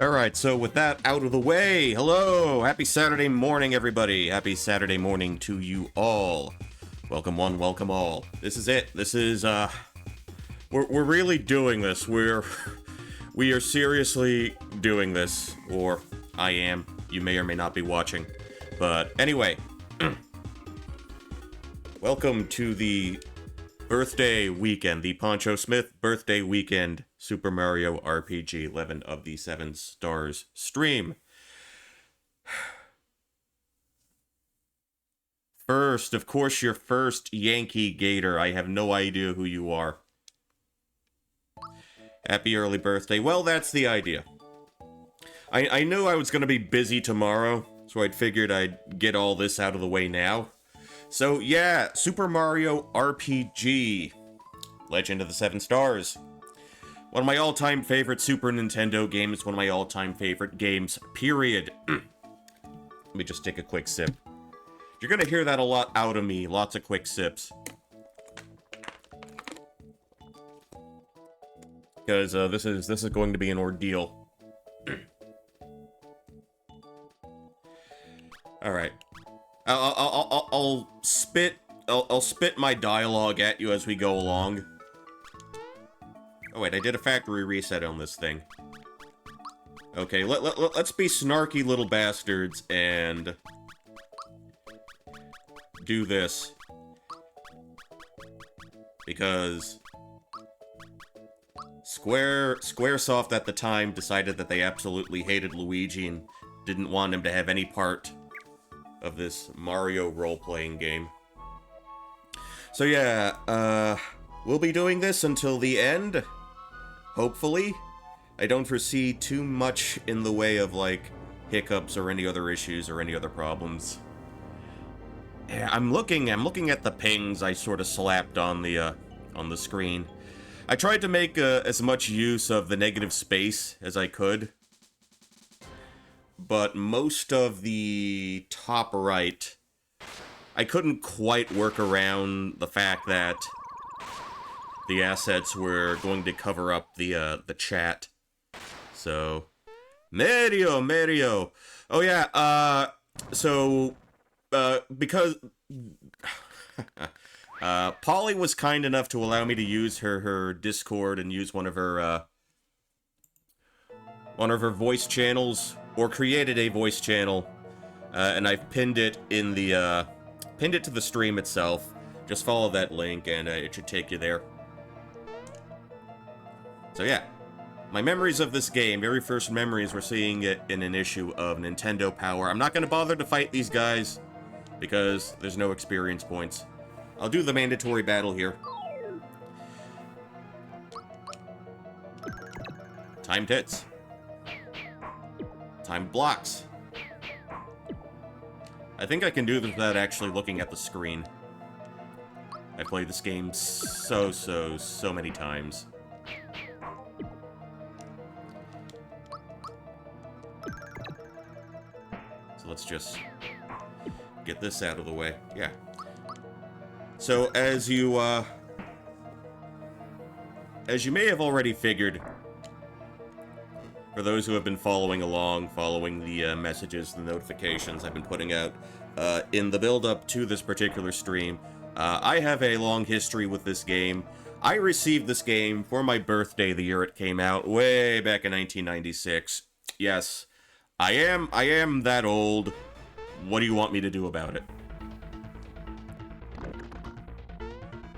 Alright, so with that out of the way, hello! Happy Saturday morning, everybody! Happy Saturday morning to you all. Welcome one, welcome all. This is it. This is, We're really doing this. We are seriously doing this. Or, I am. You may or may not be watching. But, anyway. Welcome to the birthday weekend, the Poncho Smith birthday weekend Super Mario RPG 11 of the 7 Stars stream. First, of course, your first Yankee Gator. I have no idea who you are. Happy early birthday. Well, that's the idea. I knew I was going to be busy tomorrow, so I figured I'd get all this out of the way now. So, yeah, Super Mario RPG, Legend of the 7 Stars. One of my all-time favorite Super Nintendo games, one of my all-time favorite games, period. Let me just take a quick sip. You're gonna hear that a lot out of me, lots of quick sips. Because this is going to be an ordeal. Alright. I'll spit my dialogue at you as we go along. Oh wait, I did a factory reset on this thing. Okay, let's be snarky little bastards and do this. Because Squaresoft at the time decided that they absolutely hated Luigi and didn't want him to have any part of this Mario role-playing game. So yeah, we'll be doing this until the end, hopefully. I don't foresee too much in the way of, like, hiccups or any other issues or any other problems. Yeah, I'm looking at the pings I sort of slapped on the screen. I tried to make as much use of the negative space as I could, but most of the top right, I couldn't quite work around the fact that the assets were going to cover up the chat. So, Mario. Oh yeah, because Polly was kind enough to allow me to use her Discord and use one of her voice channels, or created a voice channel, and I've pinned it in the pinned it to the stream itself. Just follow that link and it should take you there. So yeah, my memories of this game, very first memories were seeing it in an issue of Nintendo Power. I'm not going to bother to fight these guys because there's no experience points. I'll do the mandatory battle here. Timed hits. Timed blocks. I think I can do this without actually looking at the screen. I played this game so many times. So let's just get this out of the way. Yeah. So as you may have already figured, for those who have been following along, following the messages, the notifications I've been putting out in the build-up to this particular stream, I have a long history with this game. I received this game for my birthday the year it came out, way back in 1996. Yes, I am that old. What do you want me to do about it?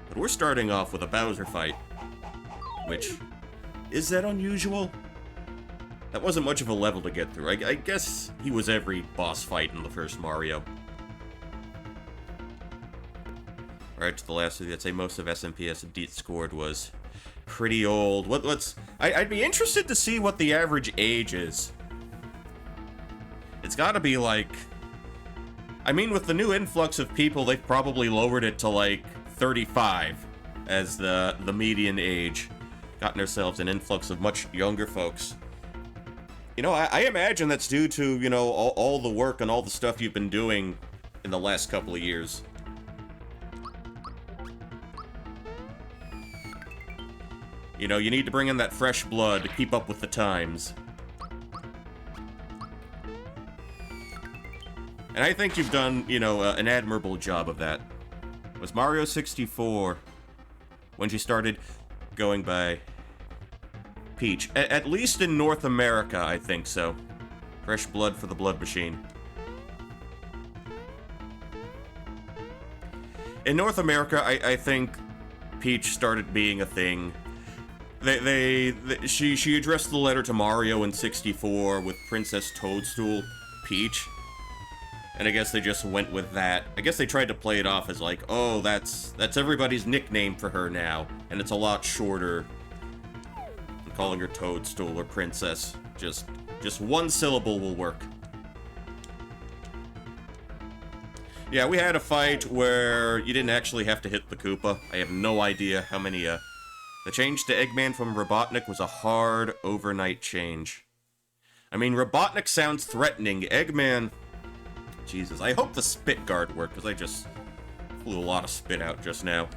But we're starting off with a Bowser fight, which, is that unusual? That wasn't much of a level to get through. I guess he was every boss fight in the first Mario. Right to the last of the, I'd say most of SMPS Discord was pretty old. I'd be interested to see what the average age is. It's gotta be like, I mean, with the new influx of people, they've probably lowered it to like 35 as the median age. Gotten ourselves an influx of much younger folks. You know, I imagine that's due to, you know, all the work and all the stuff you've been doing in the last couple of years. You know, you need to bring in that fresh blood to keep up with the times. And I think you've done, you know, an admirable job of that. It was Mario 64 when she started going by Peach. At least in North America, I think so. Fresh blood for the Blood Machine. In North America, I think Peach started being a thing. She addressed the letter to Mario in 64 with Princess Toadstool, Peach. And I guess they just went with that. I guess they tried to play it off as like, oh, that's everybody's nickname for her now. And it's a lot shorter than calling her Toadstool or Princess. Just one syllable will work. Yeah, we had a fight where you didn't actually have to hit the Koopa. I have no idea how many, The change to Eggman from Robotnik was a hard overnight change. I mean, Robotnik sounds threatening. Eggman... Jesus, I hope the spit guard worked, because I just flew a lot of spit out just now.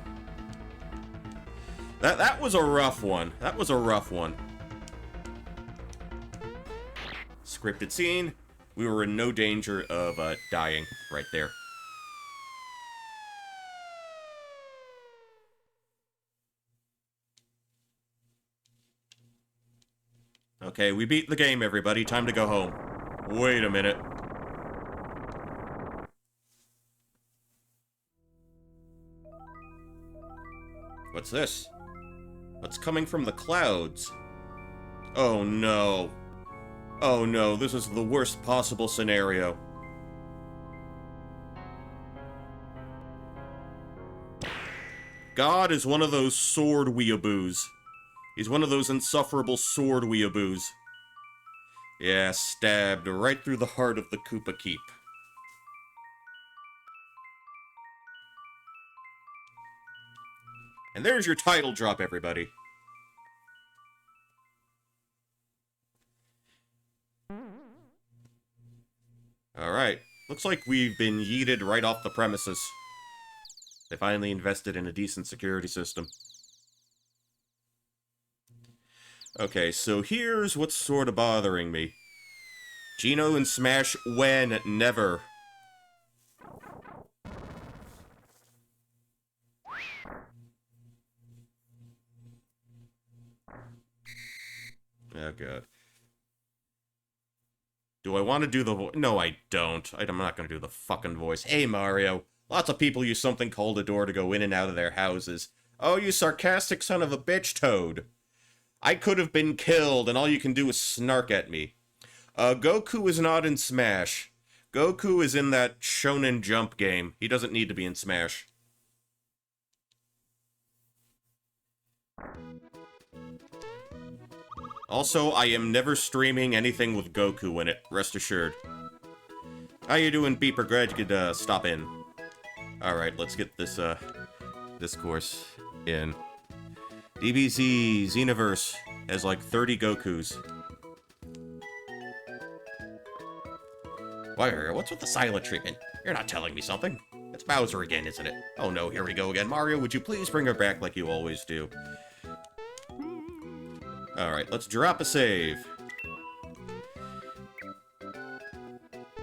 That was a rough one. That was a rough one. Scripted scene. We were in no danger of dying right there. Okay, we beat the game, everybody. Time to go home. Wait a minute. What's this? What's coming from the clouds? Oh no. Oh no, this is the worst possible scenario. God is one of those sword weeaboos. He's one of those insufferable sword weeaboos. Yeah, stabbed right through the heart of the Koopa Keep. And there's your title drop, everybody. Alright. Looks like we've been yeeted right off the premises. They finally invested in a decent security system. Okay, so here's what's sort of bothering me. Geno and Smash when? Never. Oh, God. Do I want to do the voice? No, I don't. I'm not going to do the fucking voice. Hey, Mario. Lots of people use something called a door to go in and out of their houses. Oh, you sarcastic son of a bitch, Toad. I could have been killed, and all you can do is snark at me. Goku is not in Smash. Goku is in that Shonen Jump game. He doesn't need to be in Smash. Also, I am never streaming anything with Goku in it, rest assured. How you doing, Beeper? Glad you could, stop in. Alright, let's get this, discourse in. DBZ Xenoverse has like 30 Gokus. Why, what's with the silent treatment? You're not telling me something. It's Bowser again, isn't it? Oh no, here we go again. Mario, would you please bring her back like you always do? Alright, let's drop a save.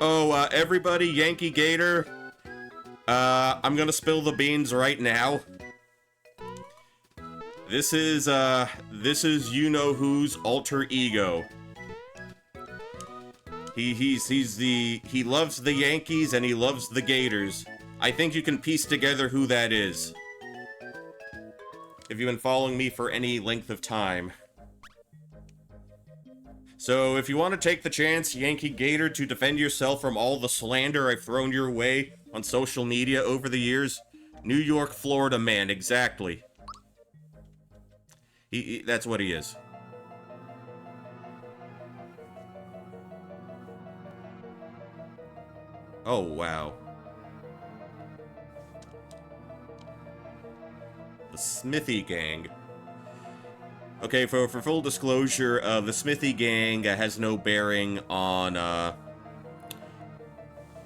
Oh, everybody, Yankee Gator. I'm gonna spill the beans right now. This is you-know-who's alter ego. He loves the Yankees and he loves the Gators. I think you can piece together who that is. If you've been following me for any length of time. So, if you want to take the chance, Yankee Gator, to defend yourself from all the slander I've thrown your way on social media over the years, New York, Florida man, exactly. That's what he is. Oh, wow. The Smithy Gang. Okay, for full disclosure, the Smithy Gang has no bearing on,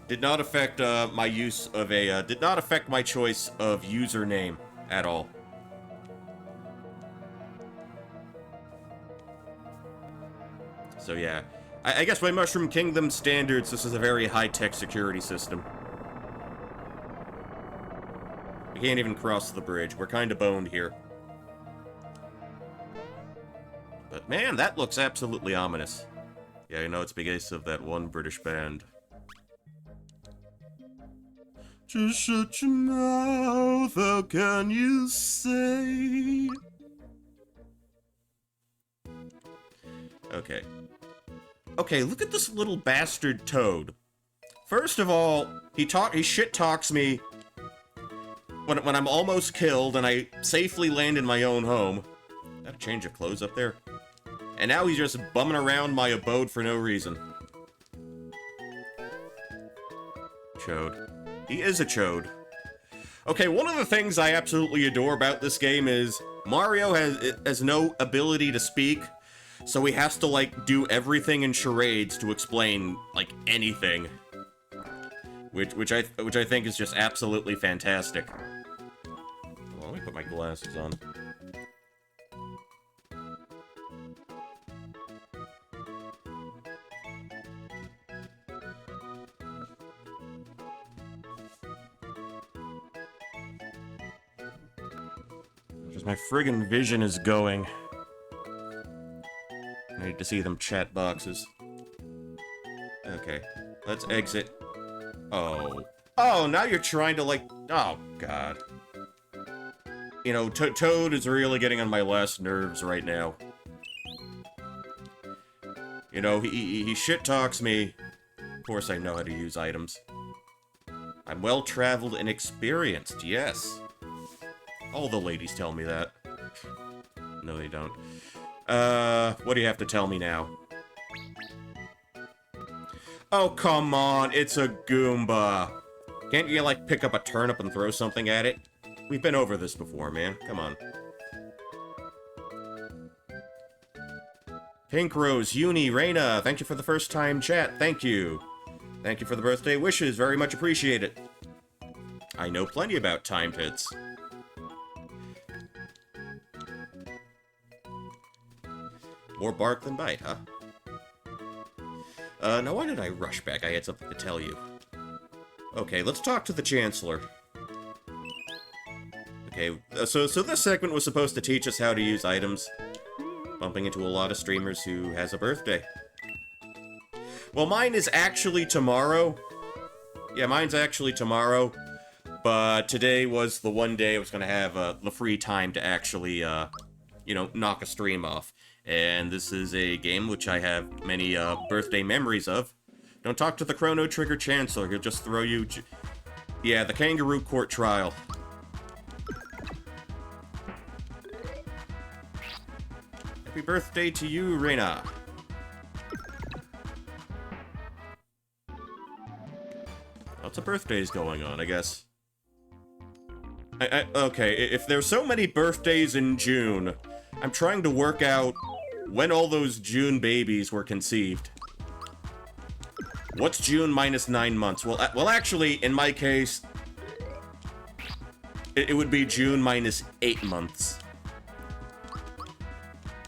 did not affect, my use of a, did not affect my choice of username at all. So yeah, I guess by Mushroom Kingdom standards, this is a very high-tech security system. We can't even cross the bridge. We're kind of boned here. But man, that looks absolutely ominous. Yeah, you know, it's because of that one British band. Just shut your mouth, how can you say? Okay. Okay, look at this little bastard Toad. First of all, he shit-talks me when I'm almost killed and I safely land in my own home. Got a change of clothes up there? And now he's just bumming around my abode for no reason. Chode. He is a chode. Okay, one of the things I absolutely adore about this game is Mario has no ability to speak, so he has to, like, do everything in charades to explain, like, anything. Which I think is just absolutely fantastic. Well, let me put my glasses on. Just my friggin' vision is going. I need to see them chat boxes. Okay, let's exit. Oh. Oh, now you're trying to, like... Oh, God. You know, Toad is really getting on my last nerves right now. You know, he shit-talks me. Of course I know how to use items. I'm well-traveled and experienced, yes. All the ladies tell me that. No, they don't. What do you have to tell me now? Oh, come on, it's a Goomba. Can't you, like, pick up a turnip and throw something at it? We've been over this before, man. Come on. Pink Rose, Uni, Reina, thank you for the first time chat. Thank you. Thank you for the birthday wishes. Very much appreciate it. I know plenty about time pits. More bark than bite, huh? Now why did I rush back? I had something to tell you. Okay, let's talk to the Chancellor. Okay, so this segment was supposed to teach us how to use items. Bumping into a lot of streamers who has a birthday. Well, mine is actually tomorrow. Yeah, mine's actually tomorrow. But today was the one day I was gonna have the free time to actually, you know, knock a stream off. And this is a game which I have many birthday memories of. Don't talk to the Chrono Trigger Chancellor, he'll just throw you... Yeah, the Kangaroo Court Trial. Happy birthday to you, Reina. Lots of birthdays going on, I guess. Okay, if there's so many birthdays in June, I'm trying to work out when all those June babies were conceived. What's June minus 9 months? Well, actually, in my case, it would be June minus 8 months.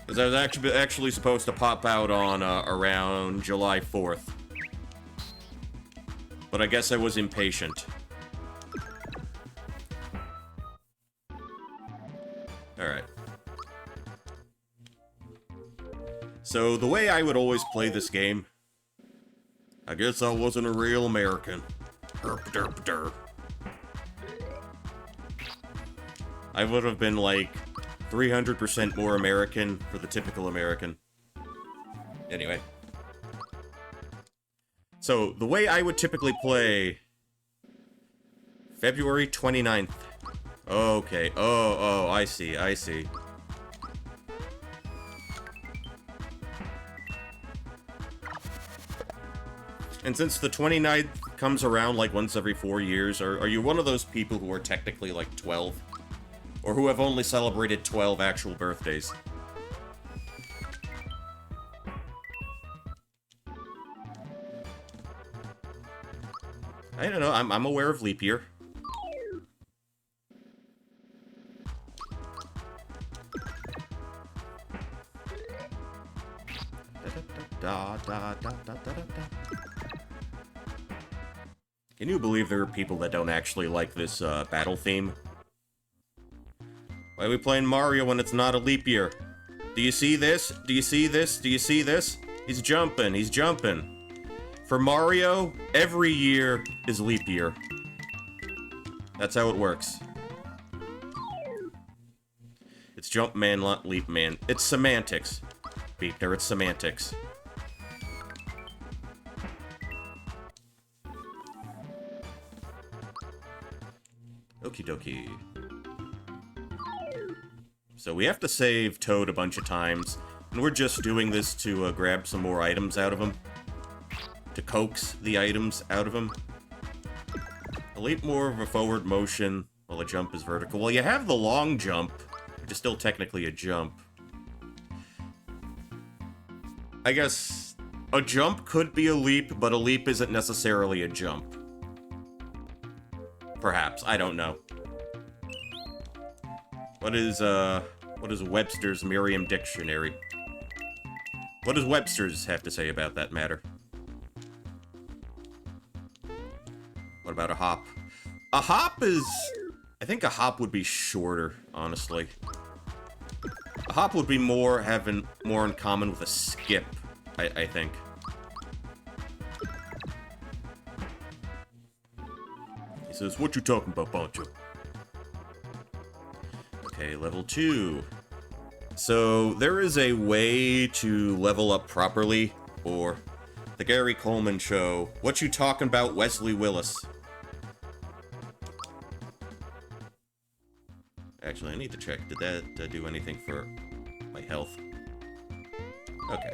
Because I was actually supposed to pop out on around July 4th. But I guess I was impatient. Alright. So, the way I would always play this game... I guess I wasn't a real American. Derp, derp, derp. I would have been, like, 300% more American for the typical American. Anyway. So, the way I would typically play... February 29th. Okay. Oh, I see, I see. And since the 29th comes around like once every 4 years, are you one of those people who are technically like 12? Or who have only celebrated 12 actual birthdays? I don't know, I'm aware of leap year. da da da da da da. Can you believe there are people that don't actually like this battle theme? Why are we playing Mario when it's not a leap year? Do you see this? Do you see this? Do you see this? He's jumping, he's jumping. For Mario, every year is leap year. That's how it works. It's jump man, not leap man. It's semantics. Beepner, it's semantics. Okie dokie. So we have to save Toad a bunch of times, and we're just doing this to grab some more items out of him. To coax the items out of him. A leap more of a forward motion, while a jump is vertical. Well, you have the long jump, which is still technically a jump. I guess a jump could be a leap, but a leap isn't necessarily a jump. Perhaps, I don't know. What is Webster's Merriam Dictionary? What does Webster's have to say about that matter? What about a hop? A hop is... I think a hop would be shorter, honestly. A hop would be having more in common with a skip, I think. He says, "What you talking about, Poncho?" Okay, level 2. So, there is a way to level up properly, or the Gary Coleman Show. What you talking about, Wesley Willis? Actually, I need to check. Did that do anything for my health? Okay.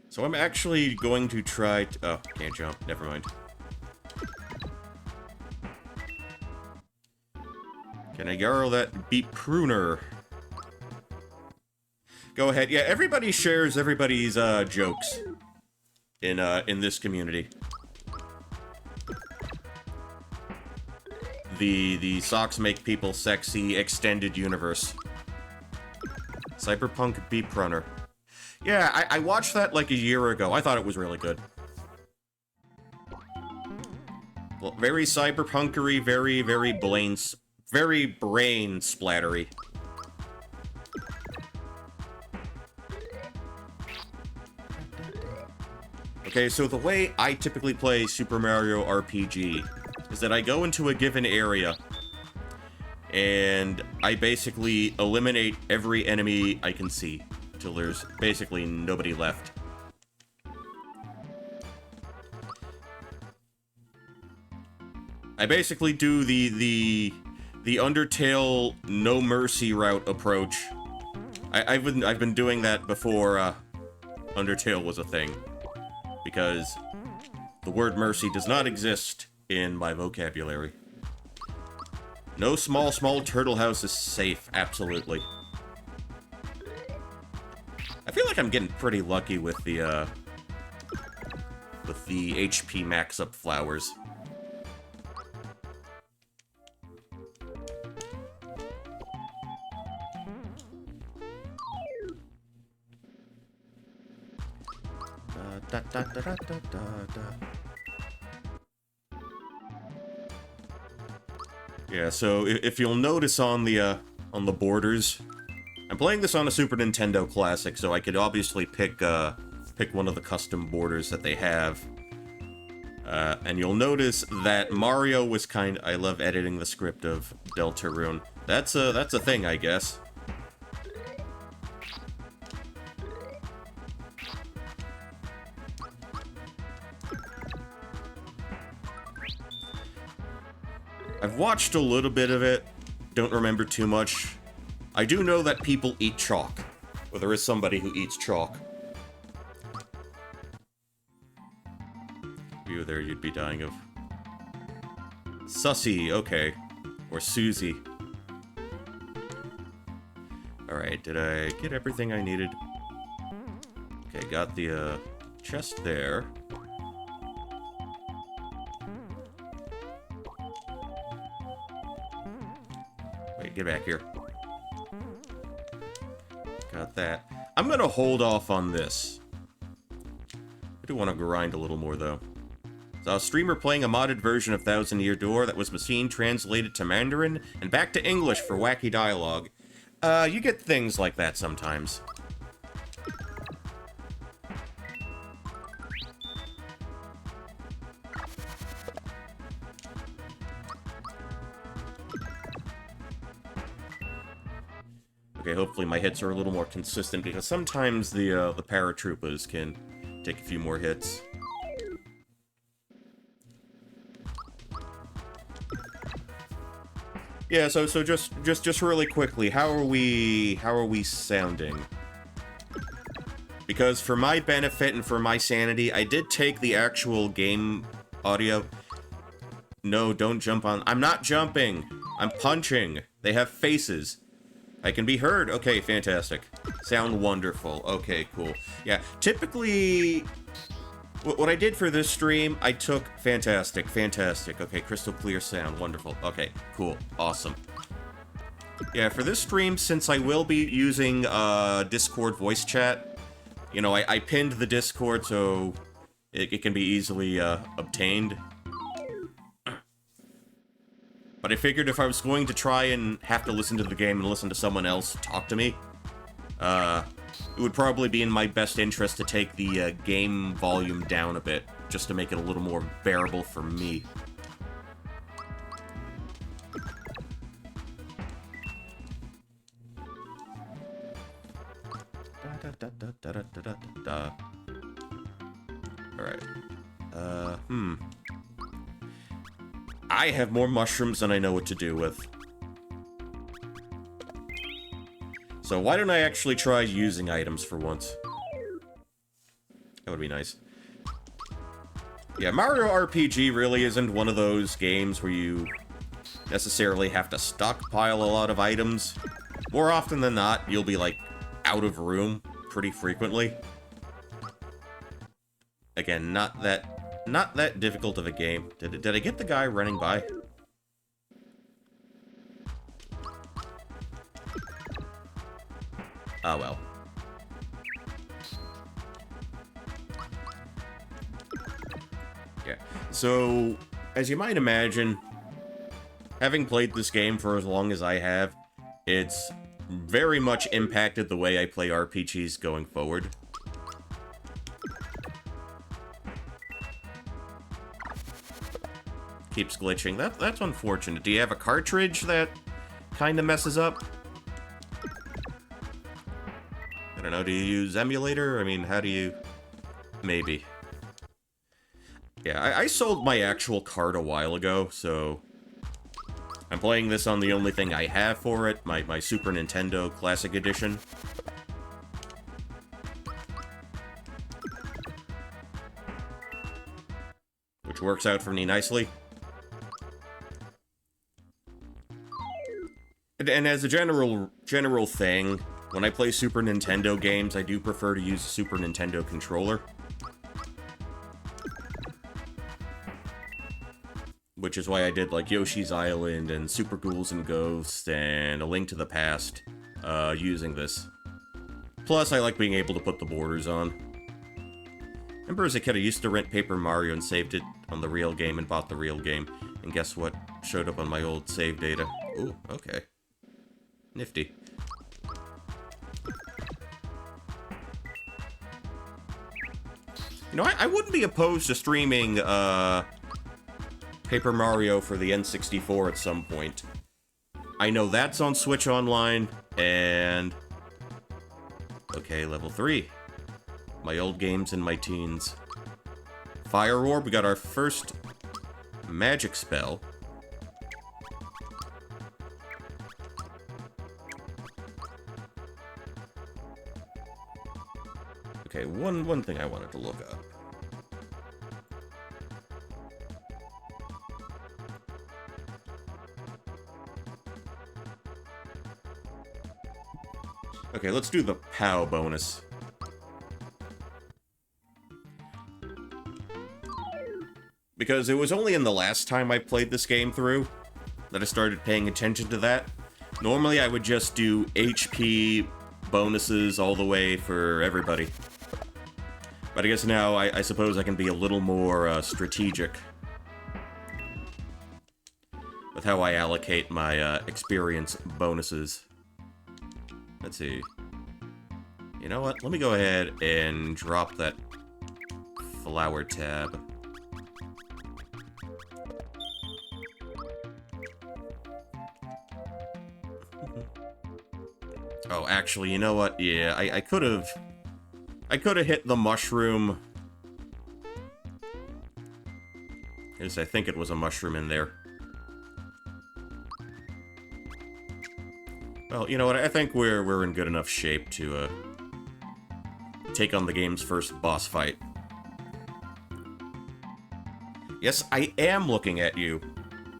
So I'm actually going to try to... Oh, can't jump. Never mind. Can I gargle that beat pruner? Go ahead. Yeah, everybody shares everybody's jokes in this community. The socks make people sexy extended universe. Cyberpunk Beep Runner. Yeah, I watched that like a year ago. I thought it was really good. Well, very cyberpunkery, very brain splattery. Okay, so the way I typically play Super Mario RPG is that I go into a given area and I basically eliminate every enemy I can see until there's basically nobody left. I basically do the Undertale no mercy route approach. I've been doing that before Undertale was a thing, because the word mercy does not exist in my vocabulary. No small turtle house is safe, absolutely. I feel like I'm getting pretty lucky with the HP max up flowers. Da, da, da, da, da, da. Yeah, so if you'll notice on the borders, I'm playing this on a Super Nintendo Classic, so I could obviously pick one of the custom borders that they have. And you'll notice that Mario was I love editing the script of Deltarune. That's a thing, I guess. I've watched a little bit of it, don't remember too much. I do know that people eat chalk, or there is somebody who eats chalk. You there, you'd be dying of. Sussy, okay. Or Susie. Alright, did I get everything I needed? Okay, got the chest there. Wait, get back here. Got that. I'm gonna hold off on this. I do want to grind a little more, though. So a streamer playing a modded version of Thousand Year Door that was machine translated to Mandarin and back to English for wacky dialogue. You get things like that sometimes. Okay, hopefully my hits are a little more consistent, because sometimes the paratroopers can take a few more hits. Yeah, so just really quickly, how are we sounding? Because for my benefit and for my sanity, I did take the actual game audio. No, don't jump on. I'm not jumping. I'm punching. They have faces. I can be heard. Okay, fantastic. Sound wonderful. Okay, cool. Yeah, typically, what I did for this stream, I took fantastic. Okay, crystal clear sound. Wonderful. Okay, cool. Awesome. Yeah, for this stream, since I will be using Discord voice chat, you know, I pinned the Discord so it can be easily obtained. But I figured if I was going to try and have to listen to the game and listen to someone else talk to me, it would probably be in my best interest to take the game volume down a bit, just to make it a little more bearable for me. Alright. I have more mushrooms than I know what to do with. So why don't I actually try using items for once? That would be nice. Yeah, Mario RPG really isn't one of those games where you necessarily have to stockpile a lot of items. More often than not, you'll be, like, out of room pretty frequently. Again, not that difficult of a game. Did I get the guy running by? Oh well. Yeah. So, as you might imagine, having played this game for as long as I have, it's very much impacted the way I play RPGs going forward. Keeps glitching. That's unfortunate. Do you have a cartridge that kind of messes up? I don't know, do you use emulator? I mean, how do you... Maybe. Yeah, I sold my actual card a while ago, so... I'm playing this on the only thing I have for it, my Super Nintendo Classic Edition. Which works out for me nicely. And as a general thing, when I play Super Nintendo games, I do prefer to use a Super Nintendo controller. Which is why I did, like, Yoshi's Island and Super Ghouls and Ghosts and A Link to the Past, using this. Plus, I like being able to put the borders on. Remember as a kid, I used to rent Paper Mario and saved it on the real game and bought the real game. And guess what showed up on my old save data? Ooh, okay. Nifty. You know, I wouldn't be opposed to streaming, Paper Mario for the N64 at some point. I know that's on Switch Online, and... Okay, level 3. My old games in my teens. Fire Orb, we got our first magic spell. Okay, one thing I wanted to look up. Okay, let's do the POW bonus. Because it was only in the last time I played this game through that I started paying attention to that. Normally I would just do HP bonuses all the way for everybody. But I guess now I suppose I can be a little more strategic with how I allocate my experience bonuses. Let's see. You know what? Let me go ahead and drop that flower tab. Oh, actually, you know what? Yeah, I could have hit the mushroom. Yes, I think it was a mushroom in there. Well, you know what? I think we're in good enough shape to take on the game's first boss fight. Yes, I am looking at you.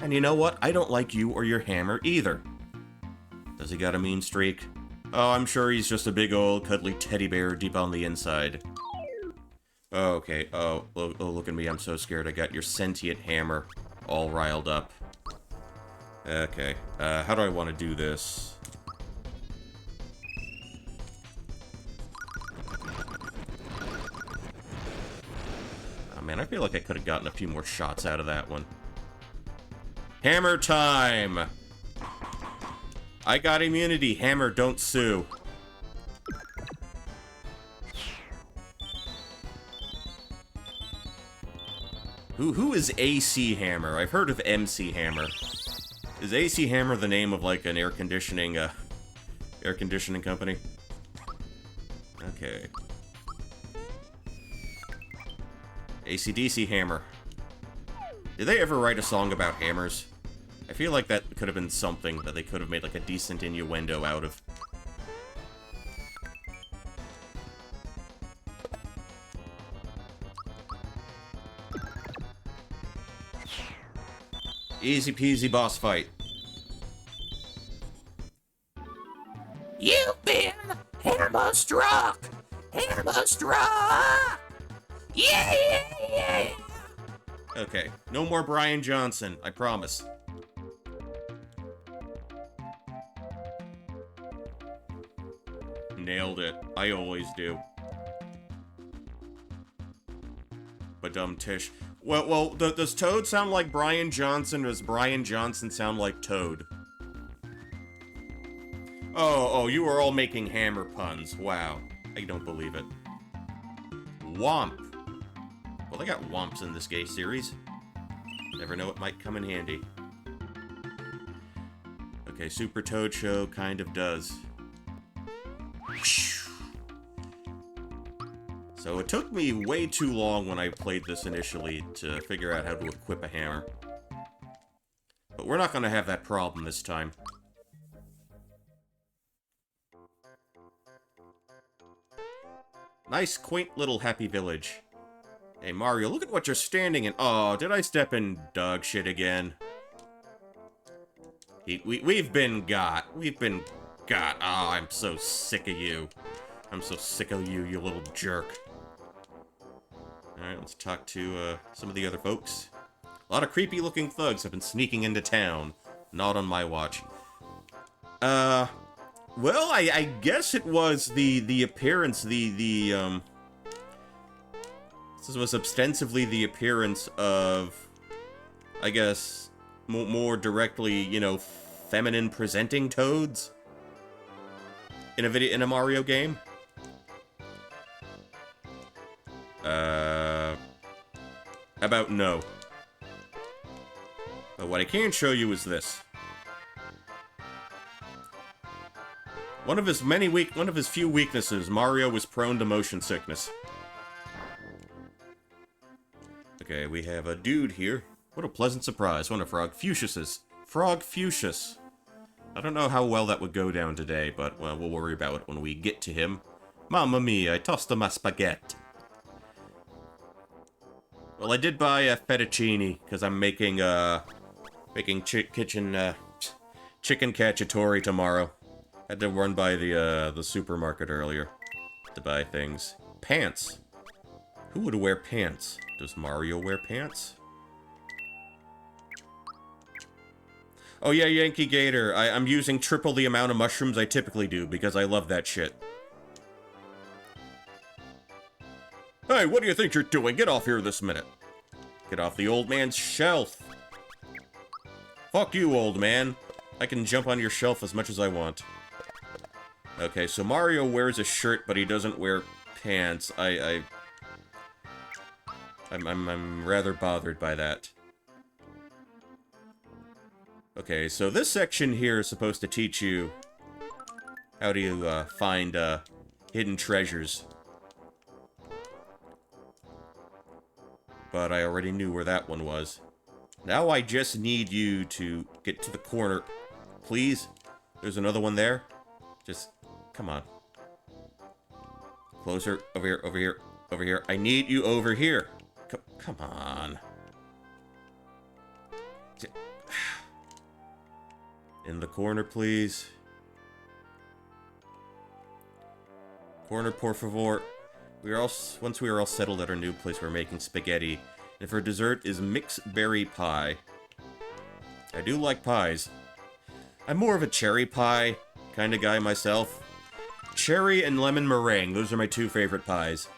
And you know what? I don't like you or your hammer either. Does he got a mean streak? Oh, I'm sure he's just a big old cuddly teddy bear deep on the inside. Oh, okay. Oh, look at me. I'm so scared. I got your sentient hammer all riled up. Okay. How do I want to do this? Oh, man, I feel like I could have gotten a few more shots out of that one. Hammer time! I got immunity. Hammer, don't sue. Who is AC Hammer? I've heard of MC Hammer. Is AC Hammer the name of like an air conditioning company? Okay. AC/DC Hammer. Did they ever write a song about hammers? I feel like that could have been something that they could have made like a decent innuendo out of. Easy peasy boss fight. You've been hammer struck! Hammer struck! Yeah! Okay, no more Brian Johnson, I promise. Nailed it. I always do. Badum tish. Well, does Toad sound like Brian Johnson, or does Brian Johnson sound like Toad? Oh, you are all making hammer puns. Wow. I don't believe it. Womp. Well, they got womps in this gay series. Never know, it might come in handy. Okay, Super Toad Show kind of does. So it took me way too long when I played this initially to figure out how to equip a hammer. But we're not going to have that problem this time. Nice, quaint little happy village. Hey Mario, look at what you're standing in. Oh, did I step in dog shit again? We've been got. Oh, I'm so sick of you. I'm so sick of you, you little jerk. Alright, let's talk to some of the other folks. A lot of creepy-looking thugs have been sneaking into town. Not on my watch. Well, I guess it was the appearance, this was ostensibly the appearance of, I guess, more directly, you know, feminine presenting toads in a Mario game. How about no? But what I can show you is this. One of his few weaknesses, Mario was prone to motion sickness. Okay, we have a dude here. What a pleasant surprise. One of Frog Fuchsia's. Frog Fuchsius. I don't know how well that would go down today, but well, we'll worry about it when we get to him. Mamma mia, I tossed my spaghetti. Well, I did buy a fettuccine, because I'm making chicken cacciatore tomorrow. Had to run by the supermarket earlier to buy things. Pants. Who would wear pants? Does Mario wear pants? Oh yeah, Yankee Gator. I'm using triple the amount of mushrooms I typically do because I love that shit. Hey, what do you think you're doing? Get off here this minute. Get off the old man's shelf. Fuck you, old man. I can jump on your shelf as much as I want. Okay, so Mario wears a shirt, but he doesn't wear pants. I'm rather bothered by that. Okay, so this section here is supposed to teach you how to find hidden treasures. But I already knew where that one was. Now I just need you to get to the corner. Please? There's another one there? Just, come on. Closer. Over here, over here, over here. I need you over here. Come on. In the corner, please. Corner, por favor. Once we are all settled at our new place, we're making spaghetti. And for dessert is mixed berry pie. I do like pies. I'm more of a cherry pie kind of guy myself. Cherry and lemon meringue, those are my two favorite pies.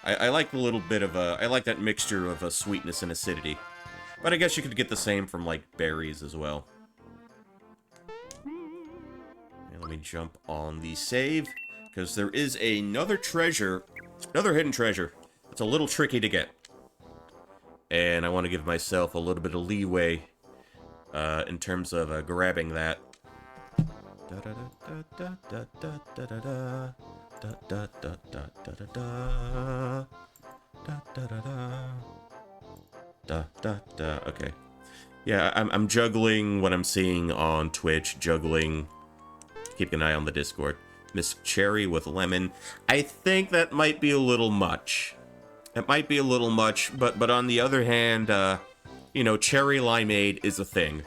I like a little bit of I like that mixture of sweetness and acidity. But I guess you could get the same from, like, berries as well. And let me jump on the save, because there is another treasure, another hidden treasure. It's a little tricky to get. And I want to give myself a little bit of leeway in terms of grabbing that. Okay. Yeah, I'm juggling what I'm seeing on Twitch, juggling, keeping an eye on the Discord. Miss Cherry with lemon. I think that might be a little much. It might be a little much, but on the other hand, you know, cherry limeade is a thing.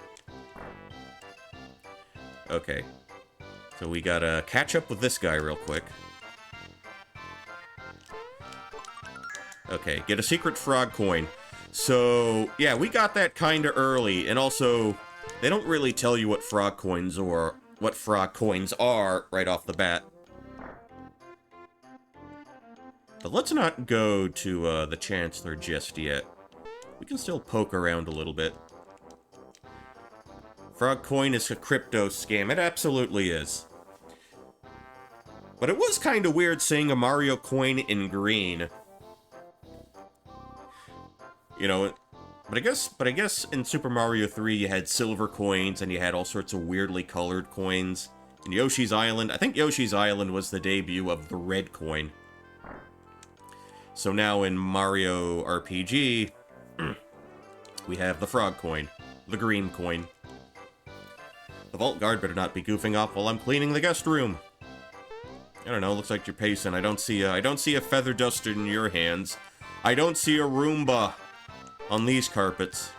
Okay. So we gotta catch up with this guy real quick. Okay, get a secret frog coin. So, yeah, we got that kinda early, and also, they don't really tell you what frog coins are right off the bat. But let's not go to the Chancellor just yet. We can still poke around a little bit. Frog coin is a crypto scam. It absolutely is. But it was kind of weird seeing a Mario coin in green. You know, but I guess in Super Mario 3 you had silver coins and you had all sorts of weirdly colored coins. In Yoshi's Island, I think Yoshi's Island was the debut of the red coin. So now in Mario RPG, we have the frog coin, the green coin. The vault guard better not be goofing off while I'm cleaning the guest room. I don't know, looks like you're pacing. I don't see a feather duster in your hands. I don't see a Roomba on these carpets.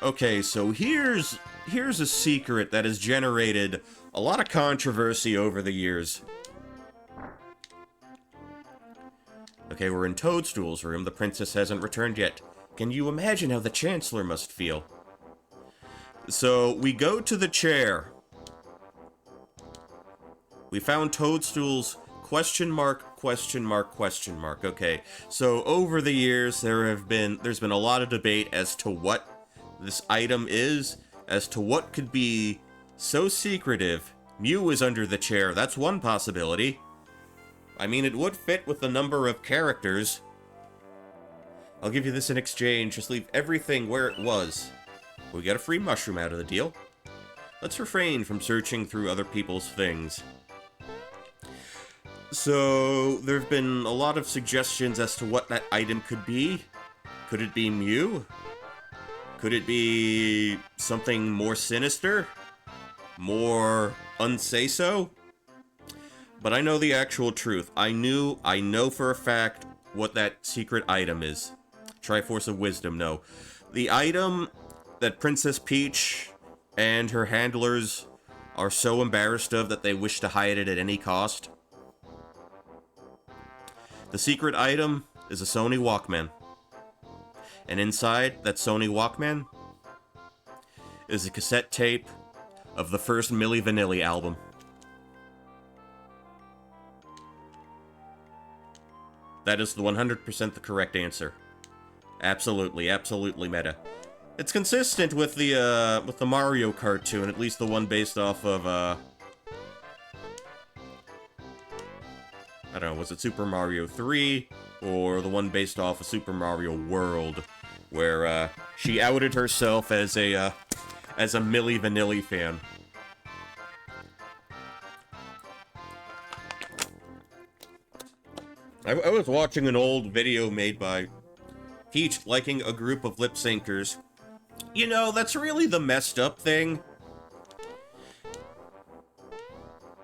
Okay, so here's a secret that has generated a lot of controversy over the years. Okay, we're in Toadstool's room. The princess hasn't returned yet. Can you imagine how the Chancellor must feel? So, we go to the chair. We found Toadstool's question mark, question mark, question mark. Okay, so over the years, there's been a lot of debate as to what this item is, as to what could be so secretive. Mew is under the chair. That's one possibility. I mean, it would fit with the number of characters. I'll give you this in exchange. Just leave everything where it was. We get a free mushroom out of the deal. Let's refrain from searching through other people's things. So, there have been a lot of suggestions as to what that item could be. Could it be Mew? Could it be something more sinister? More unsay-so? But I know the actual truth. I know for a fact what that secret item is. Triforce of Wisdom, no. The item that Princess Peach and her handlers are so embarrassed of that they wish to hide it at any cost. The secret item is a Sony Walkman. And inside that Sony Walkman is a cassette tape of the first Milli Vanilli album. That is the 100% the correct answer. Absolutely, absolutely meta. It's consistent with the Mario cartoon, at least the one based off of, I don't know, was it Super Mario 3, or the one based off of Super Mario World, where, she outed herself as a Milli Vanilli fan. I was watching an old video made by Peach liking a group of lip syncers. You know, that's really the messed up thing.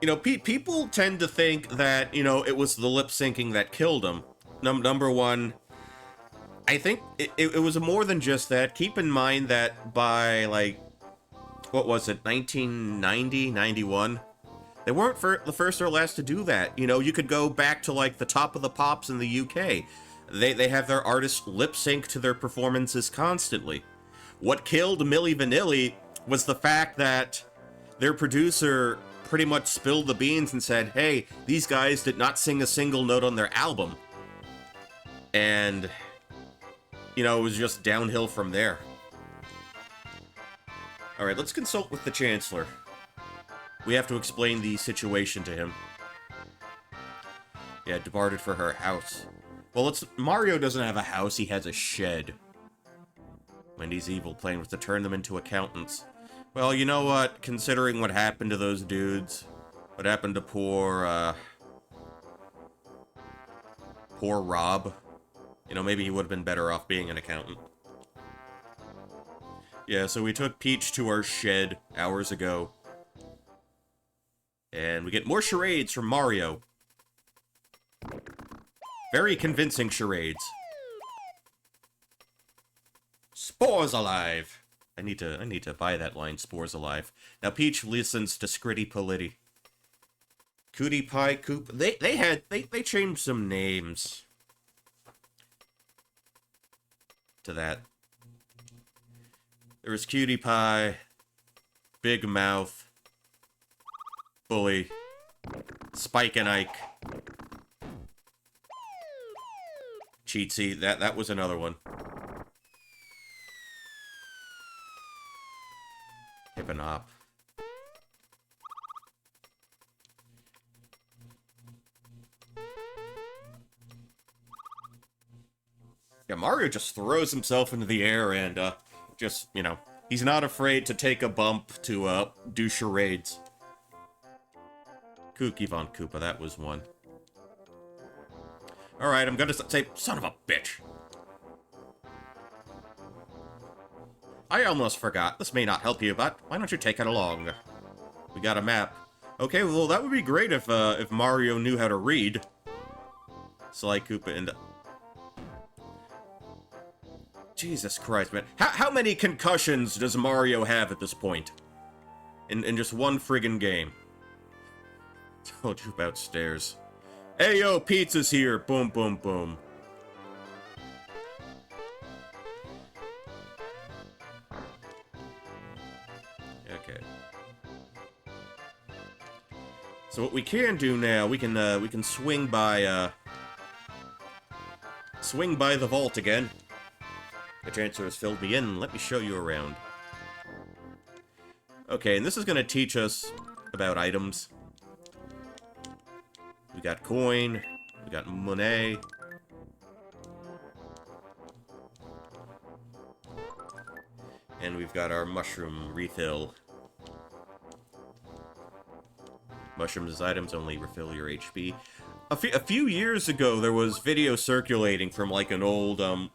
You know, people tend to think that, you know, it was the lip syncing that killed him. Number one, I think it was more than just that. Keep in mind that by, like, what was it, 1990, 91? They weren't the first or last to do that. You know, you could go back to, like, the Top of the Pops in the UK. They have their artists lip sync to their performances constantly. What killed Milli Vanilli was the fact that their producer pretty much spilled the beans and said, hey, these guys did not sing a single note on their album. And, you know, it was just downhill from there. Alright, let's consult with the Chancellor. We have to explain the situation to him. Yeah, departed for her house. Well, Mario doesn't have a house, he has a shed. Wendy's evil plan was to turn them into accountants. Well, you know what? Considering what happened to those dudes, what happened to poor Rob, you know, maybe he would have been better off being an accountant. Yeah, so we took Peach to our shed hours ago. And we get more charades from Mario. Very convincing charades. Spores alive! I need to buy that line, Spores alive. Now Peach listens to Scritty Politti. Cootie Pie Coop. They changed some names to that. There was Cutie Pie, Big Mouth, Bully, Spike and Ike, Cheatsy. That was another one. Hip and Hop. Yeah, Mario just throws himself into the air and, just, you know, he's not afraid to take a bump to, do charades. Kooky Von Koopa, that was one. Alright, I'm gonna say, son of a bitch. I almost forgot. This may not help you, but why don't you take it along? We got a map. Okay, well, that would be great if Mario knew how to read. Sly Koopa and... Jesus Christ, man. How many concussions does Mario have at this point? In just one friggin' game. Told you about stairs. Hey, yo, pizza's here. Boom, boom, boom. Okay. So what we can do now, we can swing by the vault again. The Chancellor has filled me in. Let me show you around. Okay, and this is gonna teach us about items. We got coin, we got money. And we've got our mushroom refill. Mushrooms as items only refill your HP. A few years ago, there was video circulating from like an old local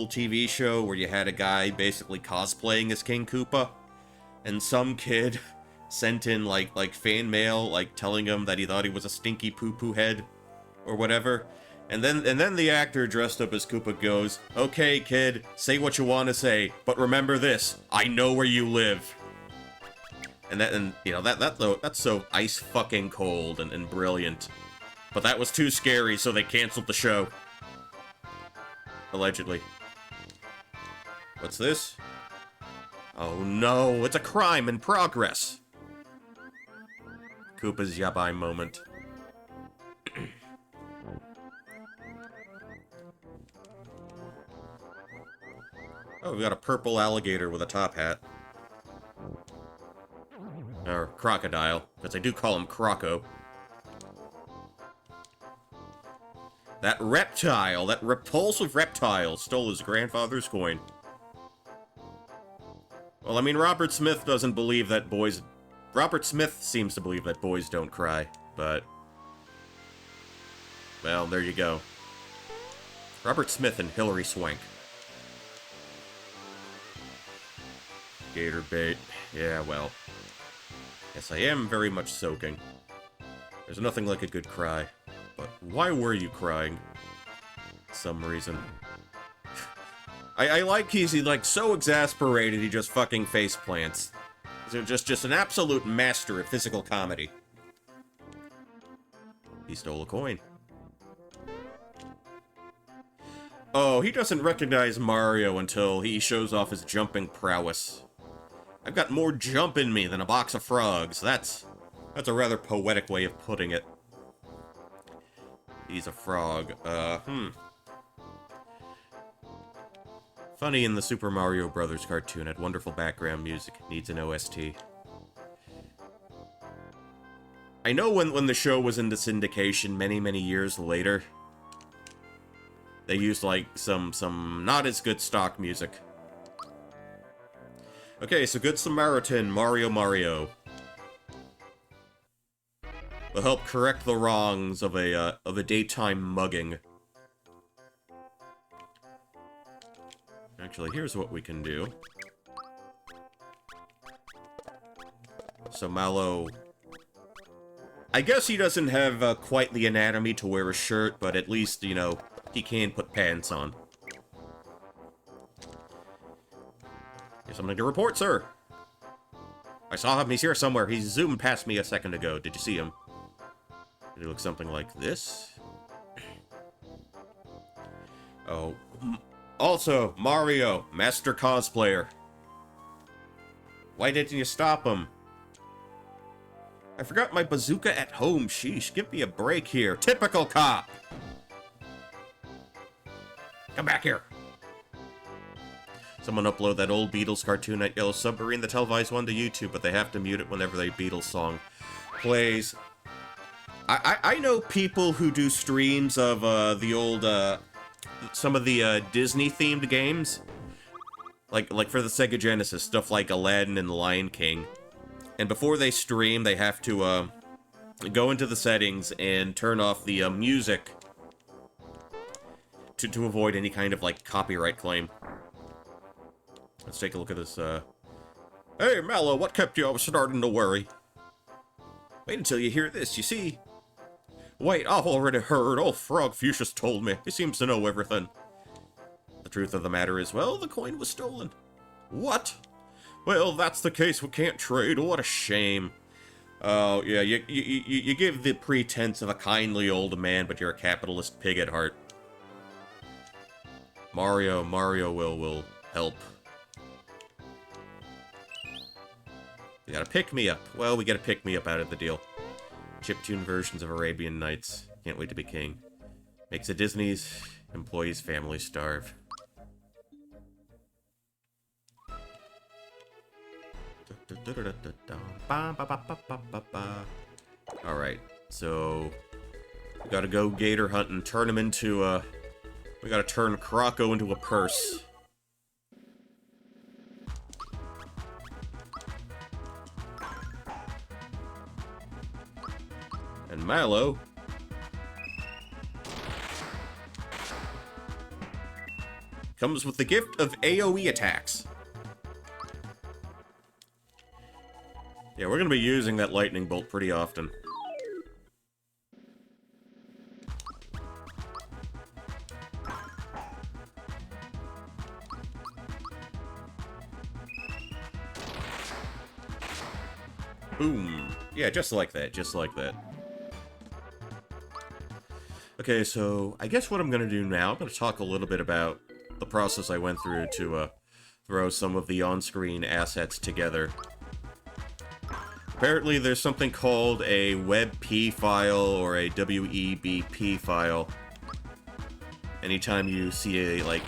TV show where you had a guy basically cosplaying as King Koopa, and some kid sent in like fan mail, like telling him that he thought he was a stinky poo-poo head or whatever. And then the actor dressed up as Koopa goes, "Okay, kid, say what you want to say, but remember this: I know where you live." And you know that's so ice fucking cold and brilliant. But that was too scary, so they canceled the show. Allegedly. What's this? Oh no, it's a crime in progress! Koopa's yabai moment. Oh, we got a purple alligator with a top hat. Or crocodile, because I do call him Croco. That reptile, that repulsive reptile, stole his grandfather's coin. Well, I mean, Robert Smith doesn't believe that boys... Robert Smith seems to believe that boys don't cry, but... Well, there you go. Robert Smith and Hilary Swank. Gator bait. Yeah, well. Yes, I am very much soaking. There's nothing like a good cry. But why were you crying? Some reason. I like he's like so exasperated he just fucking face plants. So just an absolute master of physical comedy. He stole a coin. Oh, he doesn't recognize Mario until he shows off his jumping prowess. I've got more jump in me than a box of frogs. That's a rather poetic way of putting it. He's a frog. Funny in the Super Mario Brothers cartoon had wonderful background music. Needs an OST. I know when the show was into syndication many years later, they used like some not as good stock music. Okay, so Good Samaritan, Mario. Will help correct the wrongs of a daytime mugging. Actually, here's what we can do. So Mallow... I guess he doesn't have quite the anatomy to wear a shirt, but at least, you know, he can put pants on. Here's something to report, sir. I saw him, he's here somewhere. He zoomed past me a second ago. Did you see him? Did he look something like this? Oh. Also, Mario, master cosplayer. Why didn't you stop him? I forgot my bazooka at home. Sheesh, give me a break here. Typical cop! Come back here. Someone upload that old Beatles cartoon at Yellow Submarine, the televised one, to YouTube, but they have to mute it whenever the Beatles song plays. I know people who do streams of the old, some of the Disney-themed games. Like for the Sega Genesis, stuff like Aladdin and The Lion King. And before they stream, they have to go into the settings and turn off the music to avoid any kind of, like, copyright claim. Let's take a look at this, Hey, Mallow, what kept you? I was starting to worry. Wait until you hear this, you see? Wait, I've already heard. Old Frog Fuchsia's told me. He seems to know everything. The truth of the matter is, well, the coin was stolen. What? Well, that's the case. We can't trade. What a shame. Oh, yeah, you give the pretense of a kindly old man, but you're a capitalist pig at heart. Mario will help. You gotta pick me up. Well, we gotta pick me up out of the deal. Chiptune versions of Arabian Nights. Can't wait to be king. Makes a Disney's employees' families starve. Alright, so... we gotta go gator hunt and turn him into, we gotta turn Croco into a purse. And Mallow... comes with the gift of AoE attacks. Yeah, we're gonna be using that lightning bolt pretty often. Boom. Yeah, just like that, just like that. Okay, so I guess what I'm gonna do now, I'm gonna talk a little bit about the process I went through to throw some of the on-screen assets together. Apparently there's something called a WebP file or a WEBP file. Anytime you see a, like,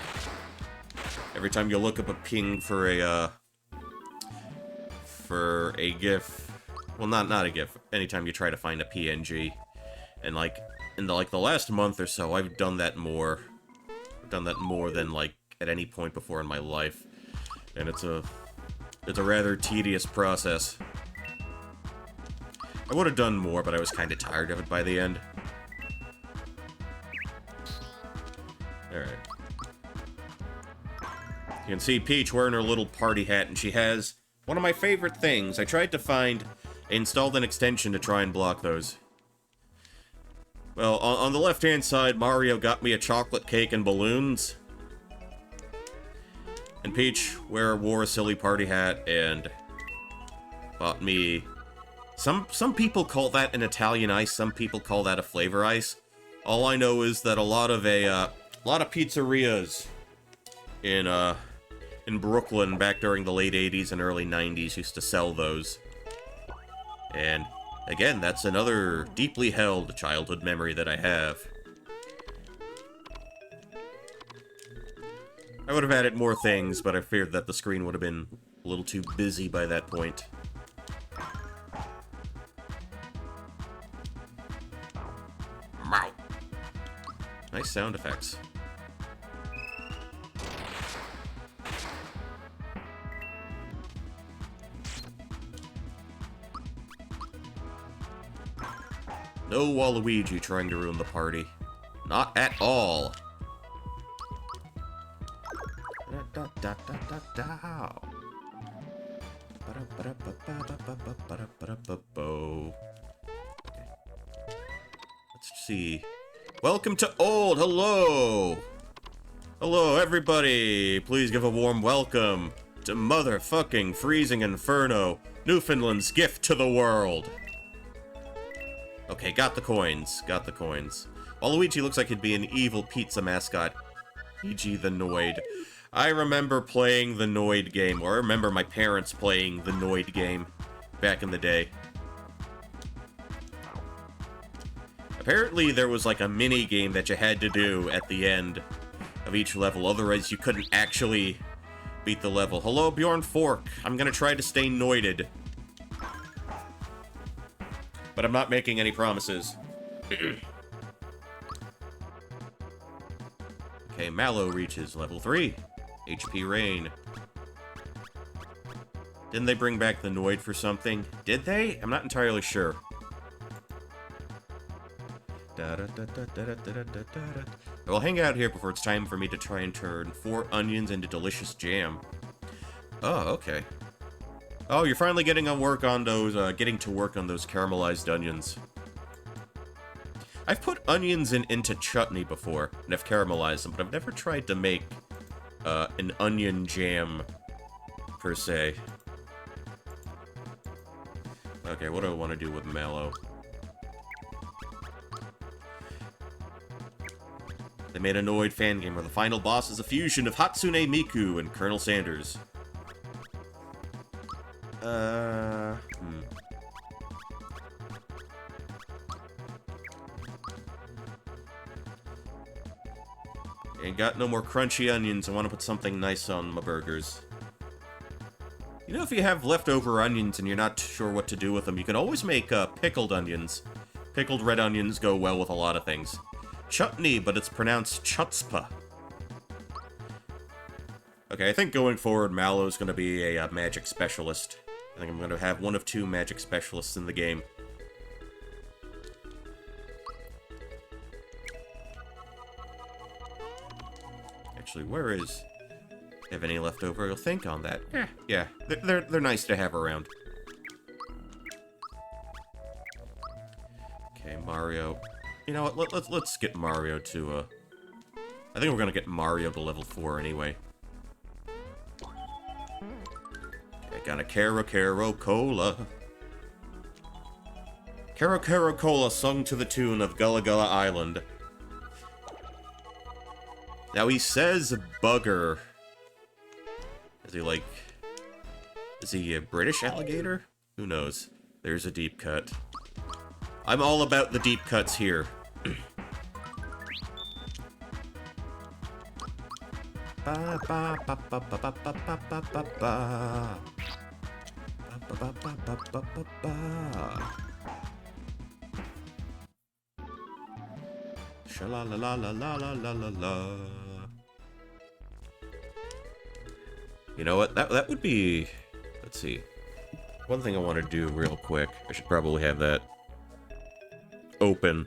every time you look up a ping for a GIF, well, not a GIF, anytime you try to find a PNG, and, like, in the last month or so, I've done that more. I've done that more than, like, at any point before in my life, and it's a rather tedious process. I would have done more, but I was kind of tired of it by the end. Alright. You can see Peach wearing her little party hat, and she has one of my favorite things. I tried to find... I installed an extension to try and block those. Well, on the left-hand side, Mario got me a chocolate cake and balloons. And Peach wore a silly party hat and bought me... Some people call that an Italian ice, some people call that a flavor ice. All I know is that a lot of pizzerias in Brooklyn back during the late 80s and early 90s used to sell those. And again, that's another deeply held childhood memory that I have. I would have added more things, but I feared that the screen would have been a little too busy by that point. Meow. Nice sound effects. No Waluigi trying to ruin the party. Not at all. Let's see. Welcome to Old! Hello! Hello, everybody! Please give a warm welcome to motherfucking Freezing Inferno, Newfoundland's gift to the world! Okay, got the coins. Got the coins. Waluigi looks like he'd be an evil pizza mascot. E.g. the Noid. I remember playing the Noid game, or I remember my parents playing the Noid game back in the day. Apparently there was like a mini game that you had to do at the end of each level, otherwise you couldn't actually beat the level. Hello, Bjorn Fork. I'm gonna try to stay Noided. But I'm not making any promises. Okay, Mallow reaches level 3. HP Rain. Didn't they bring back the Noid for something? Did they? I'm not entirely sure. I'll hang out here before it's time for me to try and turn 4 onions into delicious jam. Oh, okay. Oh, you're finally getting to work on those caramelized onions. I've put onions into chutney before, and I've caramelized them, but I've never tried to make an onion jam, per se. Okay, what do I want to do with Mallow? They made a Noid fan game where the final boss is a fusion of Hatsune Miku and Colonel Sanders. Ain't got no more crunchy onions. I want to put something nice on my burgers. You know, if you have leftover onions and you're not sure what to do with them, you can always make pickled onions. Pickled red onions go well with a lot of things. Chutney, but it's pronounced chutzpah. Okay, I think going forward, Mallow's going to be a magic specialist. I think I'm going to have one of 2 magic specialists in the game. Actually, where is... Have any left over? You'll think on that. Yeah, they're nice to have around. Okay, Mario. You know what? Let's get Mario to I think we're gonna get Mario to level 4 anyway. Okay, got a Caro Cola. Caro Cola sung to the tune of Gullah Gullah Island. Now he says bugger. Is he a British alligator? Who knows? There's a deep cut. I'm all about the deep cuts here. Ba ba ba ba ba ba ba ba ba ba ba. Ba ba ba ba ba ba ba. Sha la la la la la la la la la. You know what? That would be. Let's see. One thing I want to do real quick. I should probably have that open.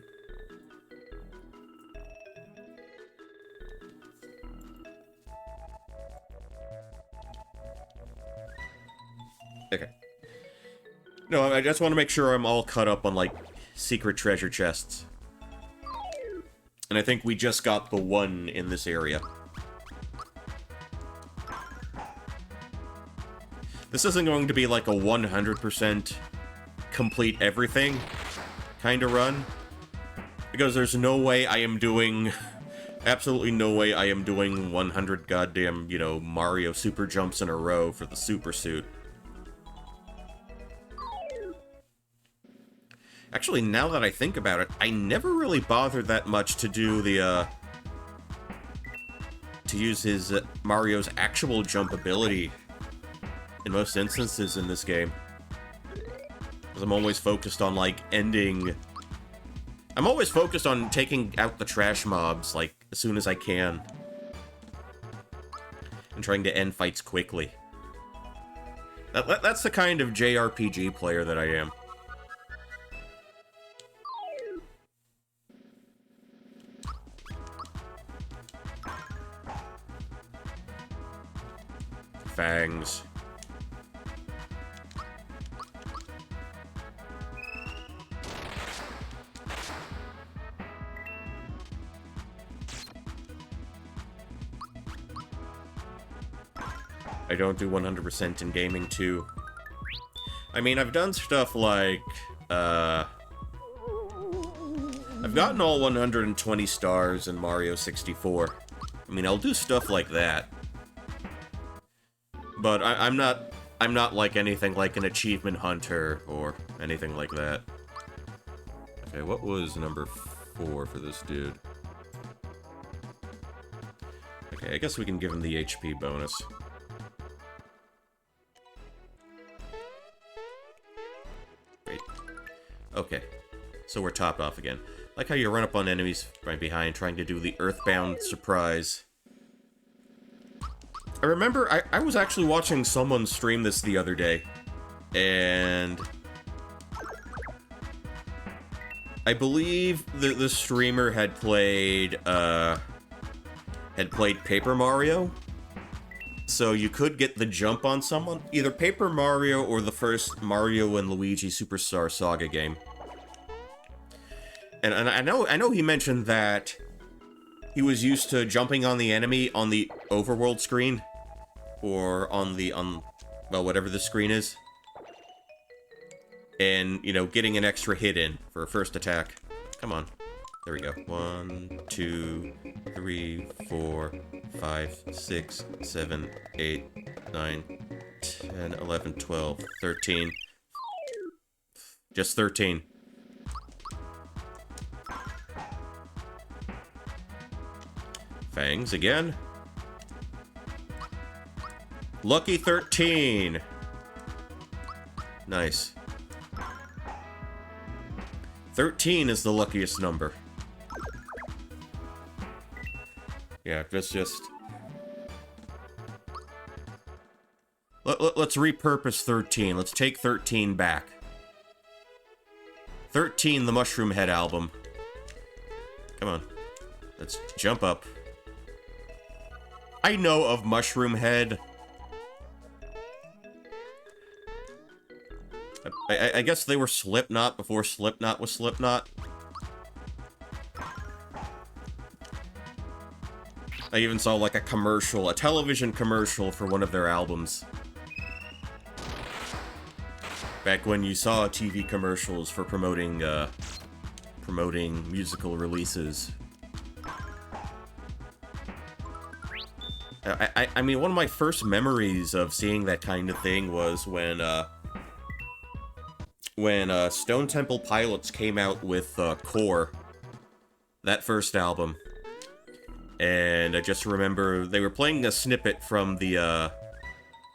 Okay. No, I just want to make sure I'm all caught up on, like, secret treasure chests. And I think we just got the one in this area. This isn't going to be like a 100% complete everything kind of run. Because there's no way I am doing... Absolutely no way I am doing 100 goddamn, you know, Mario super jumps in a row for the super suit. Actually, now that I think about it, I never really bothered that much to do the, to use his, Mario's actual jump ability in most instances in this game. Because I'm always focused on, like, ending... I'm always focused on taking out the trash mobs, like, as soon as I can. And trying to end fights quickly. That's the kind of JRPG player that I am. Fangs. I don't do 100% in gaming, too. I mean, I've done stuff like, I've gotten all 120 stars in Mario 64. I mean, I'll do stuff like that. But I'm not like anything like an achievement hunter or anything like that. Okay, what was number 4 for this dude? Okay, I guess we can give him the HP bonus. Wait. Okay, so we're topped off again. Like how you run up on enemies right behind trying to do the Earthbound surprise. I remember I was actually watching someone stream this the other day, and I believe the streamer had played Paper Mario, so you could get the jump on someone, either Paper Mario or the first Mario and Luigi Superstar Saga game. And I know he mentioned that he was used to jumping on the enemy on the overworld screen. Or on well, whatever the screen is. And, you know, getting an extra hit in for a first attack. Come on. There we go. 1, 2, 3, 4, 5, 6, 7, 8, 9, 10, 11, 12, 13. Just 13. Fangs again. Lucky 13! Nice. 13 is the luckiest number. Yeah, just... Let's repurpose 13. Let's take 13 back. 13, the Mushroom Head album. Come on. Let's jump up. I know of Mushroom Head. I guess they were Slipknot before Slipknot was Slipknot. I even saw like a commercial, a television commercial for one of their albums. Back when you saw TV commercials for promoting musical releases. I mean, one of my first memories of seeing that kind of thing was when Stone Temple Pilots came out with Core, that first album. And I just remember they were playing a snippet from the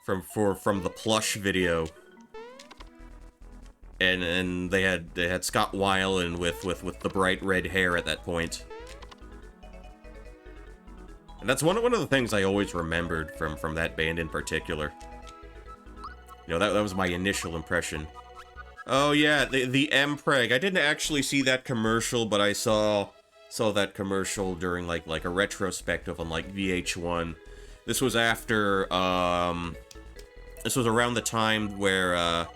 from the Plush video, and they had Scott Weiland with the bright red hair at that point. And that's one of the things I always remembered from that band in particular. You know, that was my initial impression. Oh yeah, the Mpreg. I didn't actually see that commercial, but I saw that commercial during like a retrospective on like VH1. This was after this was around the time where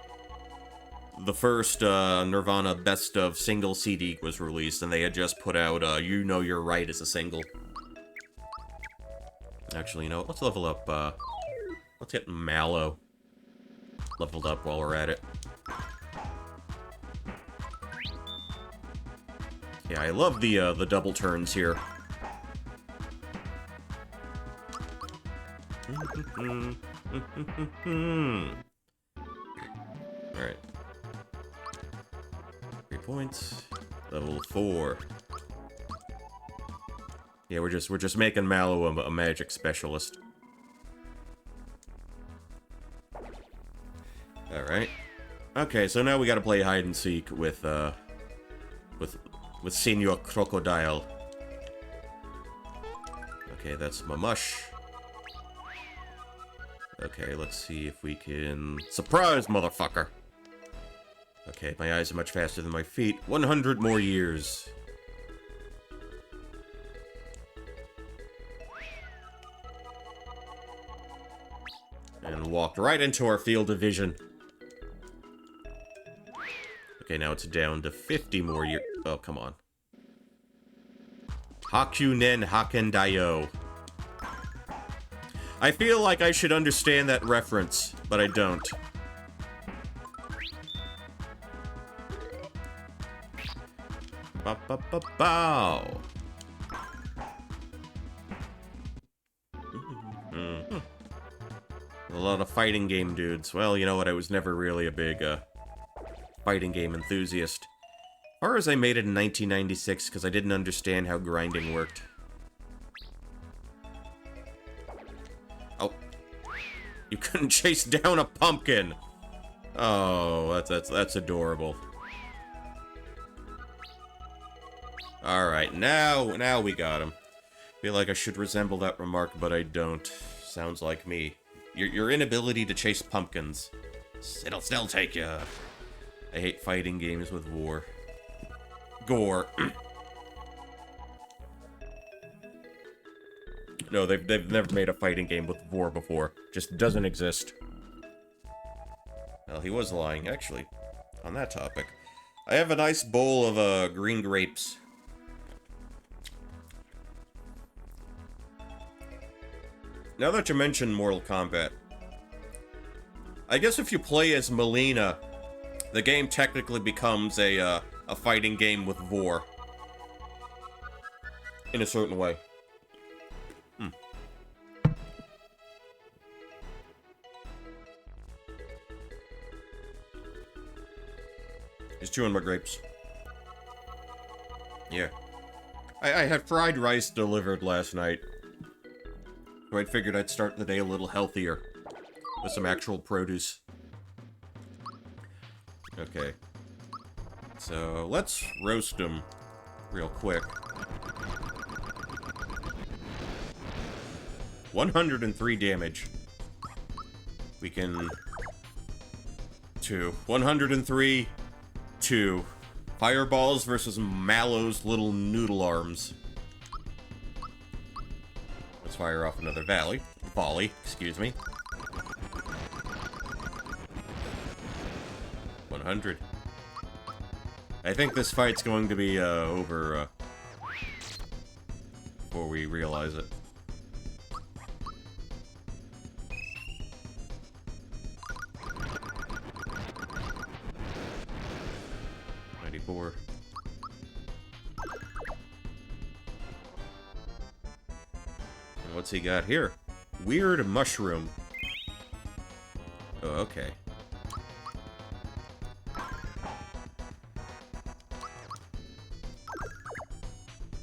the first Nirvana Best of single CD was released, and they had just put out You Know You're Right as a single. Actually, you know what? Let's level up, let's get Mallow leveled up while we're at it. Yeah, I love the double turns here. Alright. 3 points. Level 4. Yeah, we're just making Mallow a magic specialist. Alright. Okay, so now we gotta play hide and seek with Senor Crocodile. Okay, that's Mamush. Okay, let's see if we can... Surprise, motherfucker! Okay, my eyes are much faster than my feet. 100 more years. And walked right into our field of vision. Okay, now it's down to 50 more years. Oh, come on. Hakunen Hakendayo. I feel like I should understand that reference, but I don't. Ba-ba-ba-bow. A lot of fighting game dudes. Well, you know what? I was never really a big fighting game enthusiast. As far as I made it in 1996 because I didn't understand how grinding worked. Oh. You couldn't chase down a pumpkin! Oh, that's adorable. Alright, now we got him. Feel like I should resemble that remark, but I don't. Sounds like me. Your inability to chase pumpkins. It'll still take you. I hate fighting games with war. Gore. No, they've never made a fighting game with war before. Just doesn't exist. Well, he was lying, actually. On that topic. I have a nice bowl of green grapes. Now that you mention Mortal Kombat, I guess if you play as Mileena, the game technically becomes a fighting game with vor. In a certain way. Just chewing my grapes. Yeah. I had fried rice delivered last night. So I figured I'd start the day a little healthier. With some actual produce. Okay. So, let's roast them real quick. 103 damage. We can... 2. 103... 2. Fireballs versus Mallow's little noodle arms. Let's fire off another volley, excuse me. 100. I think this fight's going to be over before we realize it. And what's he got here? Weird mushroom. Oh, okay.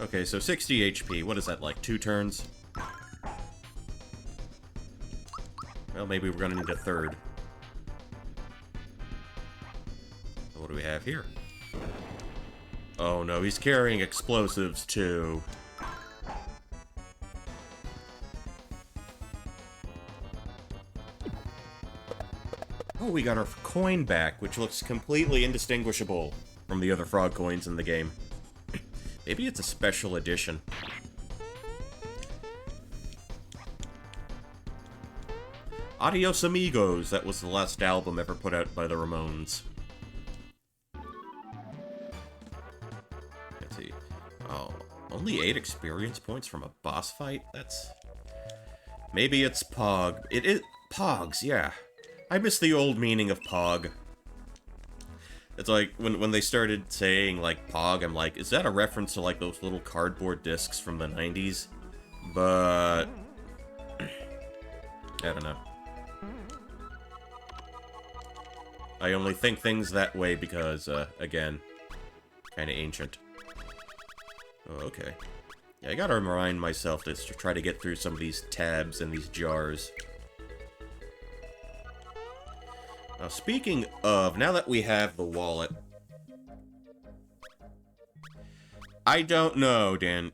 Okay, so 60 HP. What is that, like 2 turns? Well, maybe we're gonna need a third. What do we have here? Oh no, he's carrying explosives too. Oh, we got our coin back, which looks completely indistinguishable from the other frog coins in the game. Maybe it's a special edition. Adios Amigos, that was the last album ever put out by the Ramones. Let's see. Oh, only 8 experience points from a boss fight? That's... Maybe it's Pog. It is... Pogs, yeah. I miss the old meaning of Pog. It's like, when they started saying, like, Pog, I'm like, is that a reference to, like, those little cardboard discs from the 90s? But... I don't know. I only think things that way because, again, kinda ancient. Oh, okay. Yeah, I gotta remind myself to try to get through some of these tabs and these jars. Now, speaking of, now that we have the wallet... I don't know, Dan.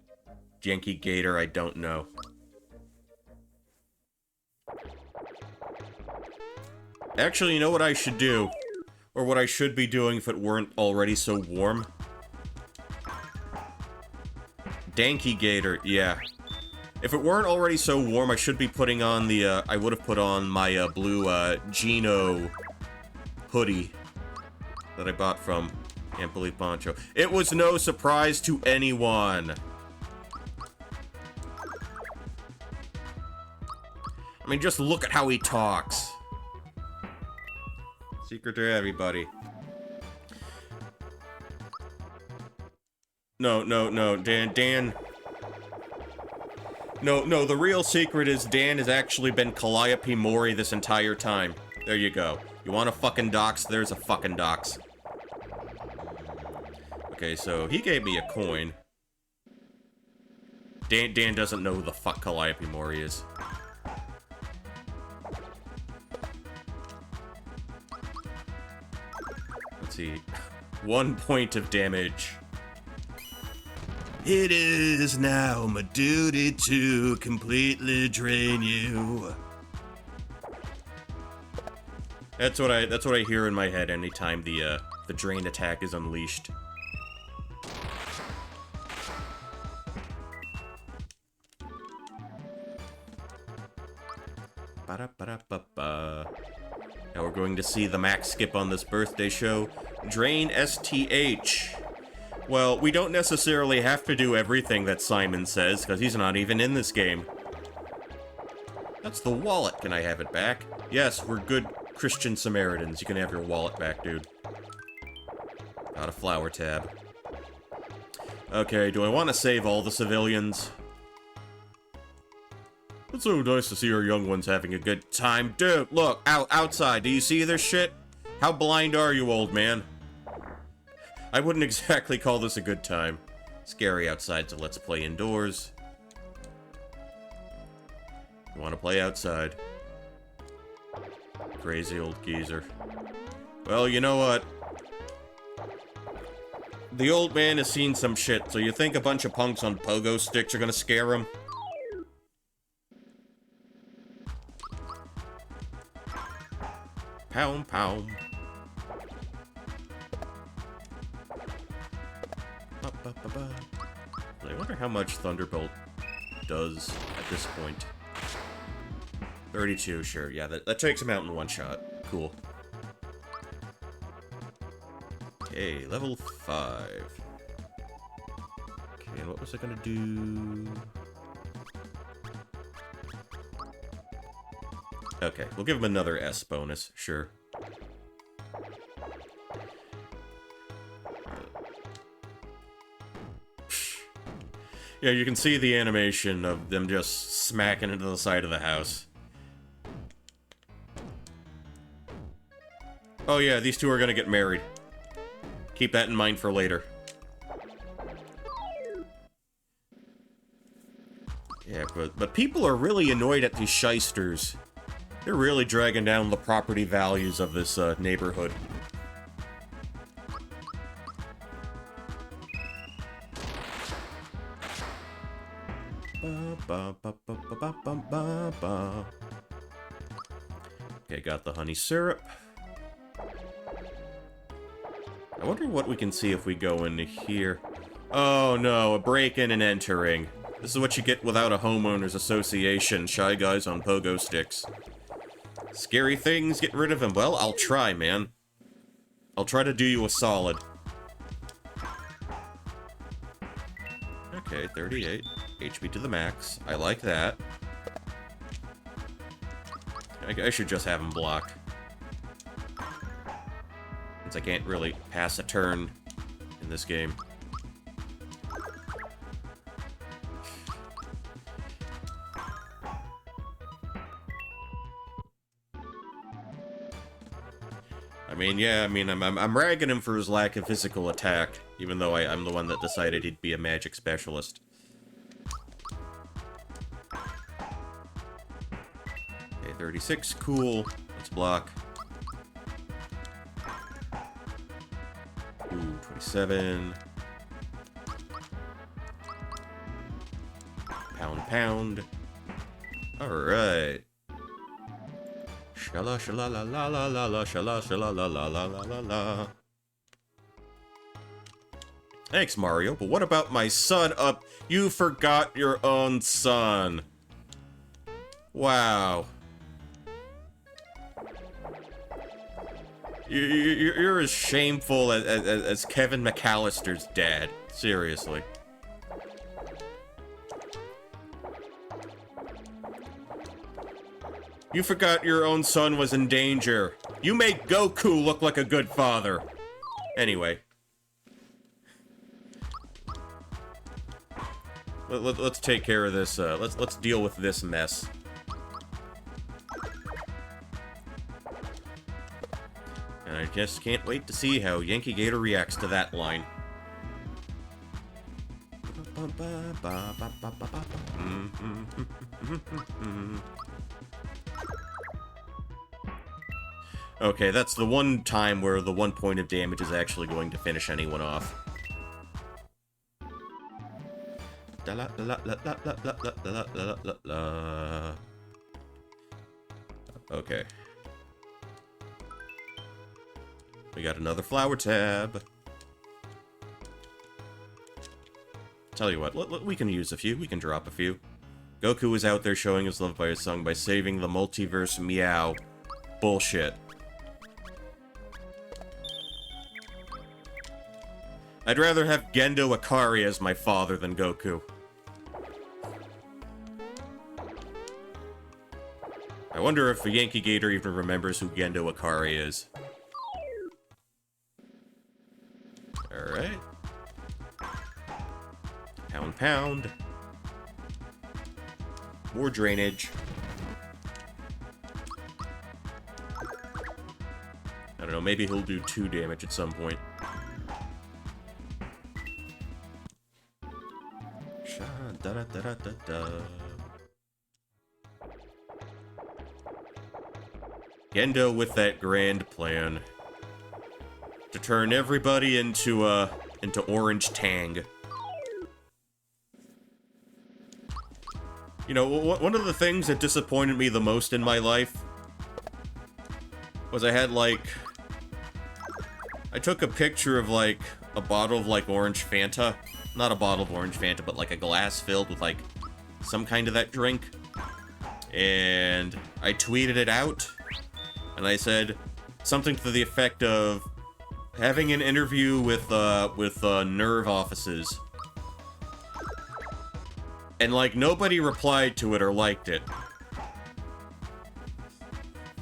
Yankee Gator, I don't know. Actually, you know what I should do? Or what I should be doing if it weren't already so warm? Danky Gator, yeah. If it weren't already so warm, I should be putting on the, I would have put on my, blue, Gino hoodie that I bought from Ampoli Poncho. It was no surprise to anyone. I mean, just look at how he talks. Secret to everybody. No, Dan. No, the real secret is Dan has actually been Calliope Mori this entire time. There you go. You want a fucking dox? There's a fucking dox. Okay, so he gave me a coin. Dan doesn't know who the fuck Calliope Mori is. Let's see. 1 point of damage. It is now my duty to completely drain you. That's what I hear in my head anytime the drain attack is unleashed. Ba-da-ba-da-ba-ba. Now we're going to see the max skip on this birthday show. Drain STH. Well, we don't necessarily have to do everything that Simon says, because he's not even in this game. That's the wallet. Can I have it back? Yes, we're good Christian Samaritans. You can have your wallet back, dude. Got a flower tab. Okay, do I want to save all the civilians? It's so nice to see our young ones having a good time. Dude, look, outside. Do you see this shit? How blind are you, old man? I wouldn't exactly call this a good time. Scary outside, so let's play indoors. You want to play outside. Crazy old geezer. Well, you know what? The old man has seen some shit, so you think a bunch of punks on pogo sticks are gonna scare him? Pound, pound. I wonder how much Thunderbolt does at this point. 32, sure. Yeah, that takes him out in one shot. Cool. Okay, level 5. Okay, and what was I gonna do? Okay, we'll give him another S bonus, sure. Yeah, you can see the animation of them just smacking into the side of the house. Oh yeah, these two are gonna get married. Keep that in mind for later. Yeah, but people are really annoyed at these shysters. They're really dragging down the property values of this neighborhood. Okay, got the honey syrup. I wonder what we can see if we go into here. Oh no, a break-in and entering. This is what you get without a homeowners association. Shy guys on pogo sticks. Scary things, get rid of them. Well, I'll try, man. I'll try to do you a solid. Okay, 38. HP to the max. I like that. I should just have him blocked. Since I can't really pass a turn in this game. I'm ragging him for his lack of physical attack, even though I'm the one that decided he'd be a magic specialist. Okay, 36, cool. Let's block. Ooh, 27. Pound. Alright. Shala shala la la la la la shala shala la la la la la la. Thanks, Mario, but what about my son up? You forgot your own son. Wow. You're as shameful as Kevin McAllister's dad. Seriously. You forgot your own son was in danger. You make Goku look like a good father. Anyway. Let's take care of this. Let's deal with this mess. And I just can't wait to see how Yankee Gator reacts to that line. Okay, that's the one time where the 1 point of damage is actually going to finish anyone off. Okay. We got another flower tab. Tell you what, we can use a few, we can drop a few. Goku is out there showing his love by his song by saving the multiverse meow. Bullshit. I'd rather have Gendo Ikari as my father than Goku. I wonder if the Yankee Gator even remembers who Gendo Ikari is. Alright. Pound. More drainage. I don't know, maybe he'll do 2 damage at some point. Gendo with that grand plan to turn everybody into Orange Tang. You know, one of the things that disappointed me the most in my life was I took a picture of, like, a bottle of, like, orange Fanta. Not a bottle of orange Fanta, but, like, a glass filled with, like, some kind of that drink. And I tweeted it out, and I said something to the effect of having an interview with Nerve offices. And, like, nobody replied to it or liked it.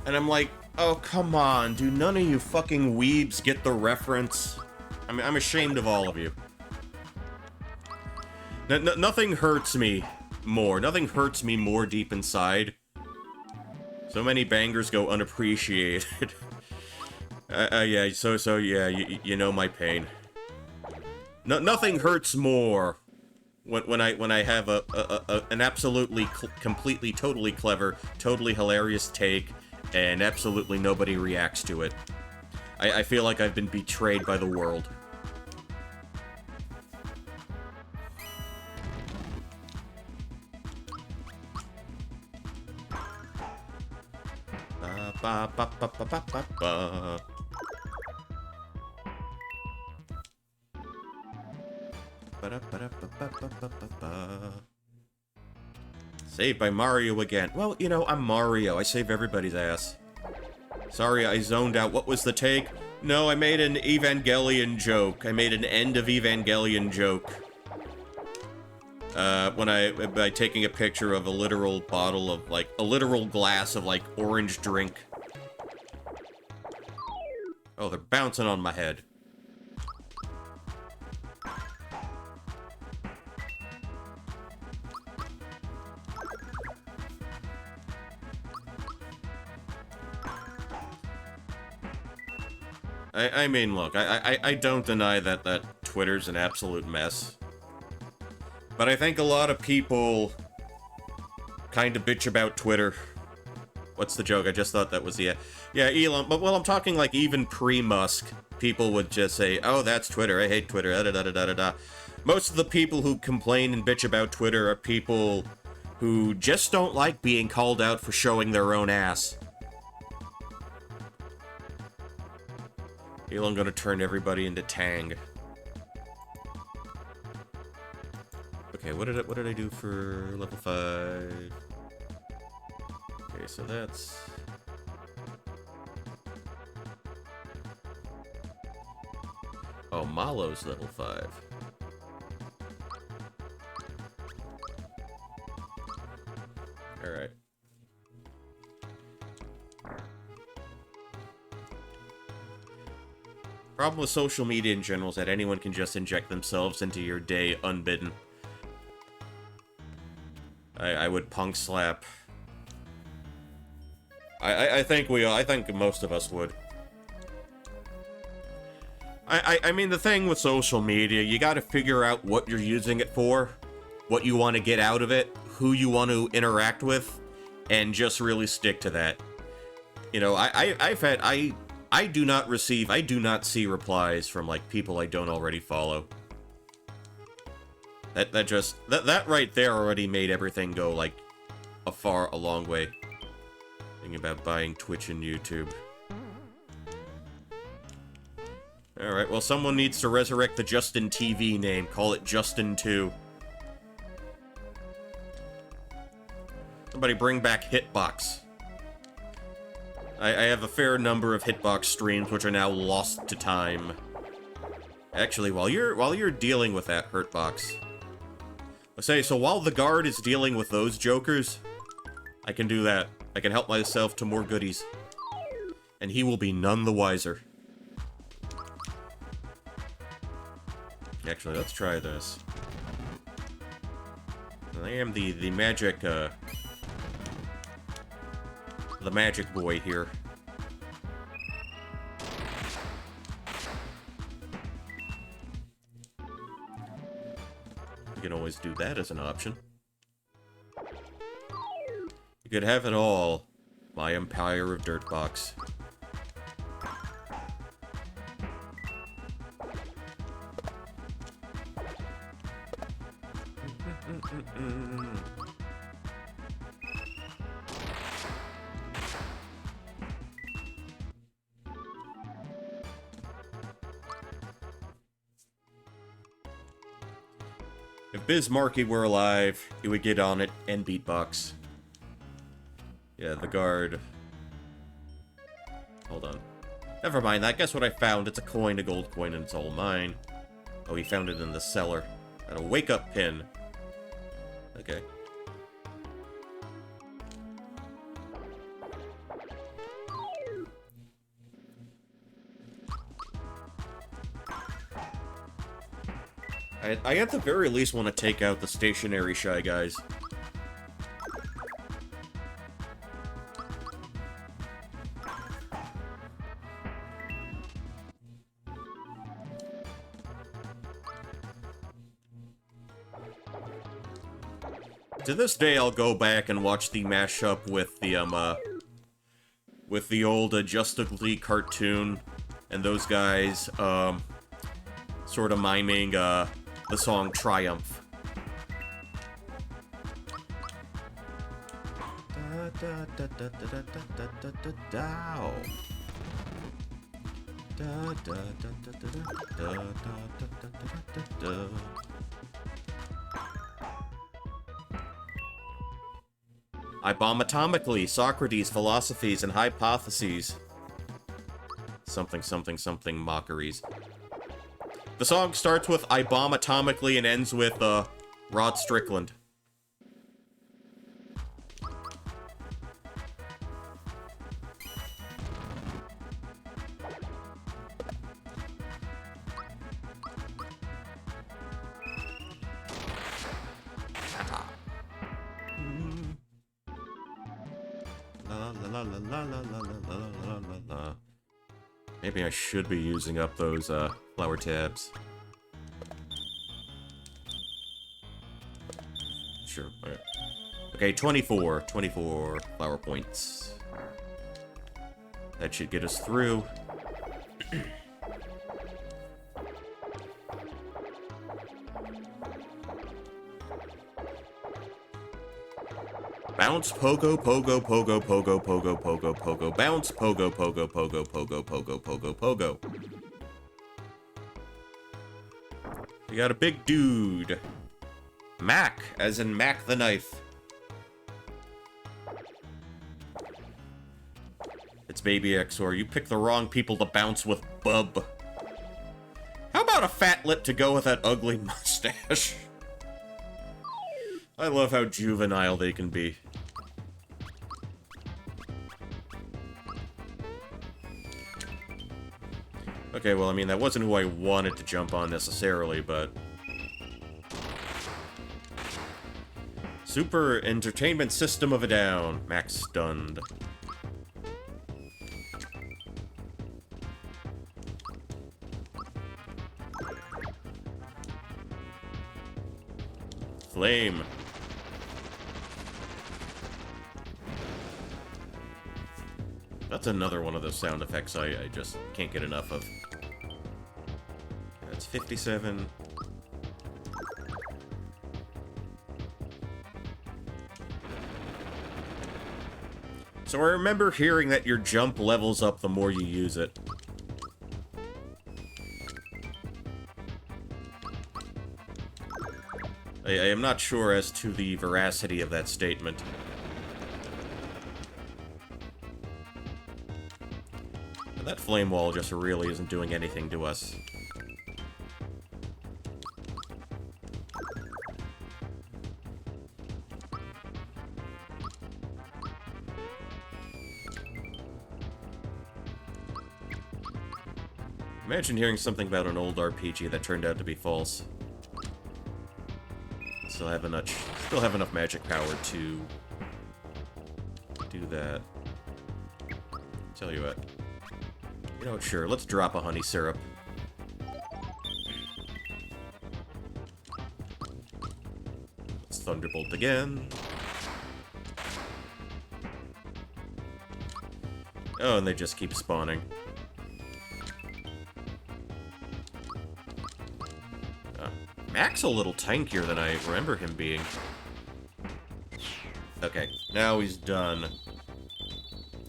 And I'm like, oh, come on, do none of you fucking weebs get the reference? I'm ashamed of all of you. Nothing hurts me more. Nothing hurts me more deep inside. So many bangers go unappreciated. Yeah, so yeah, you know my pain. Nothing hurts more when I have an absolutely, completely, totally clever, totally hilarious take, and absolutely nobody reacts to it. I feel like I've been betrayed by the world. Ba ba ba ba ba ba ba. Saved by Mario again. Well, you know, I'm Mario. I save everybody's ass. Sorry, I zoned out. What was the take? No, I made an Evangelion joke. I made an end of Evangelion joke. By taking a picture of a literal bottle of, like, a literal glass of, like, orange drink. Oh, they're bouncing on my head. I mean, look, I don't deny that Twitter's an absolute mess. But I think a lot of people kind of bitch about Twitter. What's the joke? I just thought that was the... Yeah, Elon, but, well, I'm talking, like, even pre-Musk, people would just say, oh, that's Twitter, I hate Twitter, da-da-da-da-da-da. Most of the people who complain and bitch about Twitter are people who just don't like being called out for showing their own ass. Elon gonna turn everybody into Tang. Okay, what did I do for level 5? Okay, so that's... Oh, Malo's level 5. Alright. Problem with social media in general is that anyone can just inject themselves into your day unbidden. I would punk slap. I think I think most of us would. I mean, the thing with social media, you gotta figure out what you're using it for, what you want to get out of it, who you want to interact with, and just really stick to that. You know, I do not see replies from, like, people I don't already follow. That right there already made everything go, like, a long way. Thinking about buying Twitch and YouTube. Alright, well, someone needs to resurrect the Justin TV name. Call it Justin 2. Somebody bring back Hitbox. I have a fair number of Hitbox streams which are now lost to time. Actually, while you're dealing with that, Hurtbox, let's say, so while the guard is dealing with those jokers, I can do that. I can help myself to more goodies. And he will be none the wiser. Actually, let's try this. I am the magic, the magic boy here. You can always do that as an option. You could have it all. My Empire of Dirtbox. If Bismarcky were alive, he would get on it and beatbox. Yeah, the guard. Hold on. Never mind that. Guess what I found? It's a coin, a gold coin, and it's all mine. Oh, he found it in the cellar. And a wake-up pin. Okay. I at the very least want to take out the stationary Shy Guys. To this day, I'll go back and watch the mashup with the old Justice League cartoon, and those guys, sort of miming, the song Triumph. I bomb atomically, Socrates, philosophies, and hypotheses. Something, something, something, mockeries. The song starts with I bomb atomically and ends with, Rod Strickland. Maybe I should be using up those, flower tabs. Sure, okay. Okay, 24 flower points. That should get us through. Bounce, pogo, pogo, pogo, pogo, pogo, pogo, pogo, bounce, pogo, pogo, pogo, pogo, pogo, pogo, pogo. We got a big dude. Mac, as in Mac the Knife. It's Baby XOR. You picked the wrong people to bounce with, bub. How about a fat lip to go with that ugly mustache? I love how juvenile they can be. Okay, well, I mean, that wasn't who I wanted to jump on necessarily, but... Super Entertainment System of a Down. Max stunned. Flame. That's another one of those sound effects I just can't get enough of. That's 57. So I remember hearing that your jump levels up the more you use it. I am not sure as to the veracity of that statement. But that flame wall just really isn't doing anything to us. Imagine hearing something about an old RPG that turned out to be false. Still have enough magic power to do that. Tell you what. You know what, sure, let's drop a honey syrup. Let's Thunderbolt again. Oh, and they just keep spawning. Mac's a little tankier than I remember him being. Okay, now he's done.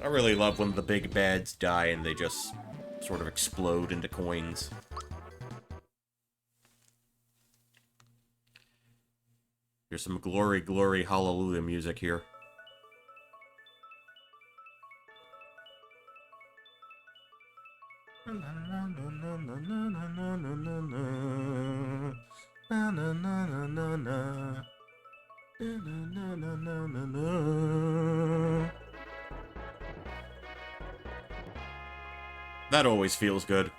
I really love when the big bads die and they just sort of explode into coins. Here's some glory, glory, hallelujah music here. That always feels good.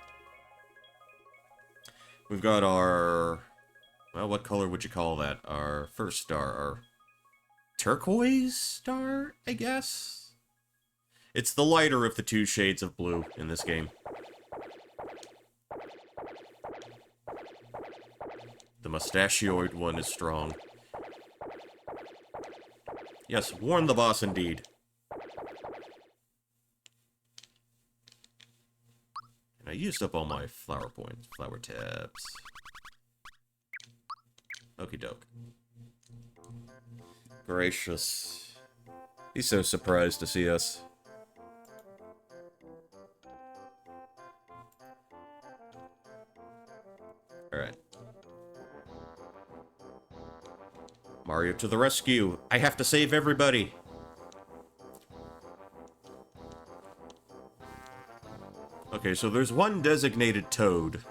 We've got our Well, what color would you call that? Our first star, our turquoise star, I guess? It's the lighter of the two shades of blue in this game. The mustachioed one is strong. Yes, warn the boss indeed. And I used up all my flower points, flower tabs. Okie doke. Gracious. He's so surprised to see us. Alright. Mario to the rescue. I have to save everybody. Okay, so there's one designated Toad.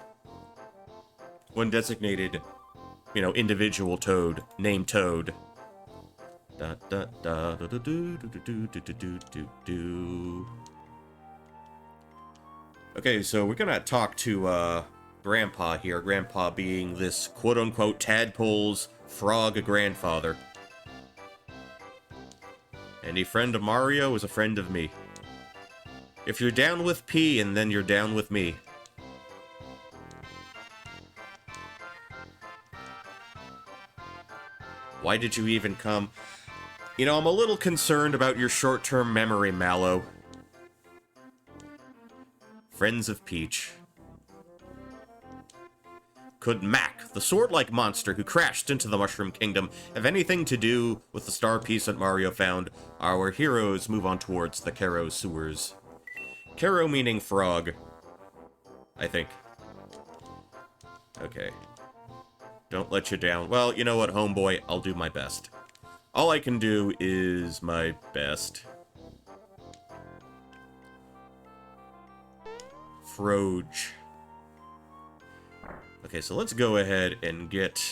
One designated, you know, individual Toad named Toad. Da da da da da do do do do do do do do. Okay, so we're gonna talk to Grandpa here. Grandpa being this quote-unquote tadpole's frog grandfather. Any friend of Mario is a friend of me. If you're down with P, and then you're down with me. Why did you even come? You know, I'm a little concerned about your short-term memory, Mallow. Friends of Peach. Could Mac, the sword-like monster who crashed into the Mushroom Kingdom, have anything to do with the star piece that Mario found? Our heroes move on towards the Kero sewers. Kero meaning frog, I think. Okay. Don't let you down. Well, you know what, homeboy? I'll do my best. All I can do is my best. Froge. Okay, so let's go ahead and get...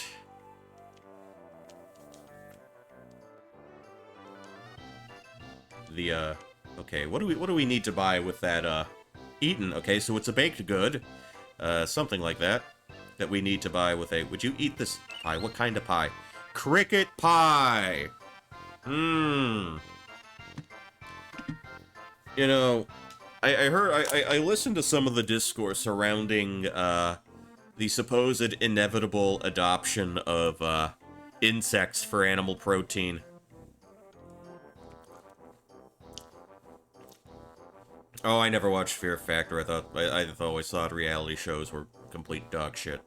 the, okay, what do we need to buy with that, Eaten? Okay, so it's a baked good. Something like that. That we need to buy with a... Would you eat this pie? What kind of pie? Cricket pie! You know, I listened to some of the discourse surrounding, the supposed inevitable adoption of, insects for animal protein. Oh, I never watched Fear Factor. I always thought reality shows were complete dog shit.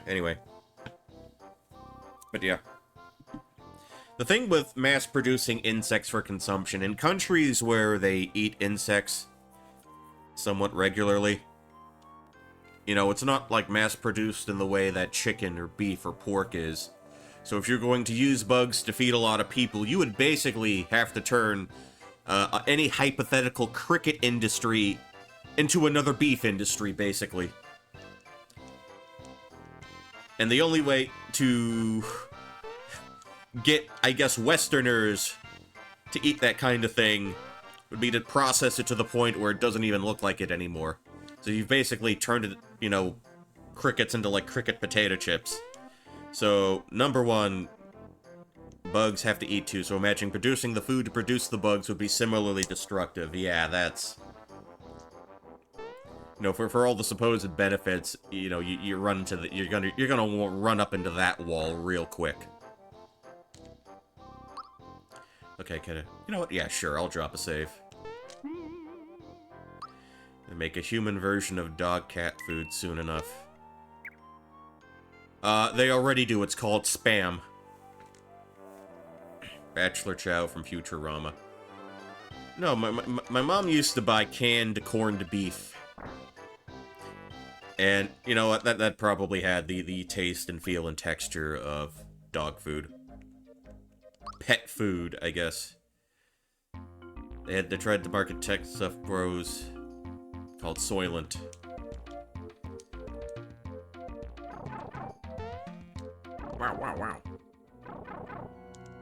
Anyway. But yeah. The thing with mass-producing insects for consumption, in countries where they eat insects somewhat regularly, you know, it's not like mass-produced in the way that chicken or beef or pork is. So if you're going to use bugs to feed a lot of people, you would basically have to turn any hypothetical cricket industry into another beef industry, basically. And the only way to get, I guess, Westerners to eat that kind of thing would be to process it to the point where it doesn't even look like it anymore. So you've basically turned it, you know, crickets into, like, cricket potato chips. So, number one, bugs have to eat too, so imagine producing the food to produce the bugs would be similarly destructive. Yeah, that's... You know, for all the supposed benefits, you know, you run into the... You're gonna run up into that wall real quick. Okay, kinda... You know what? Yeah, sure, I'll drop a save. And make a human version of dog-cat food soon enough. They already do. It's called Spam. Bachelor Chow from Futurama. No, my mom used to buy canned corned beef. And, you know what, that probably had the taste and feel and texture of dog food. Pet food, I guess. They tried to market tech stuff bros called Soylent. Wow, wow, wow.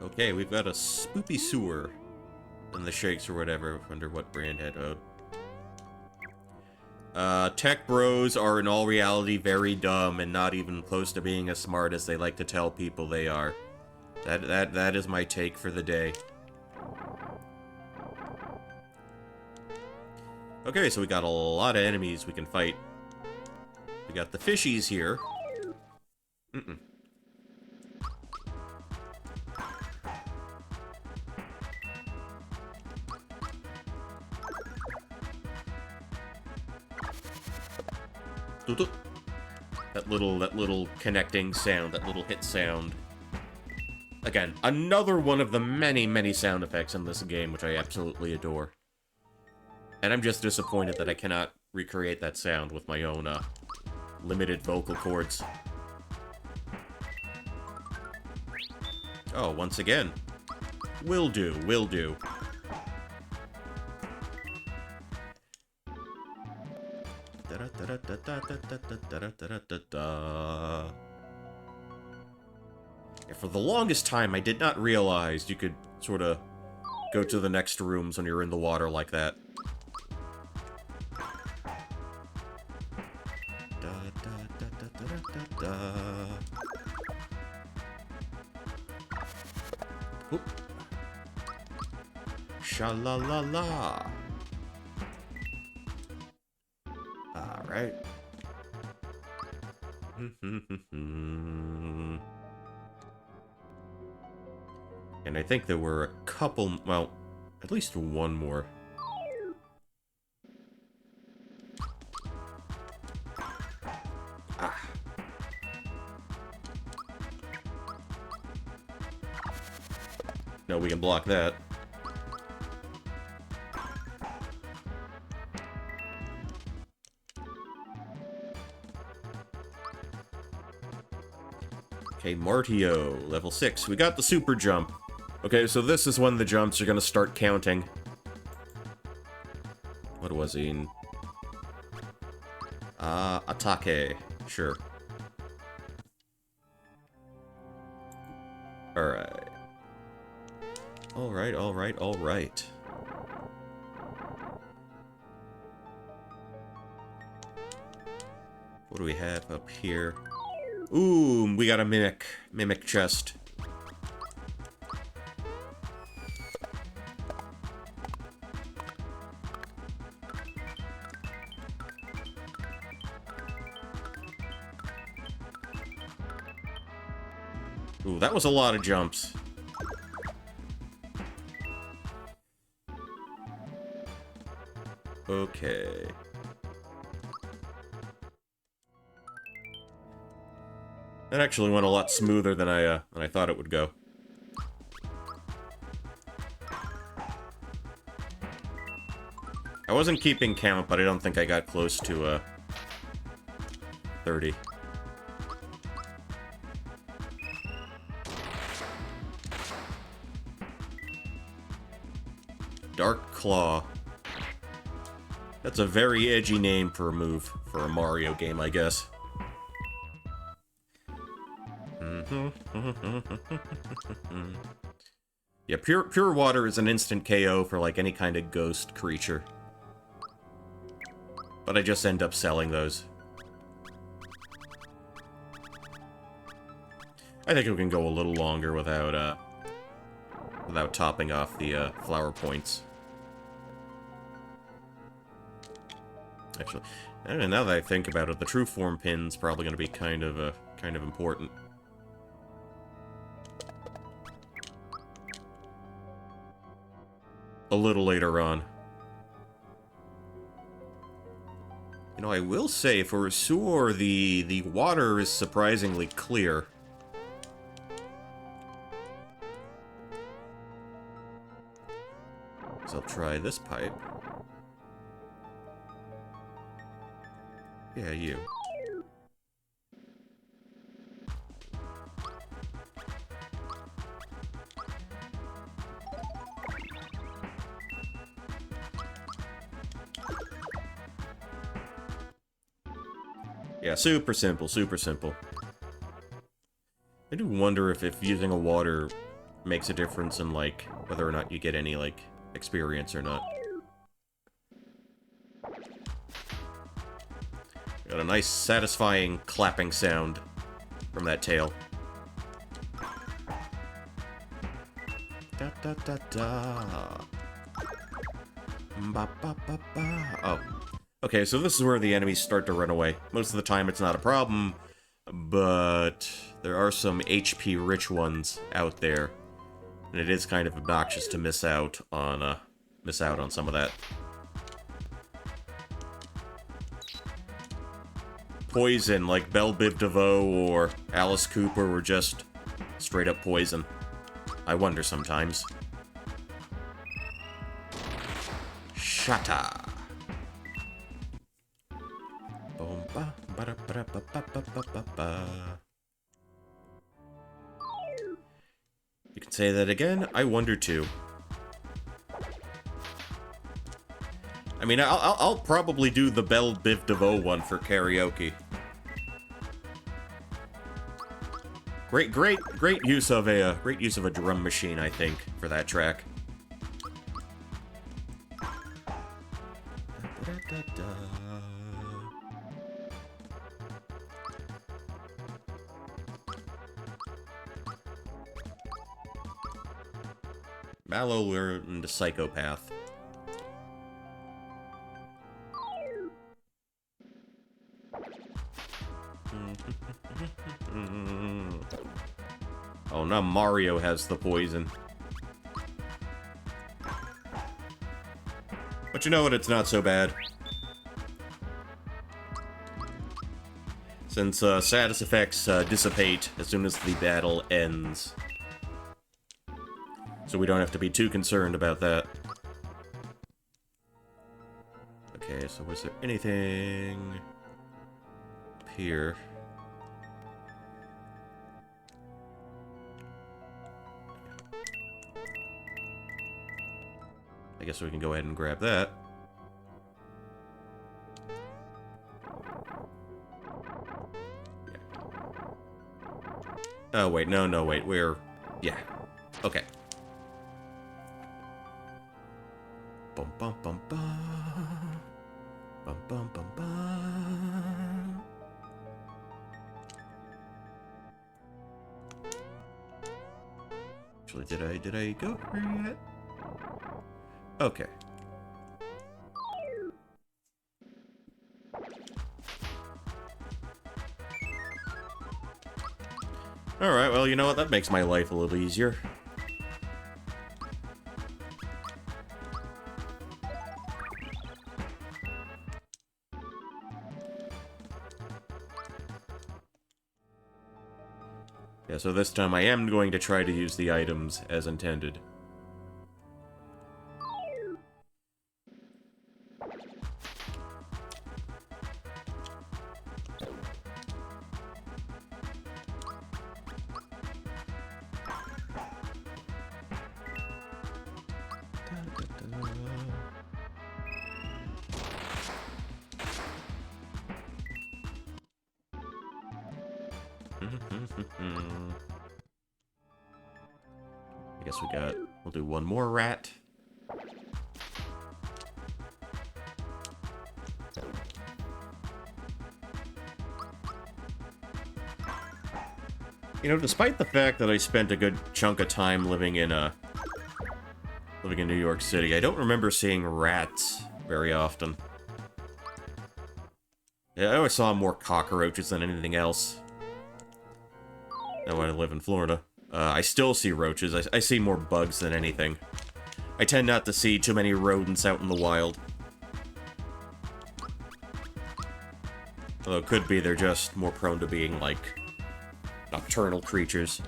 Okay, we've got a spoopy sewer in the shakes or whatever, under what brand head owed. Tech bros are in all reality very dumb and not even close to being as smart as they like to tell people they are. That is my take for the day. Okay, so we got a lot of enemies we can fight. We got the fishies here. That little connecting sound, that little hit sound. Again, another one of the many, many sound effects in this game, which I absolutely adore. And I'm just disappointed that I cannot recreate that sound with my own, limited vocal cords. Oh, once again. Will do, will do. Yeah, for the longest time, I did not realize you could sort of go to the next rooms when you're in the water like that. Oop. Sha-la-la-la. Alright. And I think there were a couple, well, at least one more. Ah. No, we can block that. Okay, Martio, level 6. We got the super jump. Okay, so this is when the jumps are gonna start counting. What was he in? Atake. Sure. Alright. Alright, alright, alright. What do we have up here? Ooh, we got a mimic chest. Ooh, that was a lot of jumps. Okay. That actually went a lot smoother than I thought it would go. I wasn't keeping count, but I don't think I got close to 30. Dark Claw. That's a very edgy name for a move for a Mario game, I guess. Yeah, pure water is an instant KO for like any kind of ghost creature. But I just end up selling those. I think we can go a little longer without topping off the flower points. Actually, and now that I think about it, the true form pin's probably going to be kind of important. A little later on. You know, I will say, for Sur, the water is surprisingly clear. So I'll try this pipe. Yeah, you. Yeah, super simple, super simple. I do wonder if using a water makes a difference in, like, whether or not you get any, like, experience or not. Got a nice, satisfying clapping sound from that tail. Da da da da. Ba ba ba ba. Oh. Okay, so this is where the enemies start to run away. Most of the time it's not a problem, but there are some HP-rich ones out there, and it is kind of obnoxious to miss out on some of that. Poison, like Belle Biv DeVoe or Alice Cooper, were just straight-up poison. I wonder sometimes. Shatta. You can say that again? I wonder too. I mean, I'll probably do the Belle Biv DeVoe one for karaoke. Great use of a drum machine, I think, for that track. Mallow learned a psychopath. Oh, now Mario has the poison. But you know what? It's not so bad. Since status effects dissipate as soon as the battle ends. So we don't have to be too concerned about that. Okay, so was there anything up here? I guess we can go ahead and grab that. Oh, wait, no, wait, we're... yeah. Okay. Bum bum bum bum. Bum bum bum bum. Actually, did I go here yet? Okay. Alright, well, you know what? That makes my life a little easier. Yeah, so this time I am going to try to use the items as intended. I guess we'll do one more rat. You know, despite the fact that I spent a good chunk of time living in New York City, I don't remember seeing rats very often. Yeah, I always saw more cockroaches than anything else. Now when I live in Florida. I still see roaches. I see more bugs than anything. I tend not to see too many rodents out in the wild. Although it could be they're just more prone to being, like, nocturnal creatures.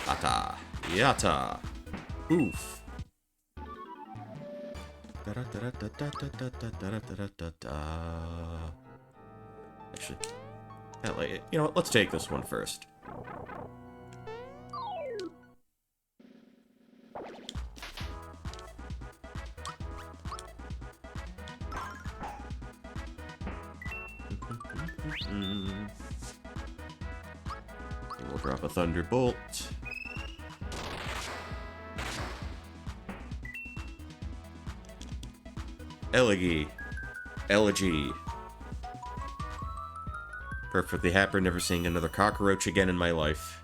Yata. Yata. Oof. Actually... you know what, let's take this one first. We'll drop a Thunderbolt. Elegy. Elegy. Perfectly happy, never seeing another cockroach again in my life.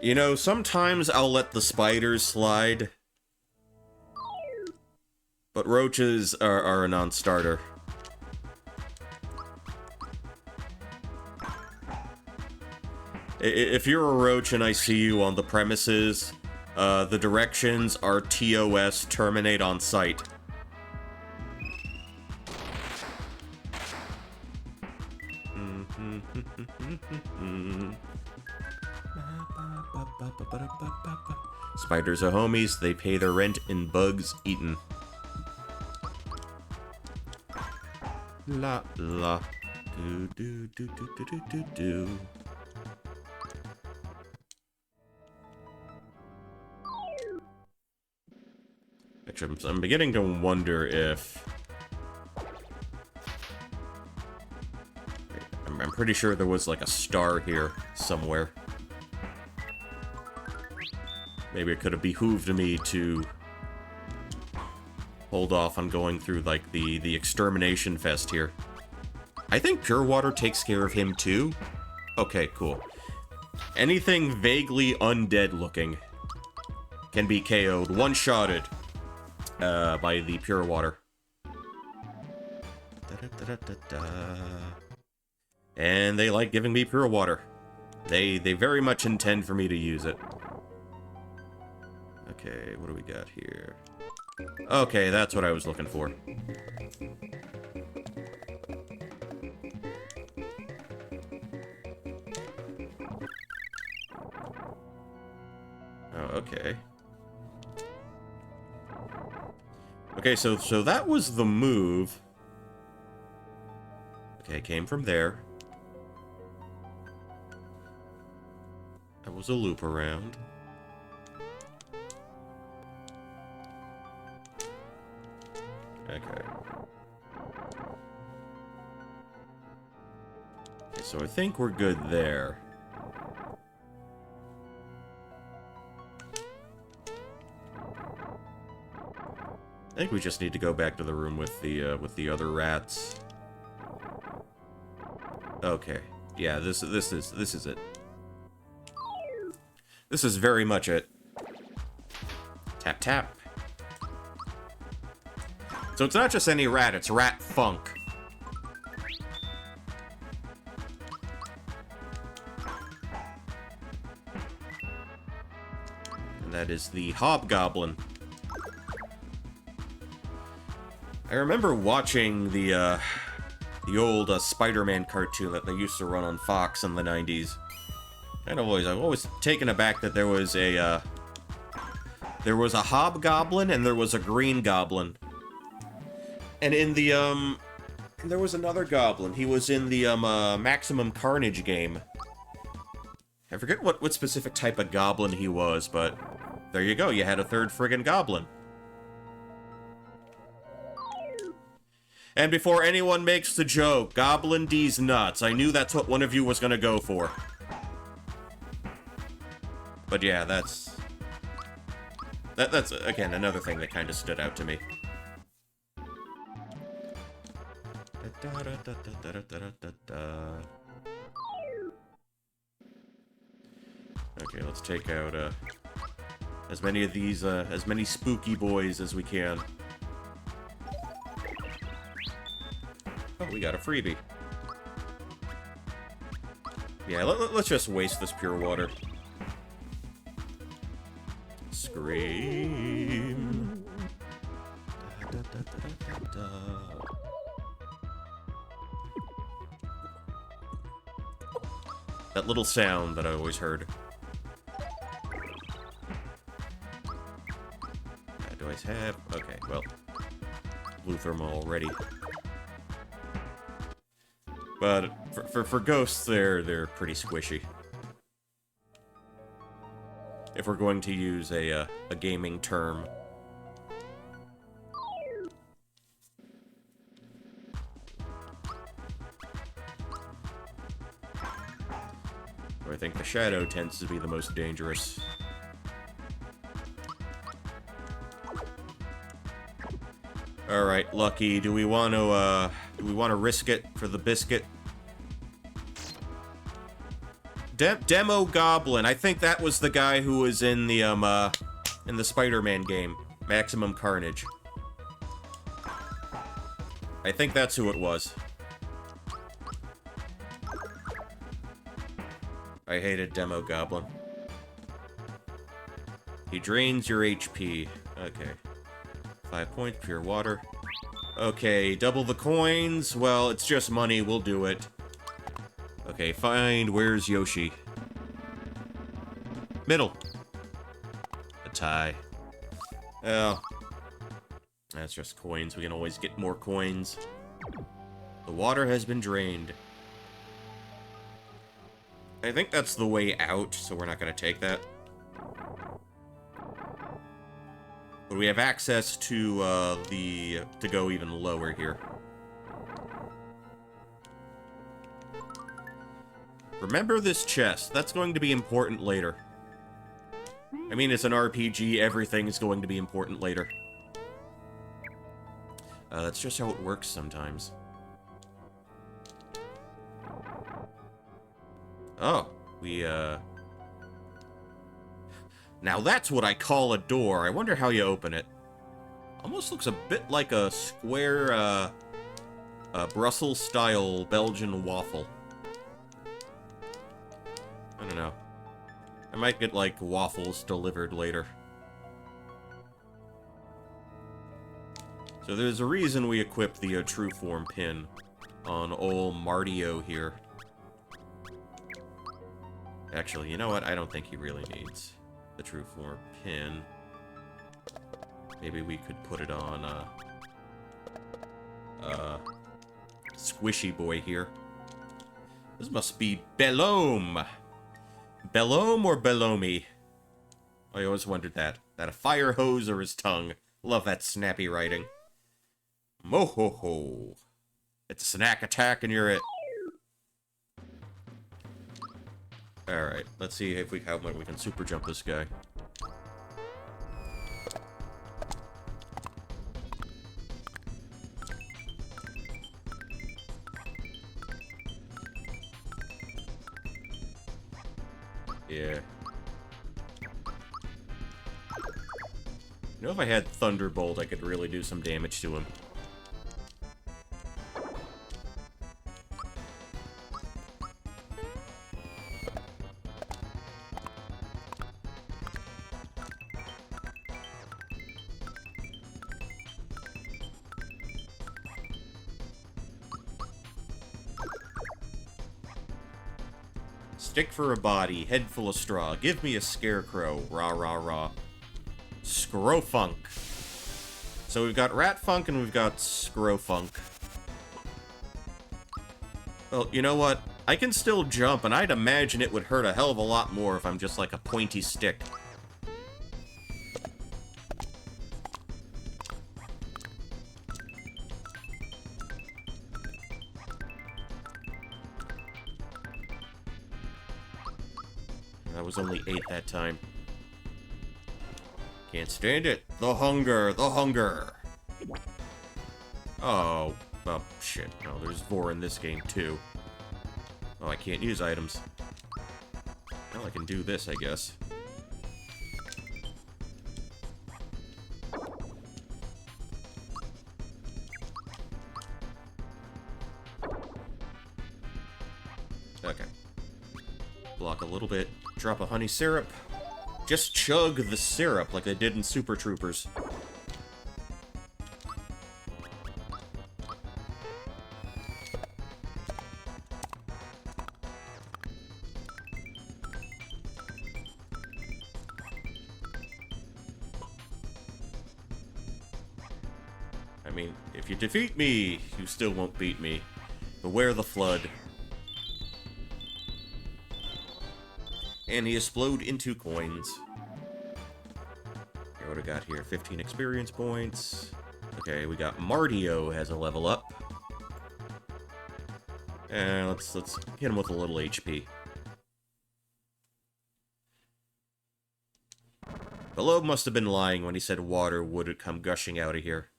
You know, sometimes I'll let the spiders slide, but roaches are a non-starter. If you're a roach and I see you on the premises, the directions are TOS, terminate on sight. Spiders are homies, they pay their rent in bugs eaten. La la. Do do do do do do do do. Actually, I'm beginning to wonder if... I'm pretty sure there was like a star here somewhere. Maybe it could have behooved me to hold off on going through like the extermination fest here. I think Pure Water takes care of him too. Okay, cool. Anything vaguely undead looking can be KO'd, one-shotted by the Pure Water. And they like giving me Pure Water. They very much intend for me to use it. Okay, what do we got here? Okay, that's what I was looking for. Oh, okay. Okay, so that was the move. Okay, it came from there. That was a loop around. Okay. Okay, so I think we're good there. I think we just need to go back to the room with the other rats. Okay. Yeah, this is it. This is very much it. Tap tap. So it's not just any rat, it's Rat Funk. And that is the Hobgoblin. I remember watching the old Spider-Man cartoon that they used to run on Fox in the 90s. And I've always taken aback that there was a Hobgoblin and there was a Green Goblin. And in the, there was another Goblin. He was in the, Maximum Carnage game. I forget what specific type of Goblin he was, but there you go, you had a third friggin' Goblin. And before anyone makes the joke, Goblin D's nuts. I knew that's what one of you was gonna go for. But yeah, that's again another thing that kind of stood out to me. Okay, let's take out as many of these as many spooky boys as we can. Oh, we got a freebie. Yeah, let's just waste this Pure Water. Scream. Da, da, da, da, da, da. That little sound that I always heard. Do I have... Okay, well. Blue thermal already. But for ghosts, they're pretty squishy. If we're going to use a gaming term. I think the shadow tends to be the most dangerous. Alright, Lucky, do we want to risk it for the biscuit? Demo Goblin, I think that was the guy who was in the Spider-Man game, Maximum Carnage. I think that's who it was. I hated Demo Goblin. He drains your HP. Okay. 5 points, pure water. Okay, double the coins. Well, it's just money, we'll do it. Okay, find where's Yoshi? Middle. A tie. Oh. That's just coins. We can always get more coins. The water has been drained. I think that's the way out, so we're not going to take that. But we have access to to go even lower here. Remember this chest. That's going to be important later. I mean, it's an RPG. Everything's going to be important later. That's just how it works sometimes. Oh, Now that's what I call a door. I wonder how you open it. Almost looks a bit like a square, Brussels-style Belgian waffle. I don't know. I might get, like, waffles delivered later. So there's a reason we equipped the True Form pin on ol' Martio here. Actually, you know what? I don't think he really needs the True Form pin. Maybe we could put it on, Squishy Boy here. This must be Bellome! Bellome or Bellomi? I always wondered that. That a fire hose or his tongue. Love that snappy writing. Mo-ho-ho. It's a snack attack and you're it. Alright, let's see if how much we can super jump this guy. Yeah. You know, if I had Thunderbolt, I could really do some damage to him. Stick for a body, head full of straw. Give me a scarecrow. Rah, rah, rah. Scrofunk. So we've got Ratfunk and we've got Scrofunk. Well, you know what? I can still jump, and I'd imagine it would hurt a hell of a lot more if I'm just like a pointy stick. That was only 8 that time. Can't stand it. The hunger, the hunger. Oh, shit. No, there's Vor in this game, too. Oh, I can't use items. Well, I can do this, I guess. Okay. Block a little bit. Drop a honey syrup. Just chug the syrup like they did in Super Troopers. I mean, if you defeat me, you still won't beat me. Beware the flood. And he explode into coins. Okay, what do we got here? 15 experience points. Okay, we got Martio has a level up. And let's hit him with a little HP. Below must have been lying when he said water would come gushing out of here.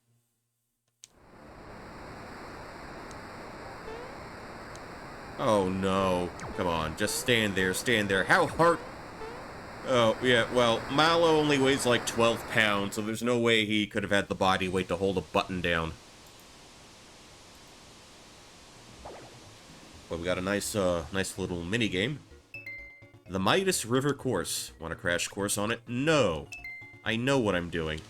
Oh, no. Come on, just stand there, stand there. How hard... Oh, yeah, well, Mallow only weighs like 12 pounds, so there's no way he could have had the body weight to hold a button down. But we got a nice little mini-game. The Midas River Course. Want a crash course on it? No. I know what I'm doing.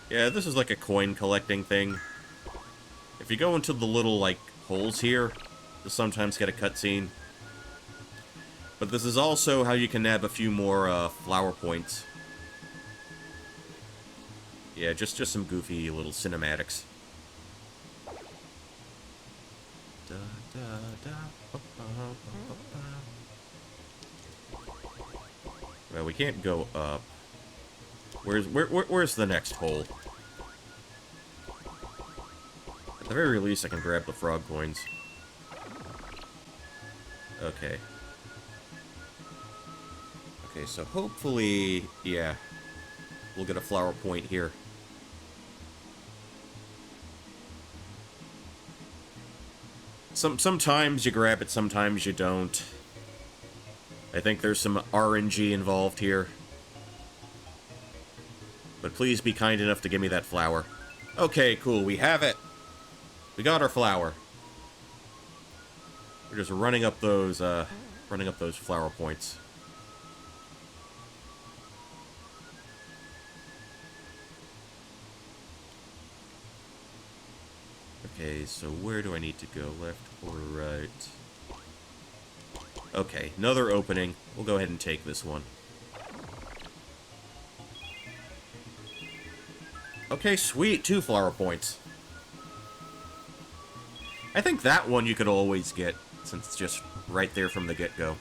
Yeah, this is like a coin collecting thing. If you go into the little, like, holes here, you'll sometimes get a cutscene. But this is also how you can nab a few more, flower points. Yeah, just some goofy little cinematics. Da, da, da, ba, ba, ba, ba. Well, we can't go up. Where's the next hole? At the very least, I can grab the frog coins. Okay. Okay, so hopefully, yeah, we'll get a flower point here. Sometimes you grab it, sometimes you don't. I think there's some RNG involved here. But please be kind enough to give me that flower. Okay, cool, we have it. We got our flower. We're just running up those flower points. Okay, so where do I need to go? Left or right? Okay, another opening. We'll go ahead and take this one. Okay, sweet. 2 flower points. I think that one you could always get, since it's just right there from the get-go.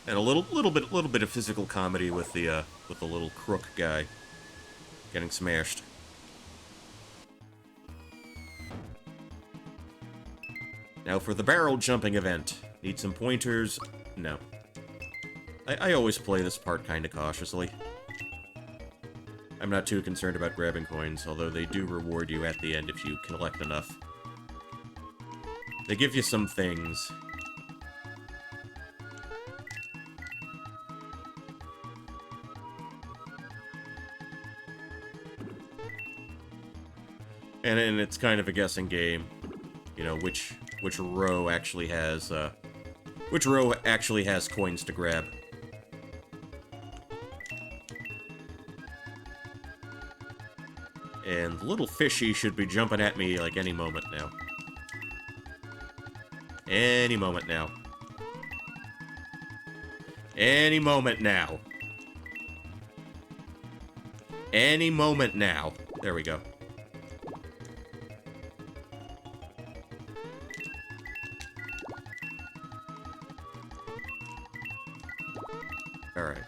And a little bit of physical comedy with the little crook guy getting smashed. Now for the barrel jumping event. Need some pointers? No. I always play this part kinda cautiously. I'm not too concerned about grabbing coins, although they do reward you at the end if you collect enough. They give you some things. And it's kind of a guessing game. You know, which row actually has, coins to grab. And the little fishy should be jumping at me, like, any moment now. Any moment now. Any moment now. Any moment now. There we go. Alright.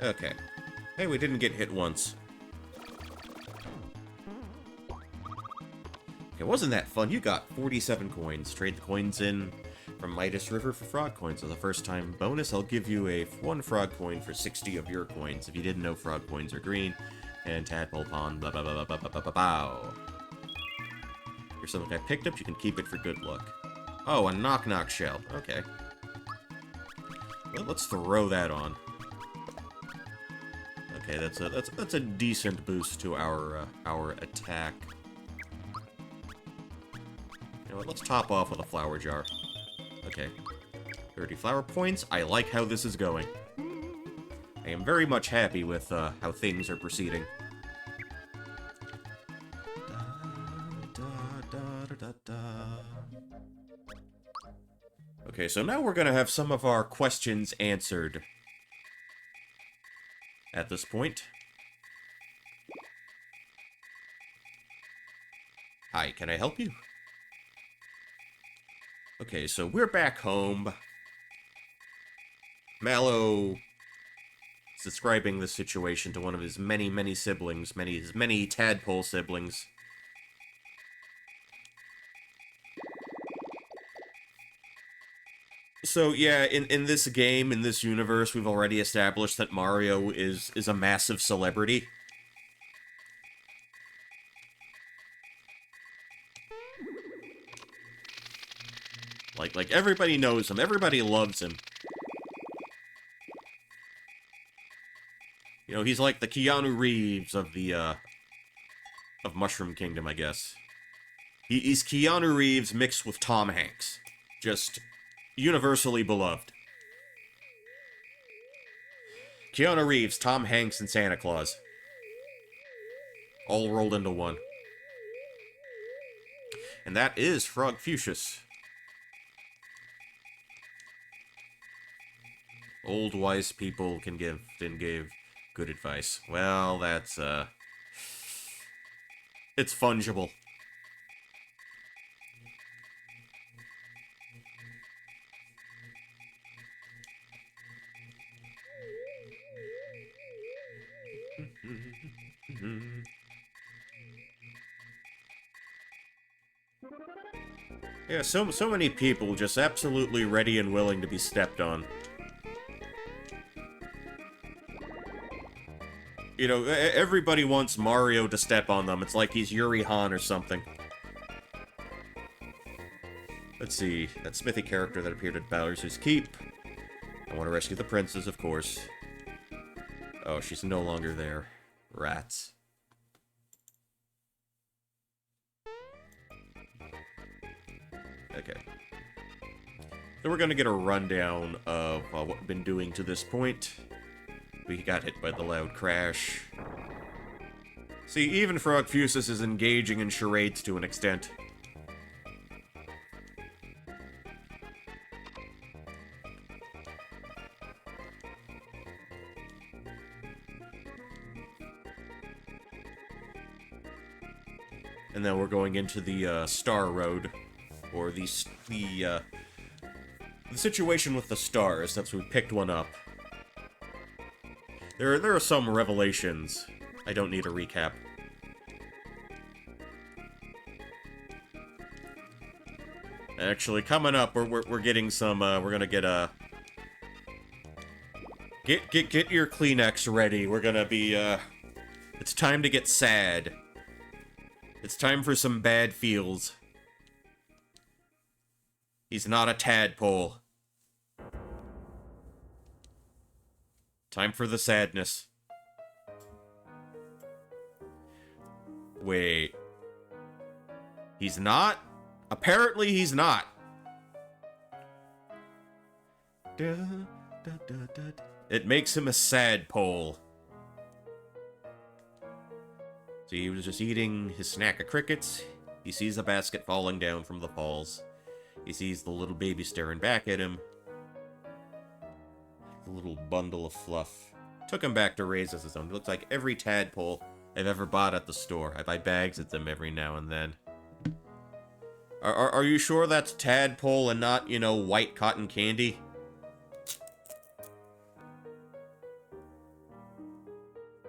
Okay. Hey, we didn't get hit once. Okay, wasn't that fun? You got 47 coins. Trade the coins in from Midas River for frog coins. As a first-time bonus, I'll give you one frog coin for 60 of your coins. If you didn't know, frog coins are green. And Tadpole Pond, blah blah blah blah blah blah blah blah. Here's something I picked up. You can keep it for good luck. Oh, a knock-knock shell. Okay. Well, let's throw that on. Okay, that's a decent boost to our attack. You know what, let's top off with a flower jar. Okay. 30 flower points. I like how this is going. I am very much happy with how things are proceeding. Okay, so now we're gonna have some of our questions answered. At this point. Hi, can I help you? Okay, so we're back home. Mallow is describing the situation to one of his many siblings, his many tadpole siblings. So yeah, in this game, in this universe, we've already established that Mario is a massive celebrity. Like everybody knows him. Everybody loves him. You know, he's like the Keanu Reeves of the, of Mushroom Kingdom, I guess. He's Keanu Reeves mixed with Tom Hanks. Just universally beloved. Keanu Reeves, Tom Hanks, and Santa Claus. All rolled into one. And that is Frogfucius. Old wise people can give good advice. Well, that's, it's fungible. Yeah, so many people just absolutely ready and willing to be stepped on. You know, everybody wants Mario to step on them. It's like he's Yuri Han or something. Let's see. That Smithy character that appeared at Bowser's Keep. I want to rescue the princess, of course. Oh, she's no longer there. Rats. Okay. Then we're gonna get a rundown of what we've been doing to this point. We got hit by the loud crash. See, even Frogfucius is engaging in charades to an extent. And then we're going into the Star Road, or the situation with the stars. That's we picked one up. There are some revelations. I don't need a recap. Actually, coming up, we're getting some. We're gonna get a. Get your Kleenex ready. We're gonna be. It's time to get sad. It's time for some bad feels. He's not a tadpole. Time for the sadness. Wait. He's not? Apparently he's not. It makes him a sad pole. So he was just eating his snack of crickets. He sees a basket falling down from the falls. He sees the little baby staring back at him. The little bundle of fluff. Took him back to raise as his own. It looks like every tadpole I've ever bought at the store. I buy bags at them every now and then. Are you sure that's tadpole and not, you know, white cotton candy?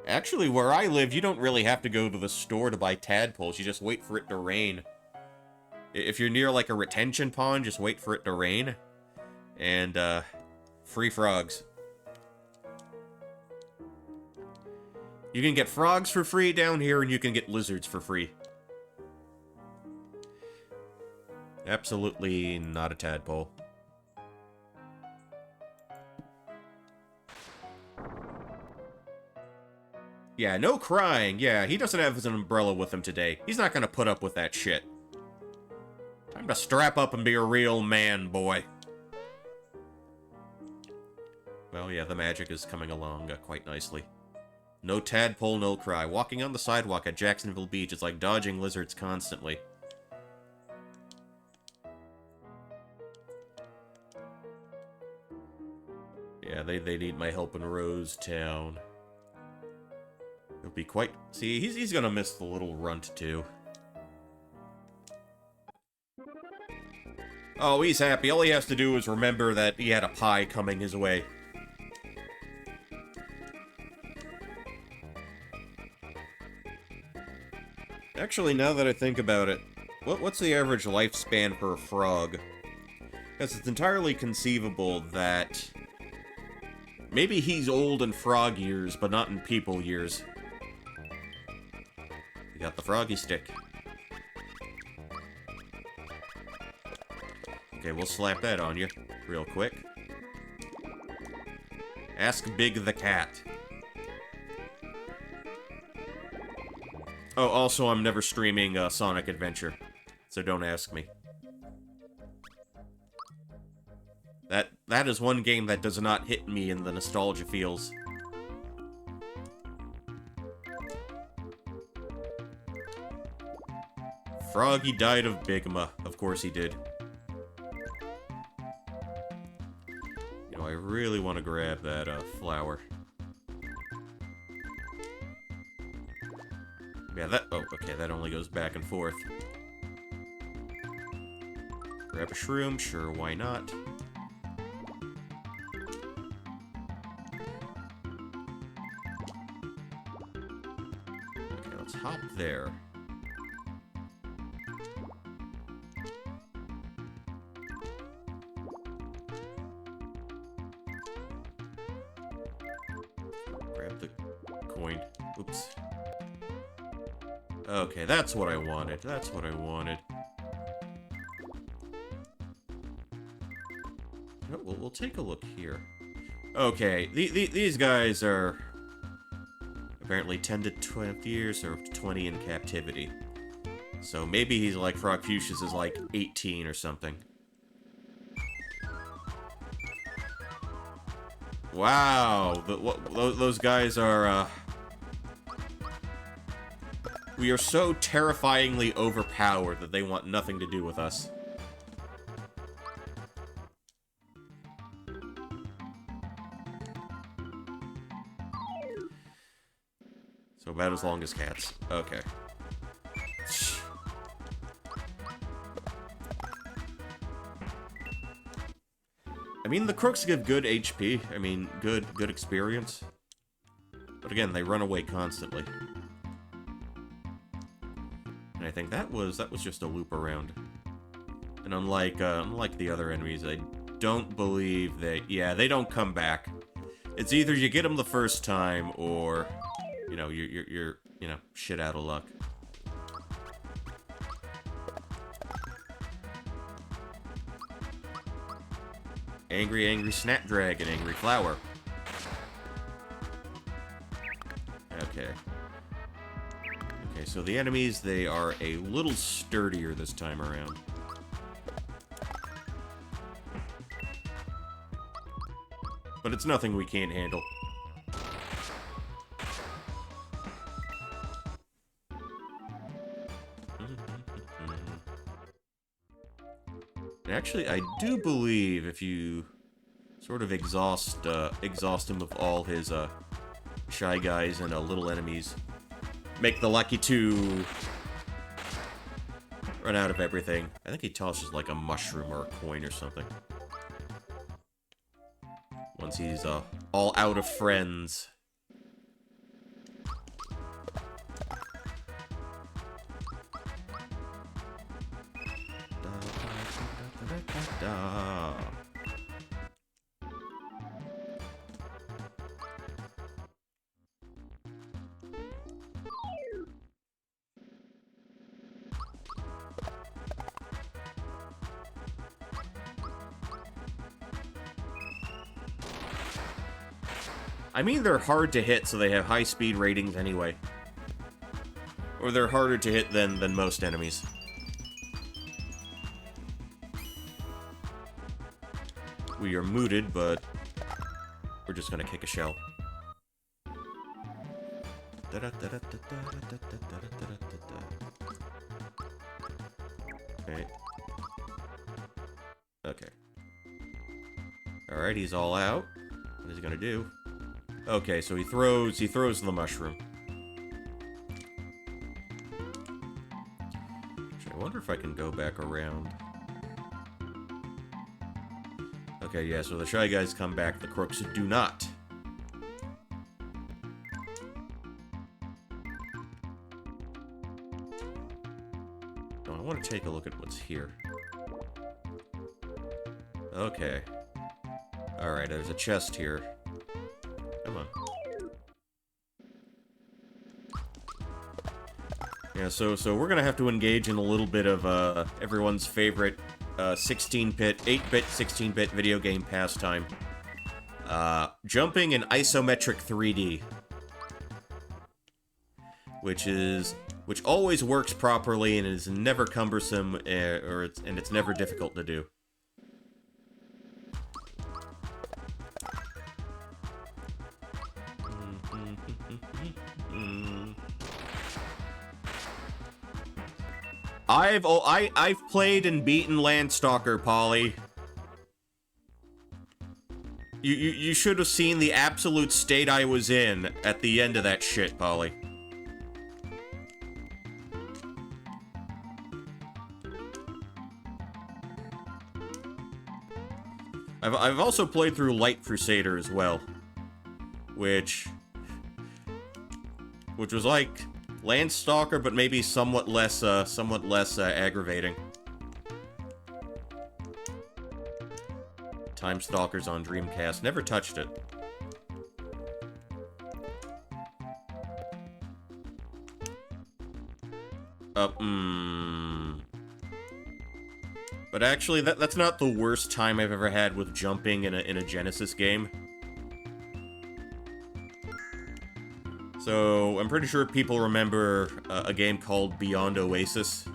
Actually, where I live, you don't really have to go to the store to buy tadpoles. You just wait for it to rain. If you're near, like, a retention pond, just wait for it to rain. And, free frogs. You can get frogs for free down here, and you can get lizards for free. Absolutely not a tadpole. Yeah, no crying. Yeah, he doesn't have his umbrella with him today. He's not gonna put up with that shit. Time to strap up and be a real man, boy. Well, yeah, the magic is coming along quite nicely. No tadpole, no cry. Walking on the sidewalk at Jacksonville Beach is like dodging lizards constantly. Yeah, they need my help in Rosetown. It'll be quite... See, he's gonna miss the little runt, too. Oh, he's happy. All he has to do is remember that he had a pie coming his way. Actually, now that I think about it, what's the average lifespan for a frog? Because it's entirely conceivable that... maybe he's old in frog years, but not in people years. You got the froggy stick. Okay, we'll slap that on you real quick. Ask Big the Cat. Oh, also, I'm never streaming Sonic Adventure, so don't ask me. That is one game that does not hit me in the nostalgia feels. Froggy died of Bigma. Of course he did. You know, I really want to grab that flower. Yeah, that... Oh, okay, that only goes back and forth. Grab a shroom, sure, why not? Okay, let's hop there. Grab the coin. Oops. Okay, that's what I wanted. That's what I wanted. Oh, well, we'll take a look here. Okay, these guys are apparently 10 to 12 years or 20 in captivity. So maybe he's like Frogfucius is like 18 or something. Wow, those guys are, we are so terrifyingly overpowered that they want nothing to do with us. So about as long as cats. Okay. I mean, the crooks give good HP. I mean, good experience. But again, they run away constantly. And I think that was just a loop around. And unlike the other enemies, I don't believe that... Yeah, they don't come back. It's either you get them the first time, or... You know, you're you know, shit out of luck. Angry Snapdragon, Angry Flower. Okay. Okay, so the enemies, they are a little sturdier this time around. But it's nothing we can't handle. Actually, I do believe if you sort of exhaust him of all his Shy Guys and little enemies, make the Lucky 2 run out of everything. I think he tosses like a mushroom or a coin or something. Once he's all out of friends. I mean, they're hard to hit, so they have high speed ratings anyway. Or they're harder to hit than most enemies. We are mooted, but we're just gonna kick a shell. Okay. Okay. Alright, he's all out. What is he gonna do? Okay, so he throws the mushroom. Actually, I wonder if I can go back around. Okay, yeah, so the Shy Guys come back, the crooks do not. Oh, I want to take a look at what's here. Okay. Alright, there's a chest here. Come on. Yeah, so we're gonna have to engage in a little bit of everyone's favorite 16-bit, 8-bit, 16-bit video game pastime. Jumping in isometric 3D. Which always works properly and is never cumbersome, and it's never difficult to do. I've played and beaten Landstalker, Polly. You should have seen the absolute state I was in at the end of that shit, Polly. I've also played through Light Crusader as well, which was like Landstalker, but maybe somewhat less aggravating. Time Stalkers on Dreamcast. Never touched it. But actually, that's not the worst time I've ever had with jumping in a Genesis game. So, I'm pretty sure people remember a game called Beyond Oasis.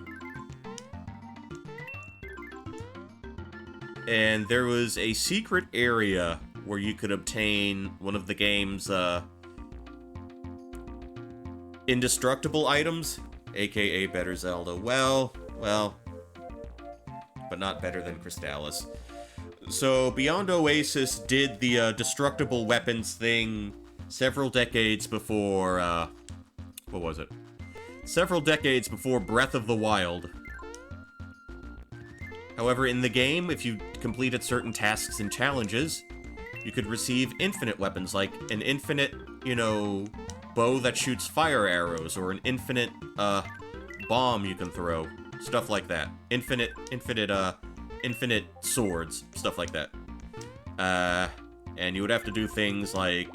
And there was a secret area where you could obtain one of the game's indestructible items, aka Better Zelda. Well, but not better than Crystallis. So, Beyond Oasis did the destructible weapons thing several decades before, what was it? Several decades before Breath of the Wild. However, in the game, if you completed certain tasks and challenges, you could receive infinite weapons, like an infinite, bow that shoots fire arrows, or an infinite, bomb you can throw. Stuff like that. Infinite swords. Stuff like that. And you would have to do things like,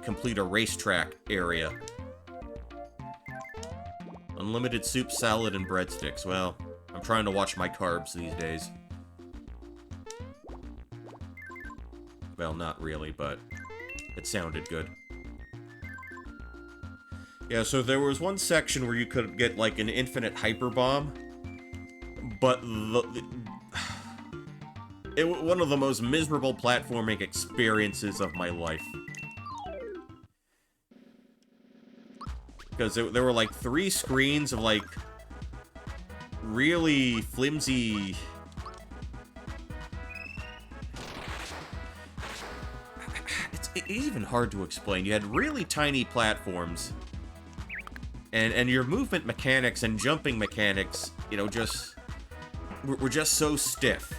complete a racetrack area. Unlimited soup, salad, and breadsticks. Well, I'm trying to watch my carbs these days. Well, not really, but it sounded good. Yeah, so there was one section where you could get, like, an infinite hyper bomb, but it was one of the most miserable platforming experiences of my life. Because there were, like, 3 screens of, like, really flimsy... It's even hard to explain. You had really tiny platforms. And your movement mechanics and jumping mechanics, were just so stiff.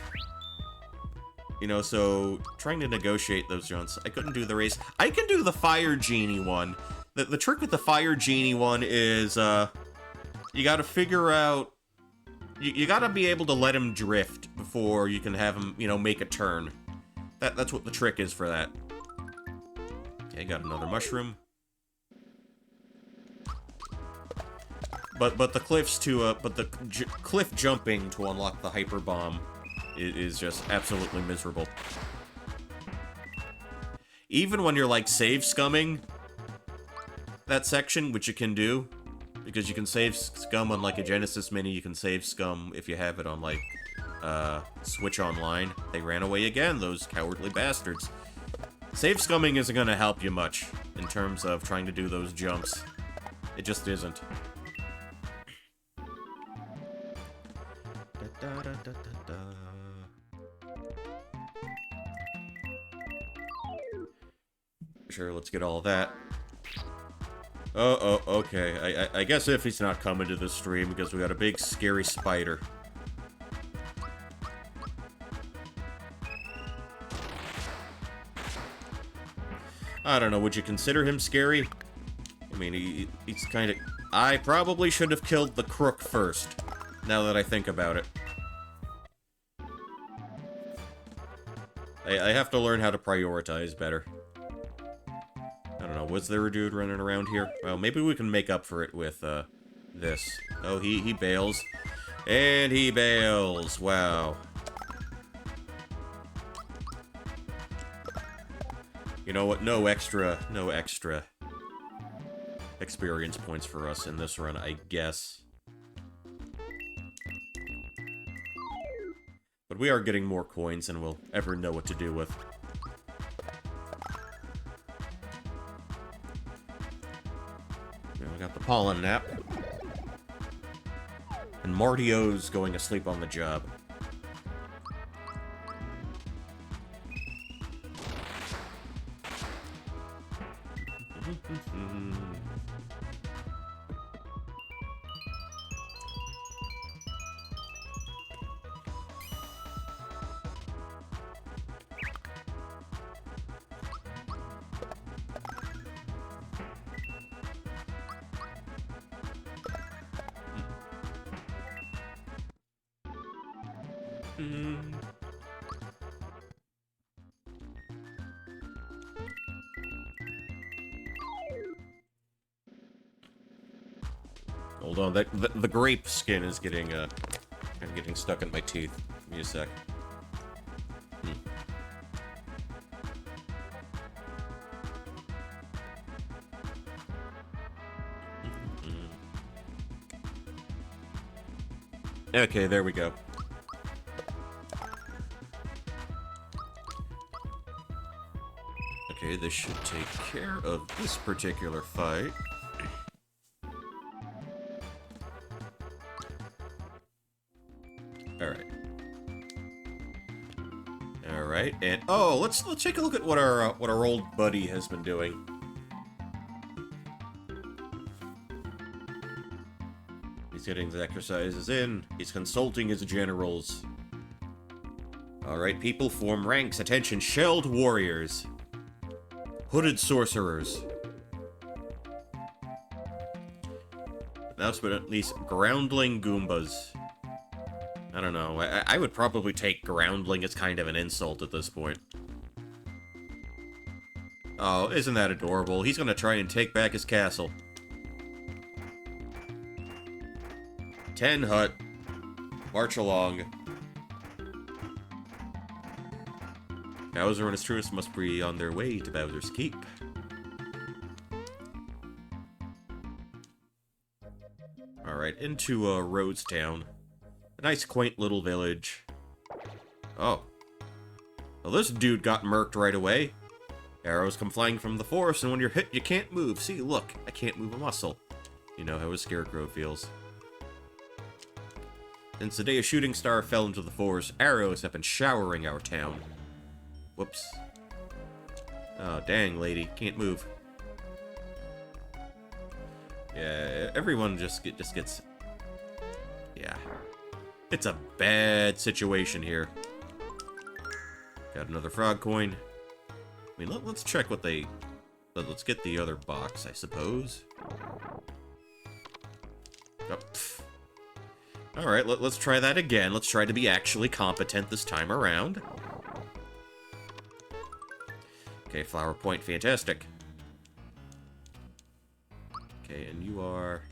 So trying to negotiate those jumps. I couldn't do the race. I can do the Fire Genie one. The trick with the Fire Genie one is, you gotta figure out... You gotta be able to let him drift before you can have him, make a turn. That's what the trick is for that. Okay, got another mushroom. But the cliffs cliff jumping to unlock the hyper bomb is just absolutely miserable. Even when you're like save scumming that section, which you can do, because you can save scum on like a Genesis Mini, you can save scum if you have it on like Switch Online. They ran away again, those cowardly bastards. Save scumming isn't gonna help you much in terms of trying to do those jumps. It just isn't. Sure, let's get all of that. Oh, okay. I guess if he's not coming to the stream because we got a big scary spider. I don't know, would you consider him scary? I mean, he's kind of... I probably should have killed the crook first, now that I think about it. I have to learn how to prioritize better. I don't know, was there a dude running around here? Well, maybe we can make up for it with, this. Oh, he bails. And he bails. Wow. You know what? No extra experience points for us in this run, I guess. But we are getting more coins than we'll ever know what to do with. Yeah, we got the pollen nap. And Martio's going asleep on the job. Hold on, the grape skin is getting kind of getting stuck in my teeth. Give me a sec. Okay, there we go. Okay, this should take care of this particular fight. Alright, and oh, let's take a look at what our old buddy has been doing. He's getting his exercises in. He's consulting his generals. Alright, people, form ranks. Attention, shelled warriors. Hooded sorcerers. Last but not least, groundling Goombas. I don't know. I would probably take groundling as kind of an insult at this point. Oh, isn't that adorable? He's gonna try and take back his castle. 10 Hut. March along. Bowser and his troops must be on their way to Bowser's Keep. Alright, into Rhodes Town. A nice, quaint little village. Oh. Well, this dude got murked right away. Arrows come flying from the forest, and when you're hit, you can't move. See, look, I can't move a muscle. You know how a scarecrow feels. Since the day a shooting star fell into the forest, arrows have been showering our town. Whoops. Oh, dang, lady. Can't move. Yeah, everyone just gets... Yeah. It's a bad situation here. Got another frog coin. I mean, let's check what they... Let's get the other box, I suppose. Oh, alright, let's try that again. Let's try to be actually competent this time around. Okay, flower point, fantastic. Okay, and you are...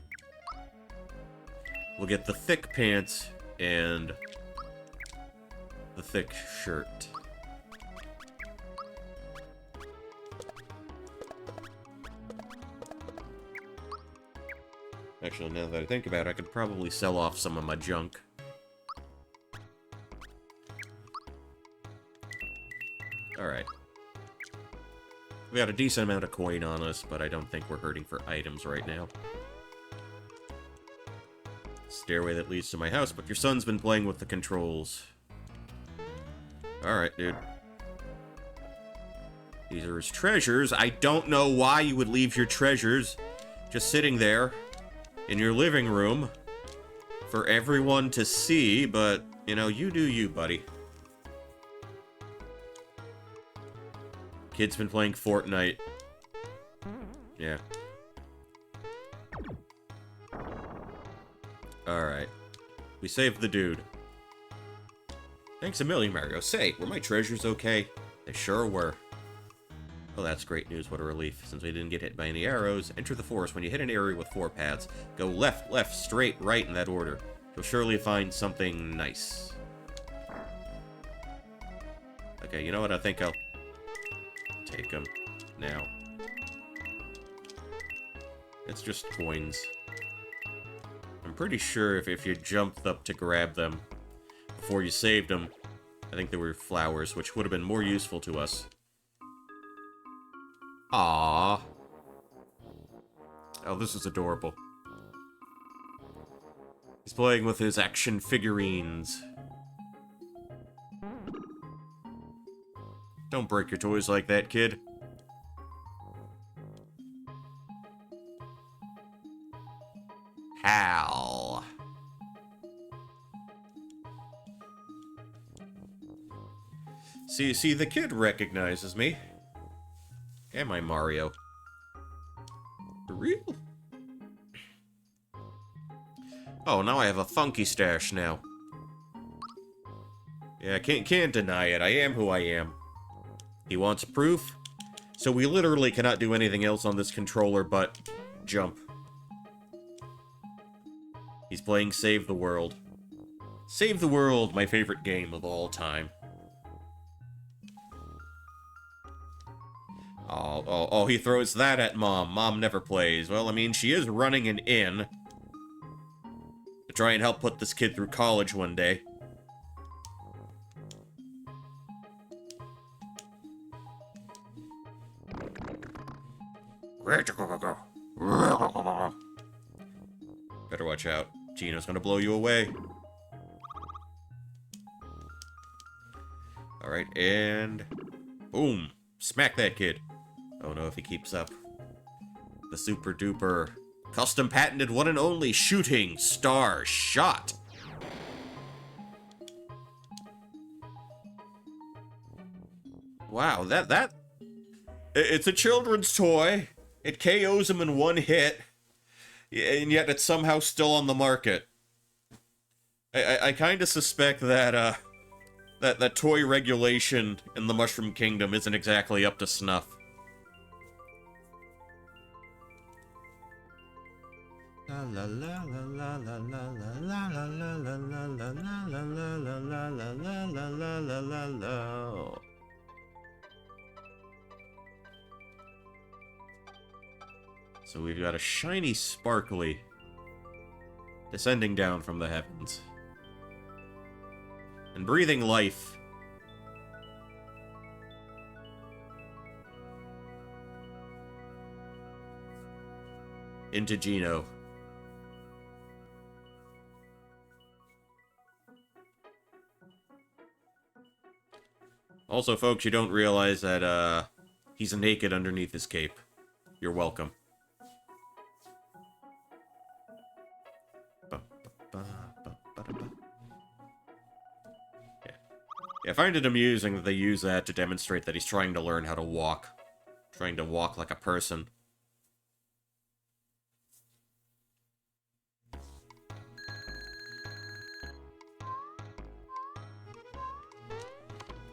We'll get the thick pants and the thick shirt. Actually, now that I think about it, I could probably sell off some of my junk. Alright. We got a decent amount of coin on us, but I don't think we're hurting for items right now. Stairway that leads to my house, but your son's been playing with the controls. Alright, dude. These are his treasures. I don't know why you would leave your treasures just sitting there in your living room for everyone to see, but, you know, you do you, buddy. Kid's been playing Fortnite. Yeah. Alright. We saved the dude. Thanks a million, Mario. Say, were my treasures okay? They sure were. Oh, that's great news. What a relief. Since we didn't get hit by any arrows, enter the forest. When you hit an area with 4 paths, go left, left, straight, right in that order. He'll surely find something nice. Okay, you know what? I think I'll take him now. It's just coins. I'm pretty sure if you jumped up to grab them before you saved them, I think they were flowers, which would have been more useful to us. Aww. Oh, this is adorable. He's playing with his action figurines. Don't break your toys like that, kid. Hal. See, the kid recognizes me. Am I Mario? For real? Oh, now I have a funky stash now. Yeah, can't deny it. I am who I am. He wants proof? So we literally cannot do anything else on this controller but jump. He's playing Save the World. Save the World, my favorite game of all time. Oh, he throws that at Mom. Mom never plays. Well, I mean, she is running an inn to try and help put this kid through college one day. Better watch out. Gino's gonna blow you away. Alright, and... boom! Smack that kid. Oh no, if he keeps up. The super duper custom patented one and only shooting star shot. Wow, it's a children's toy. It KOs him in one hit, and yet it's somehow still on the market. I kind of suspect that that toy regulation in the Mushroom Kingdom isn't exactly up to snuff. La la la la la la la la la la la la la la la la la la la. So we've got a shiny sparkly descending down from the heavens and breathing life into Gino. Also, folks, you don't realize that he's naked underneath his cape. You're welcome. Yeah, I find it amusing that they use that to demonstrate that he's trying to learn how to walk. Trying to walk like a person.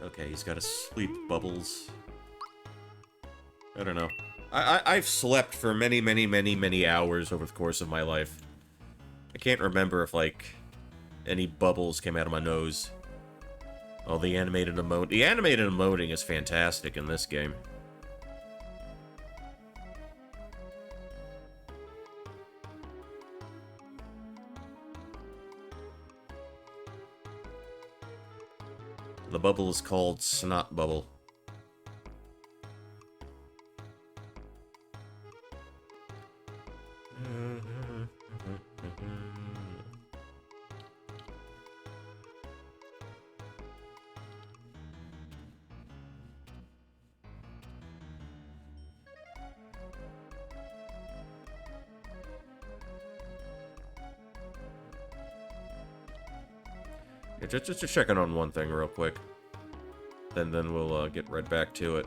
Okay, he's got to sleep bubbles. I don't know. I've slept for many, many, many, many hours over the course of my life. I can't remember if, like, any bubbles came out of my nose. Oh, the animated emote. The animated emoting is fantastic in this game. The bubble is called Snot Bubble. Yeah, just checking on one thing real quick. Then we'll get right back to it.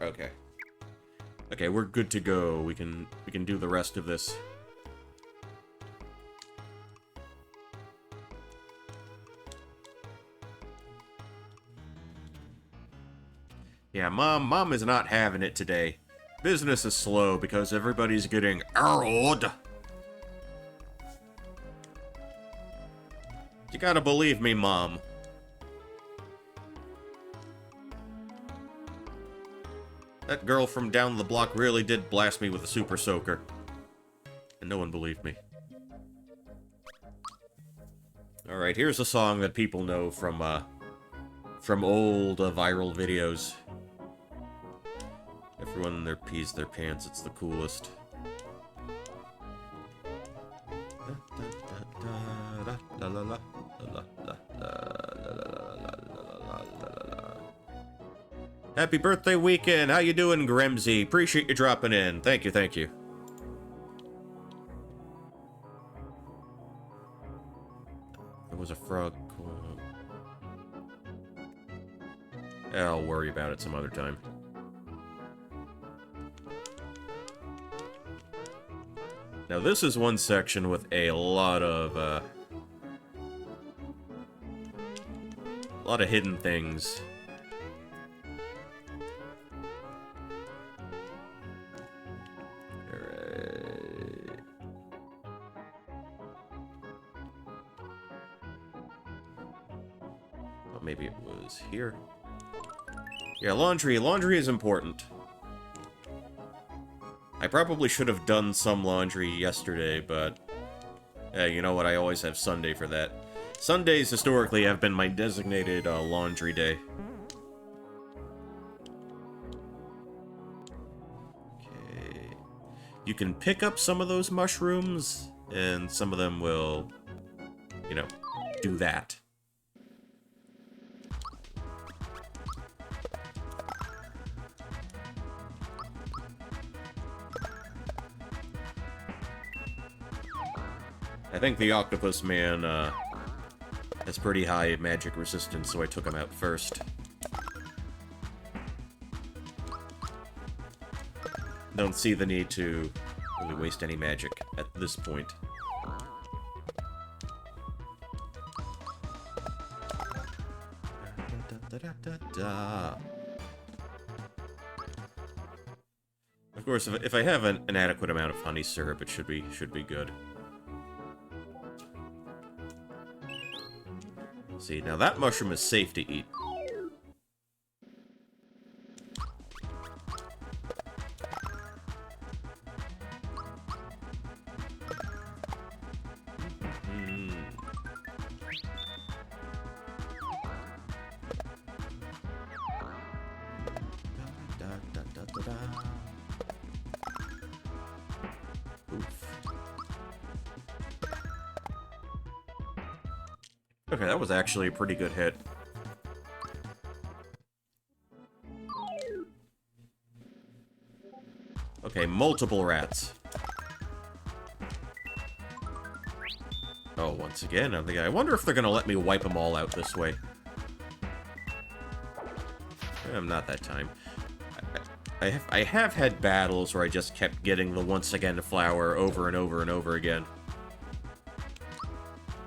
Okay. Okay, we're good to go. We can do the rest of this. Yeah, Mom is not having it today. Business is slow because everybody's getting old. You gotta believe me, Mom. That girl from down the block really did blast me with a super soaker. And no one believed me. Alright, here's a song that people know from old viral videos. Everyone there pees their pants, it's the coolest. Happy birthday weekend! How you doing, Grimsy? Appreciate you dropping in. Thank you, thank you. There was a frog. Yeah, I'll worry about it some other time. Now this is one section with a lot of hidden things. Alright. Oh, maybe it was here. Yeah, laundry. Laundry is important. I probably should have done some laundry yesterday, but... you know what? I always have Sunday for that. Sundays, historically, have been my designated laundry day. Okay. You can pick up some of those mushrooms, and some of them will, you know, do that. I think the Octopus Man, has pretty high magic resistance, so I took him out first. Don't see the need to really waste any magic at this point. Of course, if I have an adequate amount of honey syrup, it should be good. See, now that mushroom is safe to eat. Okay, that was actually a pretty good hit. Okay, multiple rats. Oh, once again, I wonder if they're gonna let me wipe them all out this way. Not that time. I have had battles where I just kept getting the once again flower over and over and over again.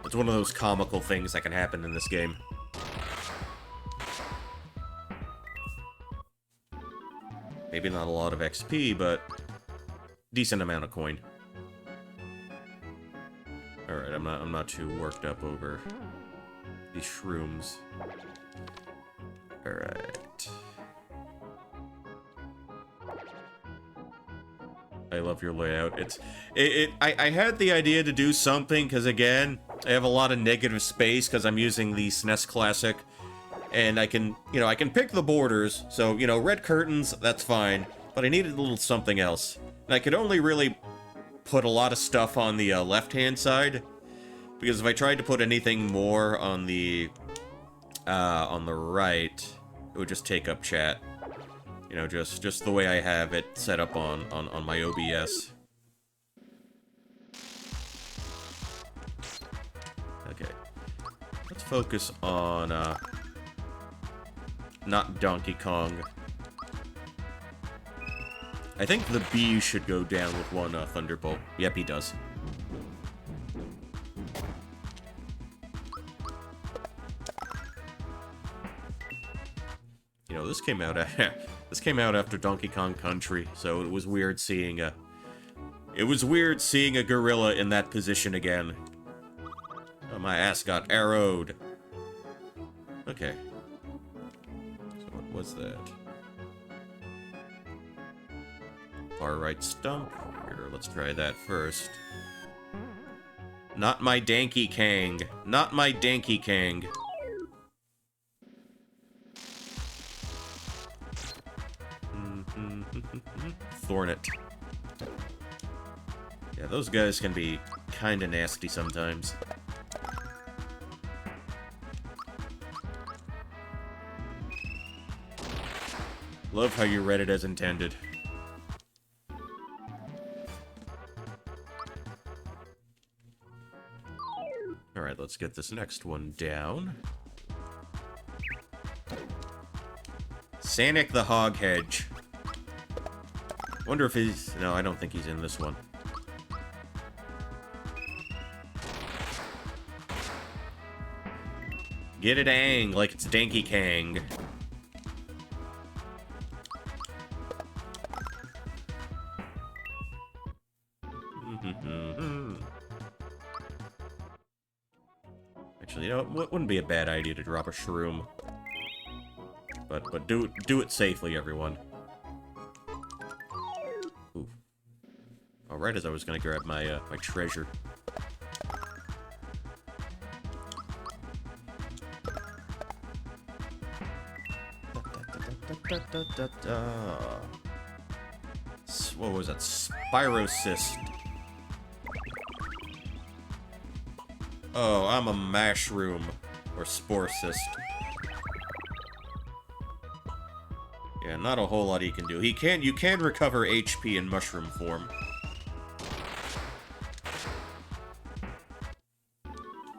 It's one of those comical things that can happen in this game. Maybe not a lot of XP, but decent amount of coin. Alright, I'm not too worked up over these shrooms. Alright. I love your layout. I had the idea to do something, because again, I have a lot of negative space because I'm using the SNES Classic, and I can pick the borders, so, red curtains, that's fine, but I needed a little something else. And I could only really put a lot of stuff on the left-hand side, because if I tried to put anything more on the right, it would just take up chat. Just the way I have it set up on my OBS. Okay. Let's focus on, not Donkey Kong. I think the bee should go down with one Thunderbolt. Yep, he does. You know, this came out this came out after Donkey Kong Country, so it was weird seeing a gorilla in that position again. Oh, my ass got arrowed. Okay. So what was that? Far right stump. Here, let's try that first. Not my Danky Kang. Not my Danky Kang. Thornet. Yeah, those guys can be kinda nasty sometimes. Love how you read it as intended. Alright, let's get this next one down. Sanic the Hoghedge. Wonder if he's... No, I don't think he's in this one. Get it ang, like it's Danky Kang. Actually, you know, it wouldn't be a bad idea to drop a shroom. But do it safely, everyone. Ooh. All right, as I was gonna grab my my treasure. What was that? Spirocyst. Oh, I'm a mushroom or Sporocyst. Yeah, not a whole lot he can do. You can recover HP in mushroom form.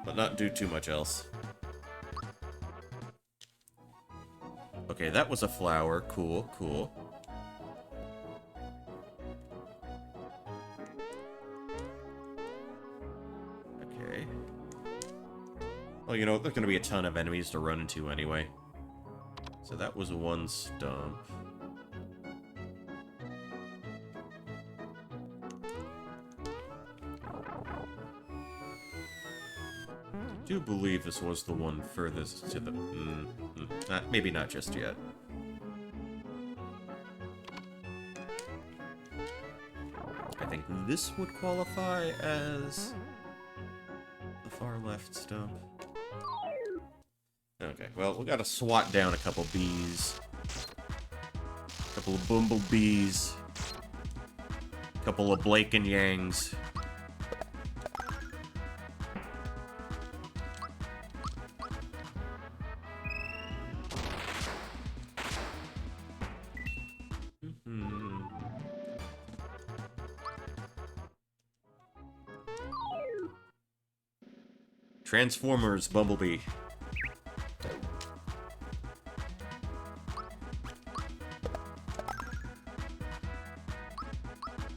But not do too much else. Okay, that was a flower. Cool, cool. Okay. Well, you know, there's gonna be a ton of enemies to run into anyway. So that was one stump. I do believe this was the one furthest to the... maybe not just yet. I think this would qualify as the far left stump. Okay, well, we gotta swat down a couple bees. A couple of bumblebees. A couple of Blake and Yangs. Transformers Bumblebee.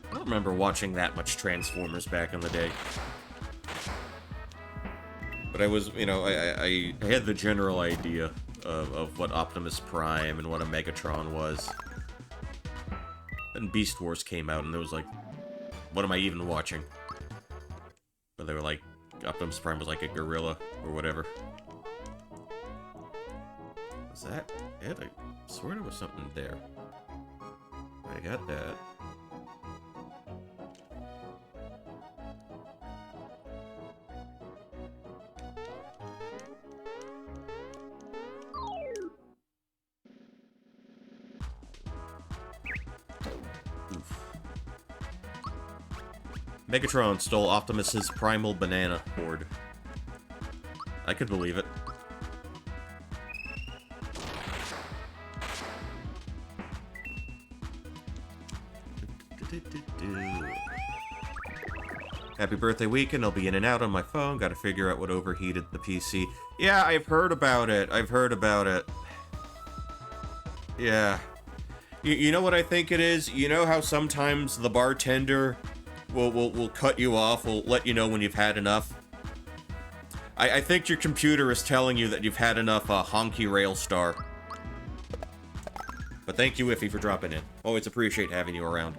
I don't remember watching that much Transformers back in the day. But I was, you know, I had the general idea of what Optimus Prime and what a Megatron was. Then Beast Wars came out and it was like, what am I even watching? But they were like, Optimus Prime was like a gorilla, or whatever. Was that it? I swear there was something there. I got that. Megatron stole Optimus's primal banana board. I could believe it. Happy birthday weekend, I'll be in and out on my phone, gotta figure out what overheated the PC. Yeah, I've heard about it, I've heard about it. Yeah. You know what I think it is? You know how sometimes the bartender will cut you off, will let you know when you've had enough? I think your computer is telling you that you've had enough Honky Rail Star. But thank you, Iffy, for dropping in. Always appreciate having you around.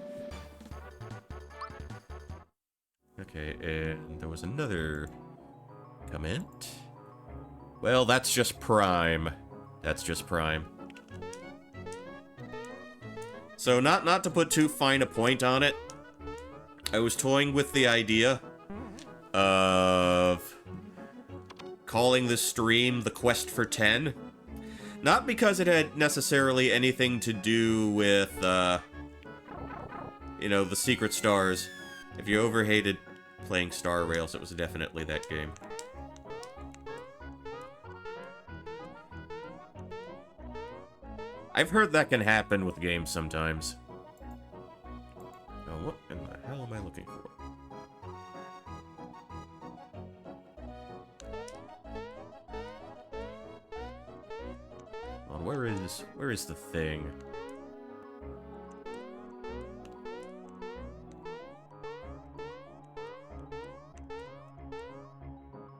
Okay, and there was another comment. Well, that's just Prime. That's just Prime. So, not to put too fine a point on it, I was toying with the idea of calling this stream The Quest for 10. Not because it had necessarily anything to do with, you know, the Secret Stars. If you ever hated playing Star Rails, it was definitely that game. I've heard that can happen with games sometimes. Oh, what in the hell am I looking for? Oh, where is the thing?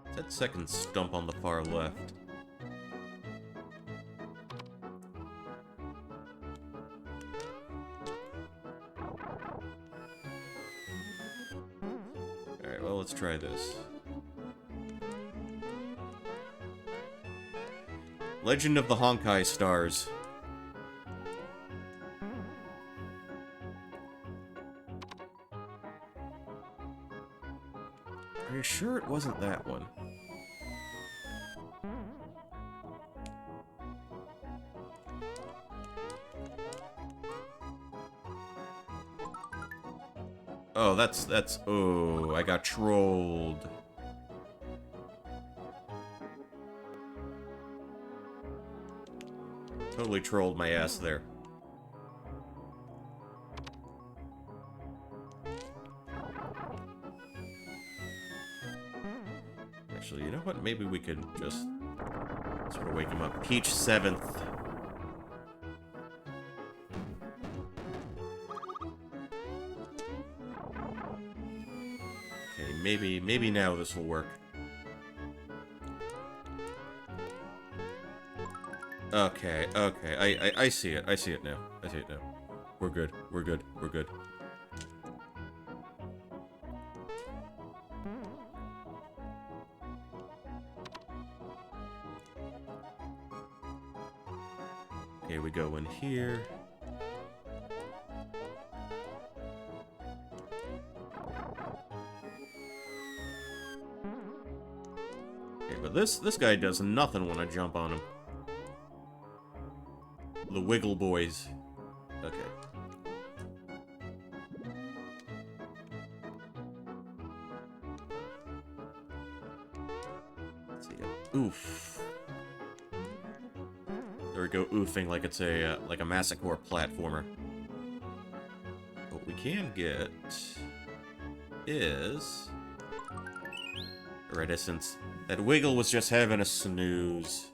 It's that second stump on the far left. Alright, well, let's try this. Legend of the Honkai Stars. Are you sure it wasn't that one? Oh, that's, oh, I got trolled. Totally trolled my ass there. Actually, you know what? Maybe we could just sort of wake him up. Peach 7th. Okay, maybe now this will work. Okay, I see it. I see it now. I see it now. We're good. We're good. We're good. Okay, we go in here. Okay, but this guy does nothing when I jump on him. The Wiggle Boys. Okay. Let's see. Oof. There we go, oofing like it's a Massacre platformer. What we can get is reticence. That Wiggle was just having a snooze.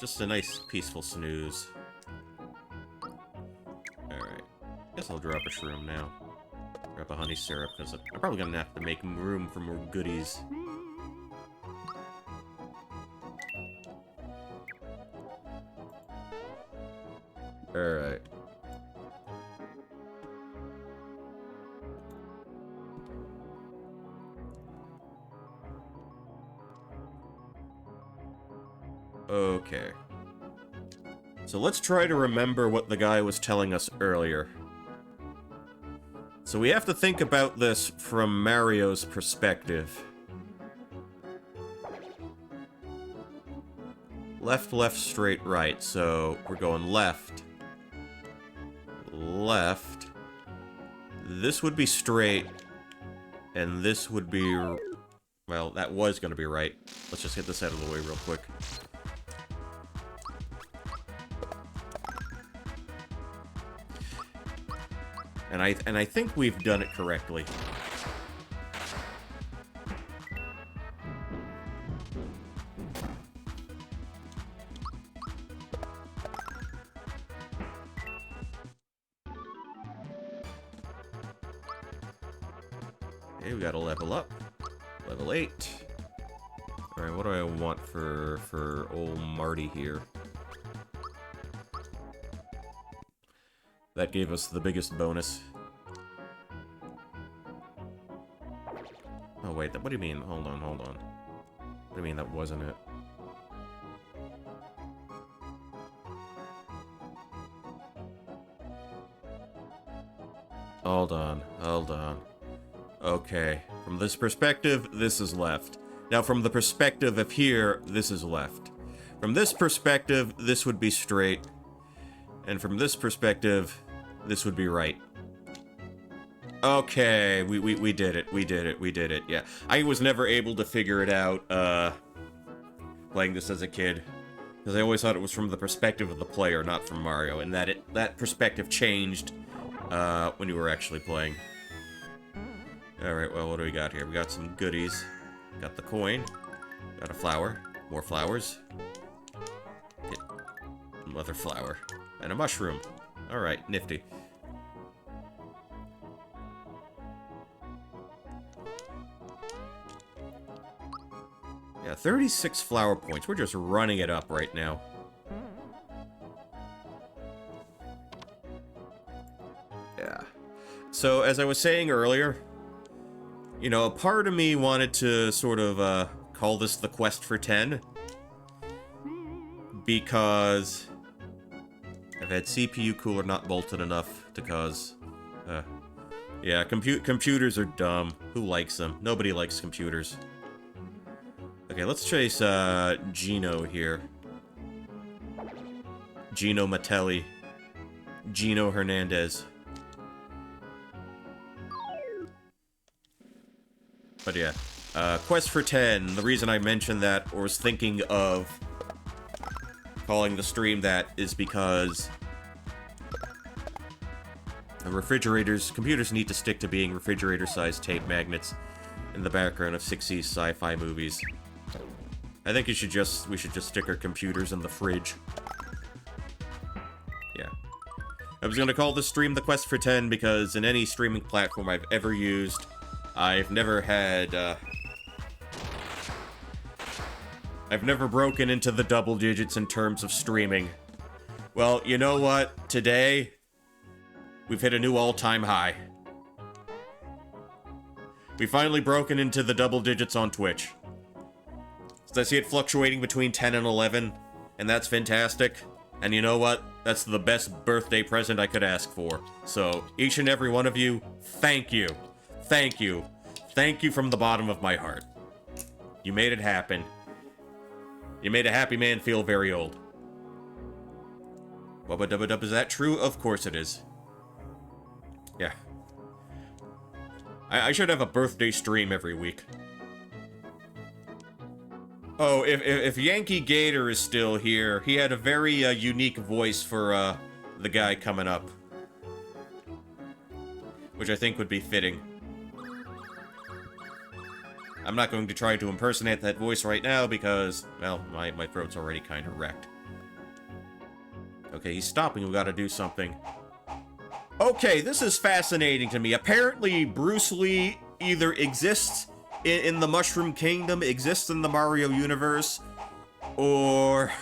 Just a nice, peaceful snooze. Alright. Guess I'll drop a shroom now. Drop a honey syrup, because I'm probably gonna have to make room for more goodies. Alright. Okay. So let's try to remember what the guy was telling us earlier. So we have to think about this from Mario's perspective. Left, left, straight, right. So we're going left. Left. This would be straight. And this would be... Well, that was going to be right. Let's just get this out of the way real quick. And I think we've done it correctly. Okay, we gotta level up. Level 8. Alright, what do I want for old Marty here? That gave us the biggest bonus. Oh, wait, what do you mean? Hold on, hold on. What do you mean that wasn't it? Hold on, hold on. Okay, from this perspective, this is left. Now, from the perspective of here, this is left. From this perspective, this would be straight. And from this perspective, this would be right. Okay, we did it, we did it, we did it, yeah. I was never able to figure it out, playing this as a kid. Because I always thought it was from the perspective of the player, not from Mario, and that perspective changed, when you were actually playing. Alright, well, what do we got here? We got some goodies. Got the coin. Got a flower. More flowers. Get another flower. And a mushroom. Alright, nifty. Yeah, 36 flower points. We're just running it up right now. Yeah. So, as I was saying earlier, you know, a part of me wanted to sort of, call this the Quest for 10. Because I've had CPU cooler not bolted enough to cause, yeah, computers are dumb. Who likes them? Nobody likes computers. Okay, let's chase, Gino here. Gino Matelli. Gino Hernandez. But yeah, Quest for 10, the reason I mentioned that, or was thinking of calling the stream that, is because computers need to stick to being refrigerator-sized tape magnets in the background of 60s sci-fi movies. I think we should just stick our computers in the fridge. Yeah. I was gonna call this stream the Quest for 10 because in any streaming platform I've ever used, I've never had, I've never broken into the double digits in terms of streaming. Well, you know what? Today, we've hit a new all-time high. We've finally broken into the double digits on Twitch. So I see it fluctuating between 10 and 11, and that's fantastic. And you know what? That's the best birthday present I could ask for. So, each and every one of you, thank you. Thank you. Thank you from the bottom of my heart. You made it happen. You made a happy man feel very old. Wubba dubba dub, is that true? Of course it is. Yeah. I should have a birthday stream every week. Oh, if Yankee Gator is still here, he had a very unique voice for the guy coming up. Which I think would be fitting. I'm not going to try to impersonate that voice right now because, well, my throat's already kind of wrecked. Okay, he's stopping. We've got to do something. Okay, this is fascinating to me. Apparently, Bruce Lee either exists in the Mushroom Kingdom, exists in the Mario universe, or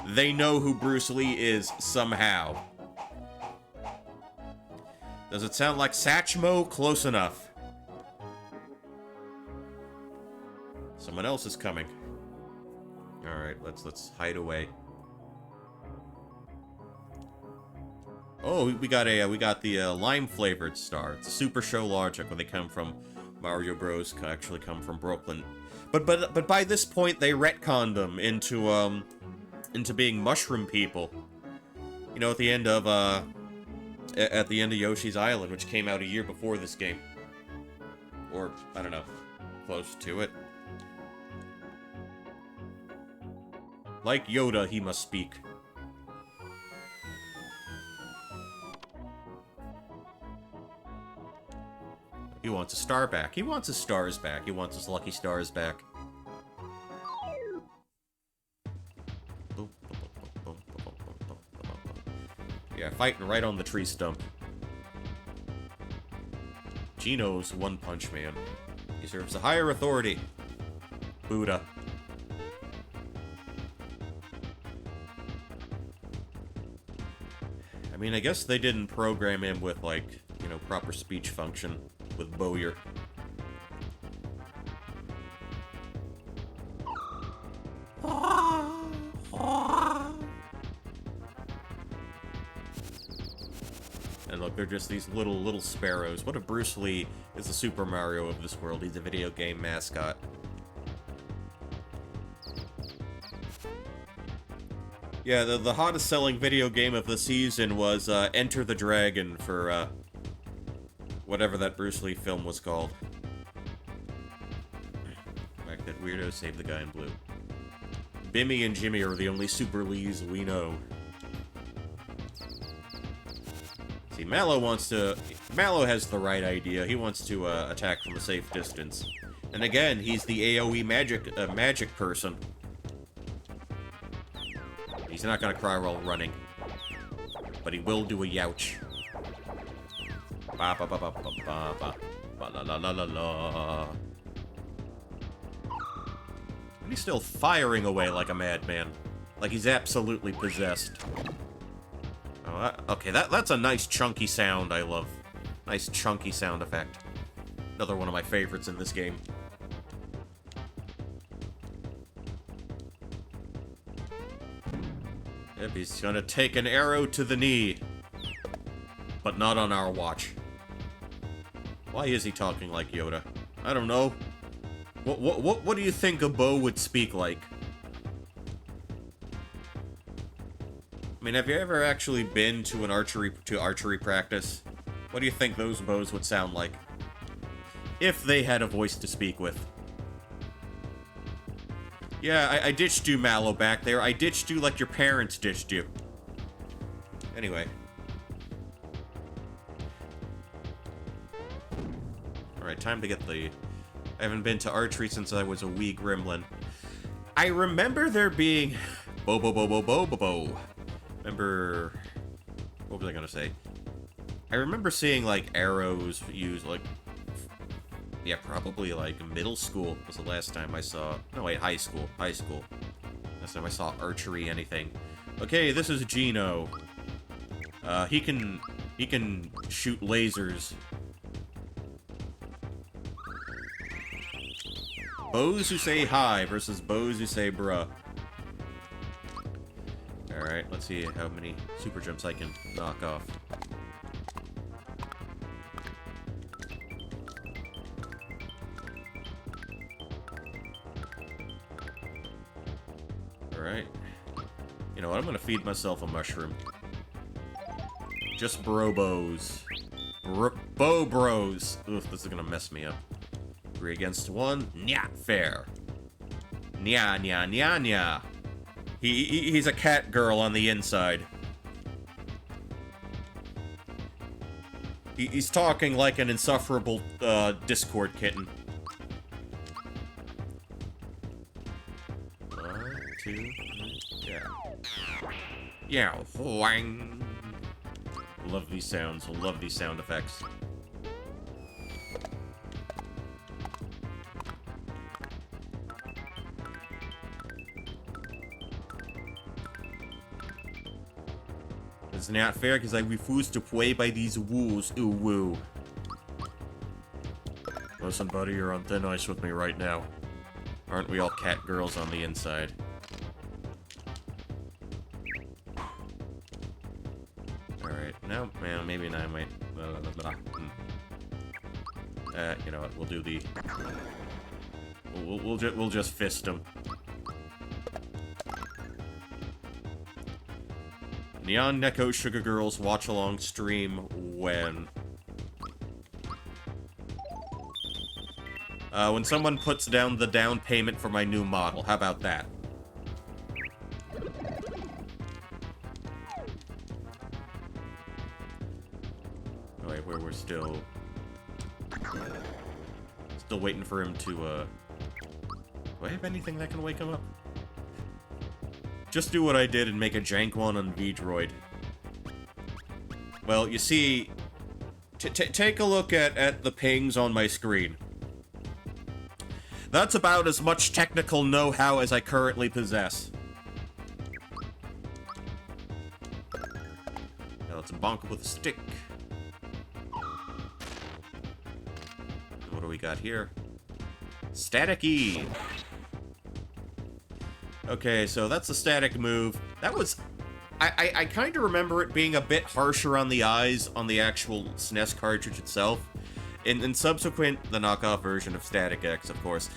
they know who Bruce Lee is somehow. Does it sound like Satchmo? Close enough. Someone else is coming. Alright, let's hide away. Oh, we got the lime-flavored star. It's a Super Show Logic when they come from Mario Bros. Actually come from Brooklyn. But by this point they retconned them into being mushroom people. You know, at the end of Yoshi's Island, which came out a year before this game. Or, I don't know, close to it. Like Yoda, he must speak. He wants a star back. He wants his stars back. He wants his lucky stars back. Yeah, fighting right on the tree stump. Gino's One Punch Man. He serves a higher authority. Buddha. I mean, I guess they didn't program him with, like, you know, proper speech function with Bowyer. And look, they're just these little sparrows. What if Bruce Lee is the Super Mario of this world? He's a video game mascot. Yeah, the hottest selling video game of the season was Enter the Dragon for whatever that Bruce Lee film was called. Fact that weirdo saved the guy in blue. Bimmy and Jimmy are the only Super Lees we know. See, Mallow has the right idea. He wants to attack from a safe distance. And again, he's the AoE magic person. He's not gonna cry while running. But he will do a youch. Ba ba ba ba ba ba ba ba la la la la la. And he's still firing away like a madman. Like he's absolutely possessed. Oh, okay, that's a nice chunky sound I love. Nice chunky sound effect. Another one of my favorites in this game. Yep, he's gonna take an arrow to the knee. But not on our watch. Why is he talking like Yoda? I don't know. What do you think a bow would speak like? I mean, have you ever actually been to an archery practice? What do you think those bows would sound like? If they had a voice to speak with. Yeah, I ditched you, Mallow, back there. I ditched you like your parents ditched you. Anyway. Alright, time to get the... I haven't been to archery since I was a wee gremlin. I remember there being... Bo. Remember... What was I gonna say? I remember seeing, like, arrows used, like... Yeah, probably, like, middle school was the last time I saw... No, wait, high school. Last time I saw archery anything. Okay, this is Gino. He can shoot lasers. Bows who say hi versus bows who say bruh. Alright, let's see how many super jumps I can knock off. Alright. You know what, I'm gonna feed myself a mushroom. Just bows. Bow bros. Oof, this is gonna mess me up. 3 against 1. Nya, fair. Nya. He's a cat girl on the inside. He's talking like an insufferable Discord kitten. 1, 2, 3, yeah. Yeah, whang. Love these sounds. Love these sound effects. It's not fair because I refuse to play by these rules. Ooh, woo. Listen, buddy, you're on thin ice with me right now. Aren't we all cat girls on the inside? Alright, no, man, maybe not. Wait. You know what? We'll do the. We'll just fist him. Neon Neko Sugar Girls watch along stream when someone puts down the down payment for my new model. How about that? Oh wait, we're still waiting for him to do I have anything that can wake him up? Just do what I did and make a jank one on V-Droid. Well, you see... take a look at the pings on my screen. That's about as much technical know-how as I currently possess. let's bonk it with a stick. What do we got here? Static E. Okay, so that's a static move. That was... I kind of remember it being a bit harsher on the eyes on the actual SNES cartridge itself. In subsequent... The knockoff version of Static X, of course.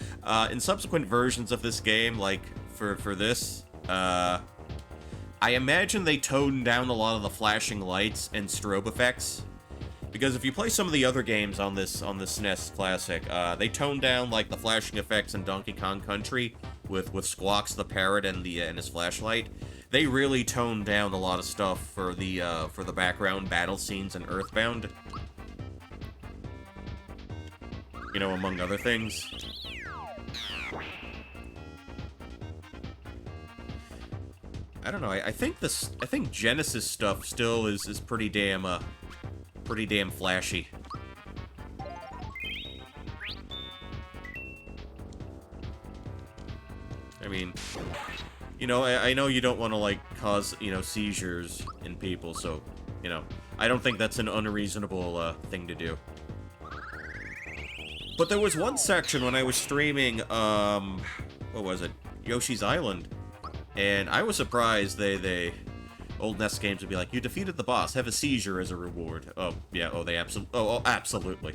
In subsequent versions of this game, like, for this... I imagine they toned down a lot of the flashing lights and strobe effects. Because if you play some of the other games on this SNES Classic, they toned down, like, the flashing effects in Donkey Kong Country with Squawks the Parrot and his flashlight. They really toned down a lot of stuff for the background battle scenes in Earthbound. You know, among other things. I don't know. I think Genesis stuff still is pretty damn flashy. I mean, you know, I know you don't want to, like, cause, you know, seizures in people, so, you know, I don't think that's an unreasonable thing to do. But there was one section when I was streaming, what was it? Yoshi's Island. And I was surprised old NES games would be like, you defeated the boss, have a seizure as a reward. Oh, yeah, absolutely.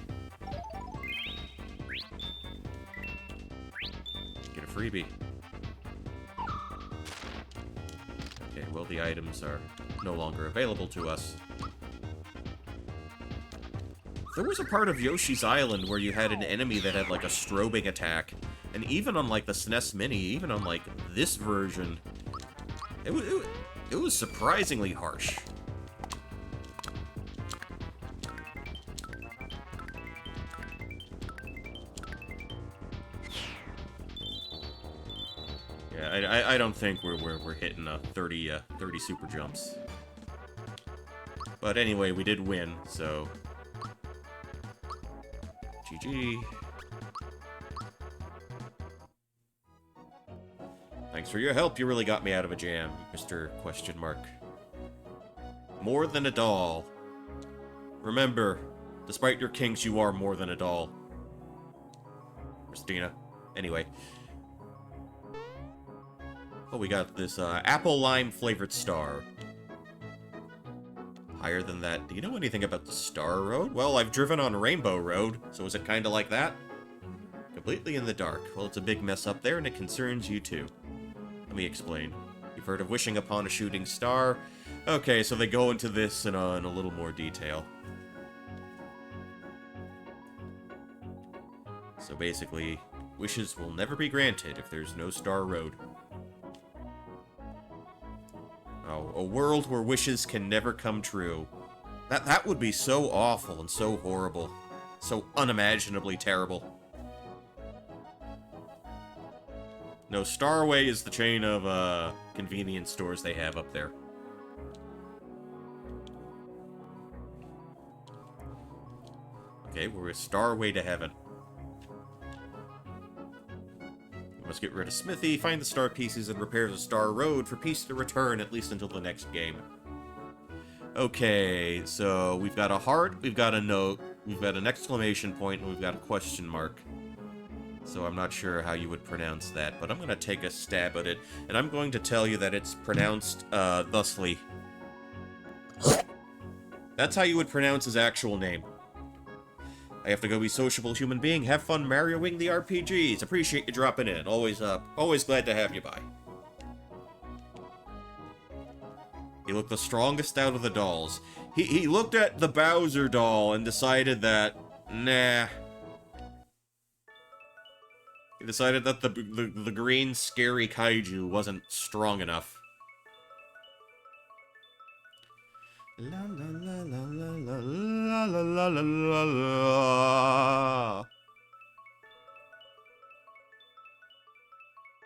Get a freebie. Okay, well, the items are no longer available to us. There was a part of Yoshi's Island where you had an enemy that had, like, a strobing attack. And even on, like, the SNES Mini, even on, like, this version, it was surprisingly harsh. Yeah, I don't think we're hitting 30 super jumps. But anyway, we did win, so GG. Thanks for your help. You really got me out of a jam, Mr. Question Mark. More than a doll. Remember, despite your kinks, you are more than a doll. Christina. Anyway. Oh, we got this apple lime flavored star. Higher than that. Do you know anything about the Star Road? Well, I've driven on Rainbow Road, so is it kind of like that? Completely in the dark. Well, it's a big mess up there, and it concerns you too. Let me explain. You've heard of wishing upon a shooting star? Okay, so they go into this in a little more detail. So basically, wishes will never be granted if there's no Star Road. Oh, a world where wishes can never come true. That would be so awful and so horrible. So unimaginably terrible. No, Starway is the chain of convenience stores they have up there. Okay, we're a Starway to heaven. We must get rid of Smithy, find the star pieces, and repair the Star Road for peace to return, at least until the next game. Okay, so we've got a heart, we've got a note, we've got an exclamation point, and we've got a question mark. So I'm not sure how you would pronounce that, but I'm going to take a stab at it, and I'm going to tell you that it's pronounced, thusly. That's how you would pronounce his actual name. I have to go be sociable human being. Have fun Marioing the RPGs. Appreciate you dropping in. Always glad to have you by. He looked the strongest out of the dolls. He looked at the Bowser doll and decided that, nah. He decided that the green scary kaiju wasn't strong enough. La la la la la la la la la la.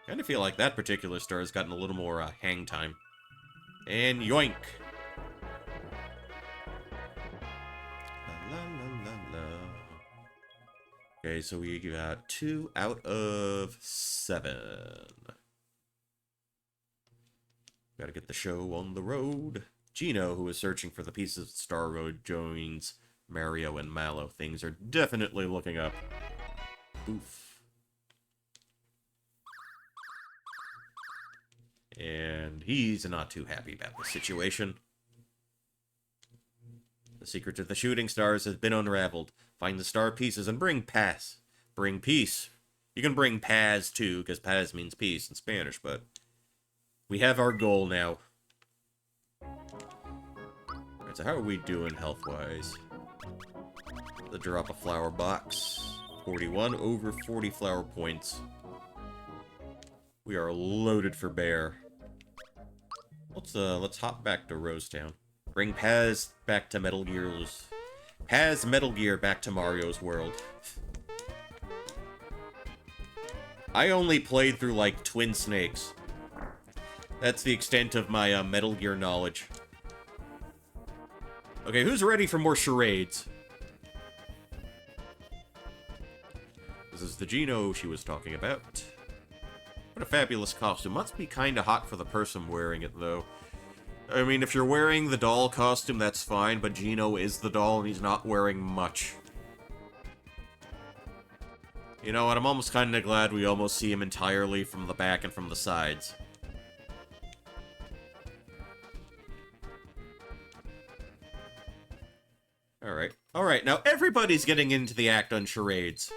Kind of feel like that particular star has gotten a little more hang time. And yoink. La la la la la. Okay, so we got 2 out of 7. Gotta get the show on the road. Gino, who is searching for the pieces of Star Road, joins Mario and Mallow. Things are definitely looking up. Oof. And he's not too happy about the situation. The secret to the shooting stars has been unraveled. Find the star pieces and bring paz. Bring peace. You can bring paz too, because paz means peace in Spanish, but we have our goal now. Alright, so how are we doing health-wise? The drop a flower box. 41 over 40 flower points. We are loaded for bear. Let's hop back to Rosetown. Bring Paz back to Metal Gear's... Paz Metal Gear back to Mario's world. I only played through, like, Twin Snakes. That's the extent of my Metal Gear knowledge. Okay, who's ready for more charades? This is the Gino she was talking about. What a fabulous costume. Must be kinda hot for the person wearing it, though. I mean, if you're wearing the doll costume, that's fine, but Gino is the doll and he's not wearing much. You know what, I'm almost kinda glad we almost see him entirely from the back and from the sides. Alright. Alright, now everybody's getting into the act on charades.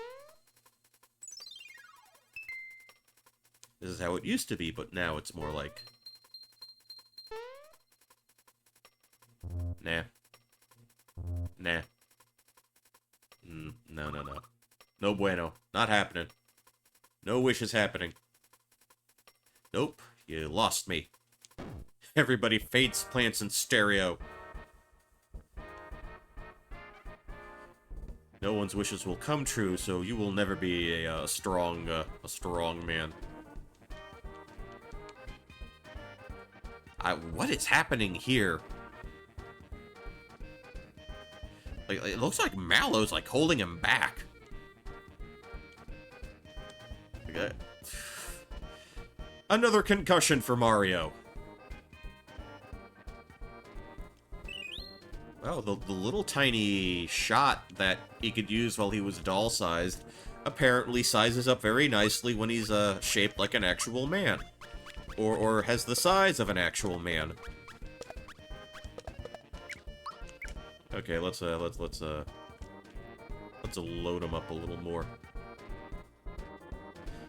This is how it used to be, but now it's more like... Nah. Nah. No, no, no. No bueno. Not happening. No wish is happening. Nope. You lost me. Everybody fades plants in stereo. No one's wishes will come true, so you will never be a strong man. What is happening here? Like, it looks like Mallow's, like, holding him back. Okay. Another concussion for Mario. Well, the little tiny shot that he could use while he was doll-sized apparently sizes up very nicely when he's shaped like an actual man. Or has the size of an actual man. Okay, let's load him up a little more.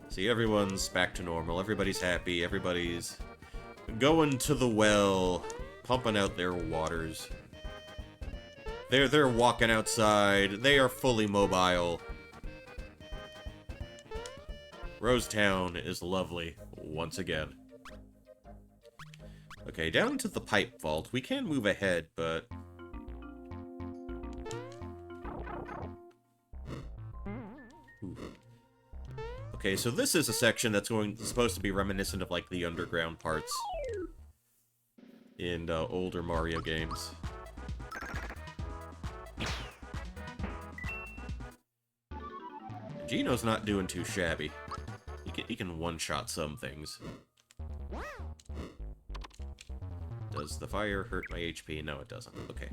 See, everyone's back to normal. Everybody's happy. Everybody's going to the well, pumping out their waters. They're walking outside. They are fully mobile. Rosetown is lovely once again. Okay, down to the pipe vault. We can move ahead, but... Ooh. Okay, so this is a section that's supposed to be reminiscent of, like, the underground parts in older Mario games. Gino's not doing too shabby. He can one-shot some things. Does the fire hurt my HP? No, it doesn't. Okay.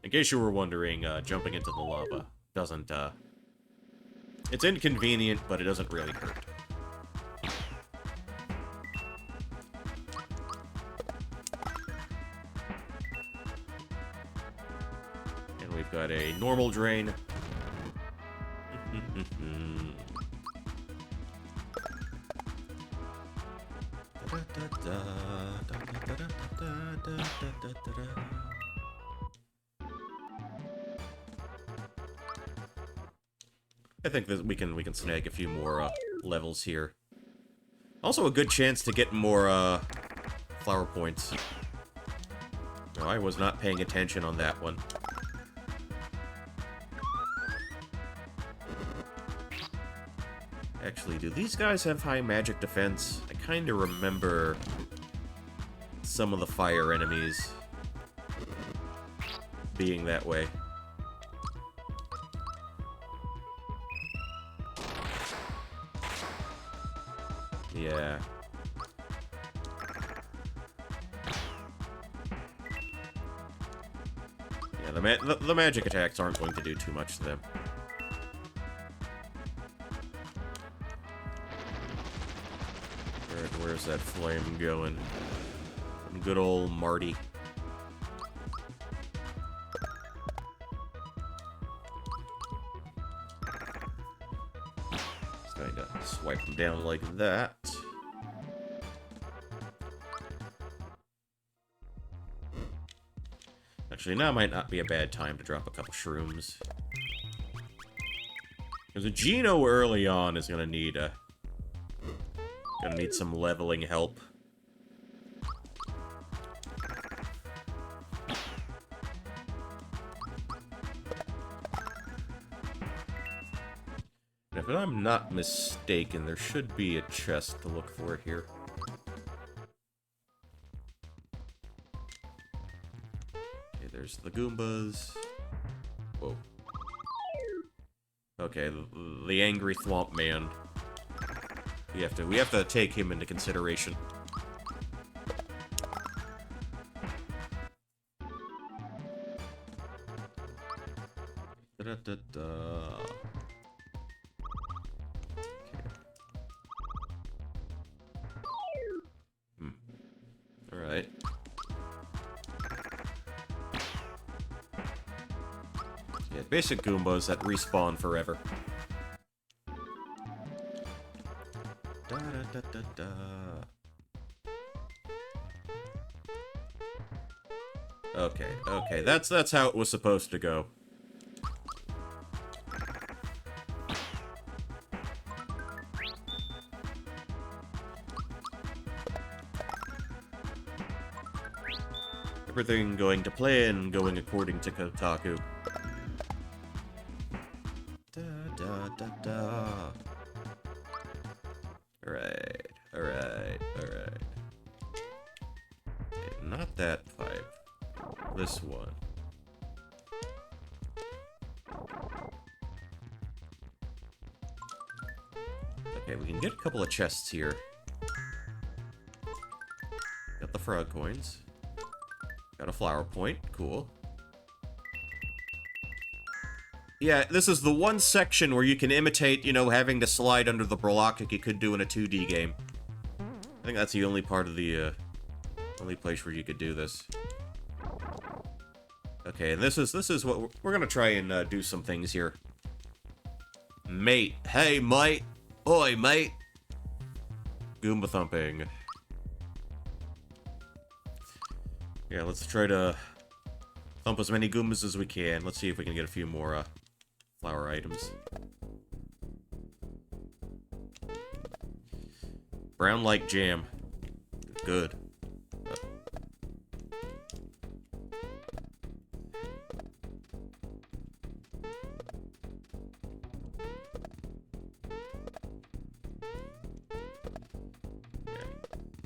In case you were wondering, jumping into the lava doesn't, it's inconvenient, but it doesn't really hurt. And we've got a normal drain. I think that we can snag a few more levels here. Also a good chance to get more flower points. No, I was not paying attention on that one. Actually, do these guys have high magic defense? I kind of remember some of the fire enemies being that way. Yeah. the magic attacks aren't going to do too much to them. Where's that flame going? Good old Marty. Just going to swipe him down like that. Actually, now might not be a bad time to drop a couple shrooms. Because a Geno early on is gonna need some leveling help. And if I'm not mistaken, there should be a chest to look for here. Okay, there's the Goombas. Whoa. Okay, the angry Thwomp Man. We have to take him into consideration. Da-da-da-da. Okay. Alright. Yeah, basic Goombas that respawn forever. Da-da-da-da-da. Okay, that's how it was supposed to go. Everything going to plan, going according to Kotaku. Da-da-da-da. Alright. Okay, not that pipe. This one. Okay, we can get a couple of chests here. Got the frog coins. Got a flower point. Cool. Yeah, this is the one section where you can imitate, having to slide under the block like you could do in a 2D game. I think that's the only part of the, only place where you could do this. Okay, and this is what we're gonna try and do some things here. Mate. Hey, mate. Oi, mate. Goomba thumping. Yeah, let's try to thump as many Goombas as we can. Let's see if we can get a few more, flower items. Brown like jam. Good.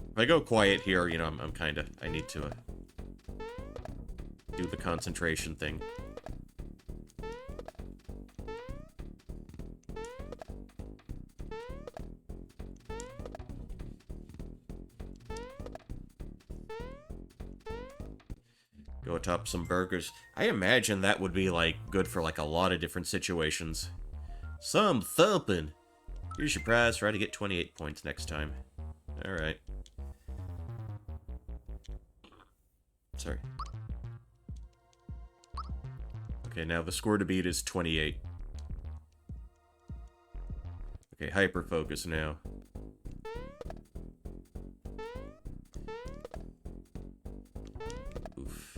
If I go quiet here, I'm kinda... I need to do the concentration thing. Go atop some burgers. I imagine that would be, good for, a lot of different situations. Some thumping! Here's your prize. Try to get 28 points next time. Alright. Sorry. Okay, now the score to beat is 28. Okay, hyper focus now. Oof.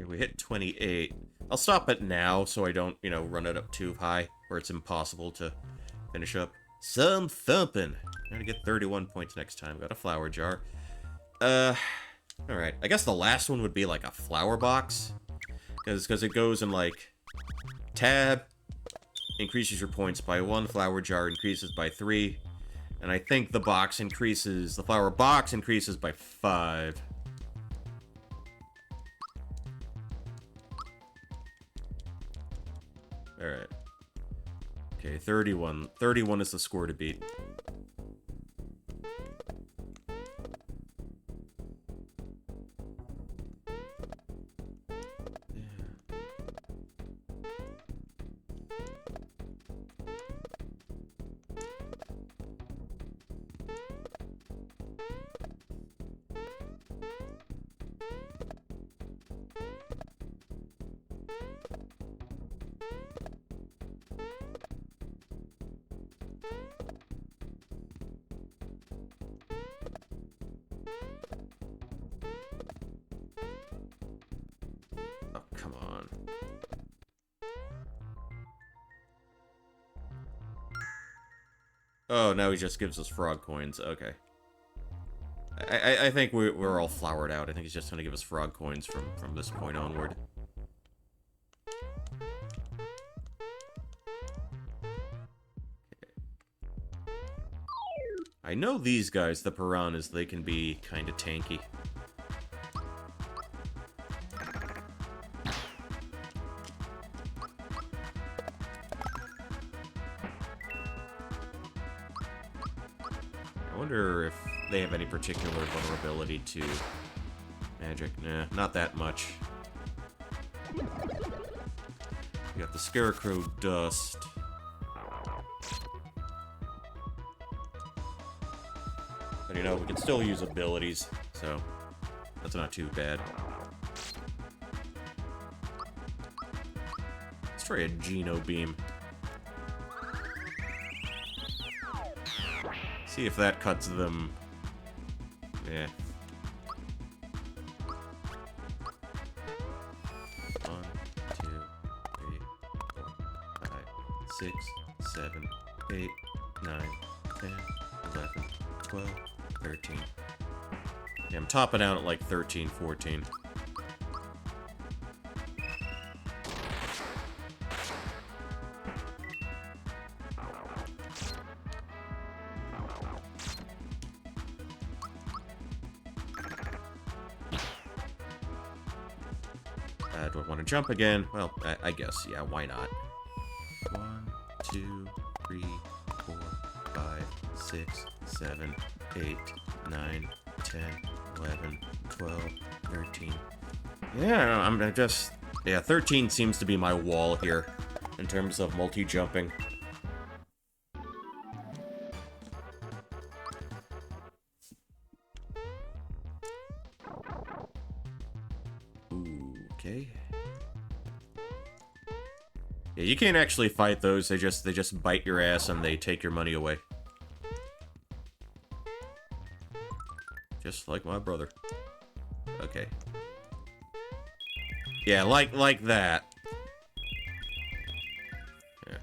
We hit 28. I'll stop it now so I don't, run it up too high where it's impossible to finish up. Some thumping. I'm gonna get 31 points next time. Got a flower jar. Alright. I guess the last one would be like a flower box. Because it goes in, like, tab, increases your points by 1, flower jar increases by 3, and I think the flower box increases by 5. Alright. Okay, 31. 31 is the score to beat. Oh, come on. Oh, now he just gives us frog coins. Okay. I think we're all flowered out. I think he's just going to give us frog coins from this point onward. I know these guys, the piranhas, they can be kind of tanky. I wonder if they have any particular vulnerability to magic. Nah, not that much. We got the Scarecrow Dust. But you know, we can still use abilities, so that's not too bad. Let's try a Geno Beam. See if that cuts them. Yeah. 1, 2, 3, 4, 5, 6, 7, 8, 9, 10, 11, 12, 13. Yeah, I'm topping out at like 13, 14. Do I want to jump again? Well, I guess, yeah, why not? 1, 2, 3, 4, 5, 6, 7, 8, 9, 10, 11, 12, 13. Yeah, I'm just... Yeah, 13 seems to be my wall here, in terms of multi-jumping. Ooh, okay. Yeah, you can't actually fight those, they just bite your ass and they take your money away. Just like my brother. Okay. Yeah, like that. Yeah.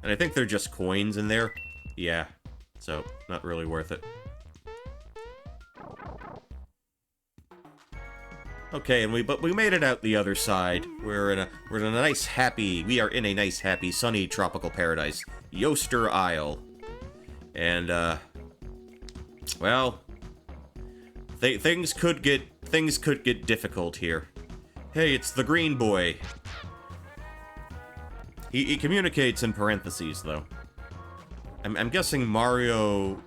And I think they're just coins in there. Yeah. So, not really worth it. Okay, but we made it out the other side. We're in a nice happy sunny tropical paradise, Yoster Isle. And well, things could get difficult here. Hey, it's the green boy. He communicates in parentheses though. I'm guessing Mario.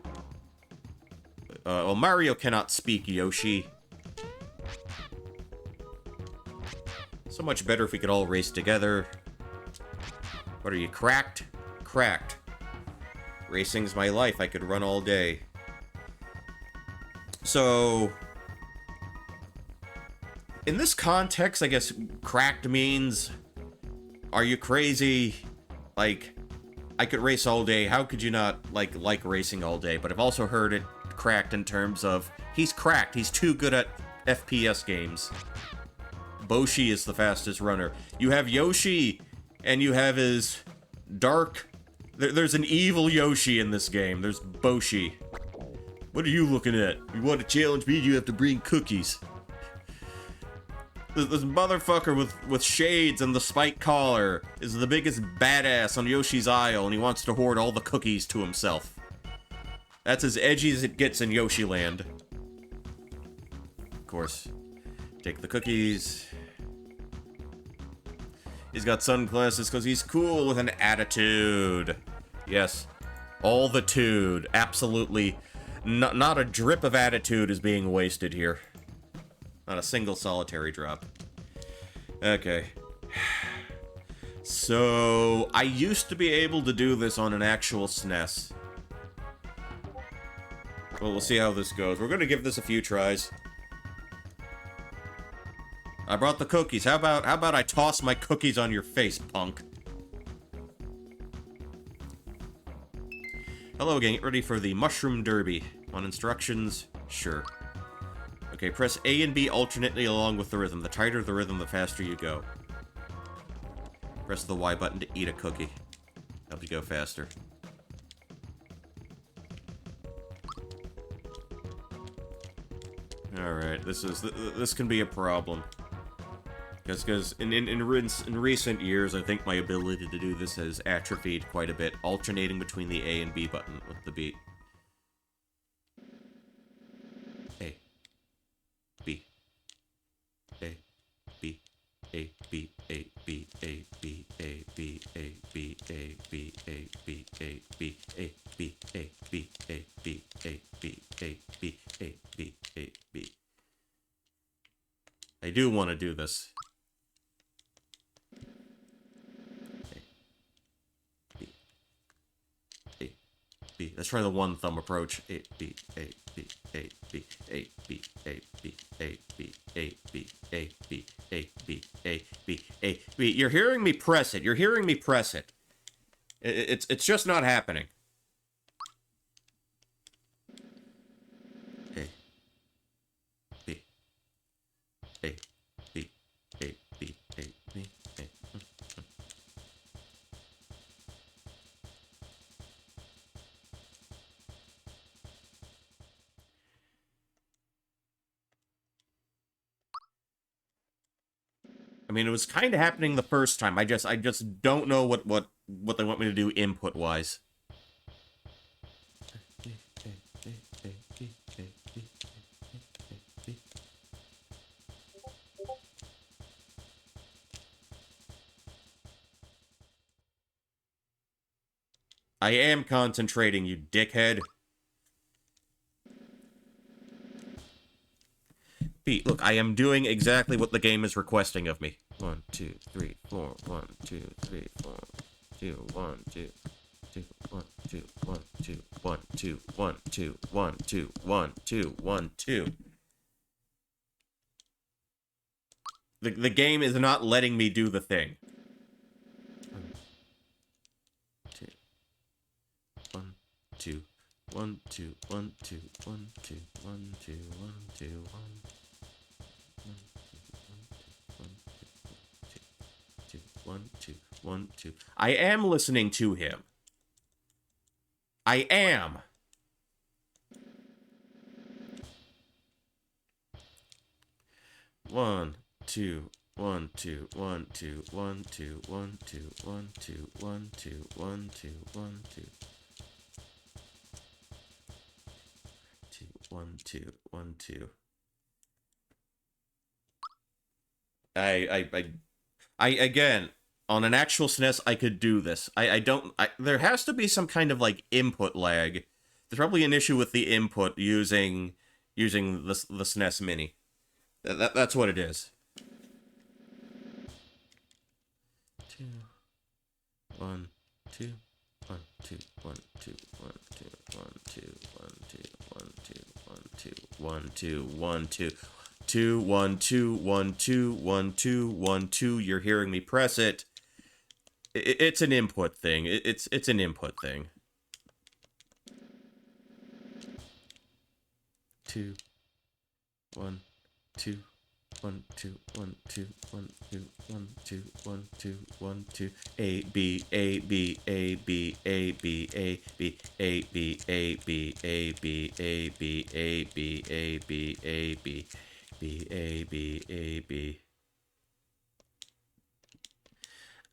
Well, Mario cannot speak Yoshi. So much better if we could all race together. What are you, cracked? Cracked. Racing's my life. I could run all day. So, in this context, I guess cracked means, are you crazy? Like, I could race all day. How could you not like racing all day? But I've also heard it cracked in terms of, he's cracked. He's too good at FPS games. Boshi is the fastest runner. You have Yoshi, and you have his dark... There's an evil Yoshi in this game. There's Boshi. What are you looking at? You want to challenge me, you have to bring cookies. This motherfucker with shades and the spike collar is the biggest badass on Yoshi's Isle, and he wants to hoard all the cookies to himself. That's as edgy as it gets in Yoshi Land. Of course, take the cookies. He's got sunglasses because he's cool with an attitude. Yes, all the tude. Absolutely, not a drip of attitude is being wasted here. Not a single solitary drop. Okay. So, I used to be able to do this on an actual SNES. Well, we'll see how this goes. We're gonna give this a few tries. I brought the cookies. How about I toss my cookies on your face, punk? Hello again, get ready for the Mushroom Derby. On instructions, sure. Okay, press A and B alternately along with the rhythm. The tighter the rhythm, the faster you go. Press the Y button to eat a cookie. Help you go faster. Alright, this can be a problem. Because in recent years, I think my ability to do this has atrophied quite a bit, alternating between the A and B button with the beat. A. B. A. B. A. B. A. B. A. B. A. B. A. B. A. B. A. B. A. B. A. B. A. B. A. B. A. B. A. B. A. B. A. B. I do want to do this. B. Let's try the one thumb approach. A B A B A B A B A B A B A B A B A B A B A B. You're hearing me press it. You're hearing me press it. It's just not happening. A B A B A B A B A. I mean, it was kind of happening the first time. I just don't know what they want me to do input-wise. I am concentrating, you dickhead. Pete, look, I am doing exactly what the game is requesting of me. 1, 2, 3, 4. 1, 2, 3, 4. 2, 1, 2. 2, 1, 2, 1, 2, 1, 2, 1, 2, 1, 2, 1, 2, 1, 2. The game is not letting me do the thing. 1, 2. 1, 2, 1, 2, 1, 2, 1, 2, 1, 2, 1. 1, 2, 1, 2. I am listening to him. I am. One, two, 1, 2, 1, 2, 1, 2, 1, 2, 1, 2, 1, 2, 1, 2, 1, 2. 2, 1, 2, 1, 2. I again, on an actual SNES, I could do this. There has to be some kind of, like, input lag. There's probably an issue with the input using the SNES Mini. That's what it is. 2, 1, 2, 1, 2, 1, 2, 1, 2, 1, 2, 1, 2, 1, 2, 1, 2, 1, 2, 1, 2. 2, 1, 2, 1, 2, 1, 2, 1, 2. You're hearing me press it. It's an input thing. It's an input thing. 2, 1, 2, 1, 2, 1, 2, 1, 2, 1, 2, 1, 2, 1, 2. A B A B A B A B A B A B A B A B A B A B A B A B. B A B A B.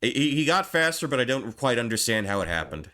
He got faster, but I don't quite understand how it happened.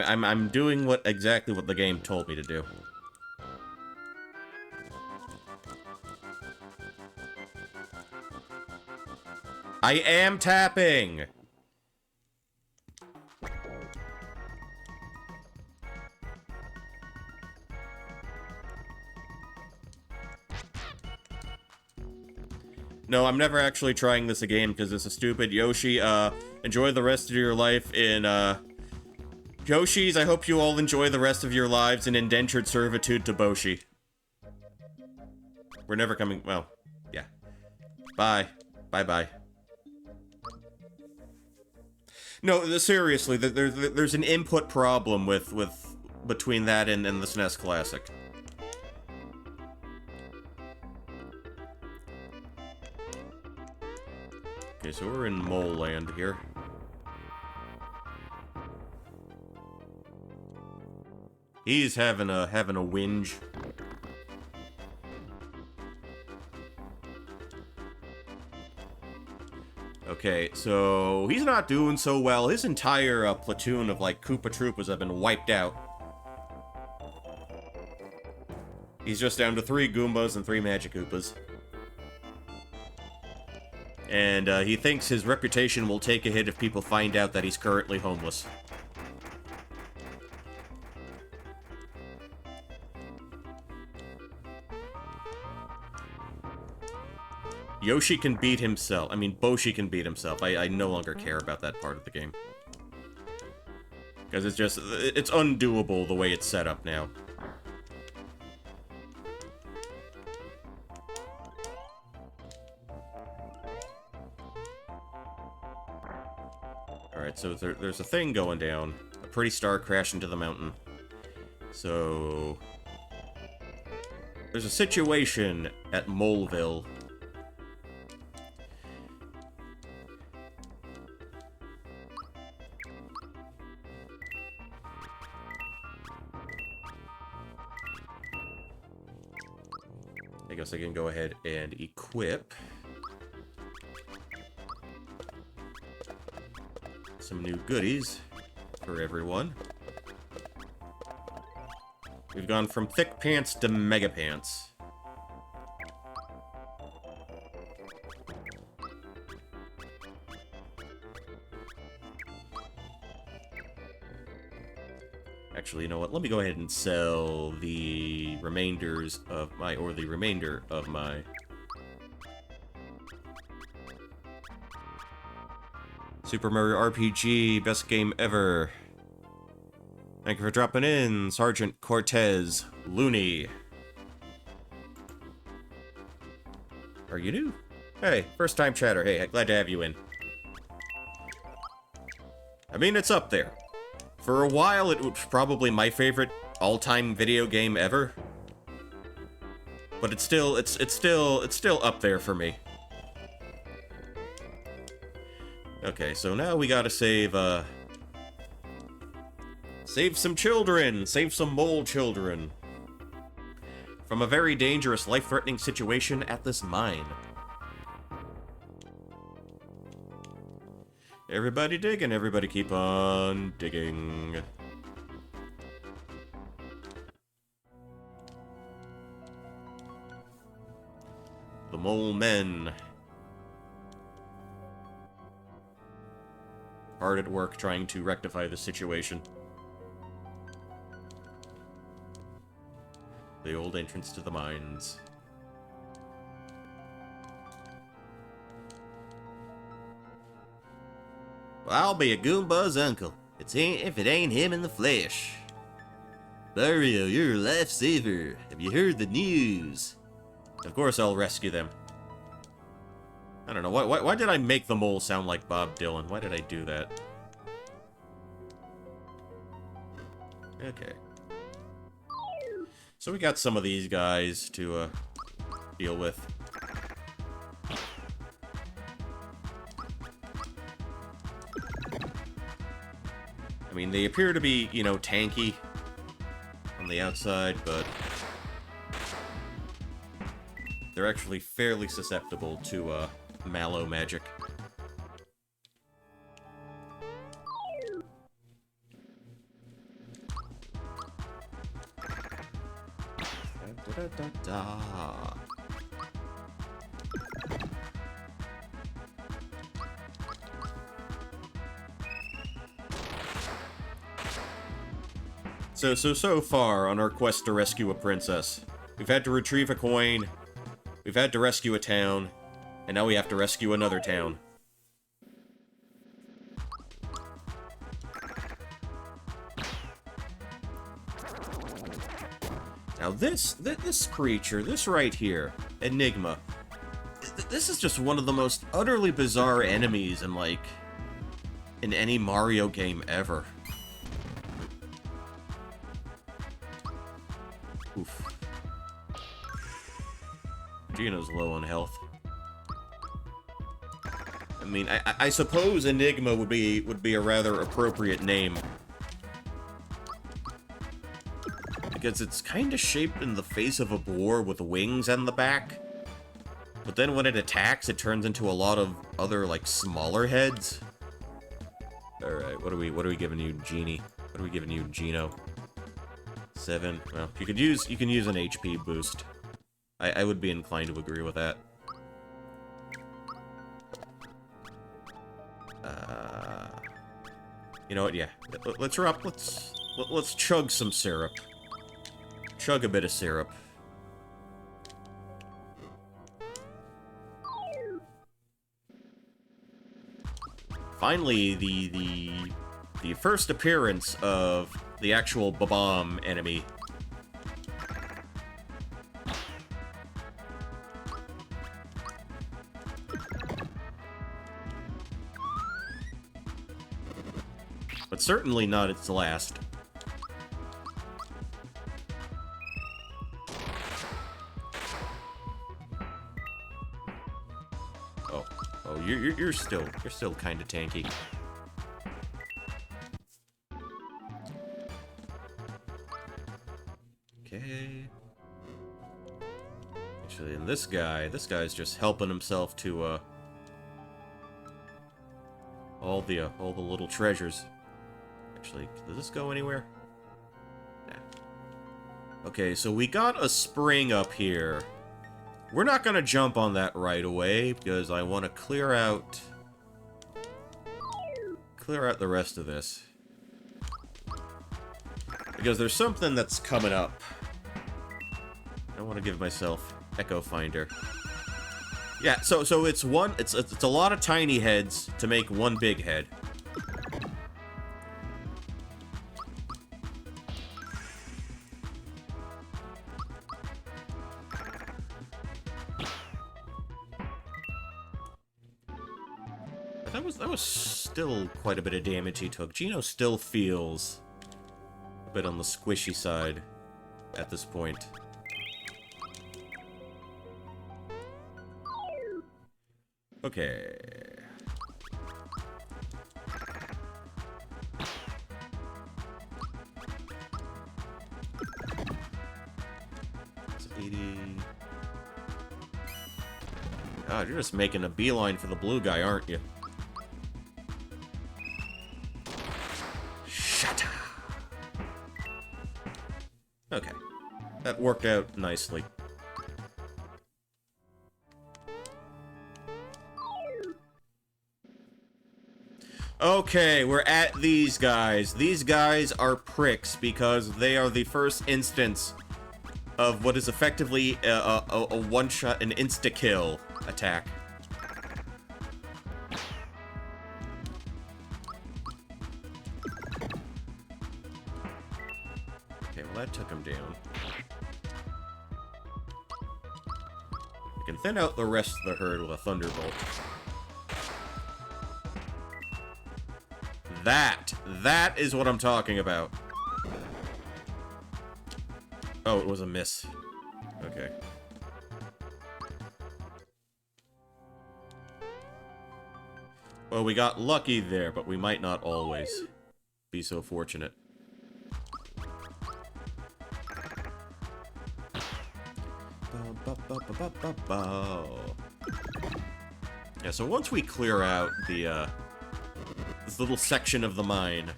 I'm doing exactly what the game told me to do. I am tapping! No, I'm never actually trying this again because this is stupid. Yoshi, enjoy the rest of your life in, Yoshis, I hope you all enjoy the rest of your lives in indentured servitude to Boshi. We're never coming, well, yeah. Bye. Bye-bye. No, seriously, there's an input problem between that and the SNES Classic. Okay, so we're in Mole Land here. He's having a whinge. Okay, so he's not doing so well. His entire platoon of, like, Koopa Troopas have been wiped out. He's just down to 3 Goombas and 3 Magic Koopas. And he thinks his reputation will take a hit if people find out that he's currently homeless. Yoshi can beat himself. I mean, Boshi can beat himself. I no longer care about that part of the game. Because it's undoable the way it's set up now. Alright, so there's a thing going down. A pretty star crashed into the mountain. So... there's a situation at Moleville. I guess I can go ahead and equip some new goodies for everyone. We've gone from thick pants to mega pants. Actually, you know what? Let me go ahead and sell the remainders of my, or the remainder of my... Super Mario RPG, best game ever. Thank you for dropping in, Sergeant Cortez Looney. Are you new? Hey, first time chatter. Hey, glad to have you in. I mean, it's up there. For a while, it was probably my favorite all-time video game ever. But it's still up there for me. Okay, so now we gotta save some children! Save some mole children! From a very dangerous, life-threatening situation at this mine. Everybody digging, everybody keep on digging. The Mole Men. Hard at work trying to rectify the situation. The old entrance to the mines. Well, I'll be a Goomba's uncle. If it ain't him in the flesh. Mario, you're a lifesaver. Have you heard the news? Of course I'll rescue them. I don't know, why did I make the mole sound like Bob Dylan? Why did I do that? Okay. So we got some of these guys to deal with. I mean, they appear to be, you know, tanky on the outside, but they're actually fairly susceptible to Mallow magic. Da-da-da-da. So far on our quest to rescue a princess, we've had to retrieve a coin, we've had to rescue a town, and now we have to rescue another town. Now this creature, this right here, Enigma, this is just one of the most utterly bizarre enemies in any Mario game ever. Oof. Gino's low on health. I mean, I suppose Enigma would be a rather appropriate name. Because it's kind of shaped in the face of a boar with wings on the back. But then when it attacks, it turns into a lot of other, like, smaller heads. Alright, what are we giving you, Genie? What are we giving you, Gino? 7. Well, you can use an HP boost. I would be inclined to agree with that. You know what? Yeah. Let's chug some syrup. Chug a bit of syrup. Finally, the first appearance of the actual Bob-omb enemy. But certainly not its last. Oh, you're still kind of tanky. Okay. Actually, and this guy's just helping himself to all the little treasures. Actually, does this go anywhere? Nah. Okay, so we got a spring up here. We're not gonna jump on that right away because I want to clear out the rest of this. Because there's something that's coming up. I want to give myself Echo Finder. Yeah, so it's a lot of tiny heads to make one big head. That was still quite a bit of damage he took. Gino still feels a bit on the squishy side at this point. Okay. It's 80. God, you're just making a beeline for the blue guy, aren't you? Shut up. Okay. That worked out nicely. Okay, we're at these guys. These guys are pricks because they are the first instance of what is effectively a one-shot, an insta-kill attack. Okay, well that took him down. I can thin out the rest of the herd with a Thunderbolt. That is what I'm talking about. Oh, it was a miss. Okay. Well, we got lucky there, but we might not always be so fortunate. Yeah, so once we clear out the, this little section of the mine,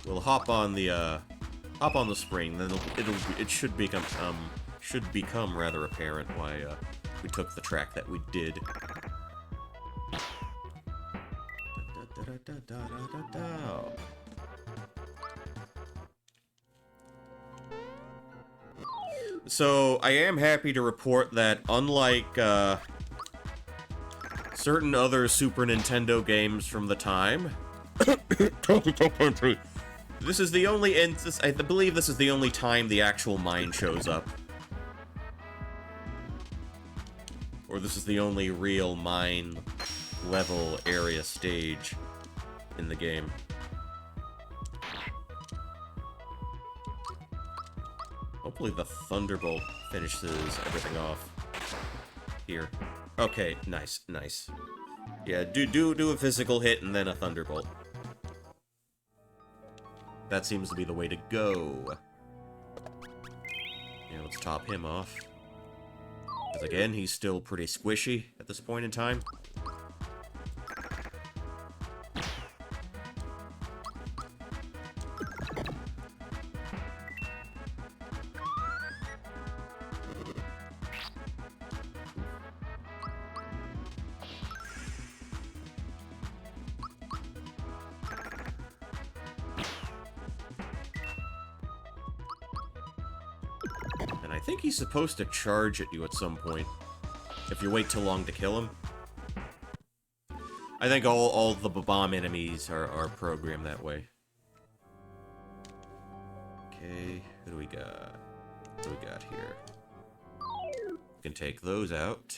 we'll hop on the spring, then it should become rather apparent why, we took the track that we did. So, I am happy to report that, unlike, certain other Super Nintendo games from the time, this is the only instance, I believe this is the only time the actual mine shows up. Or this is the only real mine level area stage in the game. Hopefully the Thunderbolt finishes everything off here. Okay, nice, nice. Yeah, do a physical hit and then a Thunderbolt. That seems to be the way to go. Yeah, let's top him off. Because again, he's still pretty squishy at this point in time. I think he's supposed to charge at you at some point, if you wait too long to kill him. I think all the bomb enemies are programmed that way. Okay, who do we got? What do we got here? We can take those out.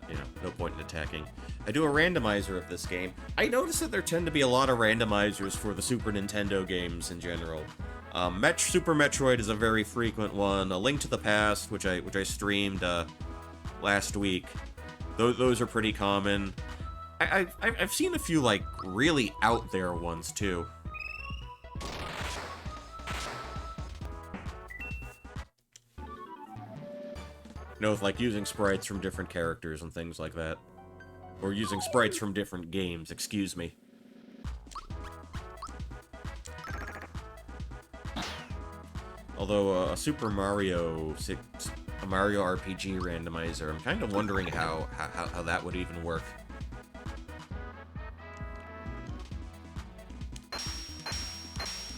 You know, no point in attacking. I do a randomizer of this game. I notice that there tend to be a lot of randomizers for the Super Nintendo games in general. Super Metroid is a very frequent one. A Link to the Past, which I streamed last week. Those are pretty common. I've seen a few like really out there ones too. You know, with like using sprites from different characters and things like that. Or using sprites from different games, excuse me. Although, a Mario RPG randomizer, I'm kind of wondering how that would even work.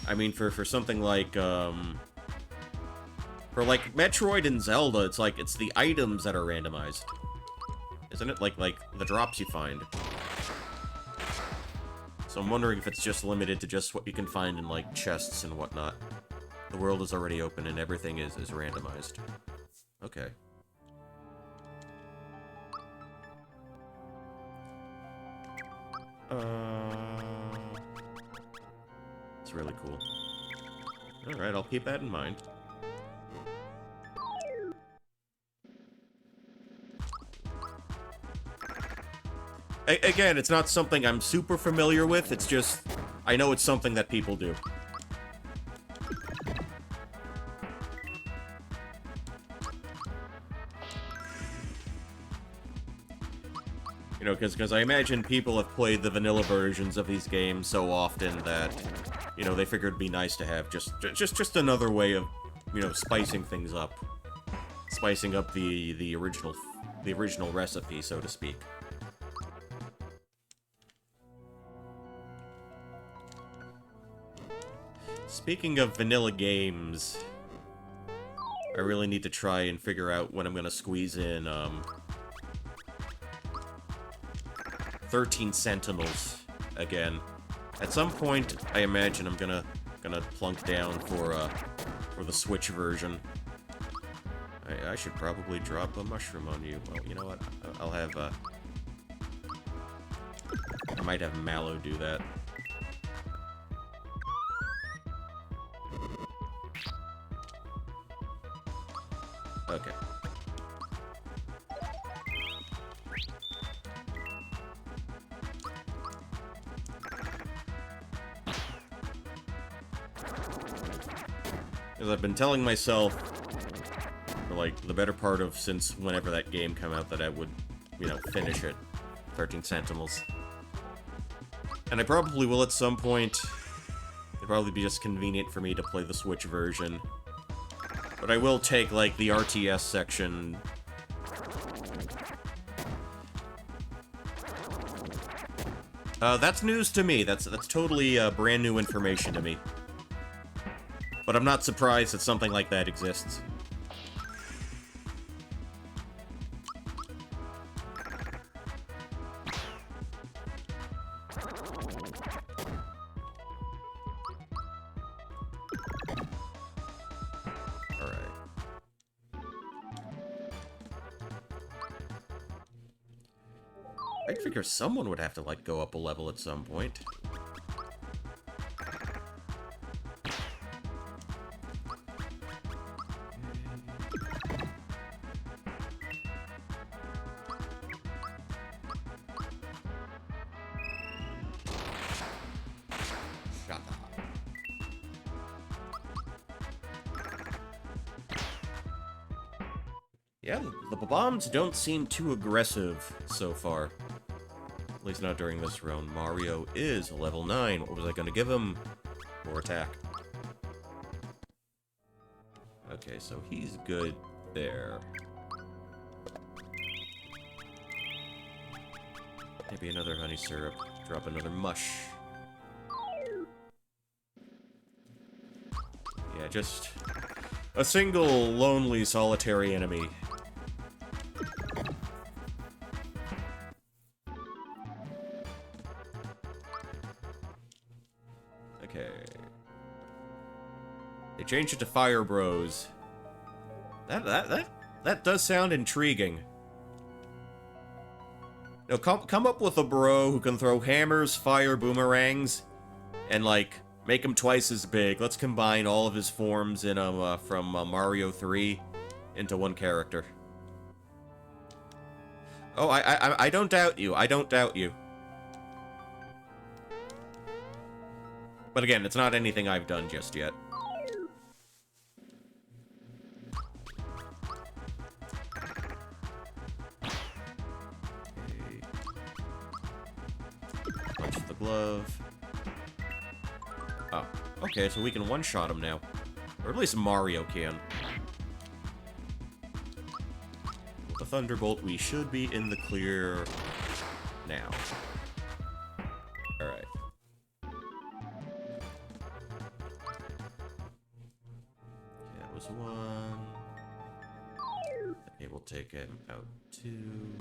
I mean, for something like, for like Metroid and Zelda, it's like, it's the items that are randomized. Isn't it? Like the drops you find. So I'm wondering if it's just limited to just what you can find in, like, chests and whatnot. The world is already open and everything is randomized. Okay. It's really cool. Alright, I'll keep that in mind. Again, it's not something I'm super familiar with, it's just, I know it's something that people do. You know, because I imagine people have played the vanilla versions of these games so often that, you know, they figured it'd be nice to have just another way of, you know, spicing things up. Spicing up the original recipe, so to speak. Speaking of vanilla games, I really need to try and figure out when I'm gonna squeeze in, 13 Sentinels again. At some point, I imagine I'm gonna plunk down for the Switch version. I should probably drop a mushroom on you. Well, you know what? I'll have might have Mallow do that. Okay. As I've been telling myself for, like, the better part of since whenever that game came out that I would, you know, finish it. 13 Sentinels. And I probably will at some point. It'd probably be just convenient for me to play the Switch version. But I will take, like, the RTS section. That's news to me. That's totally brand new information to me. But I'm not surprised that something like that exists. I'd figure someone would have to, like, go up a level at some point. Shut up. Yeah, the bombs don't seem too aggressive so far. At least not during this round. Mario is level 9. What was I going to give him? More attack. Okay, so he's good there. Maybe another honey syrup. Drop another mush. Yeah, just a single, lonely, solitary enemy. Okay. They changed it to Fire Bros. That does sound intriguing. No, come up with a bro who can throw hammers, fire, boomerangs, and, like, make him twice as big. Let's combine all of his forms in from Mario 3 into one character. Oh, I don't doubt you. I don't doubt you. But again, it's not anything I've done just yet. Okay. Punch the glove. Oh, okay, so we can one-shot him now. Or at least Mario can. With the Thunderbolt, we should be in the clear now. Alright. That was one. Okay, we'll take it out two.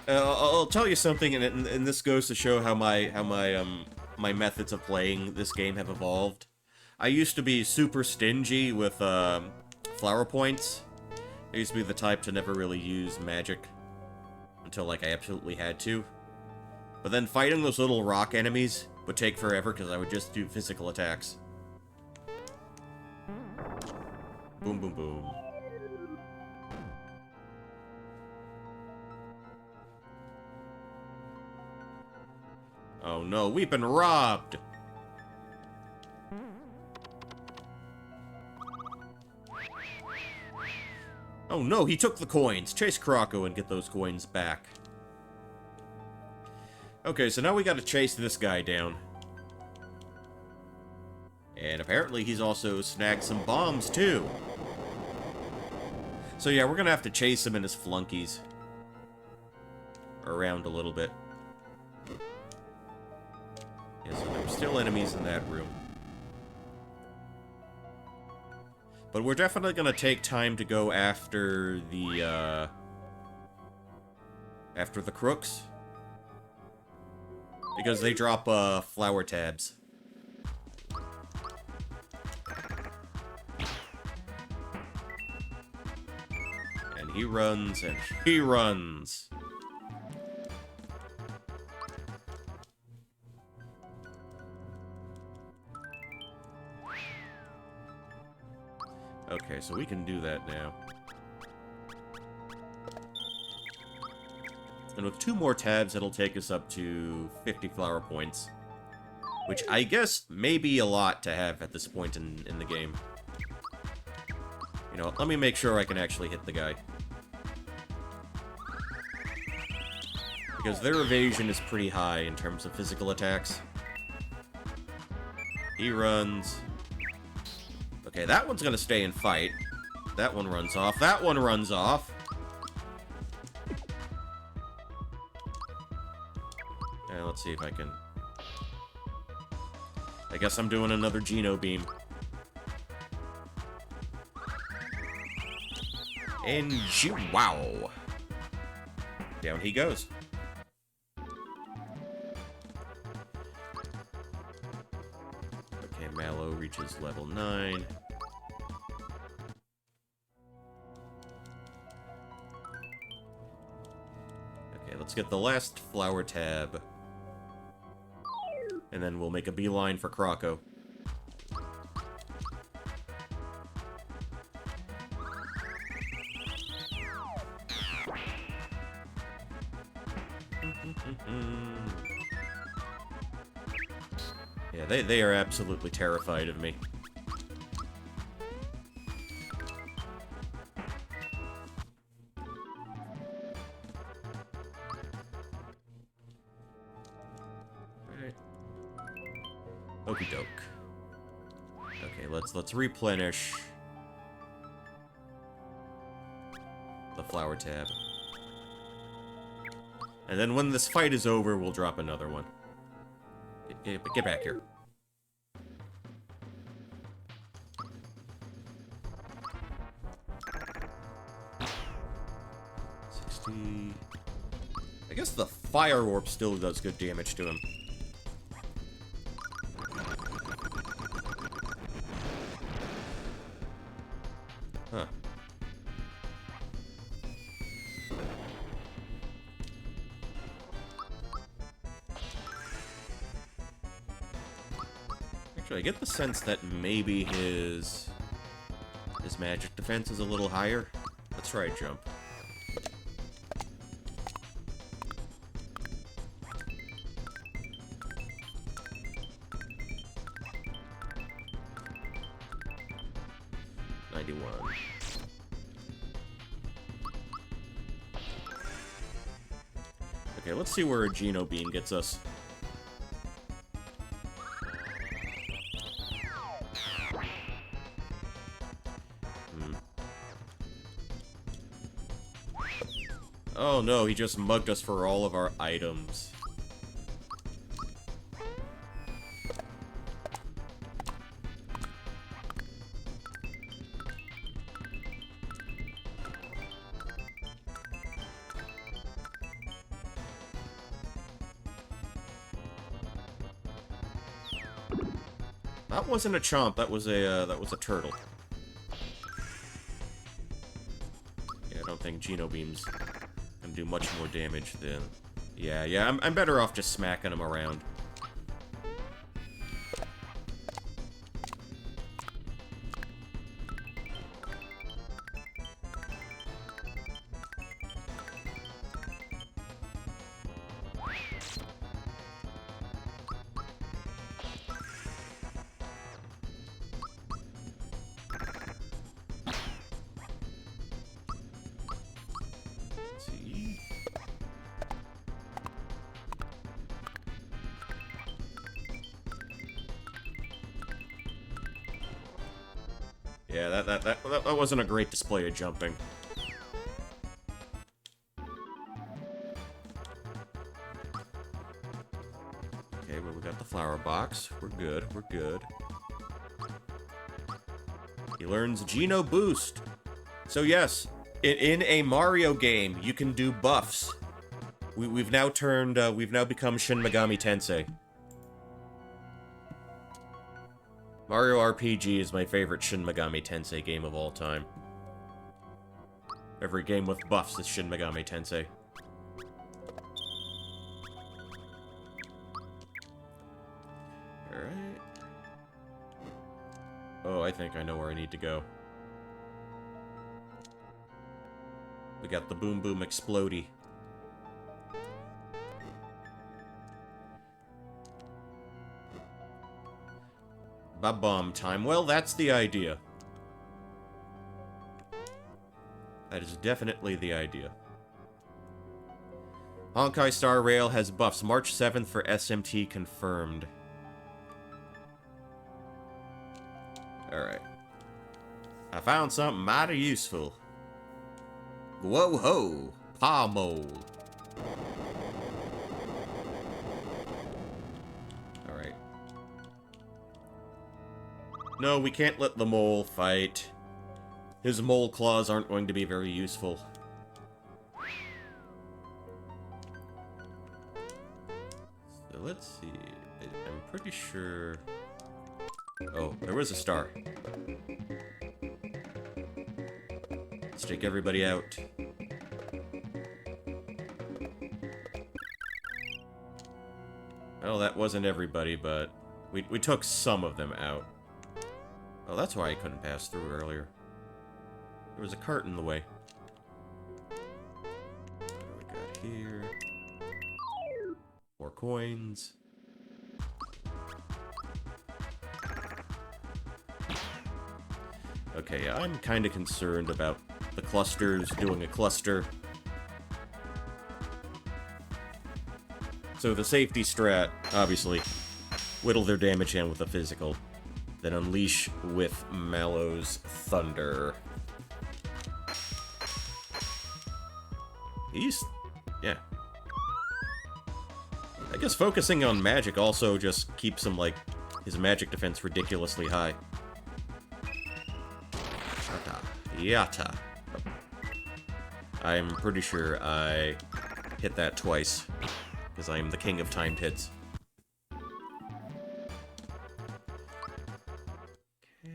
I'll tell you something, and this goes to show how my methods of playing this game have evolved. I used to be super stingy with flower points. I used to be the type to never really use magic until, like, I absolutely had to. But then fighting those little rock enemies would take forever because I would just do physical attacks. Boom, boom, boom. Oh no, we've been robbed! Oh no, he took the coins! Chase Croco and get those coins back. Okay, so now we gotta chase this guy down. And apparently he's also snagged some bombs, too. So yeah, we're gonna have to chase him and his flunkies around a little bit. Yeah, so there were still enemies in that room. But we're definitely gonna take time to go after the crooks. Because they drop, flower tabs. And he runs, and he runs. Okay, so we can do that now. And with 2 more tabs, it'll take us up to 50 flower points. Which I guess may be a lot to have at this point in the game. You know, let me make sure I can actually hit the guy. Because their evasion is pretty high in terms of physical attacks. He runs. Okay, that one's gonna stay and fight. That one runs off. That one runs off. And let's see if I can... I guess I'm doing another Geno Beam. And wow! Down he goes. Okay, Mallow reaches level 9. Okay, let's get the last flower tab. And then we'll make a beeline for Croco. Yeah, they are absolutely terrified of me. Alright. Okie doke. Okay, let's replenish the flower tab. And then when this fight is over, we'll drop another one. Get back here. I guess the Fire Orb still does good damage to him. Huh. Actually, I get the sense that maybe his magic defense is a little higher. Let's try a jump. Okay, let's see where a Geno Beam gets us. Oh no, he just mugged us for all of our items. That wasn't a chomp, that was a turtle. Yeah, I don't think Geno Beam's gonna do much more damage than... Yeah, I'm better off just smacking him around. Yeah, that wasn't a great display of jumping. Okay, well, we got the flower box. We're good, we're good. He learns Geno Boost. So yes, in a Mario game, you can do buffs. We've now become Shin Megami Tensei. Mario RPG is my favorite Shin Megami Tensei game of all time. Every game with buffs is Shin Megami Tensei. Alright. Oh, I think I know where I need to go. We got the Boom Boom Explodey. Ba-bomb time. Well, that's the idea. That is definitely the idea. Honkai Star Rail has buffs. March 7th for SMT confirmed. Alright. I found something mighty useful. Whoa ho! Palmole. Alright. No, we can't let the mole fight. His mole claws aren't going to be very useful. So let's see. I'm pretty sure... Oh, there was a star. Let's take everybody out. Well, that wasn't everybody, but we took some of them out. Oh, that's why I couldn't pass through earlier. There was a cart in the way. What do we got here? 4 coins. Okay, I'm kind of concerned about the clusters doing a cluster. So the safety strat, obviously, whittle their damage down with a physical, then unleash with Mallow's Thunder. Yeah. I guess focusing on magic also just keeps him, like, his magic defense ridiculously high. Yata. I'm pretty sure I hit that twice, because I am the king of timed hits. Okay.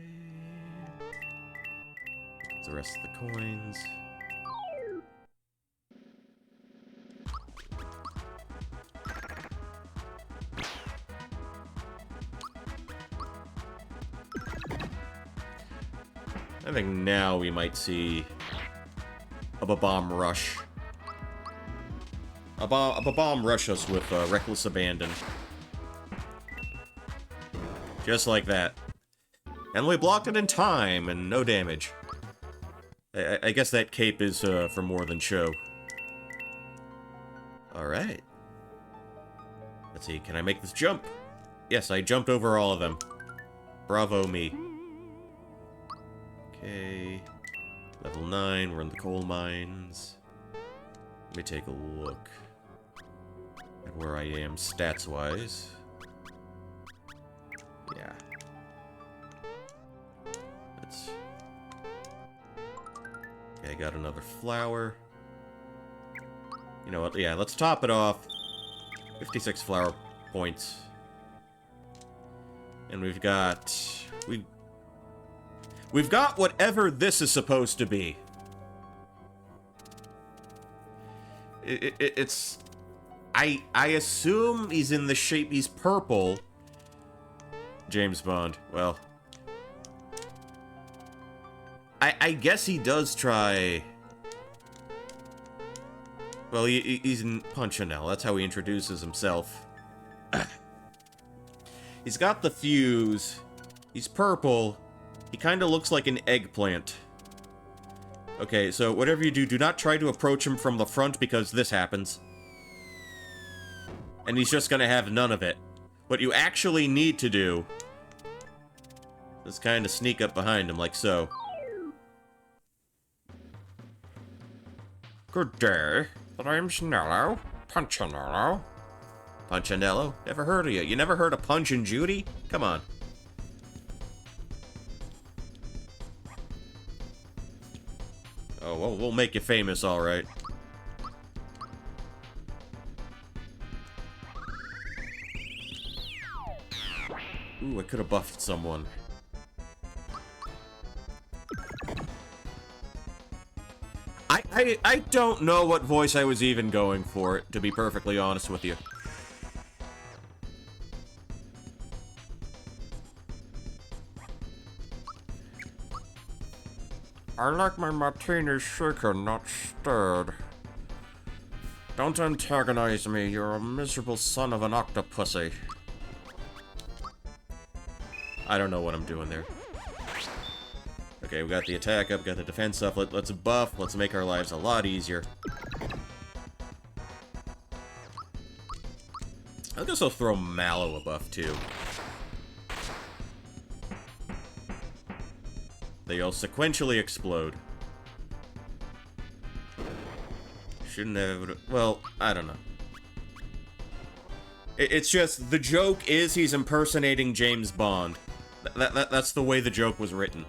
The rest of the coins. I think now we might see a Ba-bomb rush. A Ba-bomb rush us with reckless abandon. Just like that. And we blocked it in time, and no damage. I guess that cape is for more than show. Alright. Let's see, can I make this jump? Yes, I jumped over all of them. Bravo me. Okay. Level 9, we're in the coal mines. Let me take a look at where I am stats-wise. Yeah. Let's... Okay, I got another flower. You know what, yeah, let's top it off. 56 flower points. And we've got... We've got whatever this is supposed to be. It's... I assume he's in the shape... He's purple. James Bond. Well... I guess he does try... Well, he's in Punchinelle. That's how he introduces himself. He's got the fuse. He's purple. He kind of looks like an eggplant. Okay, so whatever you do, do not try to approach him from the front because this happens. And he's just gonna have none of it. What you actually need to do is kind of sneak up behind him like so. Good day. The name's Nello. Punchinello. Punchinello? Never heard of you. You never heard of Punch and Judy? Come on. Oh, well, we'll make you famous, alright. Ooh, I could have buffed someone. I don't know what voice I was even going for, to be perfectly honest with you. I like my martini shaken, not stirred. Don't antagonize me, you're a miserable son of an octopussy. I don't know what I'm doing there. Okay, we got the attack up, got the defense up. Let's buff, let's make our lives a lot easier. I guess I'll throw Mallow a buff, too. They all sequentially explode. Shouldn't have... Well, I don't know. It's just, the joke is he's impersonating James Bond. That's the way the joke was written.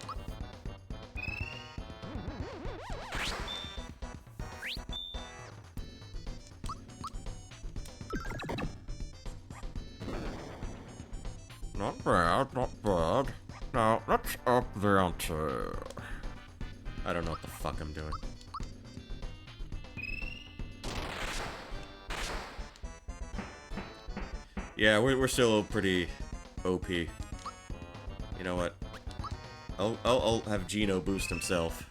Not bad, not bad. Now, let's up the ante. I don't know what the fuck I'm doing. Yeah, we're still pretty OP. You know what? I'll have Gino boost himself.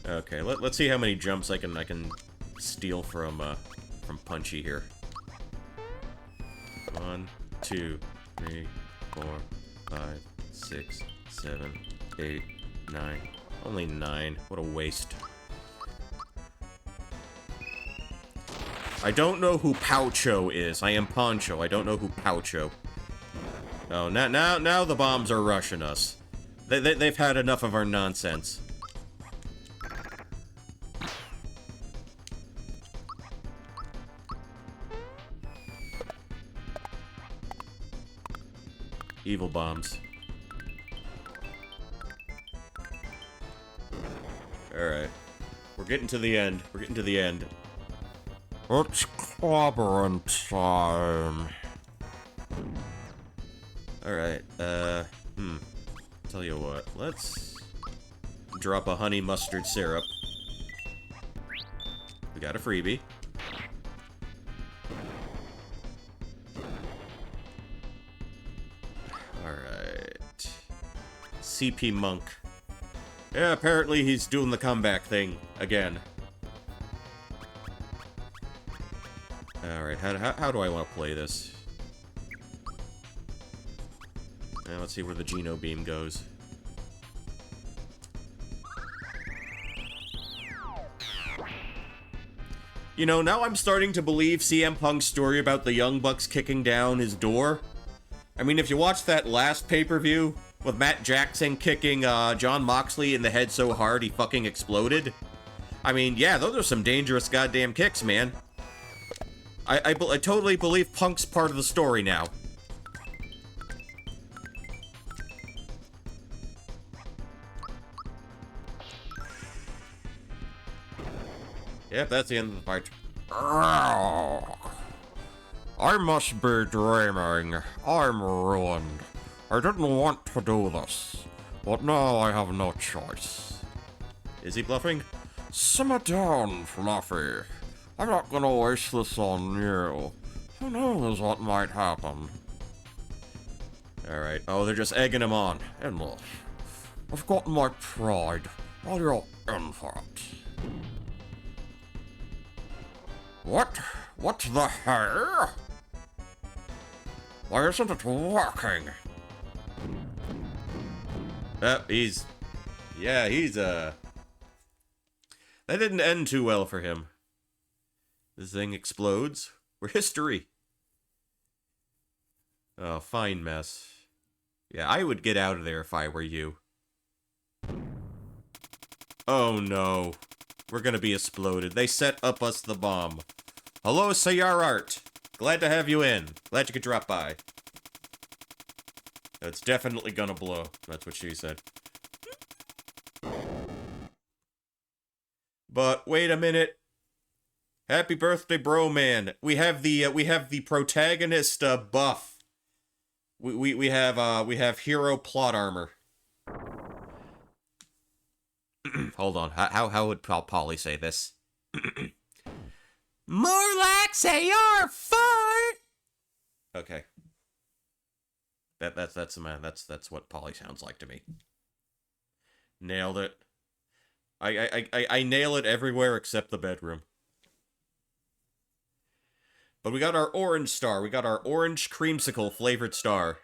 Okay, let's see how many jumps I can steal from Punchy here. 1, 2, 3, 4, 5, 6, 7, 8, 9. Only 9. What a waste. I don't know who Poucho is. I am Poncho. I don't know who Poucho. Oh, now the bombs are rushing us. They've had enough of our nonsense. Evil bombs. Alright. We're getting to the end. We're getting to the end. It's clobbering time. Alright, tell you what, let's drop a honey mustard syrup. We got a freebie. Alright. CP Monk. Yeah, apparently he's doing the comeback thing again. Alright, how do I want to play this? Let's see where the Geno Beam goes. You know, now I'm starting to believe CM Punk's story about the Young Bucks kicking down his door. I mean, if you watch that last pay-per-view with Matt Jackson kicking Jon Moxley in the head so hard he fucking exploded. I mean, yeah, those are some dangerous goddamn kicks, man. I totally believe Punk's part of the story now. Yep, that's the end of the fight. I must be dreaming. I'm ruined. I didn't want to do this, but now I have no choice. Is he bluffing? Simmer down, Fluffy. I'm not gonna waste this on you. Who knows what might happen? Alright. Oh, they're just egging him on. Endless. I've got my pride. While you're in for it. What? What the hell? Why isn't it working? He's... Yeah, he's, That didn't end too well for him. This thing explodes. We're history. Oh, fine mess. Yeah, I would get out of there if I were you. Oh no. We're gonna be exploded. They set up us the bomb. Hello, Sayar Art. Glad to have you in. Glad you could drop by. It's definitely gonna blow. That's what she said. But wait a minute. Happy birthday, bro, man. We have the protagonist buff. We have hero plot armor. Hold on. How would Polly say this? More like say your fart. Okay. That's what Polly sounds like to me. Nailed it. I nail it everywhere except the bedroom. But we got our orange star. We got our orange creamsicle flavored star.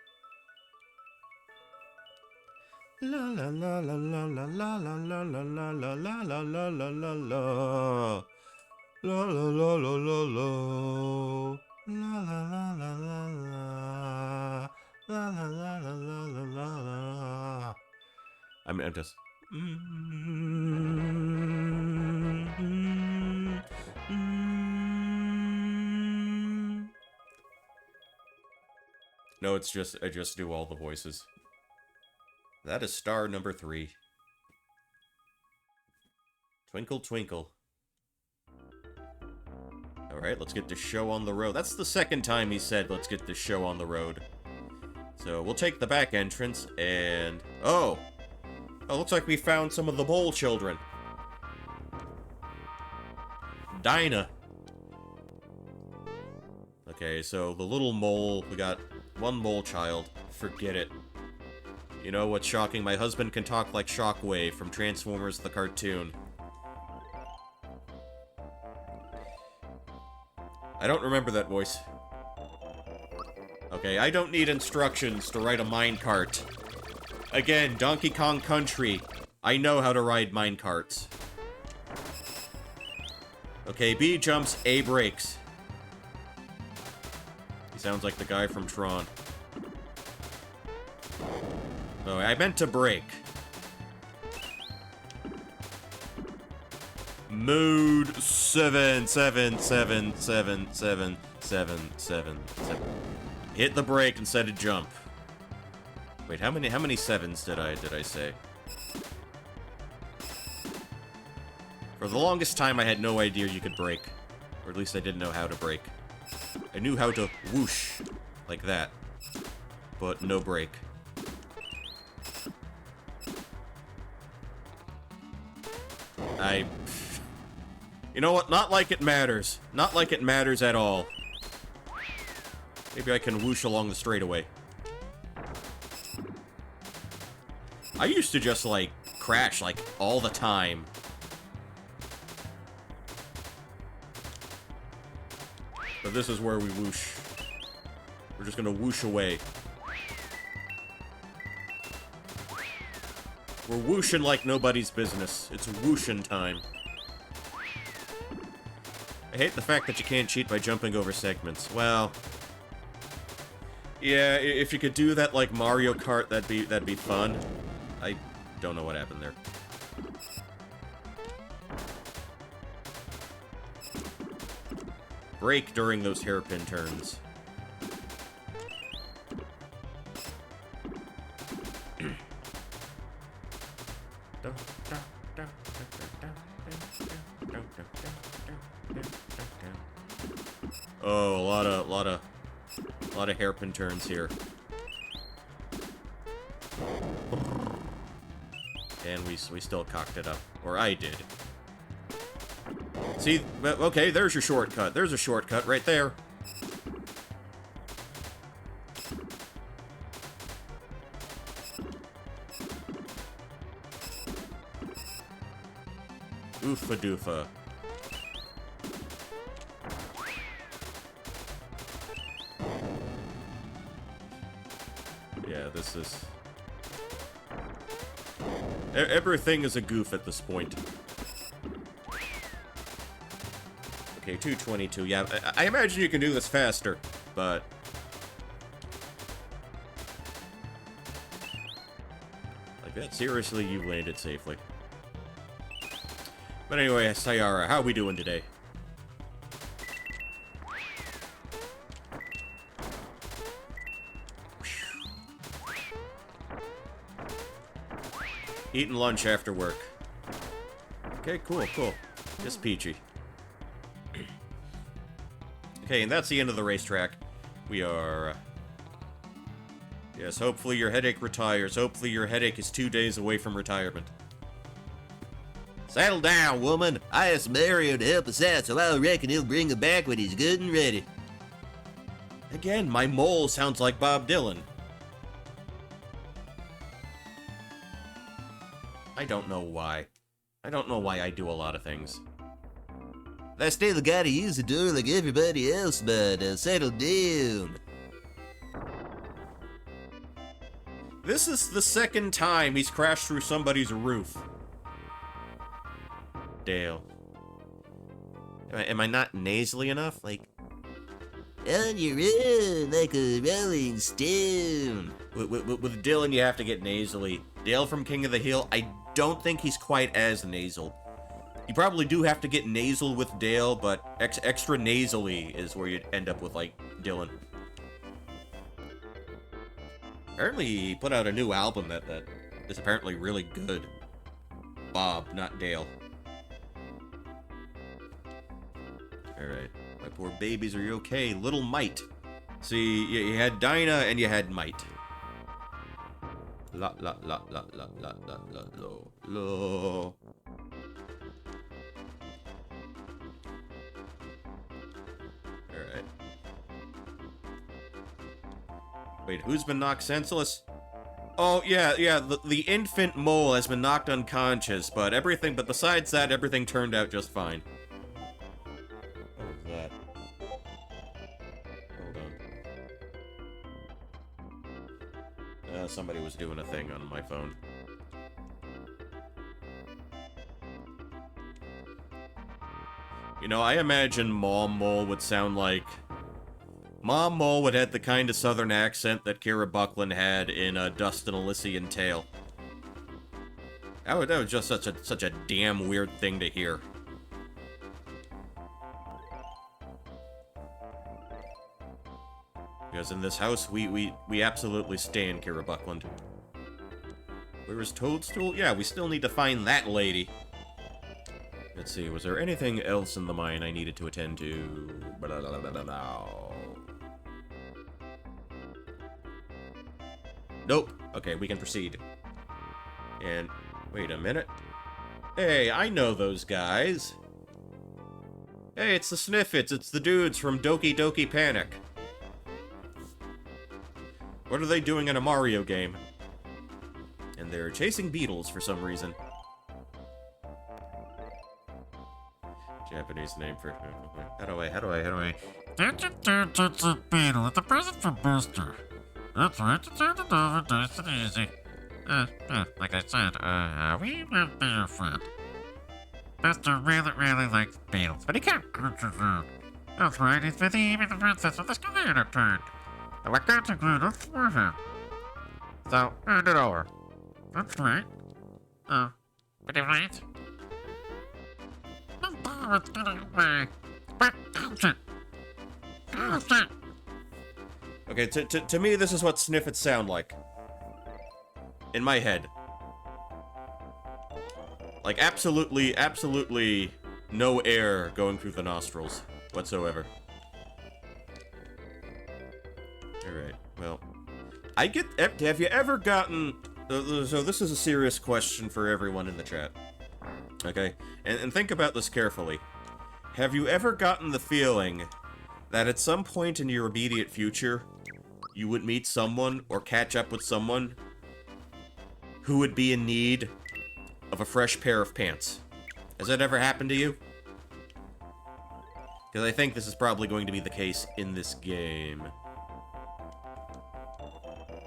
La la la la la la la la la la la la la la la la la la. La la la la la la. La la la la la la. La la la la la la la. I'm just. No, it's just I just do all the voices. That is star number 3. Twinkle, twinkle. Alright, let's get the show on the road. That's the second time he said, let's get the show on the road. So, we'll take the back entrance, and... Oh! Oh, looks like we found some of the mole children. Dinah. Okay, so the little mole, we got one mole child. Forget it. You know what's shocking? My husband can talk like Shockwave from Transformers the cartoon. I don't remember that voice. Okay, I don't need instructions to ride a minecart. Again, Donkey Kong Country. I know how to ride minecarts. Okay, B jumps, A breaks. He sounds like the guy from Tron. Oh, I meant to break. Mood 7. Hit the brake instead of jump. Wait, how many sevens did I say? For the longest time I had no idea you could brake. Or at least I didn't know how to brake. I knew how to whoosh like that. But no brake. You know what? Not like it matters. Not like it matters at all. Maybe I can whoosh along the straightaway. I used to just, like, crash, like, all the time. But this is where we whoosh. We're just gonna whoosh away. We're whooshing like nobody's business. It's whooshin' time. I hate the fact that you can't cheat by jumping over segments. Well... yeah, if you could do that like Mario Kart, that'd be fun. I don't know what happened there. Brake during those hairpin turns. Oh, a lot of hairpin turns here. And we still cocked it up. Or I did. See, okay, there's your shortcut. There's a shortcut right there. Oofa doofa. Yeah, this is... everything is a goof at this point. Okay, 222. Yeah, I imagine you can do this faster, but... like that, seriously, you landed safely. But anyway, Sayara, how are we doing today? Eating lunch after work. Okay, cool. Just peachy. Okay, and that's the end of the racetrack. We are... yes, hopefully your headache retires. Hopefully your headache is 2 days away from retirement. Settle down, woman. I asked Mario to help us out, so I reckon he'll bring him back when he's good and ready. Again, my mole sounds like Bob Dylan. I don't know why. I don't know why I do a lot of things. I still gotta use the door like everybody else, but settle down. This is the second time he's crashed through somebody's roof. Dale. Am I not nasally enough? Like, On your own, like a rolling stone. with Dylan, you have to get nasally. Dale from King of the Hill, I don't think he's quite as nasal. You probably do have to get nasal with Dale, but extra nasally is where you'd end up with, like, Dylan. Apparently, he put out a new album that is apparently really good. Bob, not Dale. Alright. My poor babies, are you okay? Little Mite. See, you had Dinah and you had Mite. La la la la la la la la lo lo. Alright. Wait, who's been knocked senseless? Oh, yeah, the infant mole has been knocked unconscious, but besides that, everything turned out just fine. What was that? Hold on. Somebody was doing a thing on my phone. You know, I imagine Mom Mole would sound like... Mom Mole would have the kind of southern accent that Kira Buckland had in Dust and Elysian Tale. That was just such a damn weird thing to hear. Because in this house, we absolutely stand Kira Buckland. Where is Toadstool? Yeah, we still need to find that lady. Let's see, was there anything else in the mine I needed to attend to? Nope. Okay, we can proceed. And, wait a minute. Hey, I know those guys. Hey, it's the Sniffits. It's the dudes from Doki Doki Panic. What are they doing in a Mario game? And they're chasing beetles for some reason. Japanese name for... How do I... It's a beetle. It's a present from Buster. That's right. To turn it over nice and easy. Like I said, we will be your friend. Buster really likes beetles, but he can't hurt your food. That's right. He's busy eating the princess with the escalator turned. And we're going to glue this for him. So, hand it over. That's right. Would you mind? It's getting away. But catch it. Catch it. Okay, to me, this is what Sniffits sound like. In my head. Like, absolutely no air going through the nostrils whatsoever. Alright, well. Have you ever gotten... So this is a serious question for everyone in the chat. Okay? And think about this carefully. Have you ever gotten the feeling that at some point in your immediate future, you would meet someone or catch up with someone who would be in need of a fresh pair of pants? Has that ever happened to you? Because I think this is probably going to be the case in this game.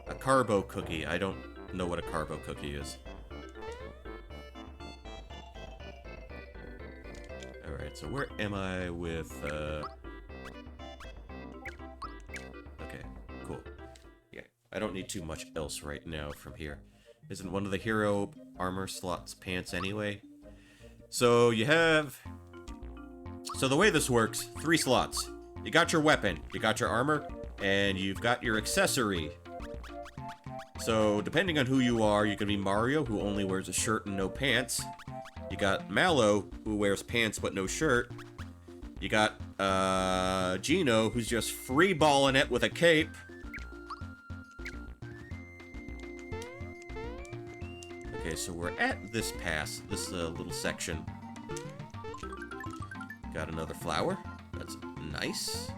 A Carbo cookie. I don't know what a Carbo cookie is. Alright, so where am I with, Okay, cool. Yeah, I don't need too much else right now from here. Isn't one of the hero armor slots pants anyway? So you have... So the way this works, 3 slots. You got your weapon, you got your armor, and you've got your accessory. So depending on who you are, you can be Mario, who only wears a shirt and no pants. You got Mallow, who wears pants but no shirt. You got, Gino, who's just free-balling it with a cape. Okay, so we're at this pass, this little section. Got another flower. That's nice.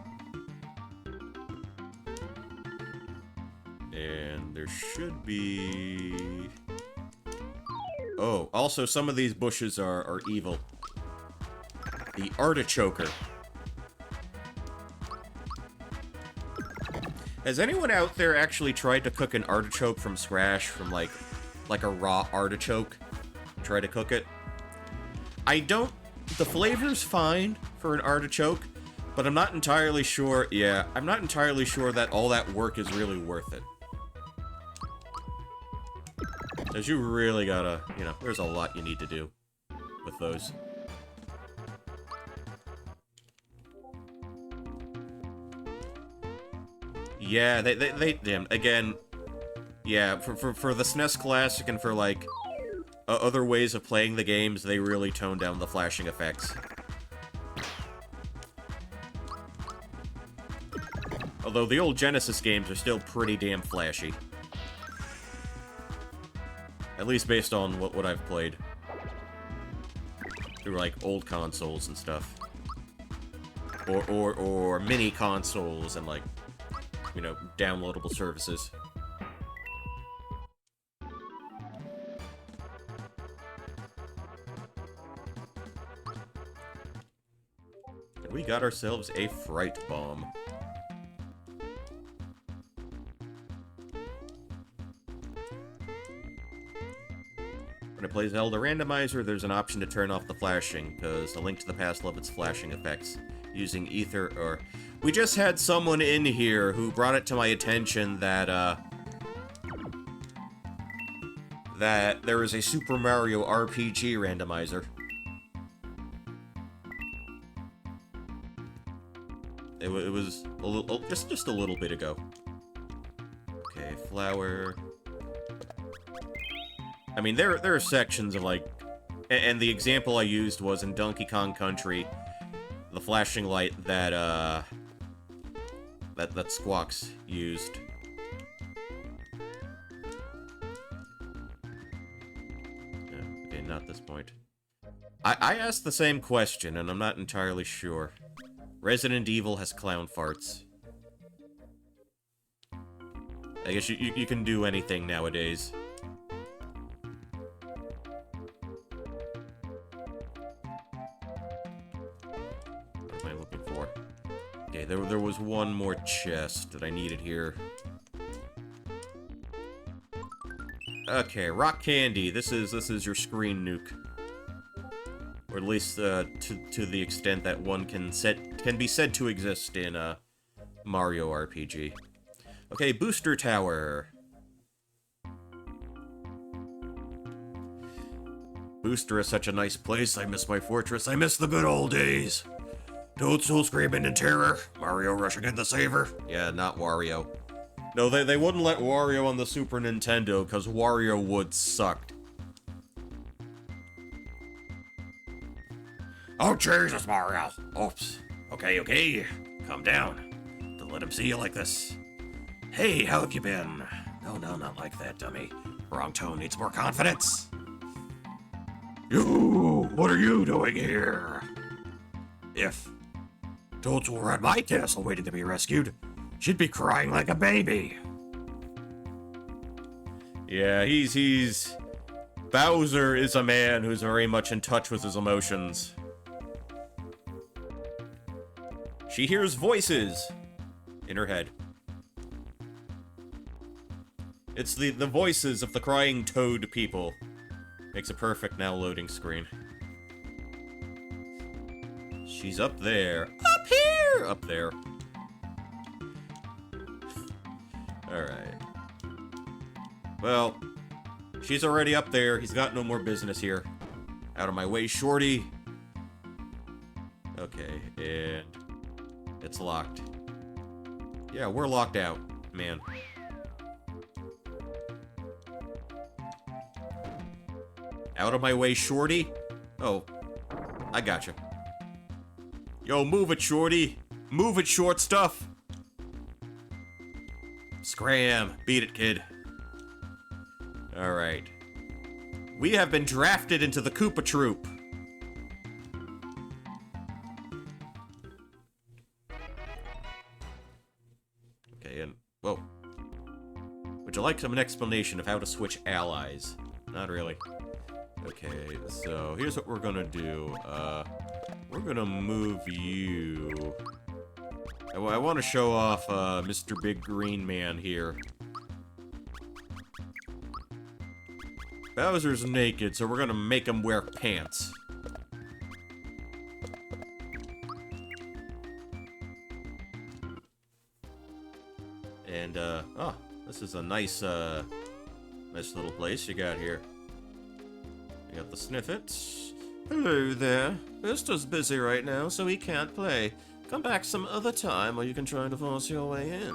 And there should be... Oh, also some of these bushes are evil. The artichoker. Has anyone out there actually tried to cook an artichoke from scratch, from like a raw artichoke? Try to cook it? I don't... The flavor's fine for an artichoke, but I'm not entirely sure... Yeah, I'm not entirely sure that all that work is really worth it. Because you really gotta... You know, there's a lot you need to do with those. Yeah, they damn, again, yeah, for the SNES Classic and for, like, other ways of playing the games, they really toned down the flashing effects. Although the old Genesis games are still pretty damn flashy. At least based on what I've played. Through, like, old consoles and stuff. Or mini consoles and, like, you know, downloadable services. And we got ourselves a fright bomb. When I play Zelda Randomizer, there's an option to turn off the flashing, because A Link to the Past loved its flashing effects, using Ether or... We just had someone in here who brought it to my attention that, that there is a Super Mario RPG randomizer. It was a little, just a little bit ago. Okay, flower. I mean, there are sections of, like... And the example I used was in Donkey Kong Country, the flashing light that, that Squawks used. Yeah, okay, not this point. I asked the same question, and I'm not entirely sure. Resident Evil has clown farts. I guess you can do anything nowadays. What am I looking for? Okay, there was one more chest that I needed here. Okay, rock candy. This is your screen nuke, or at least to the extent that one can be said to exist in Mario RPG. Okay, booster tower. Booster is such a nice place. I miss my fortress. I miss the good old days. Toadstool screaming in terror. Mario rushing in to save her. Yeah, not Wario. No, they wouldn't let Wario on the Super Nintendo because Wario Wood sucked. Oh, Jesus, Mario. Oops. Okay. Calm down. Don't let him see you like this. Hey, how have you been? No, not like that, dummy. Wrong tone, needs more confidence. You! What are you doing here? If Toadstool were at my castle waiting to be rescued, she'd be crying like a baby. Yeah, he's... Bowser is a man who's very much in touch with his emotions. She hears voices in her head. It's the voices of the crying toad people. Makes a perfect now loading screen. She's up there. Up here! Up there. Alright. Well, she's already up there. He's got no more business here. Out of my way, shorty. Okay, and... it's locked. Yeah, we're locked out, man. Out of my way, shorty. Oh, I gotcha. Yo, move it, shorty. Move it, short stuff. Scram. Beat it, kid. Alright. We have been drafted into the Koopa Troop. Okay, and... whoa. Would you like an explanation of how to switch allies? Not really. Okay, so here's what we're gonna do. We're gonna move you... I want to show off, Mr. Big Green Man here. Bowser's naked, so we're gonna make him wear pants. And, oh, this is a nice, nice little place you got here. You got the Sniffets. Hello there. Mister's busy right now, so he can't play. Come back some other time, or you can try to force your way in.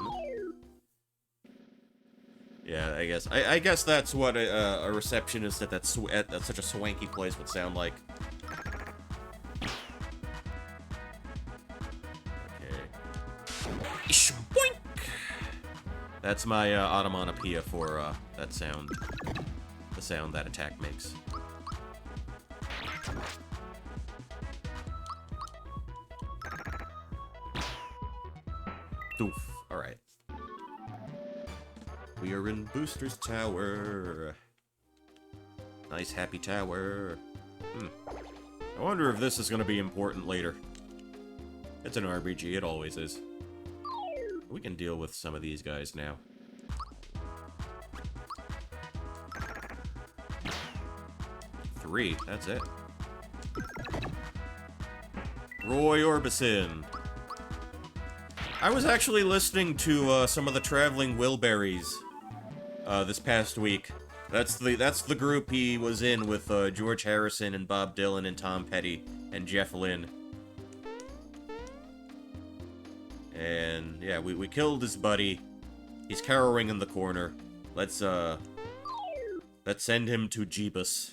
Yeah, I guess that's what a receptionist at at such a swanky place would sound like. Okay. Boink! That's my onomatopoeia for that sound. The sound that attack makes. Doof. Alright. We are in Booster's Tower. Nice, happy tower. I wonder if this is going to be important later. It's an RPG, it always is. We can deal with some of these guys now. Three, that's it. Roy Orbison. I was actually listening to some of the Traveling Wilburys this past week. That's the group he was in with George Harrison and Bob Dylan and Tom Petty and Jeff Lynne. And yeah, we killed his buddy. He's cowering in the corner. Let's send him to Jeebus.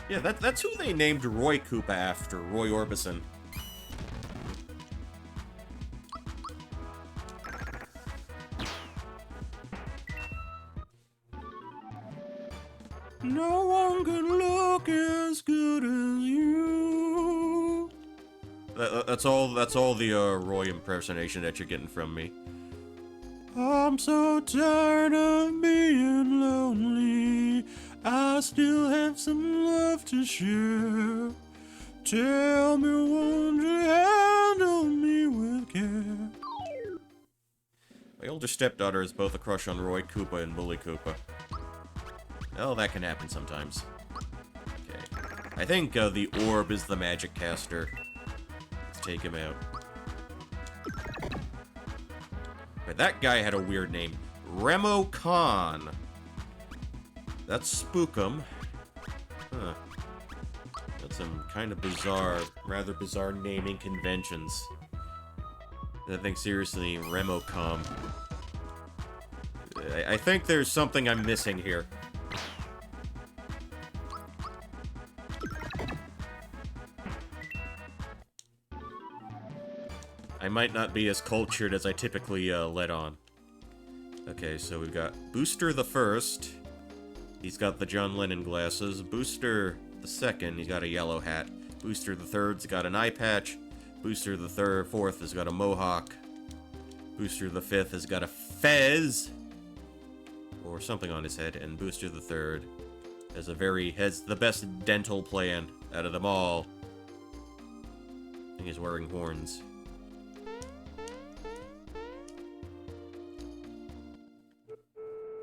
Yeah, that's who they named Roy Koopa after, Roy Orbison. No one can look as good as you. That's all the Roy impersonation that you're getting from me. I'm so tired of being lonely. I still have some love to share. Tell me, won't you handle me with care? My older stepdaughter is both a crush on Roy Koopa and Bully Koopa. Oh, that can happen sometimes. Okay. I think the orb is the magic caster. Let's take him out. But that guy had a weird name. Remo Khan. That's Spookum. Huh. That's some kind of bizarre, rather bizarre naming conventions. I think seriously, Remocom. I think there's something I'm missing here. I might not be as cultured as I typically let on. Okay, so we've got Booster the First. He's got the John Lennon glasses. Booster the Second, he's got a yellow hat. Booster the Third's got an eye patch. Booster the Fourth has got a mohawk. Booster the Fifth has got a fez or something on his head, and Booster the Third has the best dental plan out of them all. I think he's wearing horns.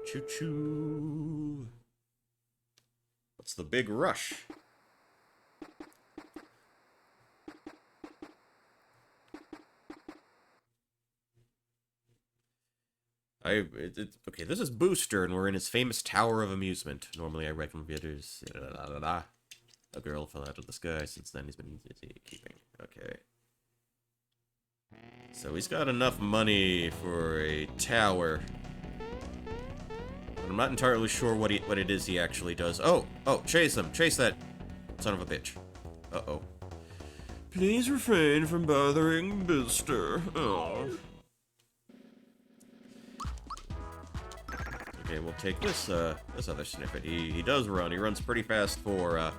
Choo-choo. What's the big rush? Okay, this is Booster, and we're in his famous Tower of Amusement. Normally I recommend videos. A girl fell out of the sky. Since then he's been keeping. Okay. So he's got enough money for a tower. I'm not entirely sure what it is he actually does. Oh, chase him. Chase that son of a bitch. Uh-oh. Please refrain from bothering Mister. Oh. Okay, we'll take this this other snippet. He does run. He runs pretty fast for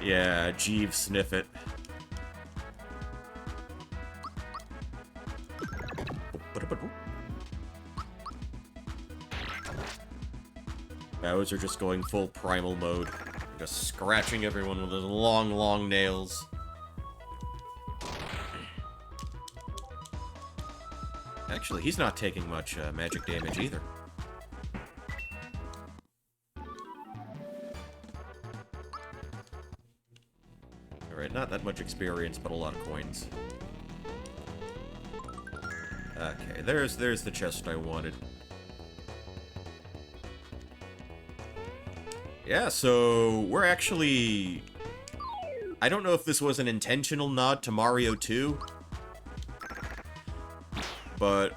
yeah, Jeeves Sniffet. Bowser just going full primal mode. Just scratching everyone with his long, long nails. Actually, he's not taking much magic damage either. Alright, not that much experience, but a lot of coins. Okay, there's the chest I wanted. Yeah, so we're actually... I don't know if this was an intentional nod to Mario 2, but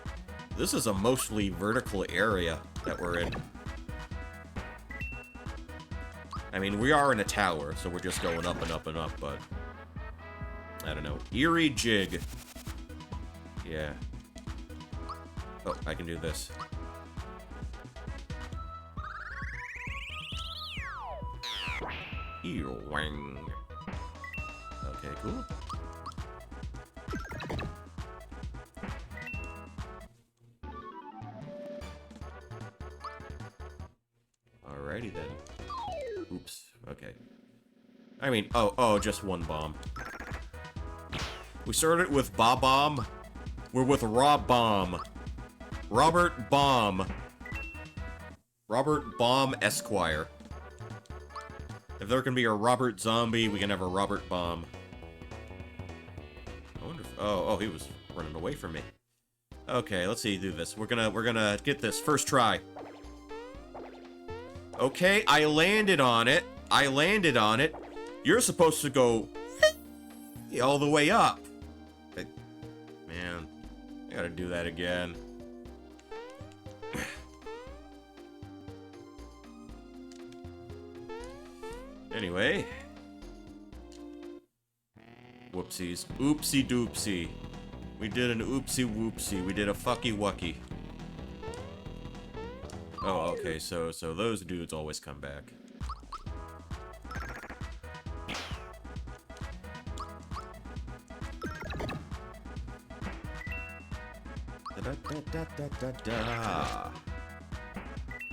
this is a mostly vertical area that we're in. I mean, we are in a tower, so we're just going up and up and up, but... I don't know. Eerie Jig. Yeah. Oh, I can do this. Earwang. Okay, cool. Alrighty then. Oops. Okay. I mean, oh, just one bomb. We started with Bob-Bomb. We're with Rob Bomb. Robert Bomb. Robert Bomb Esquire. If there can be a Robert Zombie, we can have a Robert Bomb. I wonder if... Oh, he was running away from me. Okay, let's see, do this. We're gonna get this. First try. Okay, I landed on it. You're supposed to go... all the way up. Man, I gotta do that again. Anyway. Whoopsies. Oopsie doopsie. We did an oopsie whoopsie. We did a fucky wucky. Oh, okay, so those dudes always come back. Da da da da da da.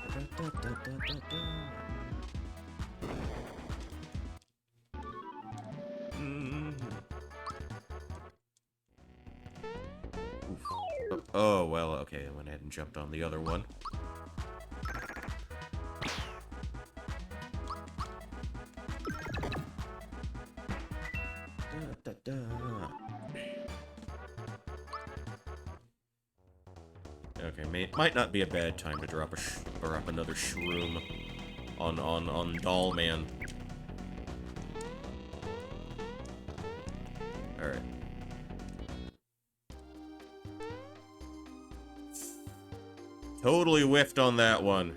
Da da da da da da. Oh, well, okay, I went ahead and jumped on the other one. Da, da, da. Okay, might not be a bad time to drop another shroom on Doll Man. Alright. Totally whiffed on that one.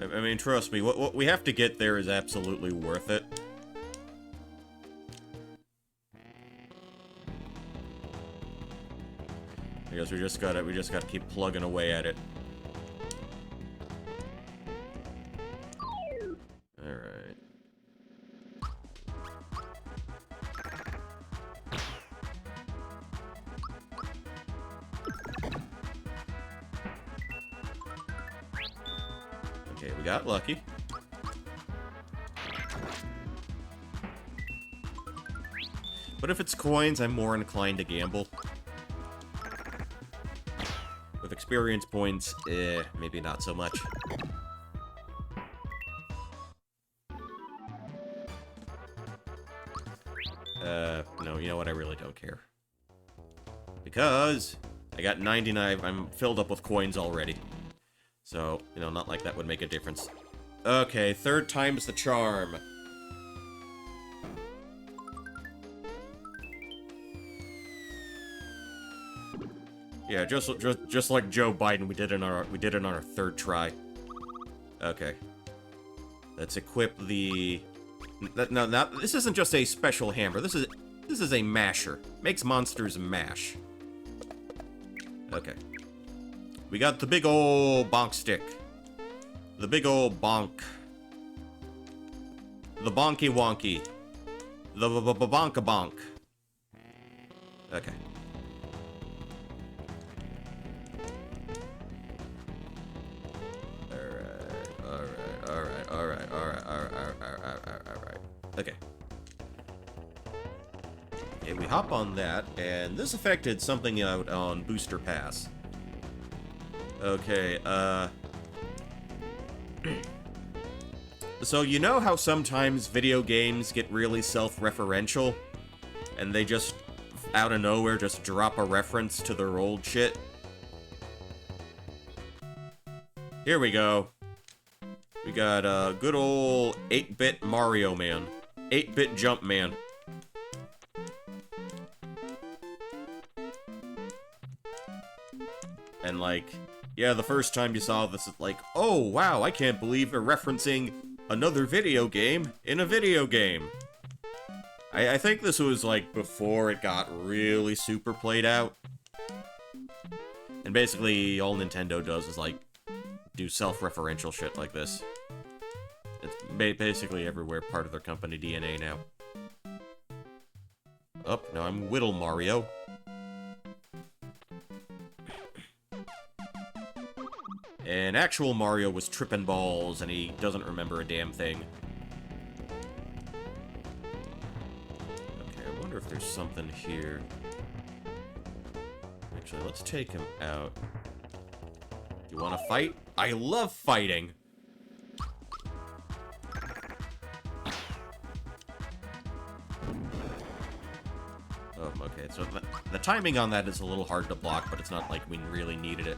I mean, trust me, what we have to get there is absolutely worth it. I guess we just gotta keep plugging away at it. Alright. Okay, we got lucky. But if it's coins, I'm more inclined to gamble. With experience points, maybe not so much. No, you know what? I really don't care. Because I got 99, I'm filled up with coins already. So, you know, not like that would make a difference. Okay, third time's the charm. Yeah, just like Joe Biden, we did it on our third try. Okay. Let's equip the No, this isn't just a special hammer. This is a masher. Makes monsters mash. Okay. We got the big ol' bonk stick. The big ol' bonk. The bonky wonky. The bonka bonk. Okay. Alright. Okay. Okay, we hop on that, and this affected something out on Booster Pass. Okay, so you know how sometimes video games get really self-referential? And they just, out of nowhere, just drop a reference to their old shit? Here we go. We got, good old 8-bit Mario Man. 8-bit Jump Man. And, like, yeah, the first time you saw this, it's like, oh, wow, I can't believe they're referencing another video game in a video game. I think this was, like, before it got really super played out. And basically, all Nintendo does is, like, do self-referential shit like this. It's basically everywhere part of their company DNA now. Oh, now I'm Whittle Mario. And actual Mario was tripping balls, and he doesn't remember a damn thing. Okay, I wonder if there's something here. Actually, let's take him out. You wanna fight? I love fighting! Okay, so the timing on that is a little hard to block, but it's not like we really needed it.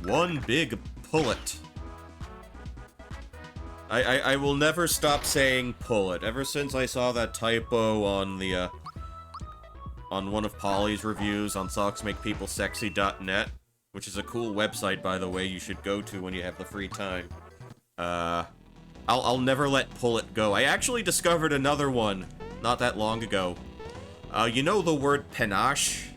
One big pullet. I will never stop saying pullet. Ever since I saw that typo on the, on one of Polly's reviews on socksmakepeoplesexy.net, which is a cool website, by the way, you should go to when you have the free time. I'll never let pullet go. I actually discovered another one not that long ago. You know the word panache?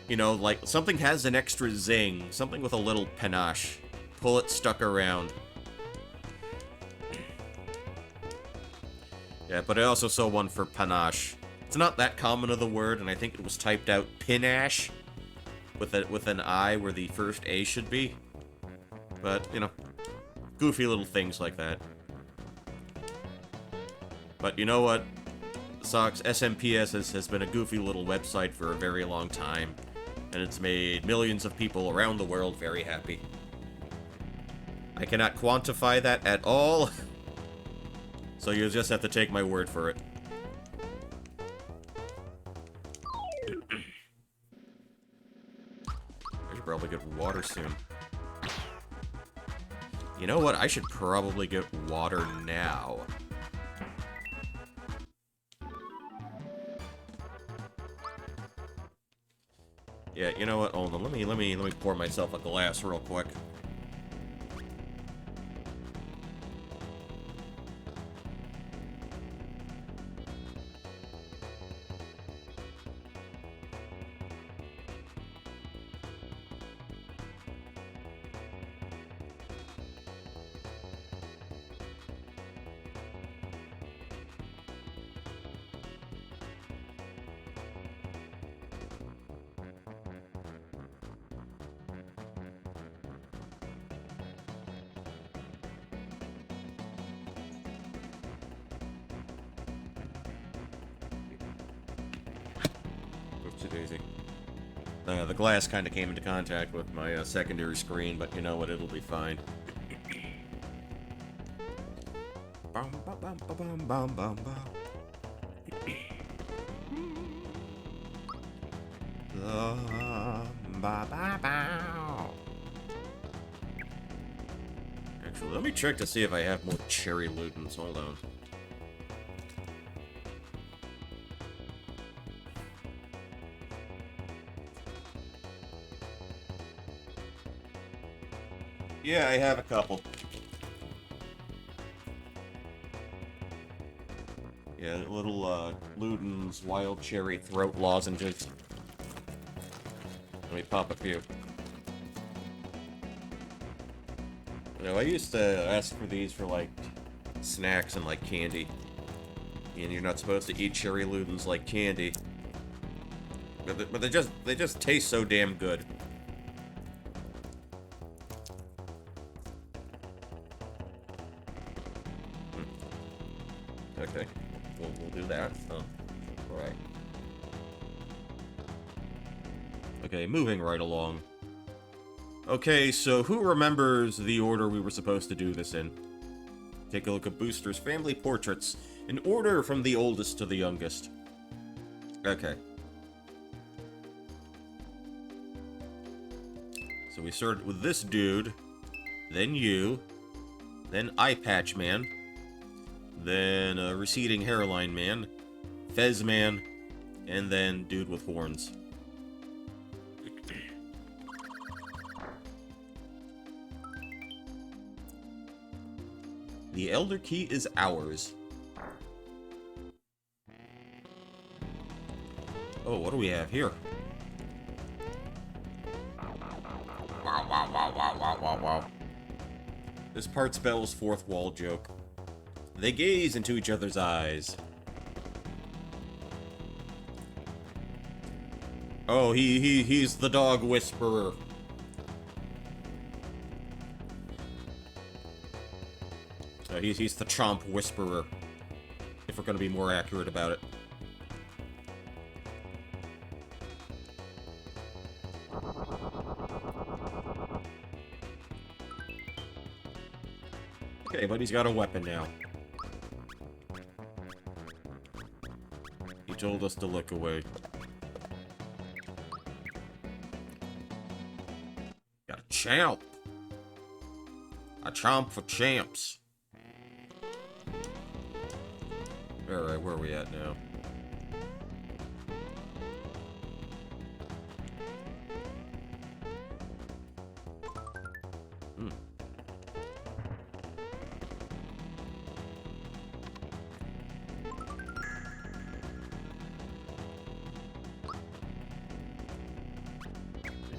You know, like, something has an extra zing. Something with a little panache. Pullet stuck around. Yeah, but I also saw one for panache. It's not that common of the word, and I think it was typed out pinache with an I where the first A should be. But, you know, goofy little things like that. But you know what? Socks SMPS has been a goofy little website for a very long time, and it's made millions of people around the world very happy. I cannot quantify that at all, so you'll just have to take my word for it. I should probably get water soon. You know what? I should probably get water now. Yeah, you know what? Hold on. Let me pour myself a glass real quick. Daisy. The glass kind of came into contact with my secondary screen, but you know what? It'll be fine. Actually, let me check to see if I have more cherry Lutens. Hold on. Yeah, I have a couple. Yeah, little, Luden's Wild Cherry Throat Lozenges. Let me pop a few. You know, I used to ask for these for, like, snacks and, like, candy. And you're not supposed to eat Cherry Ludens like candy. But they just taste so damn good. Okay, we'll do that. Oh, alright. Okay, moving right along. Okay, so who remembers the order we were supposed to do this in? Take a look at Booster's family portraits, in order from the oldest to the youngest. Okay. So we started with this dude, then you, then Eye Patch Man, then Receding Hairline Man, Fez Man, and then Dude with Horns. The Elder Key is ours. Oh, what do we have here? Wow, wow, wow, wow, wow, wow, wow. This part spells fourth wall joke. They gaze into each other's eyes. Oh, he's the dog whisperer. He's the chomp whisperer. If we're gonna be more accurate about it. Okay, but he's got a weapon now. He told us to look away. Got a champ. A chomp for champs. Alright, where are we at now?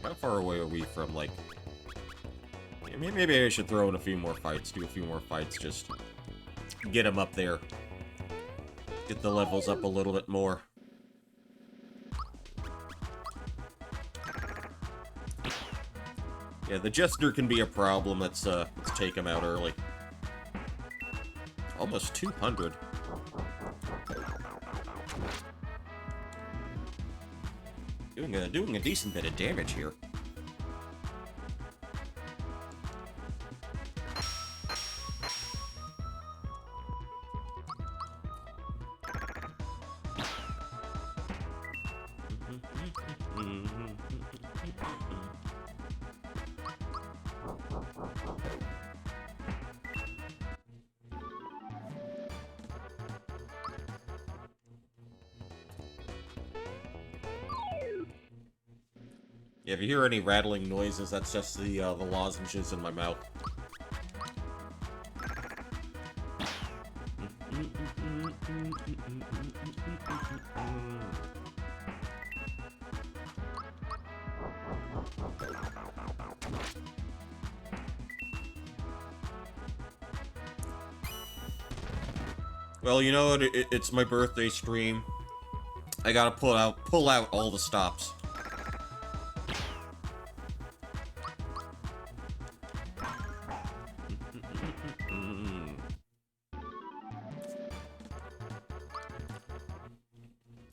How far away are we from, like... Maybe I should throw in a few more fights, do a few more fights, just... get him up there. Get the levels up a little bit more. Yeah, the Jester can be a problem. Let's take him out early. Almost 200. Doing a decent bit of damage here. Yeah, if you hear any rattling noises, that's just the lozenges in my mouth. Well, you know what? It's my birthday stream. I gotta pull out all the stops.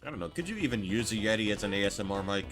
I don't know, could you even use a Yeti as an ASMR mic?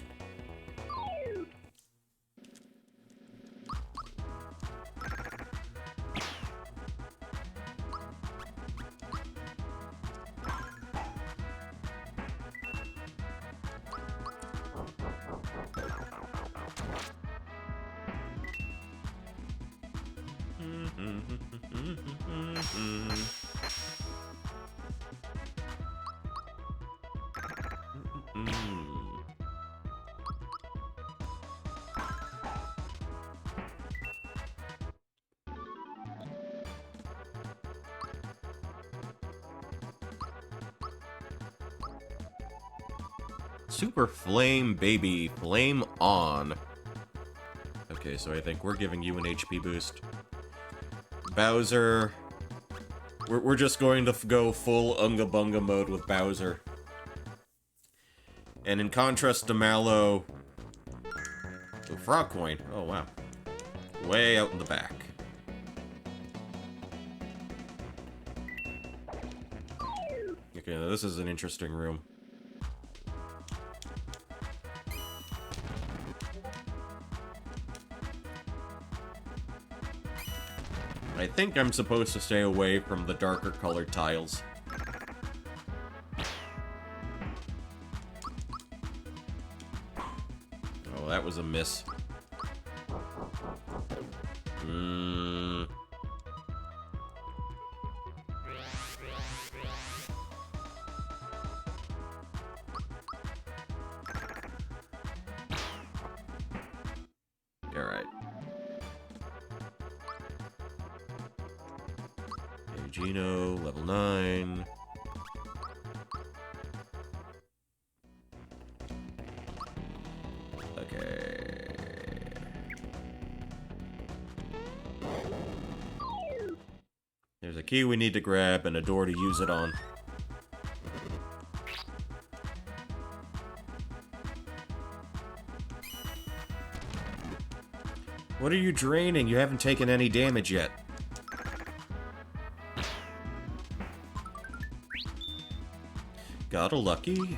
Super Flame Baby, Flame On. Okay, so I think we're giving you an HP boost. Bowser. We're just going to go full Unga Bunga mode with Bowser. And in contrast to Mallow... Oh, Frog Coin. Oh, wow. Way out in the back. Okay, now this is an interesting room. I think I'm supposed to stay away from the darker colored tiles. Oh, that was a miss. Alright. Gino, level 9. Okay. There's a key we need to grab and a door to use it on. What are you draining? You haven't taken any damage yet. Got a lucky.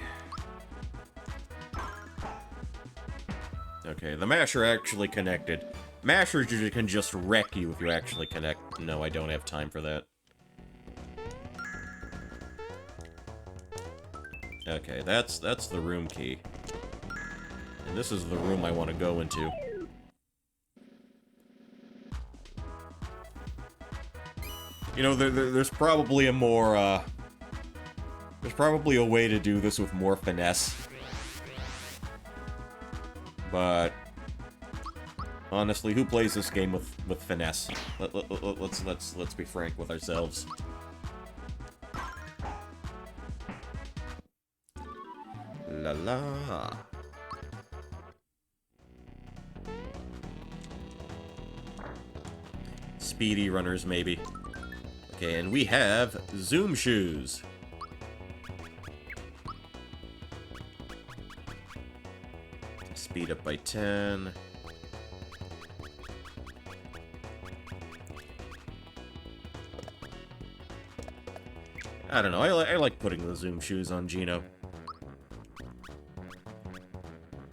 Okay, the masher actually connected. Mashers usually can just wreck you if you actually connect. No, I don't have time for that. Okay, that's the room key. And this is the room I want to go into. You know, there's probably a more, there's probably a way to do this with more finesse. But honestly, who plays this game with finesse? Let's be frank with ourselves. La la. Speedy runners, maybe. Okay, and we have Zoom Shoes. Speed up by 10. I don't know, I like putting the Zoom Shoes on Gino.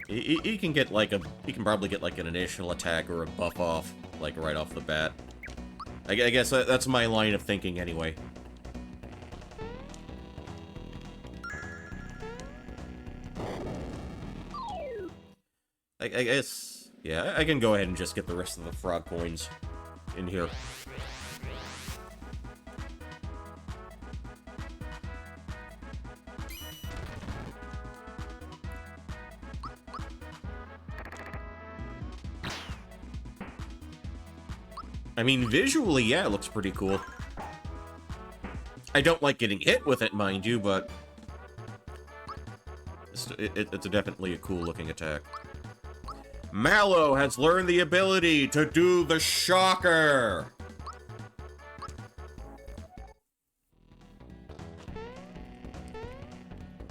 He can get like he can probably get like an initial attack or a buff off, like right off the bat. I guess that's my line of thinking anyway. I guess, yeah, I can go ahead and just get the rest of the frog coins in here. I mean, visually, yeah, it looks pretty cool. I don't like getting hit with it, mind you, but it's definitely a cool-looking attack. Mallow has learned the ability to do the shocker!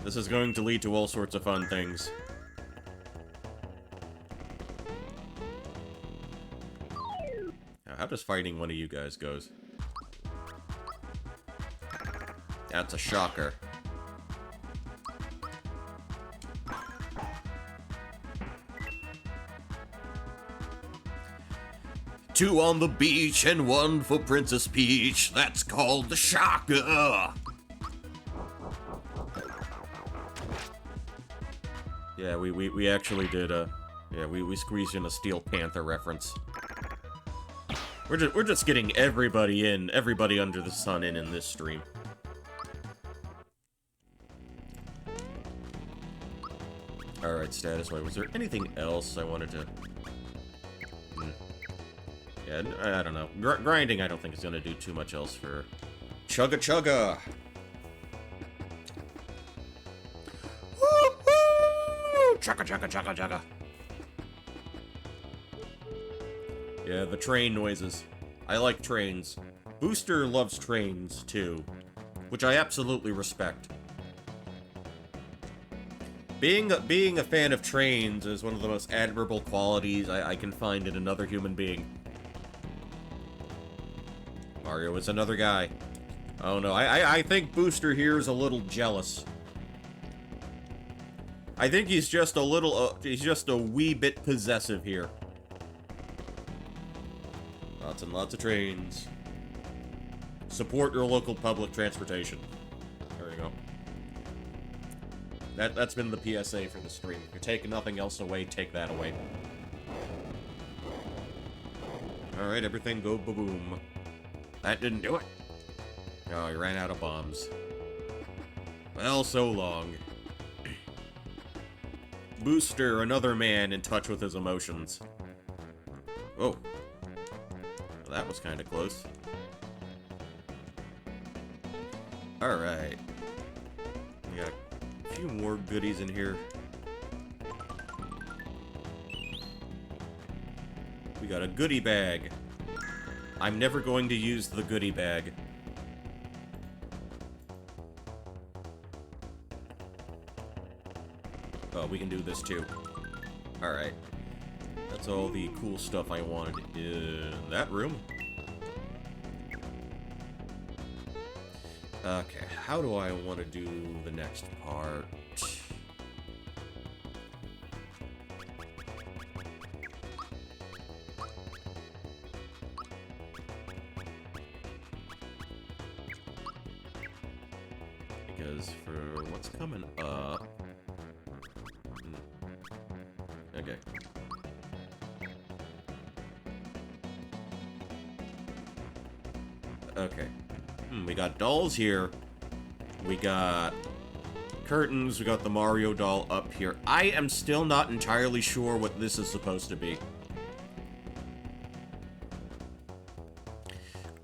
This is going to lead to all sorts of fun things. How does fighting one of you guys goes? That's a shocker. Two on the beach and one for Princess Peach. That's called the shocker. Yeah, we actually did yeah, we squeezed in a Steel Panther reference. We're just getting everybody under the sun in this stream. Alright, status wise, was there anything else I wanted to... Yeah, I don't know. Grinding I don't think is gonna do too much else for... Chugga Chugga! chugga chugga chugga chugga. Yeah, the train noises. I like trains. Booster loves trains, too. Which I absolutely respect. Being a fan of trains is one of the most admirable qualities I can find in another human being. Mario is another guy. Oh no, I think Booster here is a little jealous. I think he's just a little, he's just a wee bit possessive here. Lots and lots of trains. Support your local public transportation. There you go. That's been the PSA for the stream. If you're taking nothing else away, take that away. Alright, everything go ba-boom. That didn't do it. Oh, he ran out of bombs. Well, so long. Booster, another man in touch with his emotions. Oh. Well, that was kind of close. Alright. We got a few more goodies in here. We got a goodie bag. I'm never going to use the goodie bag. Oh, we can do this too. Alright. That's all the cool stuff I wanted in that room. Okay, how do I want to do the next part? Because for what's coming up... Okay. Okay. We got dolls here. We got curtains. We got the Mario doll up here. I am still not entirely sure what this is supposed to be.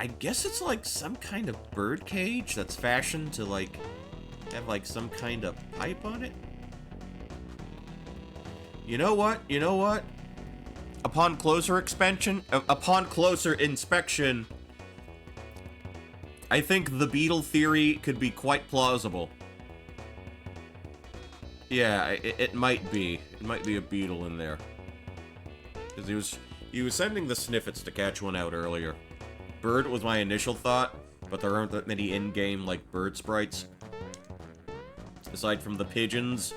I guess it's like some kind of bird cage that's fashioned to like have like some kind of pipe on it. You know what? You know what? Upon closer inspection, I think the beetle theory could be quite plausible. Yeah, it might be. It might be a beetle in there. Because he was sending the sniffets to catch one out earlier. Bird was my initial thought, but there aren't that many in-game, like, bird sprites. Aside from the pigeons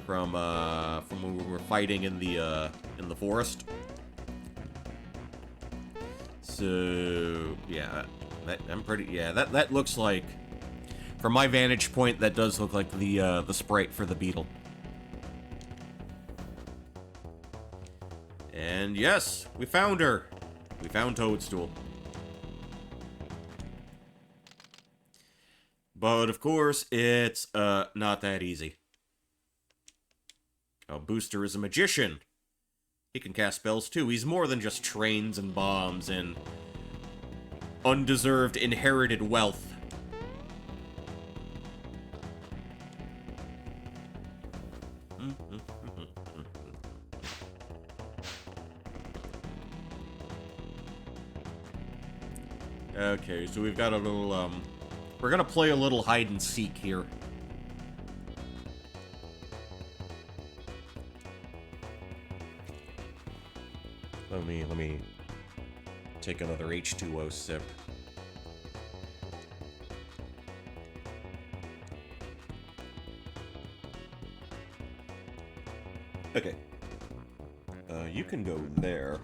from when we were fighting in the forest. So, yeah, that looks like, from my vantage point, that does look like the sprite for the beetle. And yes, we found her. We found Toadstool. But of course, it's not that easy. Oh, Booster is a magician. He can cast spells too. He's more than just trains and bombs and undeserved inherited wealth. Okay, so we've got a little, we're gonna play a little hide and seek here. Let me take another H2O sip. Okay. You can go there.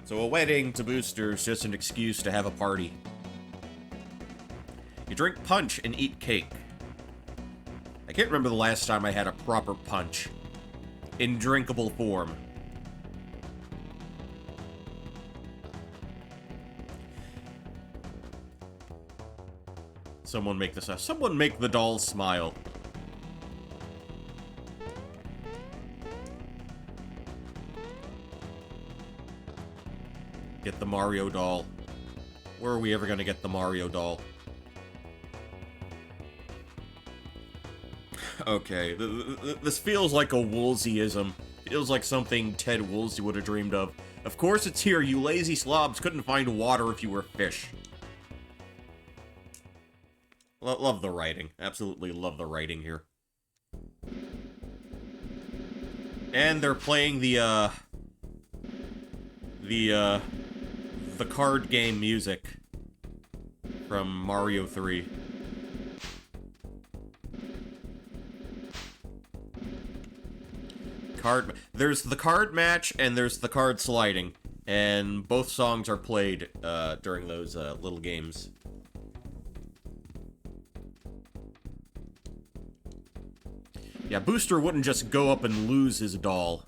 So a wedding to Booster is just an excuse to have a party. You drink punch and eat cake. I can't remember the last time I had a proper punch. In drinkable form. Someone make this up. Someone make the doll smile. Get the Mario doll. Where are we ever gonna get the Mario doll? Okay, this feels like a Woolseyism. Feels like something Ted Woolsey would have dreamed of. Of course it's here, you lazy slobs couldn't find water if you were fish. Love the writing. Absolutely love the writing here. And they're playing the card game music from Mario 3. There's the card match and there's the card sliding, and both songs are played during those little games. Yeah, Booster wouldn't just go up and lose his doll.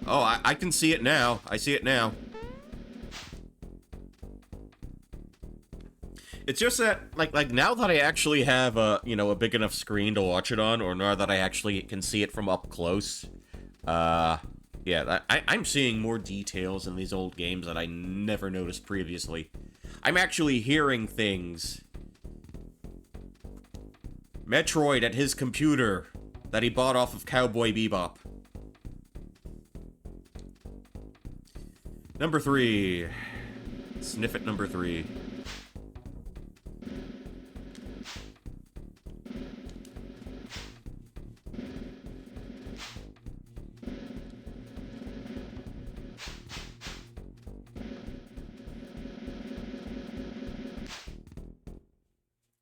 Oh, I can see it now. I see it now. It's just that, like now that I actually have a big enough screen to watch it on, or now that I actually can see it from up close, yeah, I'm seeing more details in these old games that I never noticed previously. I'm actually hearing things. Metroid at his computer that he bought off of Cowboy Bebop. Number 3. Sniff it, number 3.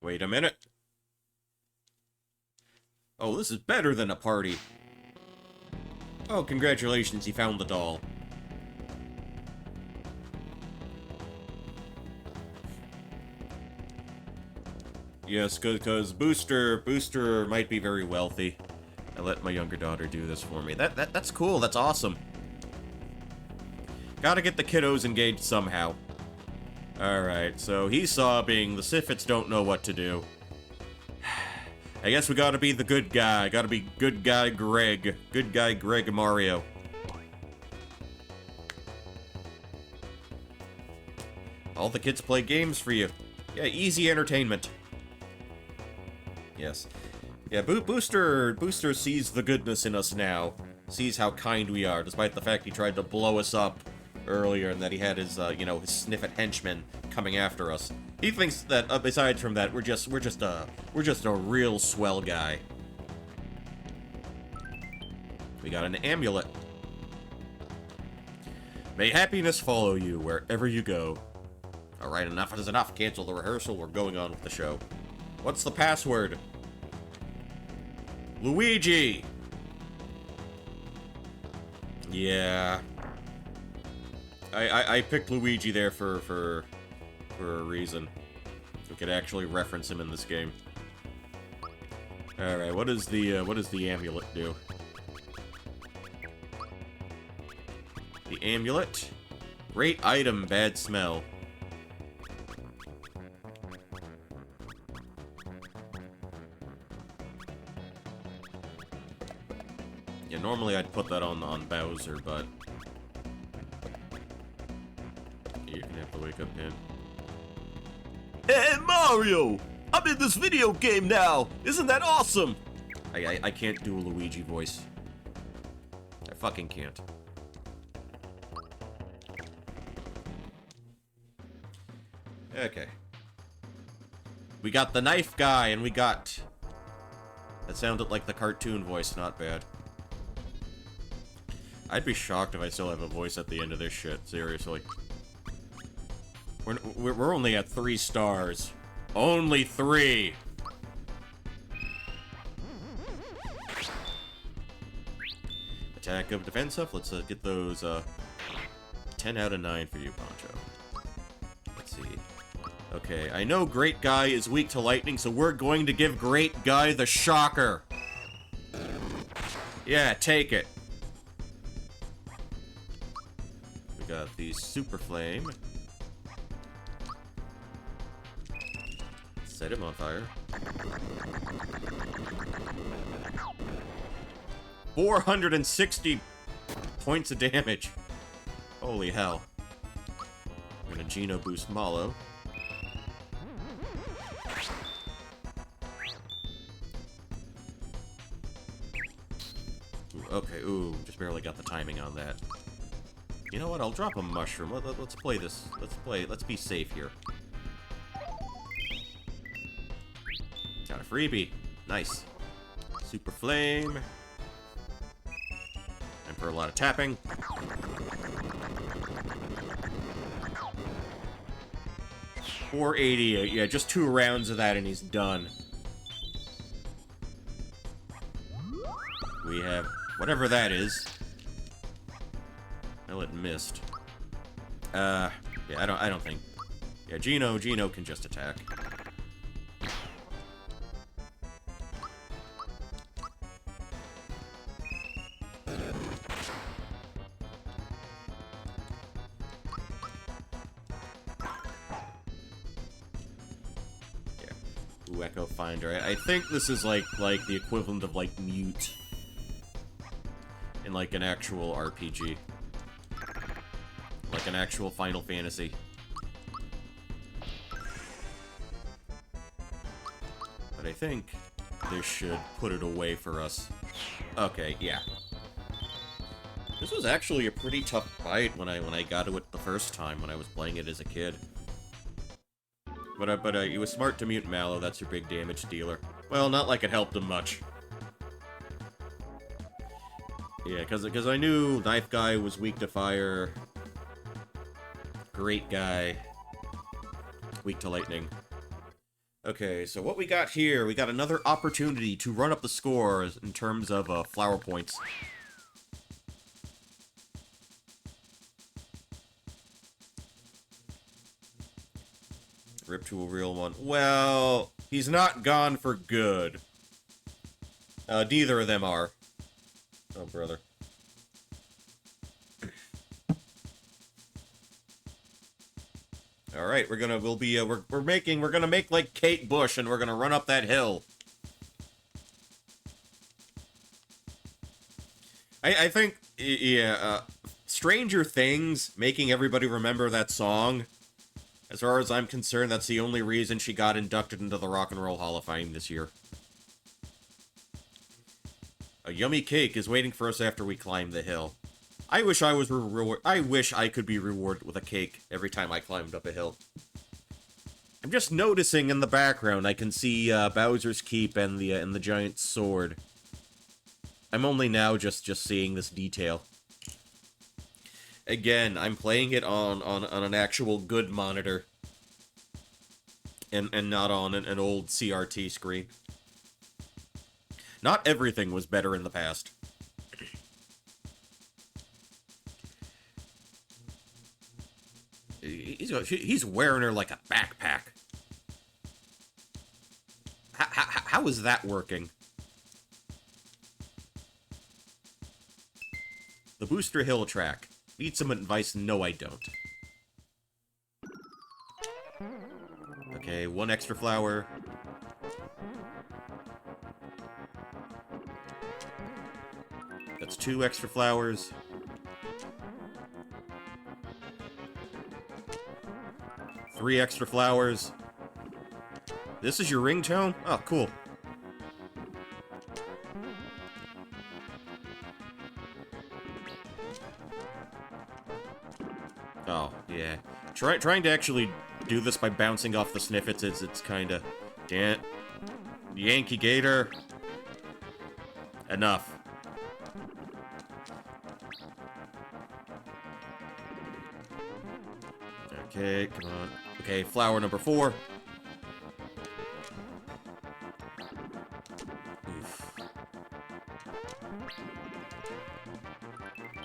Wait a minute. Oh, this is better than a party. Oh, congratulations, you found the doll. Yes, because Booster might be very wealthy. I let my younger daughter do this for me. That's cool, that's awesome. Gotta get the kiddos engaged somehow. Alright, so he's sobbing, the Sifits don't know what to do. I guess we gotta be the good guy. Gotta be good guy Greg. Good guy Greg Mario. All the kids play games for you. Yeah, easy entertainment. Yes. Yeah, Booster sees the goodness in us now. Sees how kind we are, despite the fact he tried to blow us up earlier and that he had his, his Sniffit henchmen coming after us. He thinks that, aside from that, we're just a real swell guy. We got an amulet. May happiness follow you wherever you go. Alright, enough is enough. Cancel the rehearsal. We're going on with the show. What's the password? Luigi! Yeah. I picked Luigi there for a reason. We could actually reference him in this game. Alright, what does the amulet do? The amulet. Great item, bad smell. Yeah, normally I'd put that on Bowser, but you can have the wake up pin. Hey, Mario! I'm in this video game now! Isn't that awesome? I can't do a Luigi voice. I fucking can't. Okay. We got the knife guy, and we got... That sounded like the cartoon voice, not bad. I'd be shocked if I still have a voice at the end of this shit, seriously. We're only at 3 stars. Only 3! Attack of defense up. Let's get those 10 out of 9 for you, Poncho. Let's see. Okay, I know Great Guy is weak to lightning, so we're going to give Great Guy the shocker. Yeah, take it. We got the Super Flame. Set him on fire. 460 points of damage. Holy hell. I'm gonna Geno boost Mallow. Ooh, okay, ooh, just barely got the timing on that. You know what, I'll drop a mushroom. Let's play this. Let's be safe here. Got a freebie. Nice. Super Flame. And for a lot of tapping. $480. Yeah, just 2 rounds of that and he's done. We have whatever that is. Well, it missed. Yeah, I don't think. Yeah, Geno can just attack. Ooh, Echo Finder. I think this is like the equivalent of like Mute in like an actual RPG. Like an actual Final Fantasy. But I think this should put it away for us. Okay, yeah. This was actually a pretty tough fight when I got to it the first time when I was playing it as a kid. But it was smart to mute Mallow, that's your big damage dealer. Well, not like it helped him much. Yeah, because I knew Knife Guy was weak to fire. Great Guy. Weak to lightning. Okay, so what we got here, we got another opportunity to run up the score in terms of flower points. Rip to a real one. Well, he's not gone for good. Neither of them are. Oh, brother. All right, we're gonna make like Kate Bush, and we're gonna run up that hill. I think, yeah, Stranger Things making everybody remember that song. As far as I'm concerned, that's the only reason she got inducted into the Rock and Roll Hall of Fame this year. A yummy cake is waiting for us after we climb the hill. I wish I was I wish I could be rewarded with a cake every time I climbed up a hill. I'm just noticing in the background I can see Bowser's Keep and the giant sword. I'm only now just seeing this detail. Again, I'm playing it on an actual good monitor. And not on an old CRT screen. Not everything was better in the past. He's wearing her like a backpack. How is that working? The Booster Hill track. Need some advice? No, I don't. Okay, 1 extra flower. That's 2 extra flowers. Three extra flowers. This is your ringtone? Oh, cool. Oh, yeah. Trying to actually do this by bouncing off the sniffets, it's kinda... Damn. Yankee Gator. Enough. Okay, come on. Okay, flower number 4. Oof.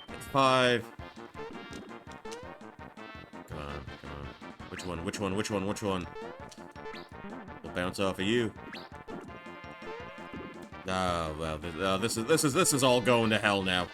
That's 5. Come on, come on. Which one? Which one? Which one? Which one? We'll bounce off of you. Oh, well, this is all going to hell now.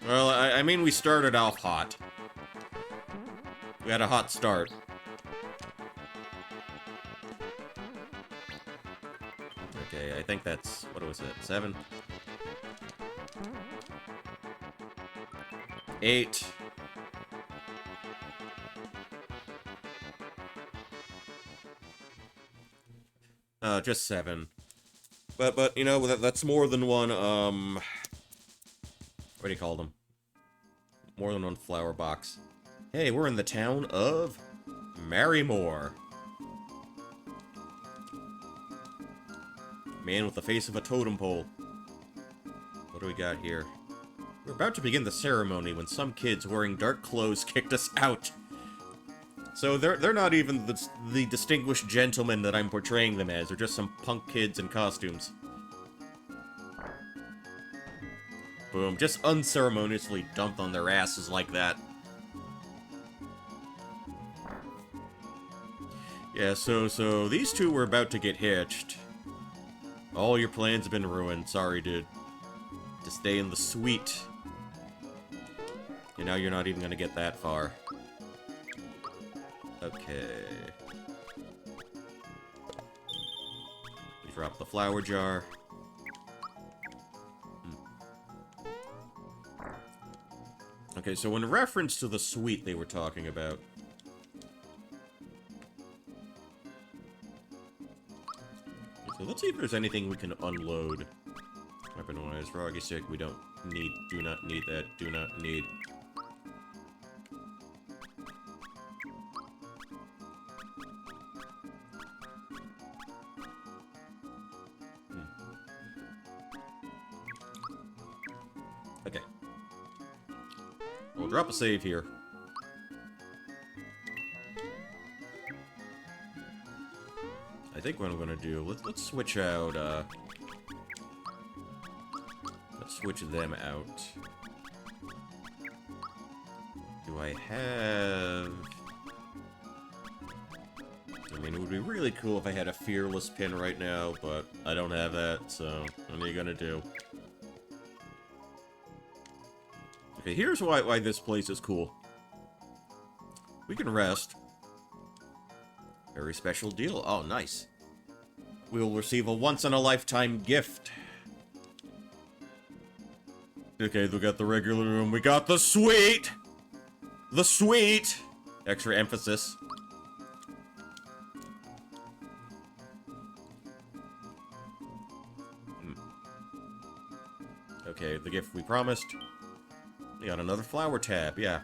Well, I mean, we started off hot. We had a hot start. Okay, I think that's... what was it? 7? 8. Just 7. But, you know, that's more than one, what do you call them? More than one flower box. Hey, we're in the town of Marrymore. Man with the face of a totem pole. What do we got here? We're about to begin the ceremony when some kids wearing dark clothes kicked us out. So they're not even the distinguished gentlemen that I'm portraying them as. They're just some punk kids in costumes. Boom. Just unceremoniously dumped on their asses like that. Yeah, so these two were about to get hitched. All your plans have been ruined. Sorry, dude. To stay in the suite. And now you're not even gonna get that far. Okay. We drop the flower jar. Okay, so in reference to the suite they were talking about... So let's see if there's anything we can unload. Weapon-wise, Froggy Stick, we don't need, do not need that, do not need. Okay. We'll drop a save here. I think what I'm gonna do, let's switch out, let's switch them out. Do I have... I mean, it would be really cool if I had a Fearless pin right now, but I don't have that, so what are you gonna do? Okay, here's why this place is cool. We can rest. Very special deal. Oh, nice. We will receive a once-in-a-lifetime gift. Okay, we got the regular room. We got the suite! The suite! Extra emphasis. Okay, the gift we promised. We got another flower tab, yeah.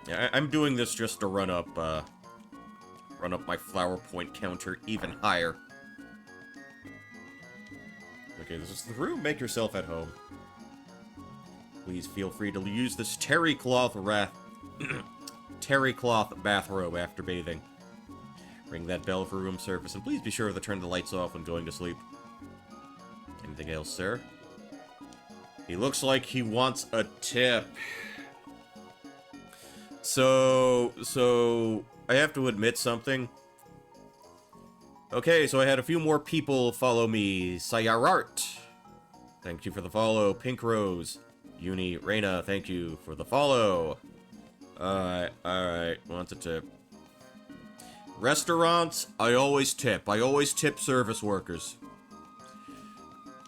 Yeah, I'm doing this just to run up my flower point counter even higher. Okay, this is the room. Make yourself at home. Please feel free to use this terry cloth bathrobe after bathing. Ring that bell for room service, and please be sure to turn the lights off when going to sleep. Anything else, sir? He looks like he wants a tip. So I have to admit something. Okay, so I had a few more people follow me. Sayarart, thank you for the follow. Pink Rose, Uni, Reina, thank you for the follow. Alright, wants a tip. Restaurants, I always tip. I always tip service workers.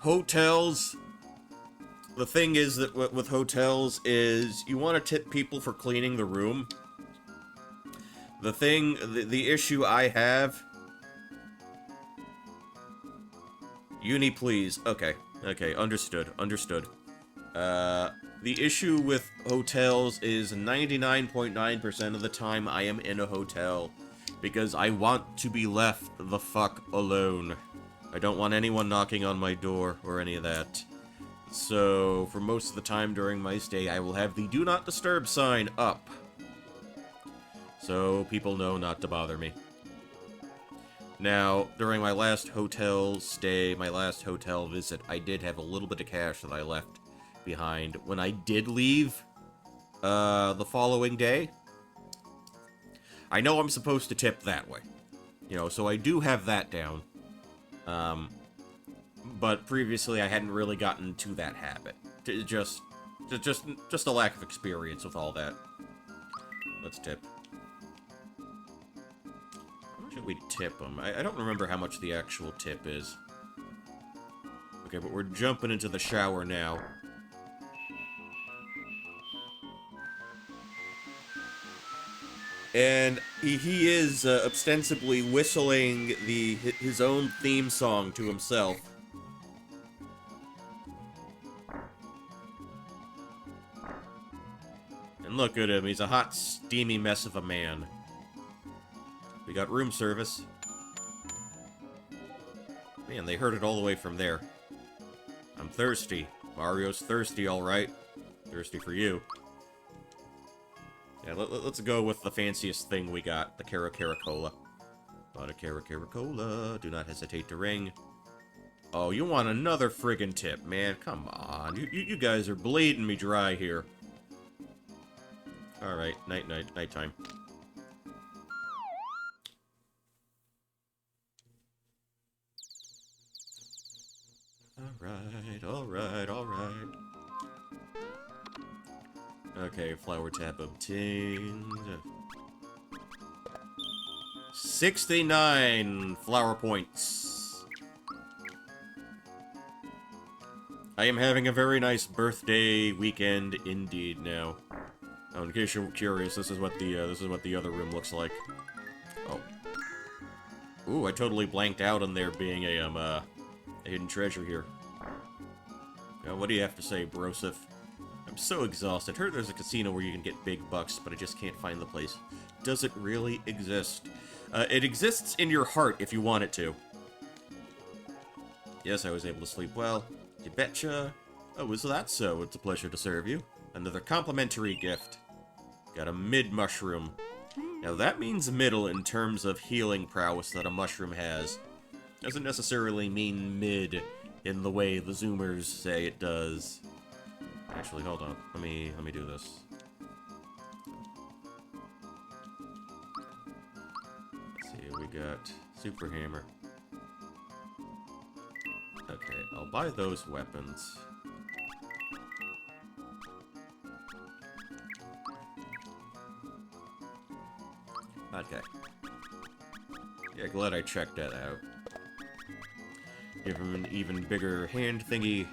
Hotels, the thing is that with hotels is you want to tip people for cleaning the room. The issue I have... Uni, please. Okay, understood. The issue with hotels is 99.9% of the time I am in a hotel because I want to be left the fuck alone. I don't want anyone knocking on my door or any of that. So, for most of the time during my stay, I will have the Do Not Disturb sign up. So, people know not to bother me. Now, during my last hotel stay, my last hotel visit, I did have a little bit of cash that I left behind. When I did leave, the following day, I know I'm supposed to tip that way. You know, so I do have that down. But previously I hadn't really gotten to that habit. Just Just a lack of experience with all that. Let's tip. How much should we tip them? I don't remember how much the actual tip is. Okay, but we're jumping into the shower now. And he is ostensibly whistling his own theme song to himself. And look at him, he's a hot, steamy mess of a man. We got room service. Man, they heard it all the way from there. I'm thirsty. Mario's thirsty, alright. Thirsty for you. Yeah, let's go with the fanciest thing we got, the Cara Cara Cola. Bought a Cara Cara Cola, do not hesitate to ring. Oh, you want another friggin' tip, man, come on. You guys are bleeding me dry here. Alright, nighttime. Alright. Okay, flower tap obtained. 69 flower points. I am having a very nice birthday weekend indeed now. Oh, in case you're curious, this is what the other room looks like. Oh. Ooh, I totally blanked out on there being a hidden treasure here. Now, what do you have to say, Broseph? I'm so exhausted. Heard there's a casino where you can get big bucks, but I just can't find the place. Does it really exist? It exists in your heart if you want it to. Yes, I was able to sleep well. You betcha. Oh, is that so? It's a pleasure to serve you. Another complimentary gift. Got a mid-mushroom. Now that means middle in terms of healing prowess that a mushroom has. Doesn't necessarily mean mid in the way the Zoomers say it does. Actually, hold on. Let me do this. Let's see, we got Super Hammer. Okay, I'll buy those weapons. Okay. Yeah, glad I checked that out. Give him an even bigger hand thingy.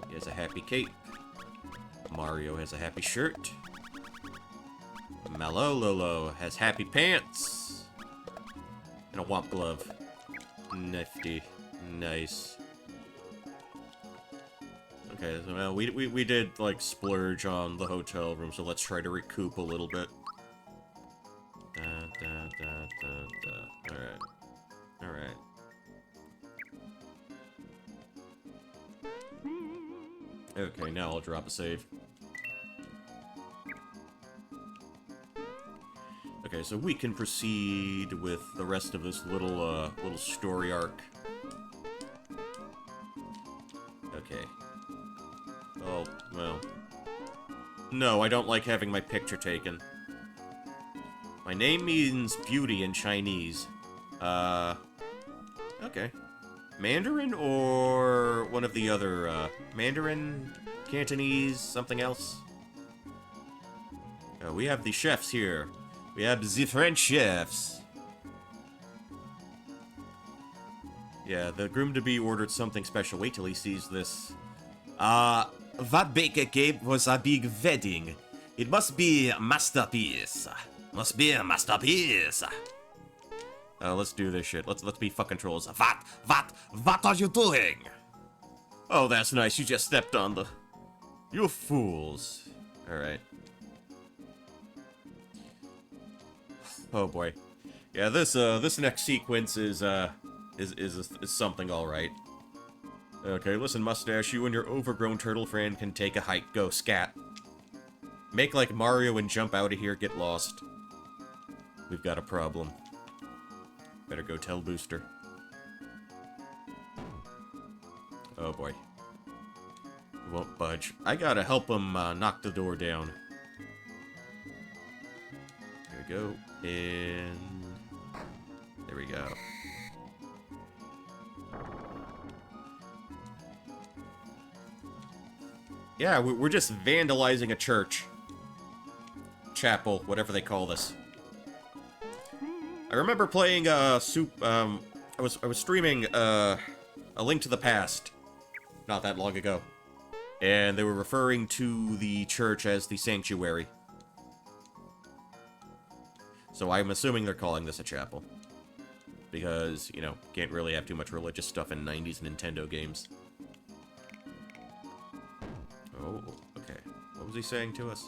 He has a happy cape. Mario has a happy shirt. Malololo has happy pants. And a womp glove. Nifty. Nice. Okay, so well, we did, like, splurge on the hotel room, so let's try to recoup a little bit. Alright. Okay, now I'll drop a save. Okay, so we can proceed with the rest of this little story arc. Okay. Oh, well. No, I don't like having my picture taken. My name means beauty in Chinese. Okay. Mandarin or one of the other, Mandarin, Cantonese, something else? We have the chefs here. We have the French chefs. Yeah, the groom-to-be ordered something special. Wait till he sees this. That baker cake was a big wedding. It must be a masterpiece. Must be a masterpiece. Let's do this shit. Let's be fucking trolls. What are you doing? Oh, that's nice. You just stepped on the... You fools. Alright. Oh boy. Yeah, this next sequence is something alright. Okay, listen, Mustache, you and your overgrown turtle friend can take a hike. Go, scat. Make like Mario and jump out of here, get lost. We've got a problem. Better go tell Booster. Oh boy. He won't budge. I gotta help him knock the door down. There we go. And... there we go. Yeah, we're just vandalizing a church. Chapel, whatever they call this. I remember playing, I was streaming, A Link to the Past not that long ago. And they were referring to the church as the sanctuary. So I'm assuming they're calling this a chapel. Because, you know, can't really have too much religious stuff in 90s Nintendo games. Oh, okay. What was he saying to us?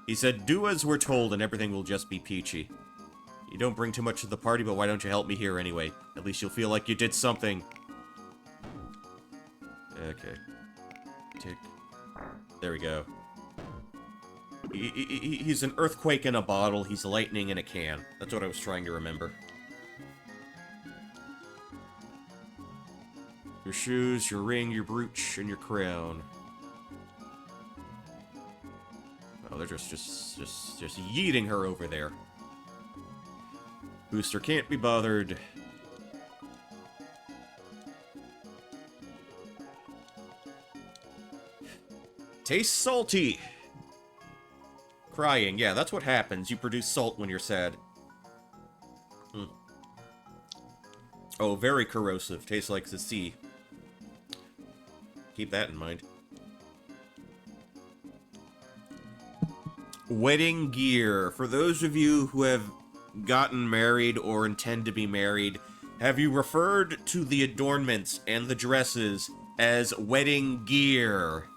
He said, do as we're told and everything will just be peachy. You don't bring too much to the party, but why don't you help me here anyway? At least you'll feel like you did something. Okay. Tick. There we go. He's an earthquake in a bottle. He's lightning in a can. That's what I was trying to remember. Your shoes, your ring, your brooch, and your crown. Oh, they're just yeeting her over there. Booster can't be bothered. Tastes salty. Crying. Yeah, that's what happens. You produce salt when you're sad. Oh, very corrosive. Tastes like the sea. Keep that in mind. Wedding gear. For those of you who have gotten married or intend to be married, have you referred to the adornments and the dresses as wedding gear?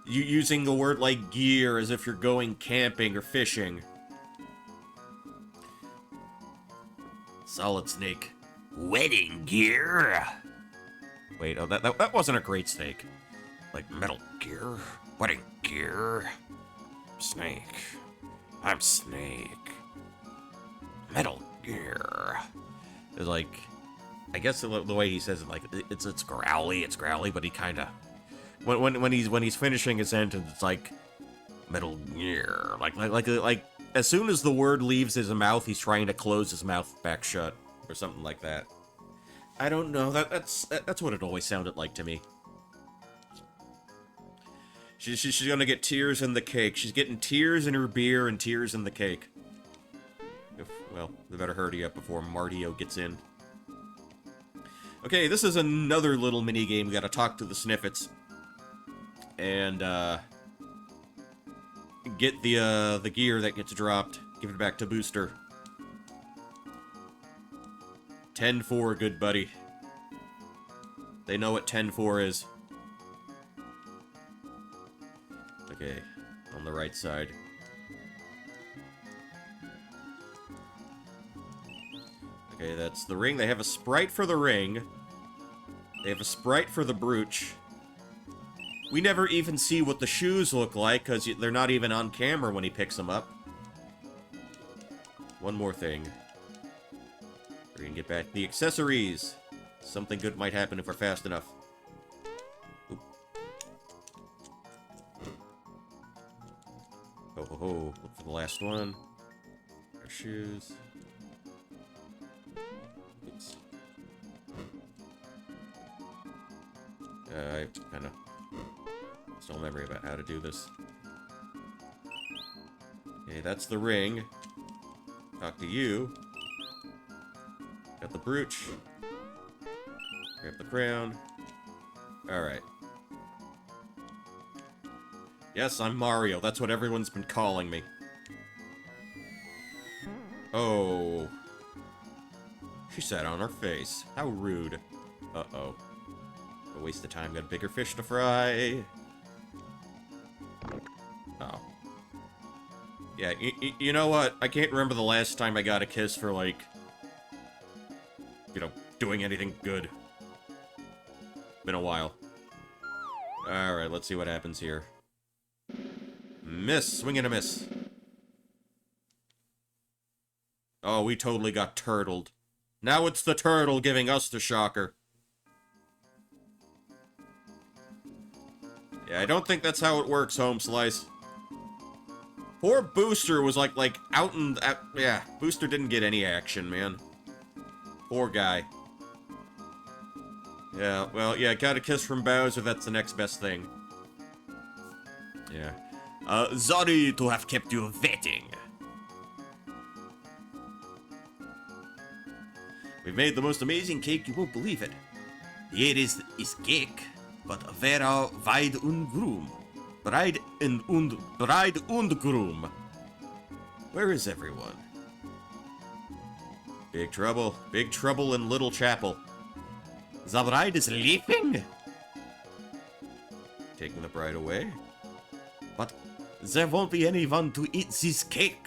You using the word like gear as if you're going camping or fishing. Solid Snake. Wedding gear. Wait, oh, that wasn't a great Snake. Like Metal Gear, wedding gear. Snake. I'm Snake. Metal Gear. It's like, I guess the way he says it, like it's growly, but he kind of. When he's finishing his sentence, it's like Metal Gear. Like as soon as the word leaves his mouth, he's trying to close his mouth back shut or something like that. I don't know. That's what it always sounded like to me. She's gonna get tears in the cake. She's getting tears in her beer and tears in the cake. Well, they better hurry up before Martio gets in. Okay, this is another little mini game. We gotta talk to the Sniffets. And, get the gear that gets dropped. Give it back to Booster. 10-4, good buddy. They know what 10-4 is. Okay, on the right side. Okay, that's the ring. They have a sprite for the ring. They have a sprite for the brooch. We never even see what the shoes look like, because they're not even on camera when he picks them up. One more thing. We're gonna get back the accessories. Something good might happen if we're fast enough. Oop. Ho ho ho. Look for the last one. Our shoes. Oops. I kind of still memory about how to do this. Okay, that's the ring. Talk to you. Got the brooch. Grab the crown. Alright. Yes, I'm Mario. That's what everyone's been calling me. Oh. She sat on her face. How rude. Uh-oh. A waste of time. Got bigger fish to fry. Oh. Yeah, you know what? I can't remember the last time I got a kiss for, like, you know, doing anything good. Been a while. Alright, let's see what happens here. Miss. Swing and a miss. Oh, we totally got turtled. Now it's the turtle giving us the shocker. Yeah, I don't think that's how it works, Home Slice. Poor Booster was like out and yeah, Booster didn't get any action, man. Poor guy. Yeah, well, yeah, got a kiss from Bowser, that's the next best thing. Yeah. Sorry to have kept you waiting. We've made the most amazing cake, you won't believe it. Here is cake, but where are bride und groom? Bride and groom. Where is everyone? Big trouble in Little Chapel. The bride is leaving? Taking the bride away? But there won't be anyone to eat this cake.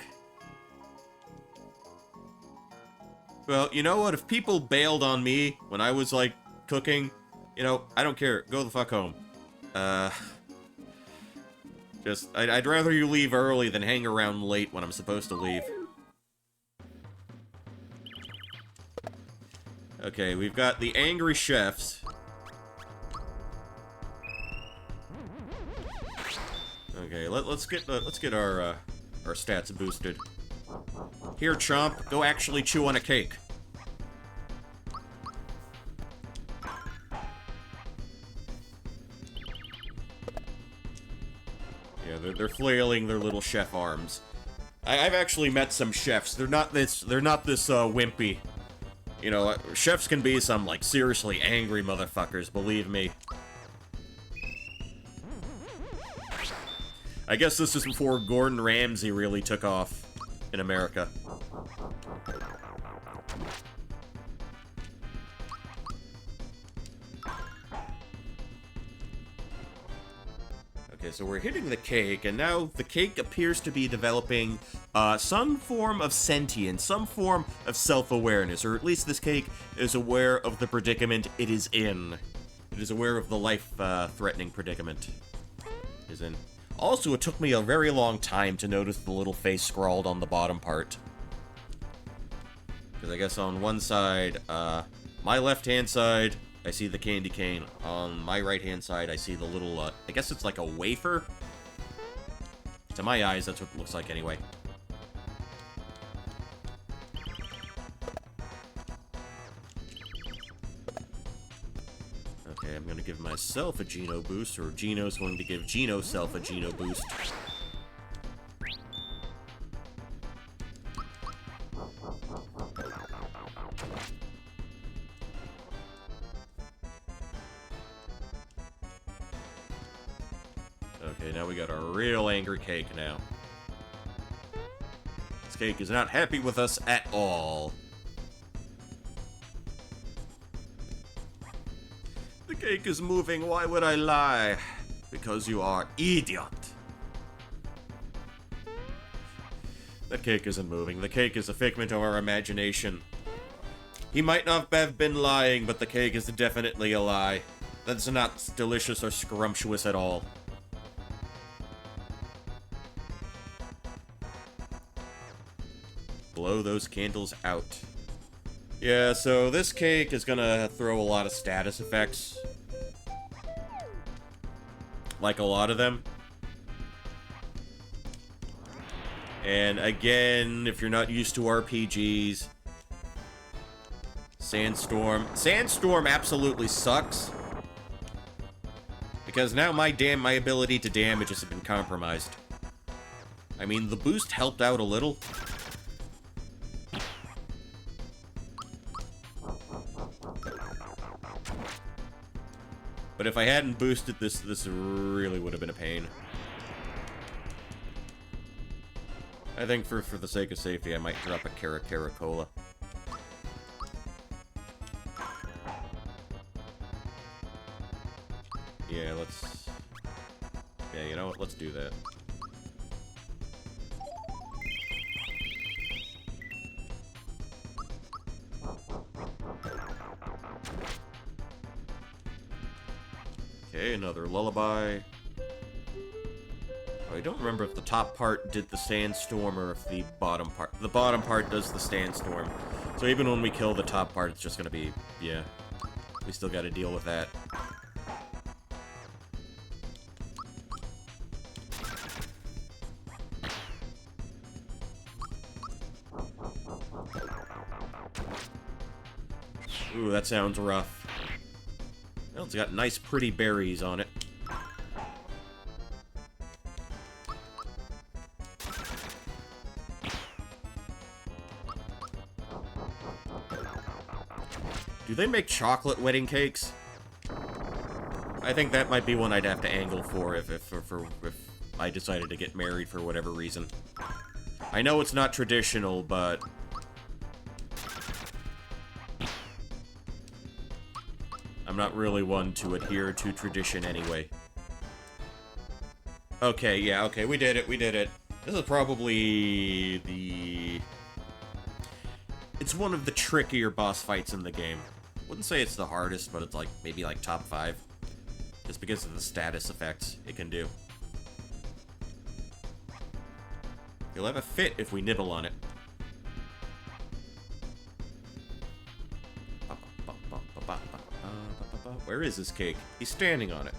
Well, you know what? If people bailed on me when I was, like, cooking, you know, I don't care. Go the fuck home. I'd rather you leave early than hang around late when I'm supposed to leave. Okay, we've got the angry chefs. Okay, let's get our stats boosted. Here, Chomp, go actually chew on a cake. Yeah, they're flailing their little chef arms. I've actually met some chefs. They're not this wimpy. You know, chefs can be some, like, seriously angry motherfuckers, believe me. I guess this is before Gordon Ramsay really took off in America. Okay, so we're hitting the cake, and now the cake appears to be developing some form of sentience, some form of self-awareness, or at least this cake is aware of the predicament it is in. It is aware of the life-threatening predicament it is in. Also, it took me a very long time to notice the little face scrawled on the bottom part. Because I guess on one side, my left-hand side, I see the candy cane. On my right-hand side, I see the little, I guess it's like a wafer? To my eyes, that's what it looks like anyway. Okay, I'm gonna give myself a Geno boost, or Geno's going to give Geno-self a Geno boost. Okay, now we got a real angry cake now. This cake is not happy with us at all. The cake is moving, why would I lie? Because you are idiot. The cake isn't moving. The cake is a figment of our imagination. He might not have been lying, but the cake is definitely a lie. That's not delicious or scrumptious at all. Blow those candles out. Yeah, so this cake is gonna throw a lot of status effects. Like a lot of them. And again, if you're not used to RPGs, Sandstorm absolutely sucks. Because now my ability to damage has been compromised. I mean, the boost helped out a little. But if I hadn't boosted this really would have been a pain. I think for the sake of safety, I might drop a Caracola. Yeah, yeah, you know what? Let's do that. Okay, another lullaby. Oh, I don't remember if the top part did the sandstorm or if the bottom part... The bottom part does the sandstorm. So even when we kill the top part, it's just gonna be... Yeah. We still gotta deal with that. Ooh, that sounds rough. It's got nice, pretty berries on it. Do they make chocolate wedding cakes? I think that might be one I'd have to angle for if I decided to get married for whatever reason. I know it's not traditional, but I'm not really one to adhere to tradition anyway. Okay, yeah, okay, we did it, we did it. This is probably the... It's one of the trickier boss fights in the game. Wouldn't say it's the hardest, but it's like, maybe like top 5. Just because of the status effects it can do. You'll have a fit if we nibble on it. Where is this cake? He's standing on it.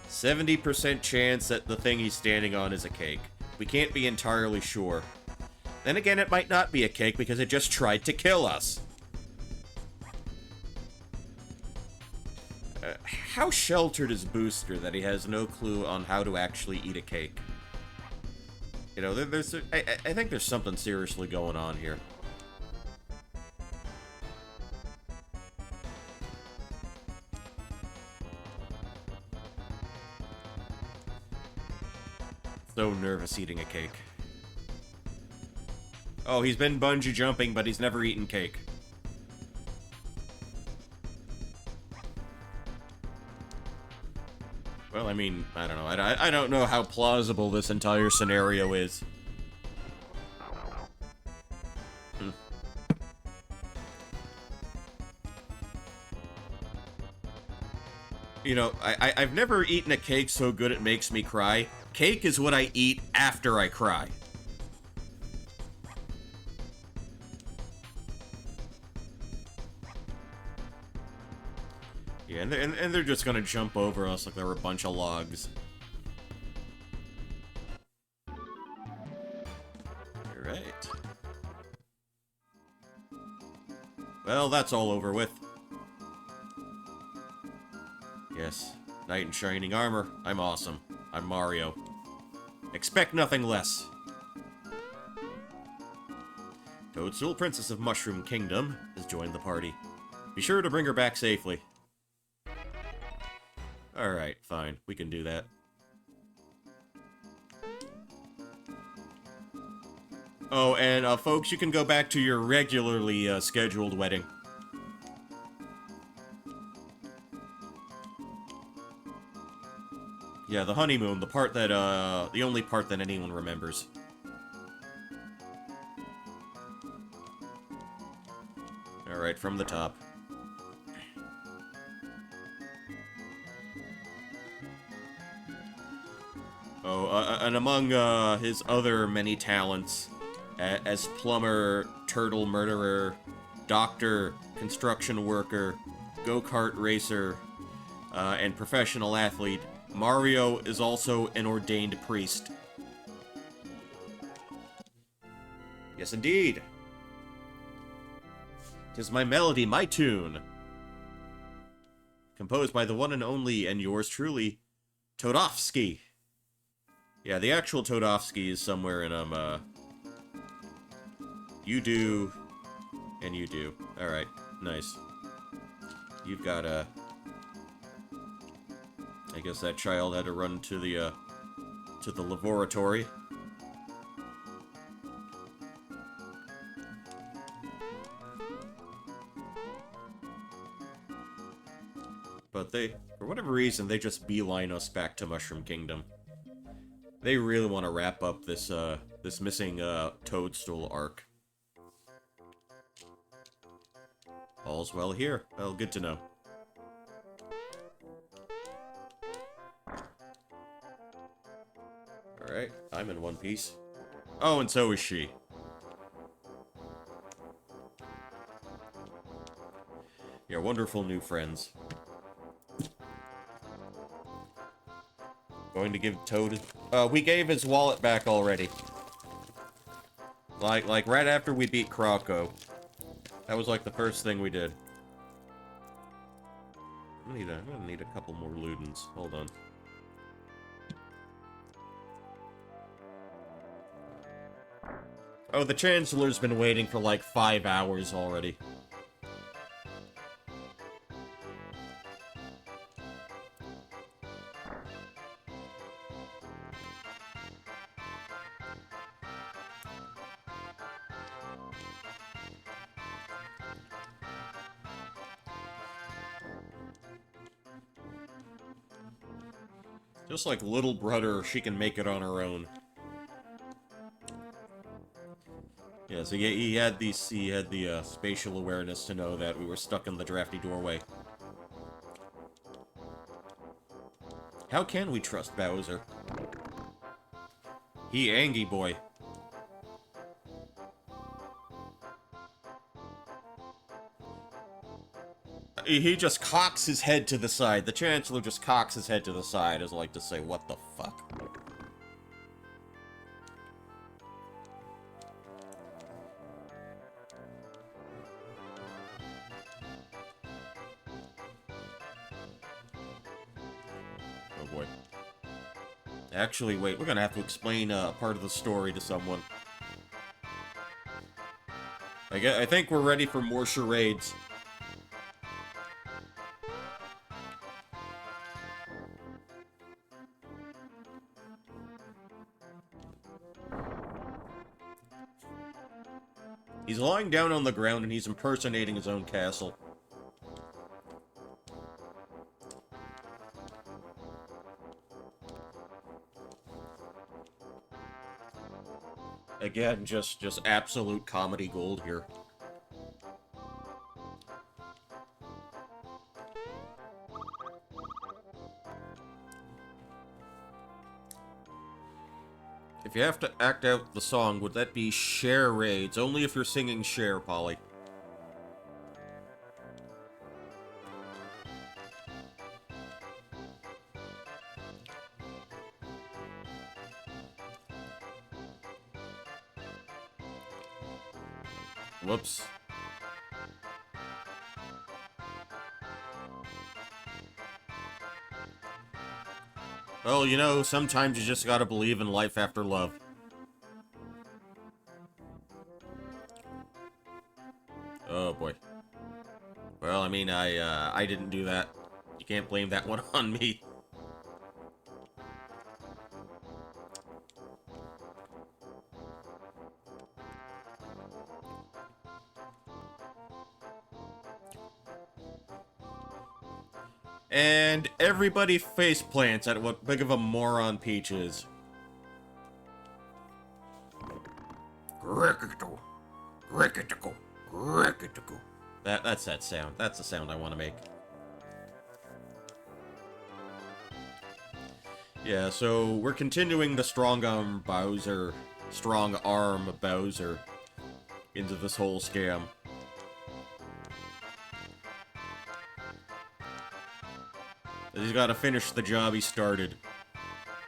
70% chance that the thing he's standing on is a cake. We can't be entirely sure. Then again, it might not be a cake because it just tried to kill us. How sheltered is Booster that he has no clue on how to actually eat a cake? You know, I think there's something seriously going on here. So nervous eating a cake. Oh, he's been bungee jumping, but he's never eaten cake. Well, I mean, I don't know. I don't know how plausible this entire scenario is. You know, I've never eaten a cake so good it makes me cry. Cake is what I eat after I cry. Yeah, and they're just gonna jump over us like they were a bunch of logs. Alright. Well, that's all over with. Yes, knight in shining armor. I'm awesome. I'm Mario. Expect nothing less. Toadstool, Princess of Mushroom Kingdom, has joined the party. Be sure to bring her back safely. Alright, fine. We can do that. Oh, and folks, you can go back to your regularly scheduled wedding. Yeah, the honeymoon, the part that, the only part that anyone remembers. Alright, from the top. Oh, and among, his other many talents, as plumber, turtle murderer, doctor, construction worker, go-kart racer, and professional athlete, Mario is also an ordained priest. Yes, indeed. 'Tis my melody, my tune. Composed by the one and only, and yours truly, Toadofsky. Yeah, the actual Toadofsky is somewhere in, you do, and you do. Alright, nice. You've got, I guess that child had to run to the laboratory. But they, for whatever reason, they just beeline us back to Mushroom Kingdom. They really want to wrap up this, this missing, Toadstool arc. All's well here. Well, good to know. Alright, I'm in one piece. Oh, and so is she. Yeah, wonderful new friends. Going to give Toad... we gave his wallet back already. Like right after we beat Croco. That was like the first thing we did. I'm gonna need a couple more Ludens. Hold on. Oh, the Chancellor's been waiting for like 5 hours already. Just like little brother, she can make it on her own. Yeah, so he had the spatial awareness to know that we were stuck in the drafty doorway. How can we trust Bowser? He Angie boy. He just cocks his head to the side. The Chancellor just cocks his head to the side, as like to say, what the fuck? Oh boy. Actually, wait, we're gonna have to explain part of the story to someone. I think we're ready for more charades. He's lying down on the ground and he's impersonating his own castle. Again, just absolute comedy gold here. If you have to act out the song, would that be charades? Only if you're singing Cher, Polly. Whoops. Well, you know, sometimes you just gotta believe in life after love. Oh, boy. Well, I mean, I didn't do that. You can't blame that one on me. And everybody face plants at what big of a moron Peach is. That's that sound. That's the sound I want to make. Yeah, so we're continuing the strong arm Bowser into this whole scam. He's got to finish the job he started,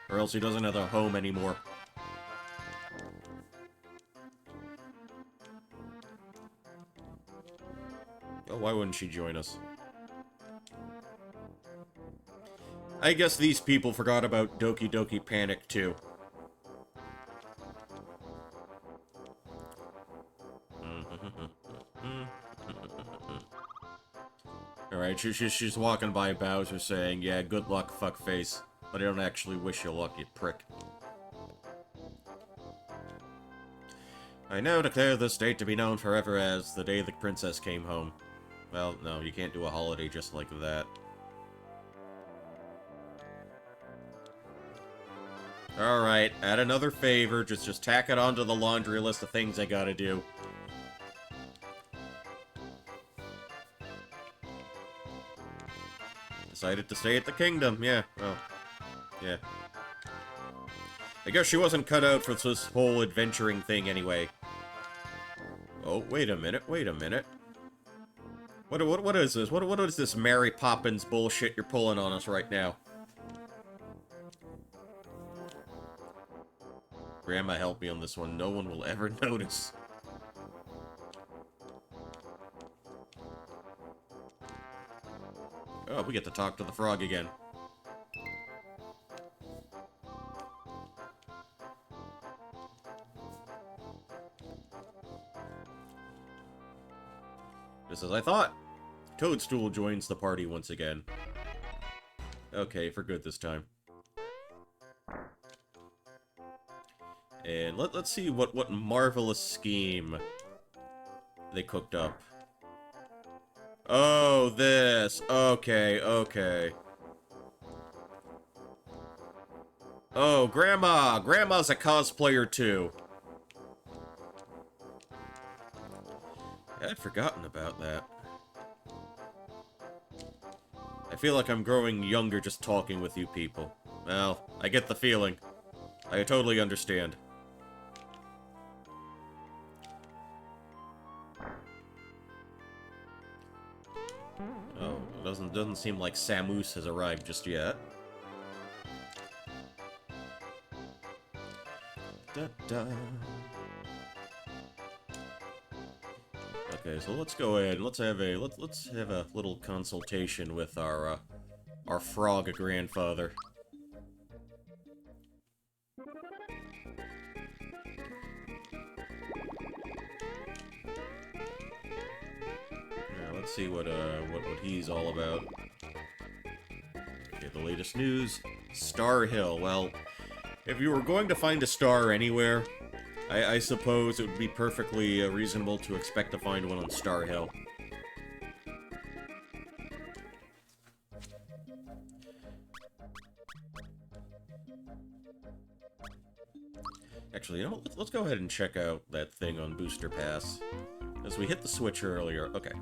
or else he doesn't have a home anymore. Oh, why wouldn't she join us? I guess these people forgot about Doki Doki Panic, too. Alright, she's walking by Bowser saying, yeah, good luck, fuckface. But I don't actually wish you luck, you prick. I now declare this date to be known forever as the day the princess came home. Well, no, you can't do a holiday just like that. Alright, add another favor, just tack it onto the laundry list of things I gotta do. Decided to stay at the kingdom, yeah, well, yeah. I guess she wasn't cut out for this whole adventuring thing anyway. Oh, wait a minute, wait a minute. What is this? What is this Mary Poppins bullshit you're pulling on us right now? Grandma, help me on this one. No one will ever notice. Oh, we get to talk to the frog again. Just as I thought. Toadstool joins the party once again. Okay, for good this time. And let's see what marvelous scheme they cooked up. Oh, this. Okay, okay. Oh, Grandma! Grandma's a cosplayer too. I'd forgotten about that. I feel like I'm growing younger just talking with you people. Well, I get the feeling. I totally understand. Oh, it doesn't seem like Samus has arrived just yet. Da -da. Okay, so let's go ahead and let's have a little consultation with our frog grandfather. Yeah, let's see what he's all about. Okay, the latest news: Star Hill. Well, if you were going to find a star anywhere, I suppose it would be perfectly reasonable to expect to find one on Star Hill. Actually, you know, let's go ahead and check out that thing on Booster Pass. As we hit the switch earlier. Okay.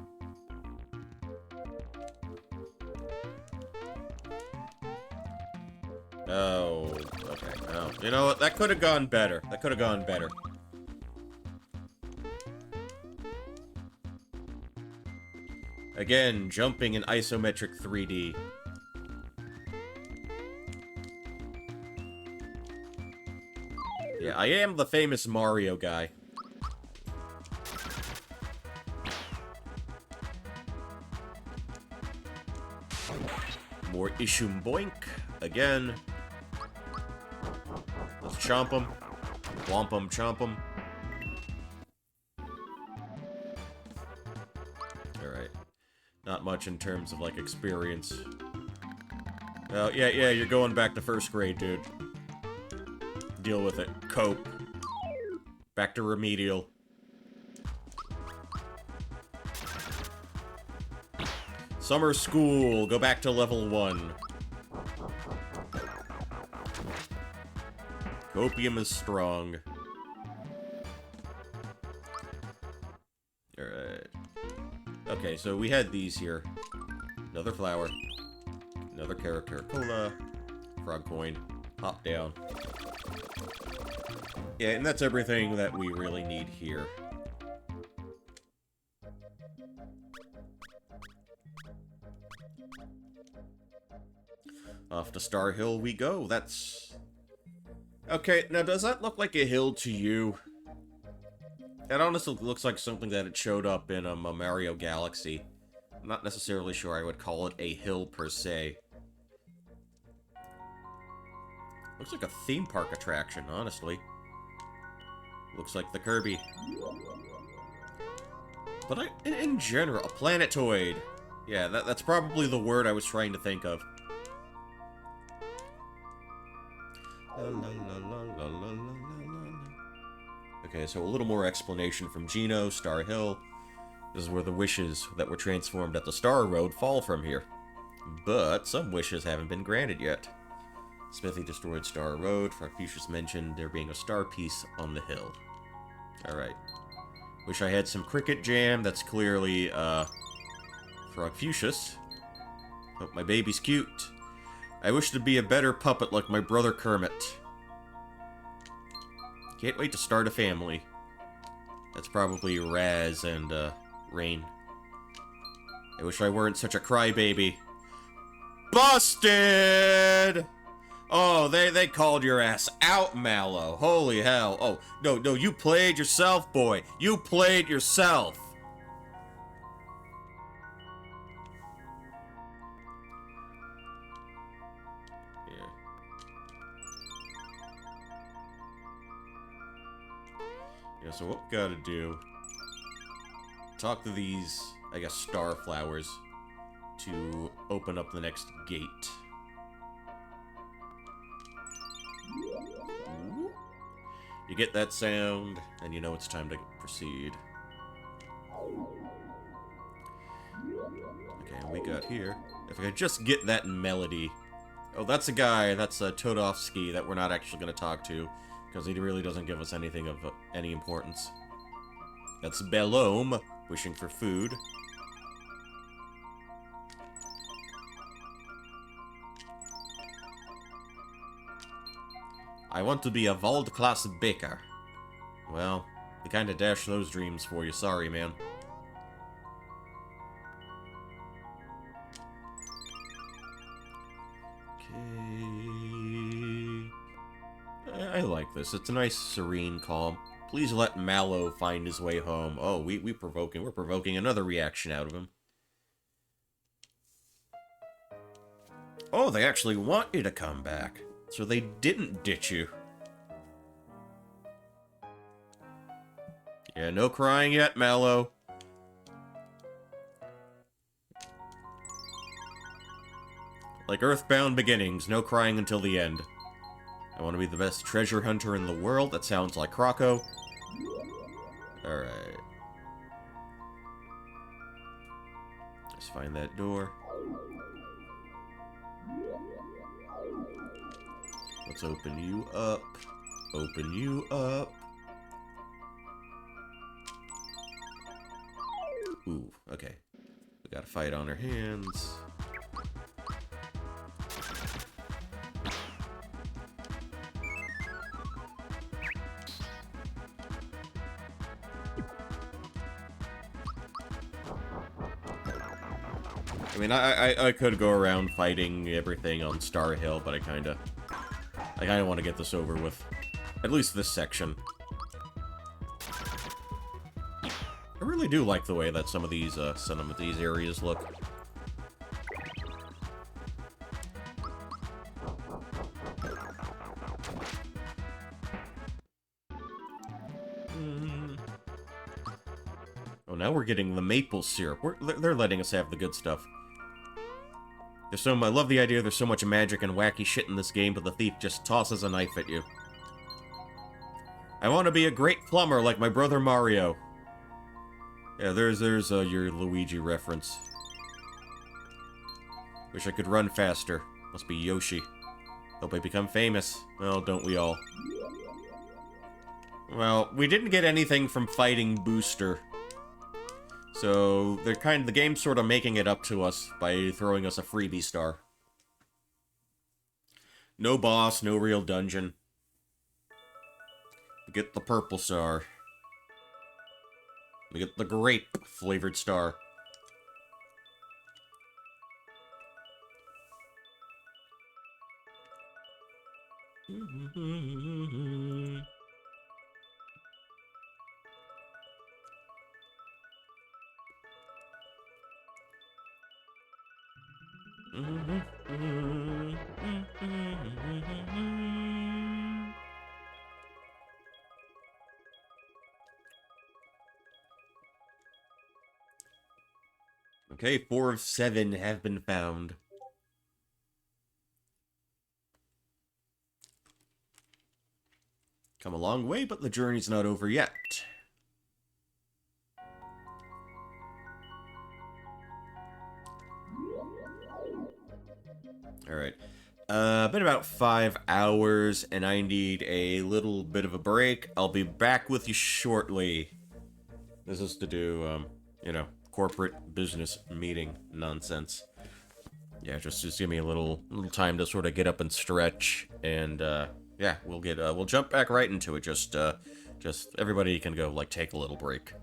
Oh, okay. Oh, you know what? That could have gone better. That could have gone better. Again, jumping in isometric 3D. Yeah, I am the famous Mario guy. More Ishum Boink. Again. Let's chomp him. Womp him, chomp him. Alright. Not much in terms of, like, experience. Oh, yeah, you're going back to first grade, dude. Deal with it. Cope. Back to remedial. Summer school. Go back to level 1. Copium is strong. Alright. Okay, so we had these here. Another flower. Another character. Cola. Frog coin. Hop down. Yeah, and that's everything that we really need here. Off to Star Hill we go. That's... Okay, now does that look like a hill to you? That honestly looks like something that had showed up in a Mario Galaxy. I'm not necessarily sure I would call it a hill per se. Looks like a theme park attraction, honestly. Looks like the Kirby. But in general, a planetoid. Yeah, that's probably the word I was trying to think of. Okay, so a little more explanation from Geno, Star Hill. This is where the wishes that were transformed at the Star Road fall from here. But some wishes haven't been granted yet. Smithy destroyed Star Road. Frogfucius mentioned there being a star piece on the hill. Alright. Wish I had some Cricket Jam. That's clearly, Frogfucius. Hope my baby's cute. I wish to be a better puppet like my brother Kermit. Can't wait to start a family. That's probably Raz and, Rain. I wish I weren't such a crybaby. Busted! Oh, they called your ass out, Mallow. Holy hell. Oh, no, you played yourself, boy. You played yourself. Yeah, so what we gotta do... talk to these, I guess, star flowers to open up the next gate. Ooh. You get that sound, and you know it's time to proceed. Okay, and we got here. If I could just get that melody. Oh, that's a guy, that's Todovsky that we're not actually going to talk to, because he really doesn't give us anything of any importance. That's Bellome, wishing for food. I want to be a world-class baker. Well, they kinda dashed those dreams for you, sorry, man. Okay... I like this. It's a nice, serene calm. Please let Mallow find his way home. Oh, we're provoking another reaction out of him. Oh, they actually want you to come back. So they didn't ditch you. Yeah, no crying yet, Mallow. Like Earthbound Beginnings, no crying until the end. I want to be the best treasure hunter in the world. That sounds like Croco. Alright. Let's find that door. Let's open you up. Open you up. Ooh, okay. We got a fight on our hands. I mean, I could go around fighting everything on Star Hill, but I kinda want to get this over with. At least this section. I really do like the way that some of these areas look. Oh, now we're getting the maple syrup. They're letting us have the good stuff. I love the idea there's so much magic and wacky shit in this game, but the thief just tosses a knife at you. I want to be a great plumber like my brother Mario. Yeah, there's your Luigi reference. Wish I could run faster. Must be Yoshi. Hope I become famous. Well, don't we all? Well, we didn't get anything from fighting Booster. So, the game's sort of making it up to us by throwing us a freebie star. No boss, no real dungeon. We get the purple star. We get the grape-flavored star. Okay, 4 of 7 have been found. Come a long way, but the journey's not over yet. Alright. Been about 5 hours, and I need a little bit of a break. I'll be back with you shortly. This is to do, you know, corporate business meeting nonsense. Yeah, just give me a little time to sort of get up and stretch, and, yeah, we'll jump back right into it. Just everybody can go, like, take a little break.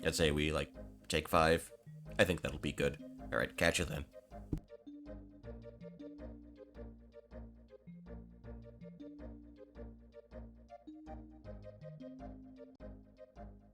I'd say we, like, take 5. I think that'll be good. Alright, catch you then.